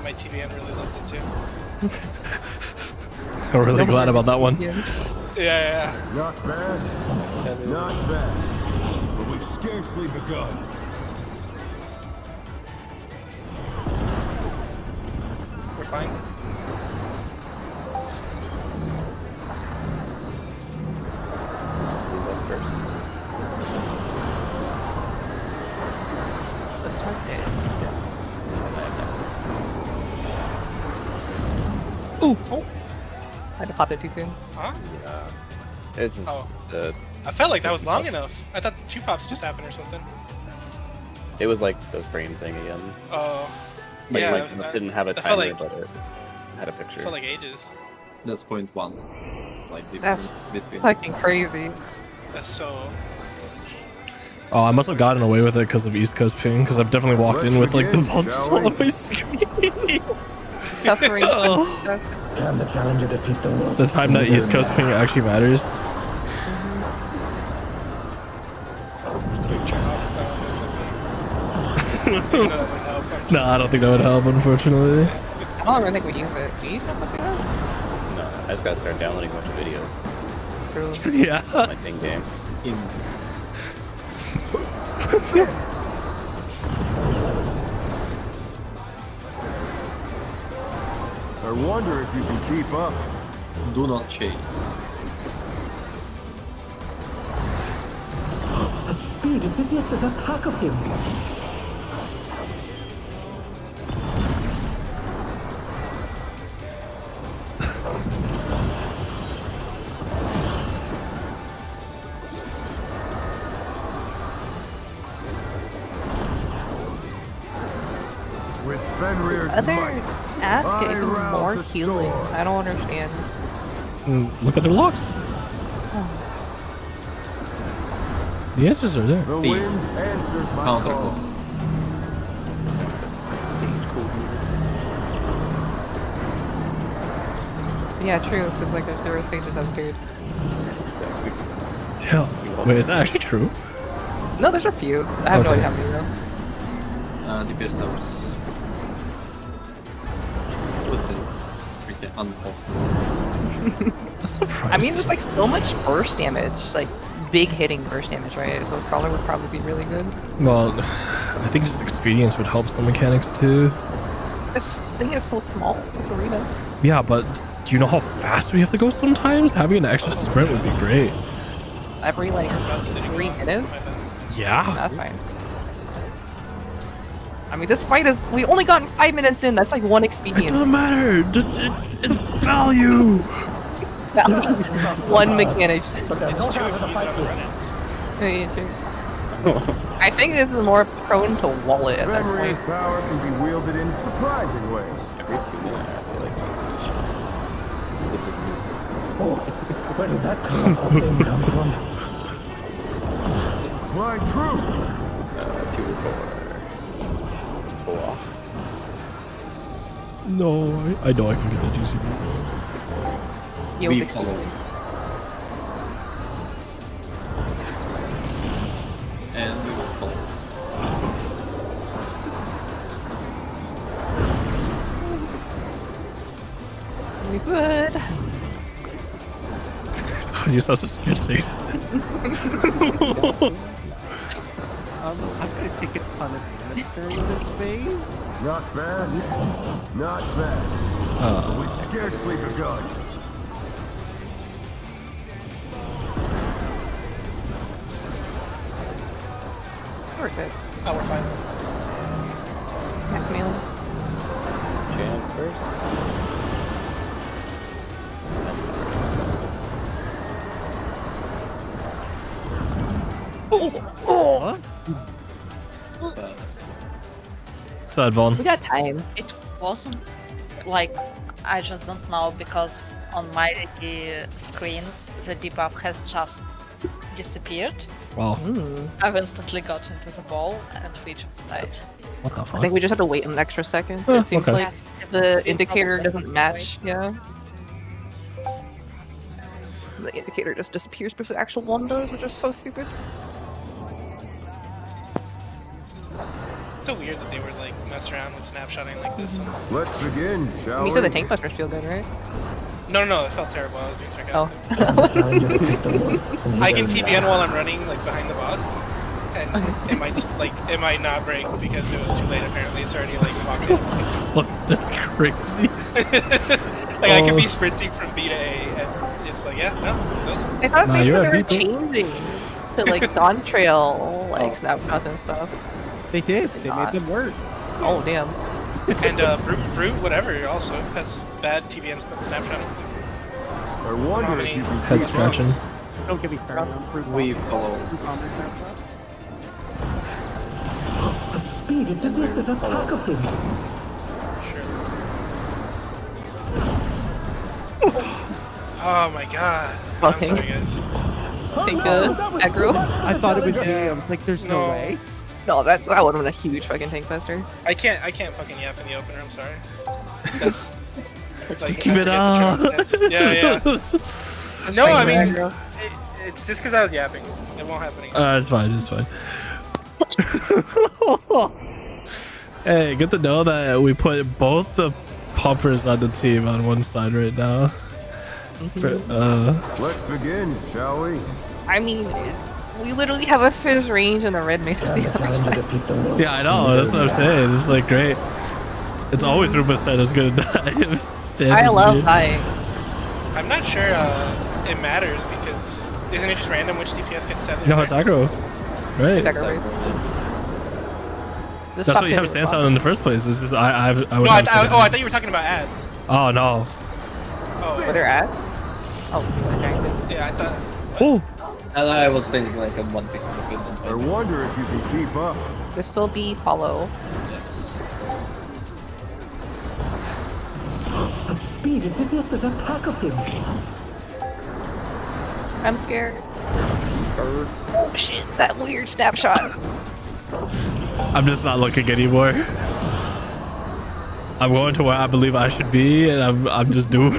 My TVM really loves it too. I'm really glad about that one. Yeah. Yeah. Not bad. Not bad. But we've scarcely begun. We're fine. Let's try it. Ooh. Oh. I had to pop it too soon. Huh? Yeah. It's just Oh. the. I felt like that was long enough. I thought 2 pops just happened or something. It was like the frame thing again. Oh. Like, Yeah, like that- it didn't have a that felt timer, like- but it had a picture. felt like ages. That's point 1. Like That's difference between. fucking crazy. That's so. Oh, I must have gotten away with it because of East Coast ping, because I've definitely walked Let's in with like the begin, vault shall still we? on my screen. Suffering. Can the challenger defeat the wolf? The time that East Coast ping actually matters. No, I don't think that would help, unfortunately. I don't even think we use it. Do you use it? No, I just gotta start downloading a bunch of videos. True. Yeah. My thing game. I wonder if you can keep up. Do not chase. Such speed, it's as if there's a pack of him. With Fenrir's Others might, ask I even rouse more the healing. storm. I don't understand. Look at their locks. The answers are there. The wind answers my Counter call. call. Yeah, true. Because like there's 0 stages as period. Yeah. Wait, is that actually true? No, there's a few. I have no Okay. idea how many though. DPS towers. This is pretty unpopular. That's surprising. I mean, there's like so much burst damage, like big hitting burst damage, right? So Scholar would probably be really good. Well, I think just experience would help some mechanics too. This thing is so small. This arena. Yeah, but do you know how fast we have to go sometimes? Having an extra sprint would be great. Every like 3 minutes. Yeah. That's fine. I mean, this fight is. We only gotten 5 minutes in. That's like 1 It experience. doesn't matter. It's value. 1 mechanic. But they're not out of the fight yet. I think this is more prone to wallet at that Fenrir's point. power can be wielded in surprising ways. Oh, where did that cross of thing come from? Flying true. 2 or 4. No, I know I can get the GCP. Yield We experience. follow. And we will follow. We good. You sound so scared to say it. I'm gonna take a ton of damage during this phase. Not bad. Not bad. But we've scarcely begun. We're good. Oh, we're fine. Next meal. Jam first. What's that, Vaughn? We got time. It wasn't like I just don't know because on my screen the debuff has just disappeared. Wow. I've instantly got into the ball and we just died. What the I fuck? think we just have to wait an extra second. Oh, It seems okay. like the indicator doesn't match. Yeah. The indicator just disappears before the actual one does, which is so stupid. So weird that they were like messing around with snapshotting like this. Let's begin, shall You we? said the tank busters feel good, right? No, it felt terrible. I was being sarcastic. Oh. I can TBN while I'm running, like behind the boss, and it might not break because it was too late. Apparently, it's already like locked in. Look, that's crazy. Like I could be sprinting from B to A, and it's like, yeah, no. I thought Nah, they you're said a they were beat. changing to like Dawn Trail, like snapshots and stuff. They did. They made them worse. Oh damn. And brute, whatever, also has bad TBN snapshot. I wonder if you can Head keep up. scratching. Don't get me started on fruit. We follow. Fruit bomber snapshot. Such speed, it's as if there's a pack of him. Oh my god. Okay. I'm sorry, guys. Think aggro. I thought it was me. I was like, there's no way. No, that would have been a huge fucking tank fester. I can't fucking yap in the opener. I'm sorry. That's like, keep it I up. forget to turn it. Yeah. No, I mean, Aggro. it's just because I was yapping. It won't happen again. It's fine. It's fine. Hey, good to know that we put both the pumpers on the team on one side right now. Let's begin, shall we? I mean, we literally have a fizz range and a red mage. Can the challenger defeat the wolf? Yeah, I know. That's what I'm saying. It's like great. It's always Rupa said it's gonna die. I love dying. I'm not sure it matters because isn't it just random which DPS gets set? No, it's aggro. Right. It's aggro race. That's why you have Sand Sound in the first place. It's just I would have I thought you were talking about ads. Oh no. Oh, Where they're at? Oh, yeah, I thought. Oh. I was thinking like a 1 piece. I wonder if you can keep up. this will be follow. Such speed, it's as if there's a pack of him. I'm scared. Oh shit, that weird snapshot. I'm just not looking anymore. I'm going to where I believe I should be, and I'm just doing.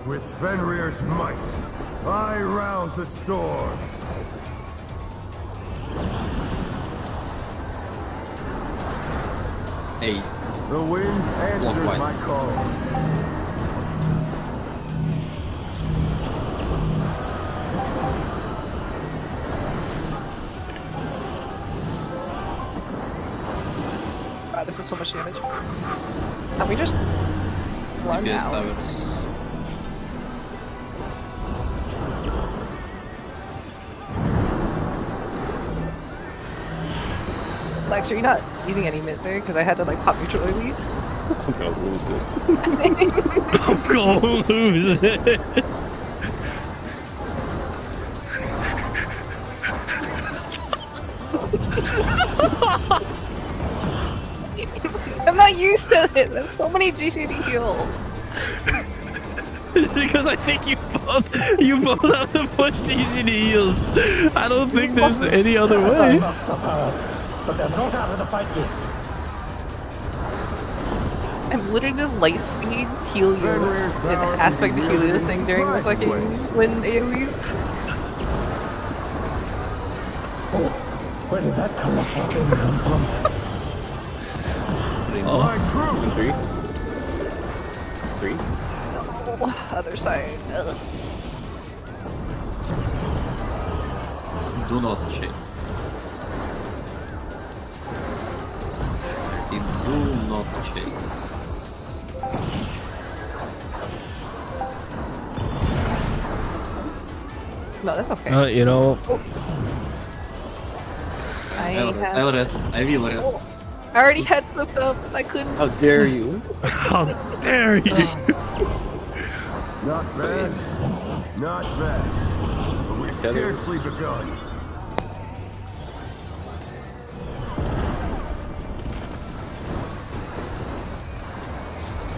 With Fenrir's might, I rouse the storm. Hey. The wind answers my call. God, this is so much damage. Can we just run out? Lex, are you not using any mid there? Because I had to like pop neutral early. I'm gonna lose this. I'm gonna lose it. I'm not used to it. There's so many GCD heals. It's because I think you both have to push GCD heals. I don't think there's any other way. Must have heard, but they're not out of the fight yet. I'm literally just light speed Helios and aspect of Helios thing during the fucking wind AoEs. Oh, where did that come from? My true. 3. Oh, other side. Ugh. Do not chase. Do not chase. No, that's okay. You know. I have... I'll rest. I will rest. Oh, I already had flipped up. I couldn't. How dare you? How dare you? Not bad. Not bad. But we've scarcely begun.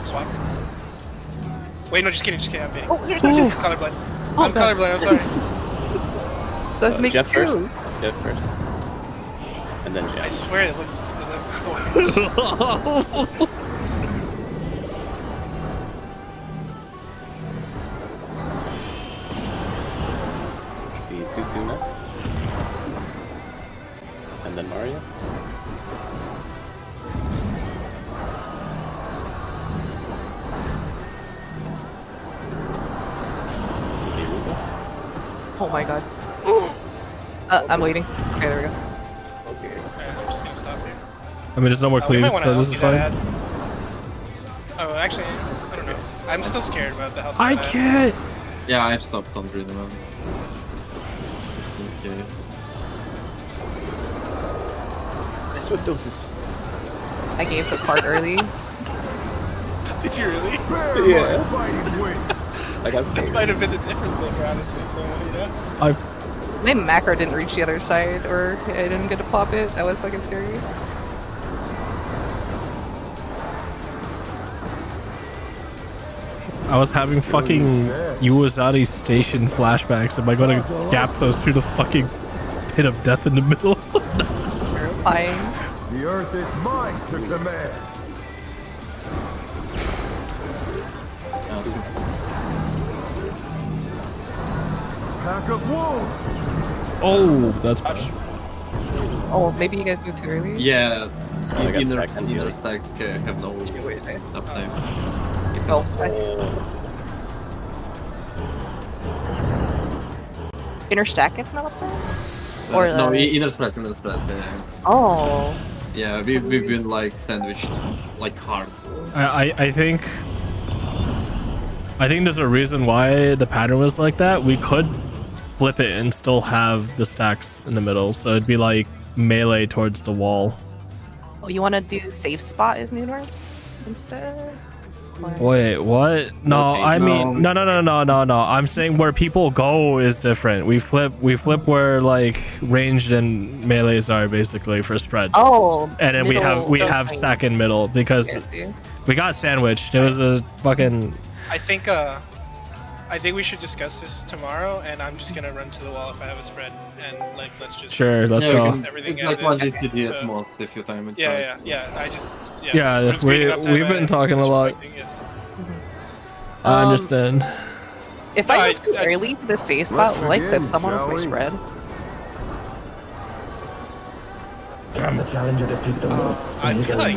Swap. Wait, no, just kidding. I'm kidding. Oh, there's no Colorblind. Oh, I'm colorblind. I'm sorry. So that makes Jeff two. first. Jeff first. And then I Jeff. swear it looked The Susuna. And then Mario. Oh my god. I'm waiting. Okay, there we go. Okay, I'm just gonna stop here. I mean, there's no more We might cleaves, wanna so this is do that fine. ad. Oh, actually, I don't know. I'm still scared about the health. I of that ad. can't. Yeah, I've stopped on green one. Just in case. That's what doses. I gave the card early. Did you really? Yeah. Fighting wins. Like I'm That might have been the difference maker, honestly. So you know. I My macro didn't reach the other side, or I didn't get to pop it. That was fucking scary. was having fucking Uwazari station flashbacks. Am I gonna gap those through the fucking pit of death in the middle? Terrifying. The earth is mine to command. Pack of wolves. Oh, that's bad. Oh, maybe you guys moved too early? Yeah, I got inner stacked on you. stack have no uptime. Oh. Inner stack gets not up there? Or No, the- inner spreads. Yeah. Oh. Yeah, we've been like sandwiched like hard. I think there's a reason why the pattern was like that. We could flip it and still have the stacks in the middle, so it'd be like melee towards the wall. Oh, you want to do safe spot as New North instead? Or- Wait, what? No, Okay, I mean, no. I'm saying where people go is different. We flip where like ranged and melees are basically for spreads. Oh. And then we middle have opening. stack in middle because Yeah, see? we got sandwiched. It was a fucking. I think we should discuss this tomorrow, and I'm just gonna run to the wall if I have a spread, and like let's just Sure, let's Yeah, we go. can- Everything it's like as one is. GCD So- at most if you time it Yeah, right. yeah. I just Yeah, we're just waiting up to we've have been talking a lot. disrespecting it. I understand. If No, I move too I- early to the safe spot, will I clip begin, someone shall with my we? spread? Can the challenger defeat the wolf? I feel like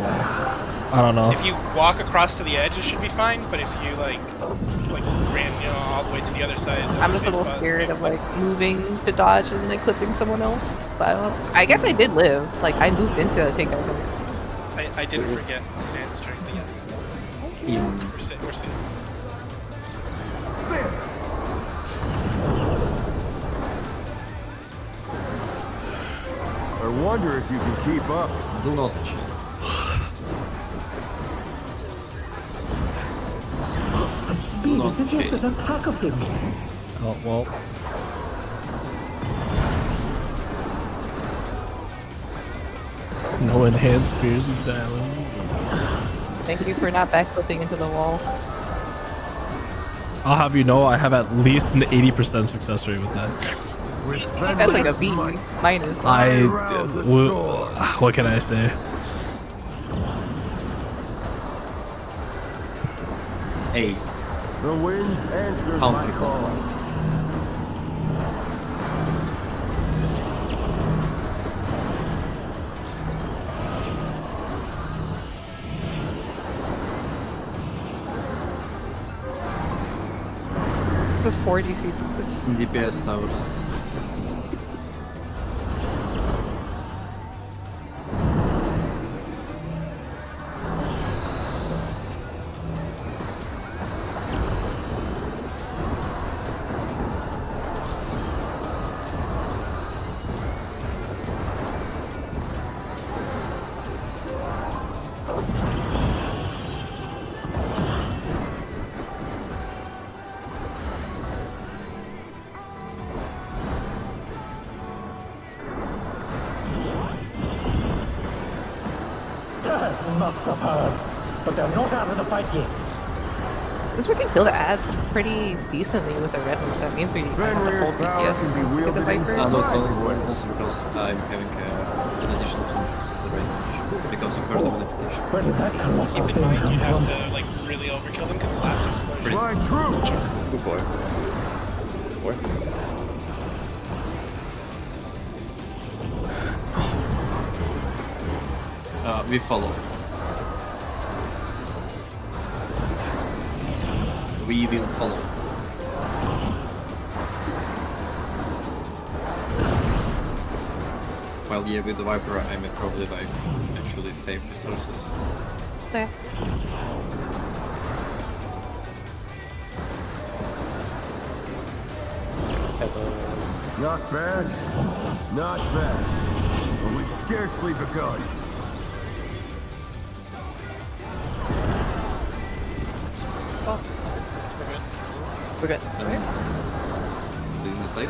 I don't know. if you walk across to the edge, it should be fine. But if you like ran all the way to the other side, I'm just a little scared of like moving to dodge and like clipping someone else. But I don't know. I guess I did live. Like I moved into a takeover. I didn't forget stand strength again. We're safe. I wonder if you can keep up. Do not Such speed, it's as if there's a pack of them. Oh well. No enhanced spears of damage. Thank you for not backflipping into the wall. I'll have you know I have at least an 80% success rate with that. With That's like a venomous B might, minus. I rouse a storm. What can I say? Hey, The wind answers Count my people. call. This is 4 DC. This DPS towers. Must have heard. But they're not out of the fight yet. This we can kill the ads pretty decently with a red, which that means we have to Fenrir's hold power DPS can be to get the wielded in Viper. I'm not surprising going ways. also because I'm having an addition to the range. Because of further manipulation. Where did that colossal Keep in thing mind, come you have from? to like really overkill them because the last explosion. Fly true. Good boy. Four. We follow. We will follow. Well, yeah, with the Viper, I may probably like actually save resources. Okay. Not bad. Not bad. But we've scarcely begun. We're good. Leaving the site.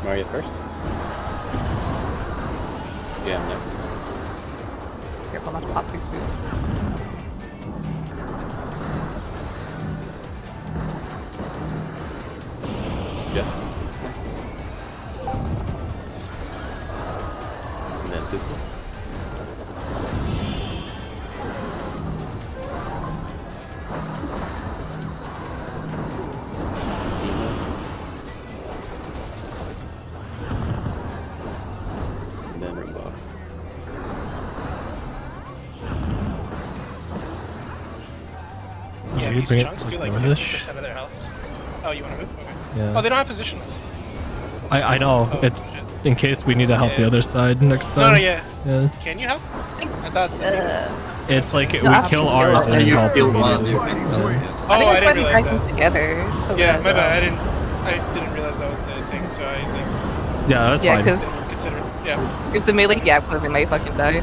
Mario first. Yeah, I'm next. Careful not to pop too soon. Yeah. And then Susan. And then Rainbow. Yeah, you these bring it chunks do like like this? 50% of their health. Oh, you want to move? Okay. Yeah. Oh, they don't have positionless. I know. Oh, It's shit. in case we need to help the Yeah. other side next No, time. no, yeah. Yeah. Can you help? I thought. It's like No, we I kill have to ours kill and then You help kill one, immediately. you can Oh, I think I that's why didn't they realize dragged that. them together. So Yeah, that, my bad. I didn't realize that was the thing. So I like Yeah, that's Yeah, fine. because didn't consider. Yeah, if the melee gap goes, they might fucking die.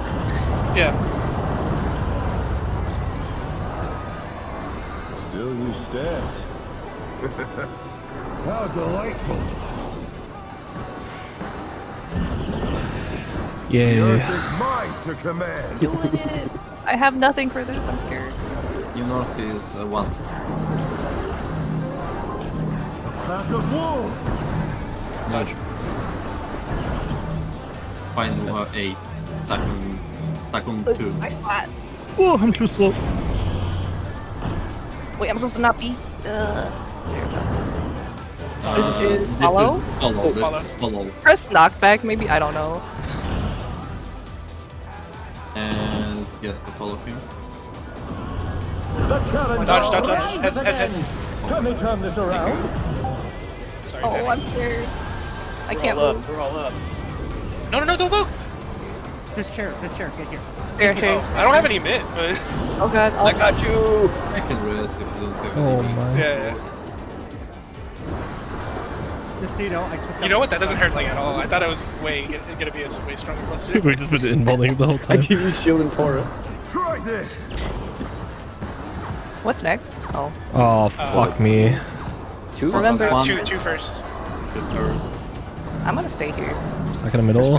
yeah. Still you stand. How delightful. The Yeah. earth is mine to command. Doing it. I have nothing for this. I'm scared. Your north is 1. Pack of wolves. Nudge. Find 8. Stack on 2. My spot. Oh, I'm too slow. Wait, I'm supposed to not be. This is This follow. is follow. This follow. is follow. Press knockback, maybe. I don't know. And get the follow him. The challenger Dodge, dodge, dodge. rises Heads, heads, again. Can they turn this around? Sorry. Oh, Dave. I'm scared. I can't All up, move. we're all up. No, no, no, don't vote. This chair, get here. Scared too. Oh, I don't have any mid, but Oh god. I got you! I can rest if you don't have Oh any. my. yeah. Just so you know, I took You know what? That doesn't hurt like at all. I thought it was gonna be a way stronger cluster. We've just been involving the whole I time. keep you shielding for it. Try this. What's next? Oh. Oh, fuck me. 2? Remember- One. Two first. Two first. I'm gonna stay here. Second in the middle. Oh,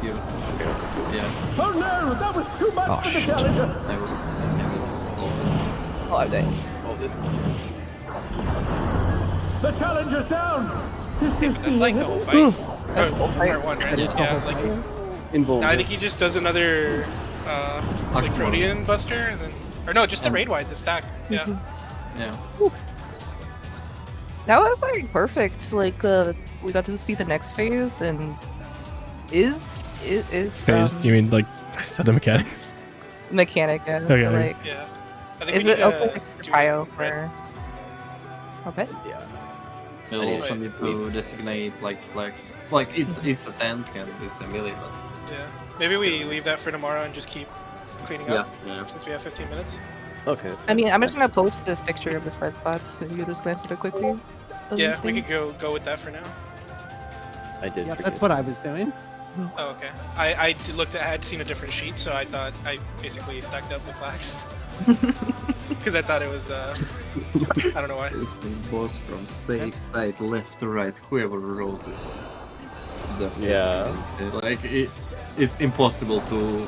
here. Yeah, Oh no, that was too much Oh, for the shit. challenger. I was. Oh, I'm dead. Oh, this The challenger's down. Is this That's the like the end? whole fight. That's the whole fight. Part 1, right? Yeah. Yeah, like. Involved. No, I think he just does another, like Aqua. Protean Buster, and then, or no, just the raid wide, the stack. Yeah. Yeah. That was like perfect. Like we got to see the next phase, and is Phase, you mean like set of mechanics? mechanic. Yeah. Okay. So, like, Yeah. I think is we it need okay to for do Pio red. for? Okay. Yeah. We'll I need also to- need to designate like flags. Like it's a tank and it's a melee, but Yeah. Maybe we leave that for tomorrow and just keep cleaning up yeah. since we have 15 minutes. Okay. That's I mean, I'm just gonna post this picture of the spread spots, and you just glance at it quickly. Yeah, we could go with that for now. I did. Yep, forget. that's what I was doing. Oh, okay. I had seen a different sheet, so I thought I basically stacked up the flags. Because I thought it was, I don't know why. It's the boss from safe side, left to right. Whoever wrote this. That's Yeah. Like it's impossible to.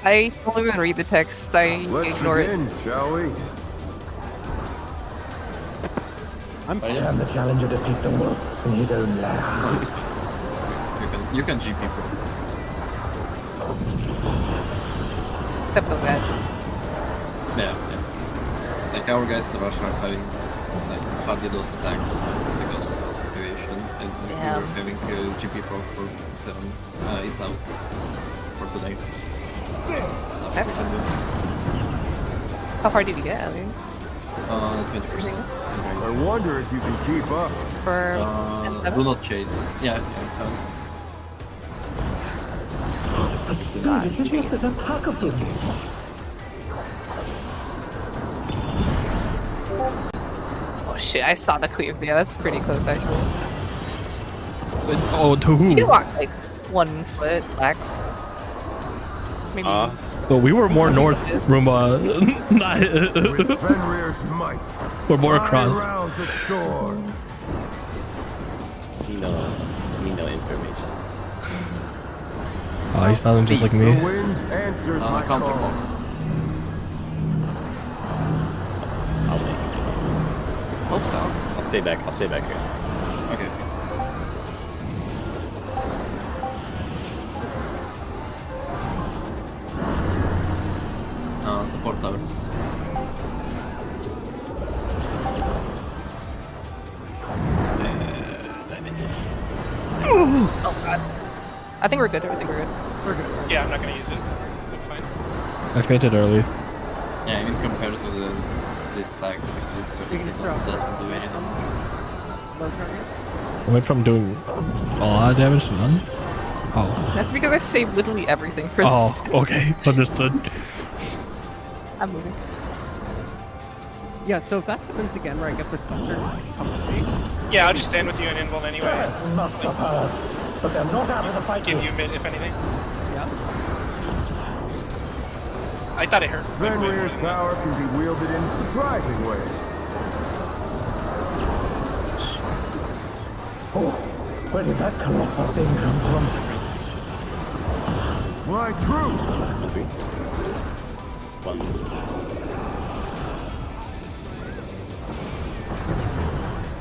I don't even read the text. I Let's ignore it. begin, shall we? I'm Oh, yeah. Can the challenger defeat the wolf in his own land? You can GP pro. Except those guys. Yeah. Like our guys in Russia are having like hardly those attacks because of the situation, and we Damn. were having GP pro for 7. It's out for today. That's how far did you get, Ali? 20%. I wonder if you can keep up. For Do not chase. Yeah, so. Such speed, it's as if there's a pack of them. oh shit, I saw the cleave. Yeah, that's pretty close actually. Oh, to You who? can walk like 1 foot max. Maybe. Well, we were more north, Roomba. With Fenrir's might, We're more I across. rouse the storm. You know information. Oh, you sound just like The me. wind answers my Counter call. block. I'll make it. Hope so. I'll stay back here. Okay. Support tower. Oh god. I think we're good. I think we're good. Yeah, I'm not gonna use it. That's fine. I fainted early. Yeah, even compared to this stack, You can throw. doesn't do anything. Low target. I went from doing a lot of damage to none. Oh. That's because I saved literally everything for Oh, this. okay. Understood. I'm moving. Yeah, so if that happens again where I get this buster, come to me. Yeah, I'll just stand with you and invuln anyway. Must have hurt, but they're not out of the fight Give yet. you mid if anything. Yeah. I thought it hurt. Fenrir's power can be wielded in surprising ways. Oh, where did that colossal thing come from? Fly true! 1, 3, 1.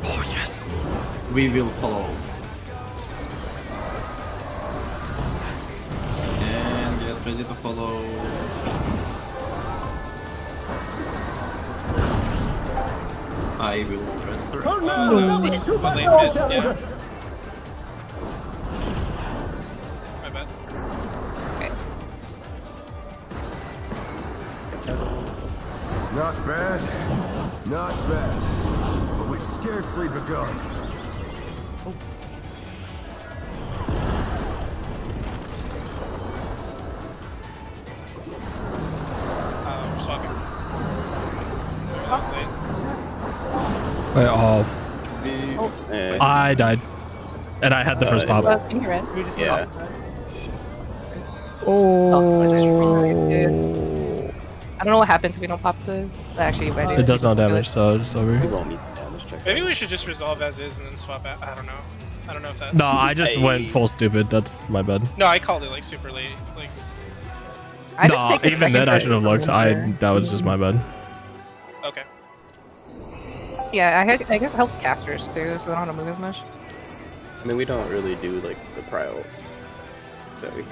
Oh, yes. We will follow. And get ready to follow. I will transfer. Oh no, that was too much Late for mid, Challenger. yeah. My bad. Not bad. Not bad. But we've scarcely begun. We're swapping. Sorry, that was late. Wait, oh. Eh, I died. And I had the first pop. In your end. yeah. Oh, I just I don't know what happens if we don't pop the. Actually, if I do. It does no damage, so it's We over. won't meet the damage check. Maybe we should just resolve as is and then swap out. I don't know. I don't know if that. No, I just Hey. went full stupid. That's my bad. No, I called it like super late. Like, I just No, take a even second then I to- should have looked. That was just my bad. okay. Yeah, I guess it helps casters too, so they don't have to move as much. I mean, we don't really do like the prio. So we.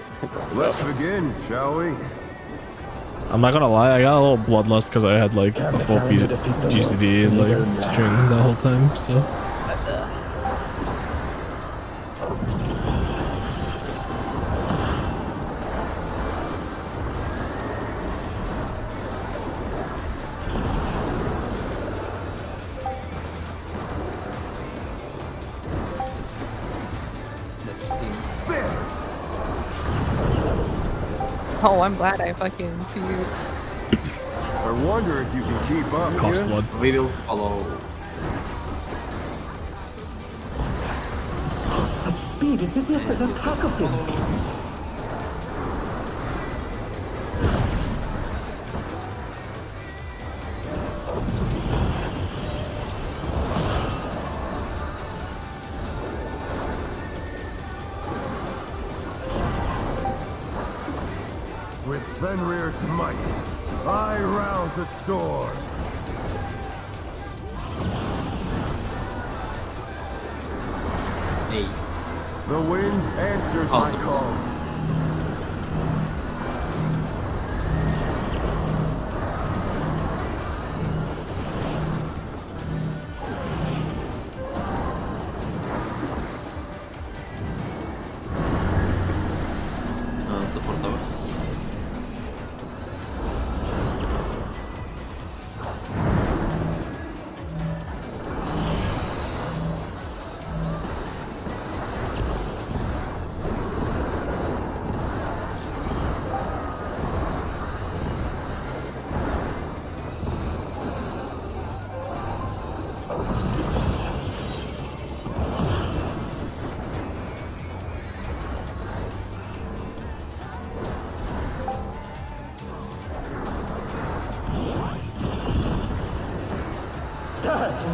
Let's begin, shall we? I'm not gonna lie, I got a little bloodlust because I had like Can a the full Challenger defeat them GCD and in his like own string the whole time, so. Oh, I'm glad I fucking see you. I wonder if you can keep up. Cost blood. We will follow. Such speed, it's as if there's a pack of them. With Fenrir's might, I rouse the storm. Hey. The wind answers my call. Support tower.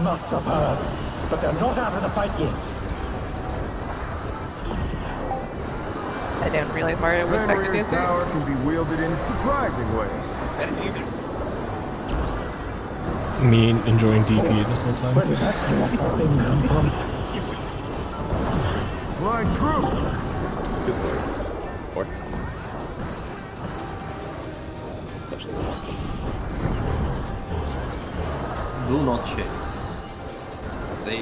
must have heard, but they're not out of the fight yet. I didn't realize Mario was back to Fenrir's dancer. power can be wielded in surprising ways. I didn't either. Me enjoying DP this whole Where time. did that colossal thing come from? Flying true! Good lord. Four. Especially the one. Do not chase. They.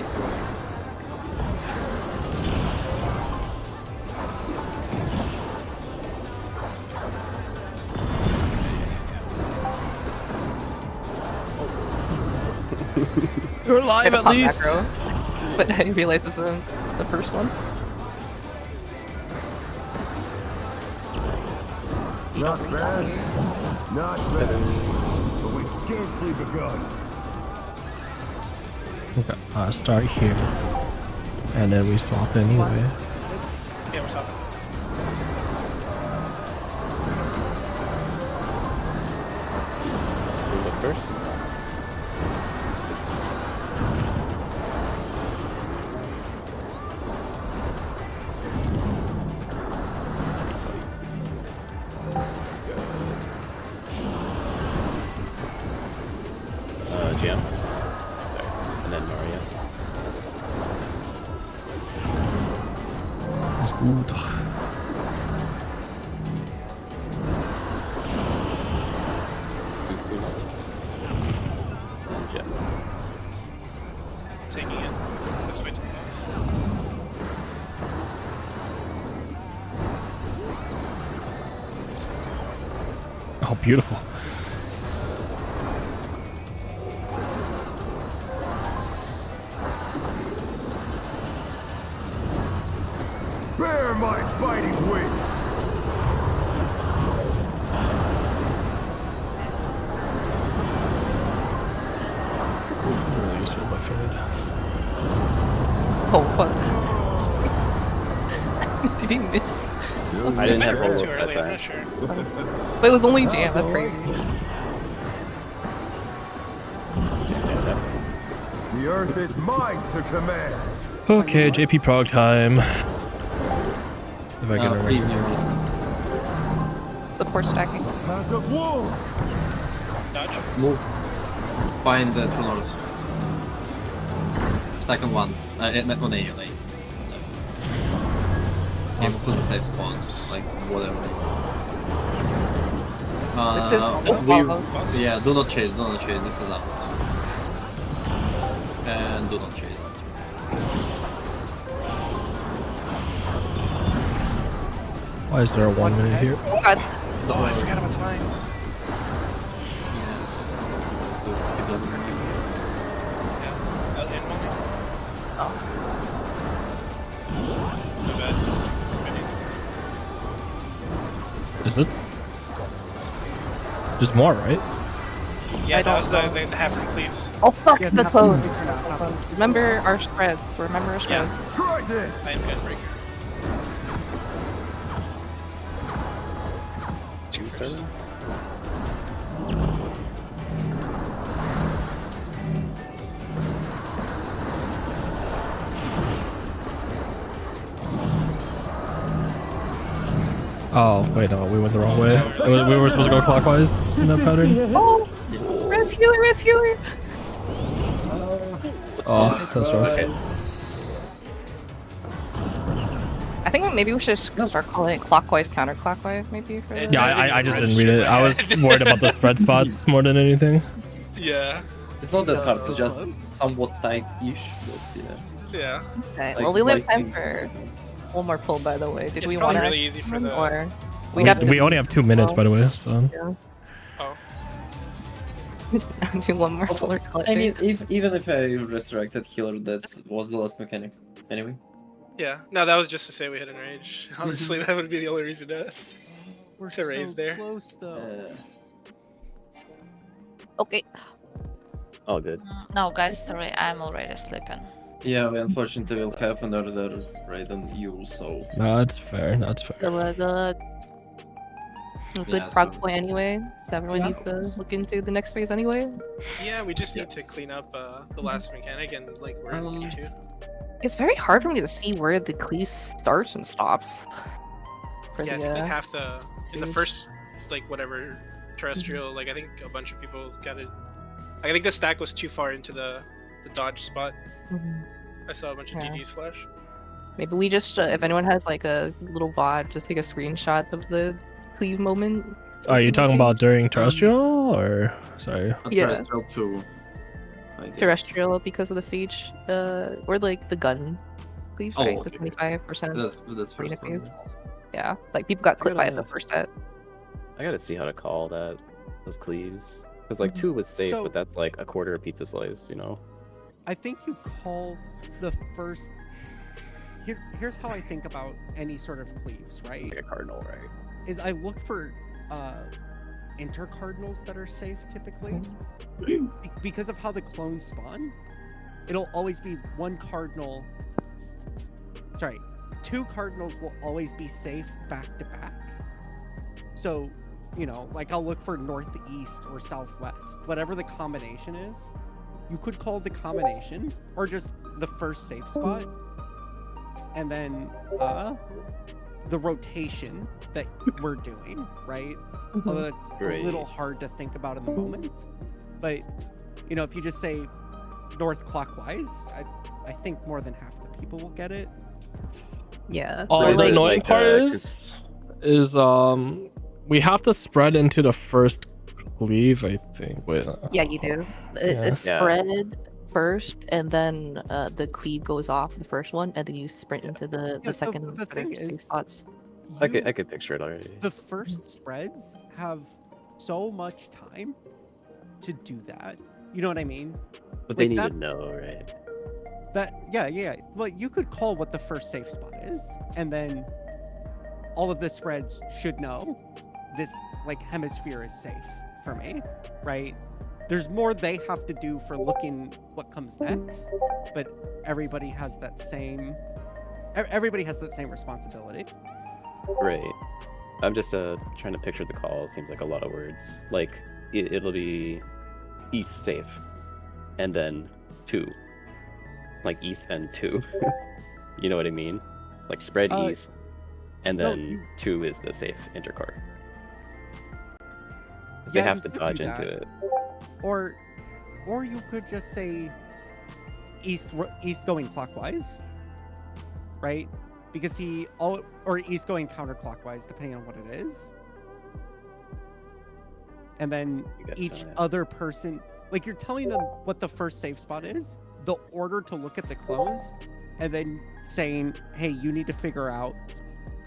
You're alive Gonna at pop least. macro, but I realized this isn't the first one. Not bad. Not bad. But we've scarcely begun. Okay, start here. And then we swap anyway. Yeah, we're talking. Who look first? Jam. Sorry. And then Mario. Ist gut. Susu. And Jet. Taking it this way to the house. Oh, beautiful. Bear my biting wings! Oh fuck. Did he miss? I didn't have Too roll that early, I'm time. not sure. But it was only jam, that's crazy. Yeah, that The earth is mine to command! Okay, JP Prog time. If I get it Three right. new. Support stacking. Pack of wolves! Dodge. Move. Find the two north. Stack on one. On A, like. Yeah, we'll put the safe spawns, like whatever. This is we, yeah, do not chase, this is out. And do not chase. Why is there a 1 minute here? Oh god. Oh, I forgot about the line. Yeah. In moment. Oh. My bad. Spinning. Is this? There's more, right? Yeah, I that was don't the half from Cleaves. Oh fuck Yeah, the have code. to figure it out, have to- Remember our spreads. Remember our spreads. Try this! Same gun breaker. two started? Oh, wait, no, we went the wrong way. We were supposed to go clockwise in that pattern? Oh! Res healer, res healer! Oh, that's rough. I think maybe we should start calling it clockwise, counterclockwise, maybe for the... Yeah, I just didn't read it. I was worried about the spread spots more than anything. Yeah. It's not that hard, it's just somewhat tight-ish, but yeah. Yeah. Okay, Like, well, we only have like time things- for one more pull, by the way. Did It's we probably want to really easy for the- or we'd have to We only have 2 minutes, by the way, so. Oh. do one more fuller I mean, even if I resurrected healer, that was the last mechanic. Anyway. Yeah. No, that was just to say we had enrage. Honestly, that would be the only reason to We're To raise so there. close though. Okay. All good. No, guys, sorry, I'm already sleeping. Yeah, we unfortunately will have another raid on you, so... No, that's fair, that's fair. Good luck, good luck. A good Yeah, prog so- point anyway, so everyone Yeah. needs to look into the next phase anyway. Yeah, we just need to clean up the last mechanic and like we're in P2. It's very hard for me to see where the cleave starts and stops. For Yeah, I the, think like half the in the stage. first like whatever terrestrial, like I think a bunch of people got it. I think the stack was too far into the dodge spot. I saw a bunch of Yeah. DDs flash. Maybe we just, if anyone has like a little VOD, just take a screenshot of the cleave moment. Are you something talking like about during terrestrial or sorry? A Yeah. terrestrial 2. I guess. terrestrial because of the siege, or like the gun cleaves, Oh, right? okay. The 25%. That's first arena one. phase. Yeah, like people got clipped by it the gotta- first set. I gotta see how to call those cleaves. Because like 2 was safe, So- but that's like a quarter of pizza slice, you know? I think you call the first. Here's how I think about any sort of cleaves, right? Like a cardinal, right? Is I look for intercardinals that are safe typically. Because of how the clones spawn, it'll always be one cardinal. Sorry, 2 cardinals will always be safe back to back. So, you know, like I'll look for northeast or southwest, whatever the combination is. You could call the combination or just the first safe spot, and then the rotation that we're doing, right? Although it's a little hard to think about in the moment, but you know, if you just say north clockwise, I think more than half the people will get it. Yeah. Oh, or the like, annoying like, part is we have to spread into the first cleave, I think. Wait. yeah, you do. It's Yeah. spread first, and then the cleave goes off the first one, and then you sprint into the Yeah, so second. the thing safe is, spots. I you- could picture it already. the first spreads have so much time to do that. You know what I mean? But they like need that- to know, right? Yeah. Well, you could call what the first safe spot is, and then all of the spreads should know this like hemisphere is safe for me, right? There's more they have to do for looking what comes next, but everybody has that same responsibility. Right. I'm just trying to picture the call. It seems like a lot of words. Like it'll be east safe, and then 2, like east and 2. You know what I mean? Like spread east, and no, then you- 2 is the safe intercard. 'Cause Yeah, they have you to could do dodge that. into it. Or you could just say east going clockwise, right? Because or east going counterclockwise, depending on what it is. And then I guess each so, yeah. other person, like you're telling them what the first safe spot is, the order to look at the clones, and then saying, hey, you need to figure out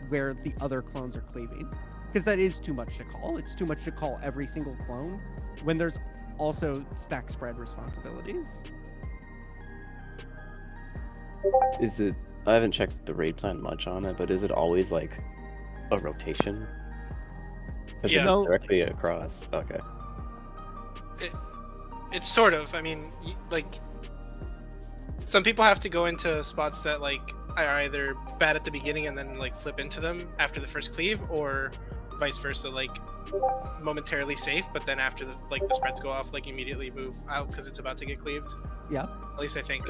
where the other clones are cleaving. Because that is too much to call. It's too much to call every single clone when there's also stack spread responsibilities. Is it? I haven't checked the raid plan much on it, but is it always like a rotation? Because Yeah. it's No. directly across. Okay. It's sort of. I mean, like some people have to go into spots that like are either bad at the beginning and then like flip into them after the first cleave, or vice versa, like momentarily safe, but then after the spreads go off, like immediately move out because it's about to get cleaved. Yeah. At least I think.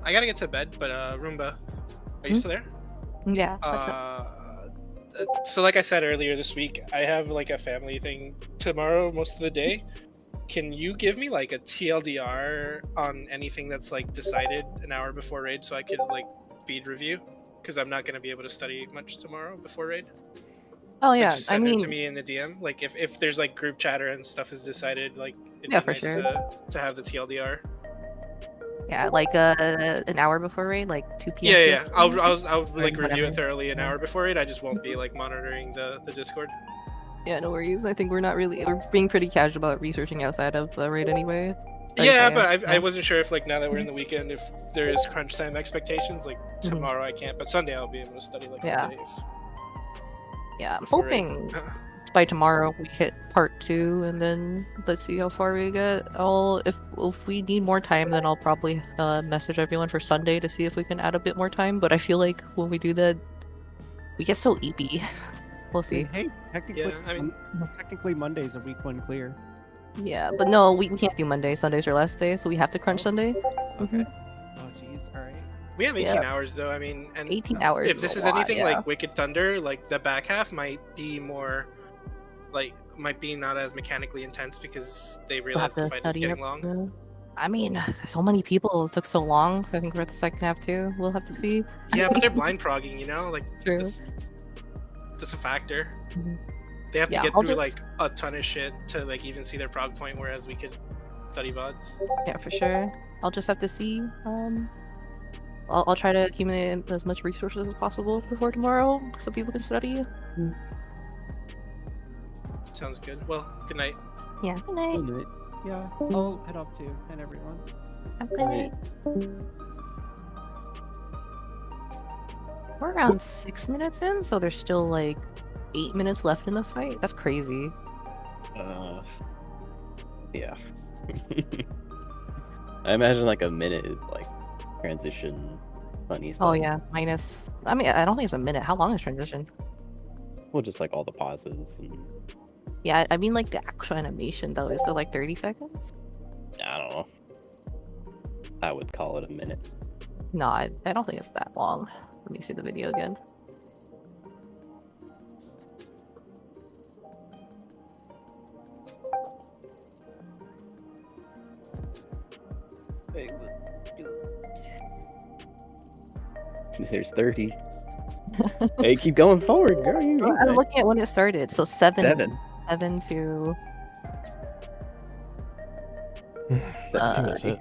I gotta get to bed, but Roomba, are you still there? Yeah. So like I said earlier this week, I have like a family thing tomorrow most of the day. Can you give me like a TLDR on anything that's like decided an hour before raid so I could like speed review? Because I'm not going to be able to study much tomorrow before raid. Oh Like, yeah. just I send mean, it to me in the DM. Like if there's like group chatter and stuff is decided, like it'd Yeah, be for nice sure. to have the TLDR. yeah, like an hour before raid, like 2 p.m. Yeah, yeah. PST. I'll like Or review whatever. it thoroughly an hour before raid. I just won't be like monitoring the Discord. Yeah, no worries. I think we're being pretty casual about researching outside of raid anyway. Yeah, Okay, but I yeah. wasn't sure if like now that we're in the weekend, if there is crunch time expectations. Like tomorrow I can't, but Sunday I'll be able to study like Yeah. all day. Yeah, I'm before raid. hoping by tomorrow we hit part 2, and then let's see how far we get. If we need more time, then I'll probably message everyone for Sunday to see if we can add a bit more time. But I feel like when we do that, we get so EP. We'll see. Hey, technically, Yeah, I mean- technically Monday's a week 1 clear. Yeah, but no, we can't do Monday. Sunday's our last day, so we have to crunch Sunday. Okay. Oh, jeez. All right. We have 18 Yeah. hours though. I mean, and 18 hours. if this is a lot, anything yeah. like Wicked Thunder, like the back half might be more, like might be not as mechanically intense because they We'll realize have the to fight is study getting it. long. Yeah. I mean, so many people. It took so long. I think for the second half too. We'll have to see. Yeah, but they're blind progging, you know, like True. that's a factor. Mhm. They have to Yeah, get I'll through just- like a ton of shit to like even see their prog point, whereas we could study VODs. Yeah, for sure. I'll just have to see. I'll try to accumulate as much resources as possible before tomorrow, so people can study. Sounds good. Well, good night. Yeah. Good night. Yeah, I'll head off too, and everyone. Have a good night. We're around 6 minutes in, so there's still like 8 minutes left in the fight. That's crazy. Yeah. I imagine like a minute is like transition funny stuff. Oh yeah, minus. I mean, I don't think it's a minute. How long is transition? Well, just like all the pauses and Yeah, I mean like the actual animation though. Is it like 30 seconds? I don't know. I would call it a minute. No, I don't think it's that long. Let me see the video again. There's 30. Hey, keep going forward, girl. You I'm looking at when it started. So 7 7. to Seven. That's it.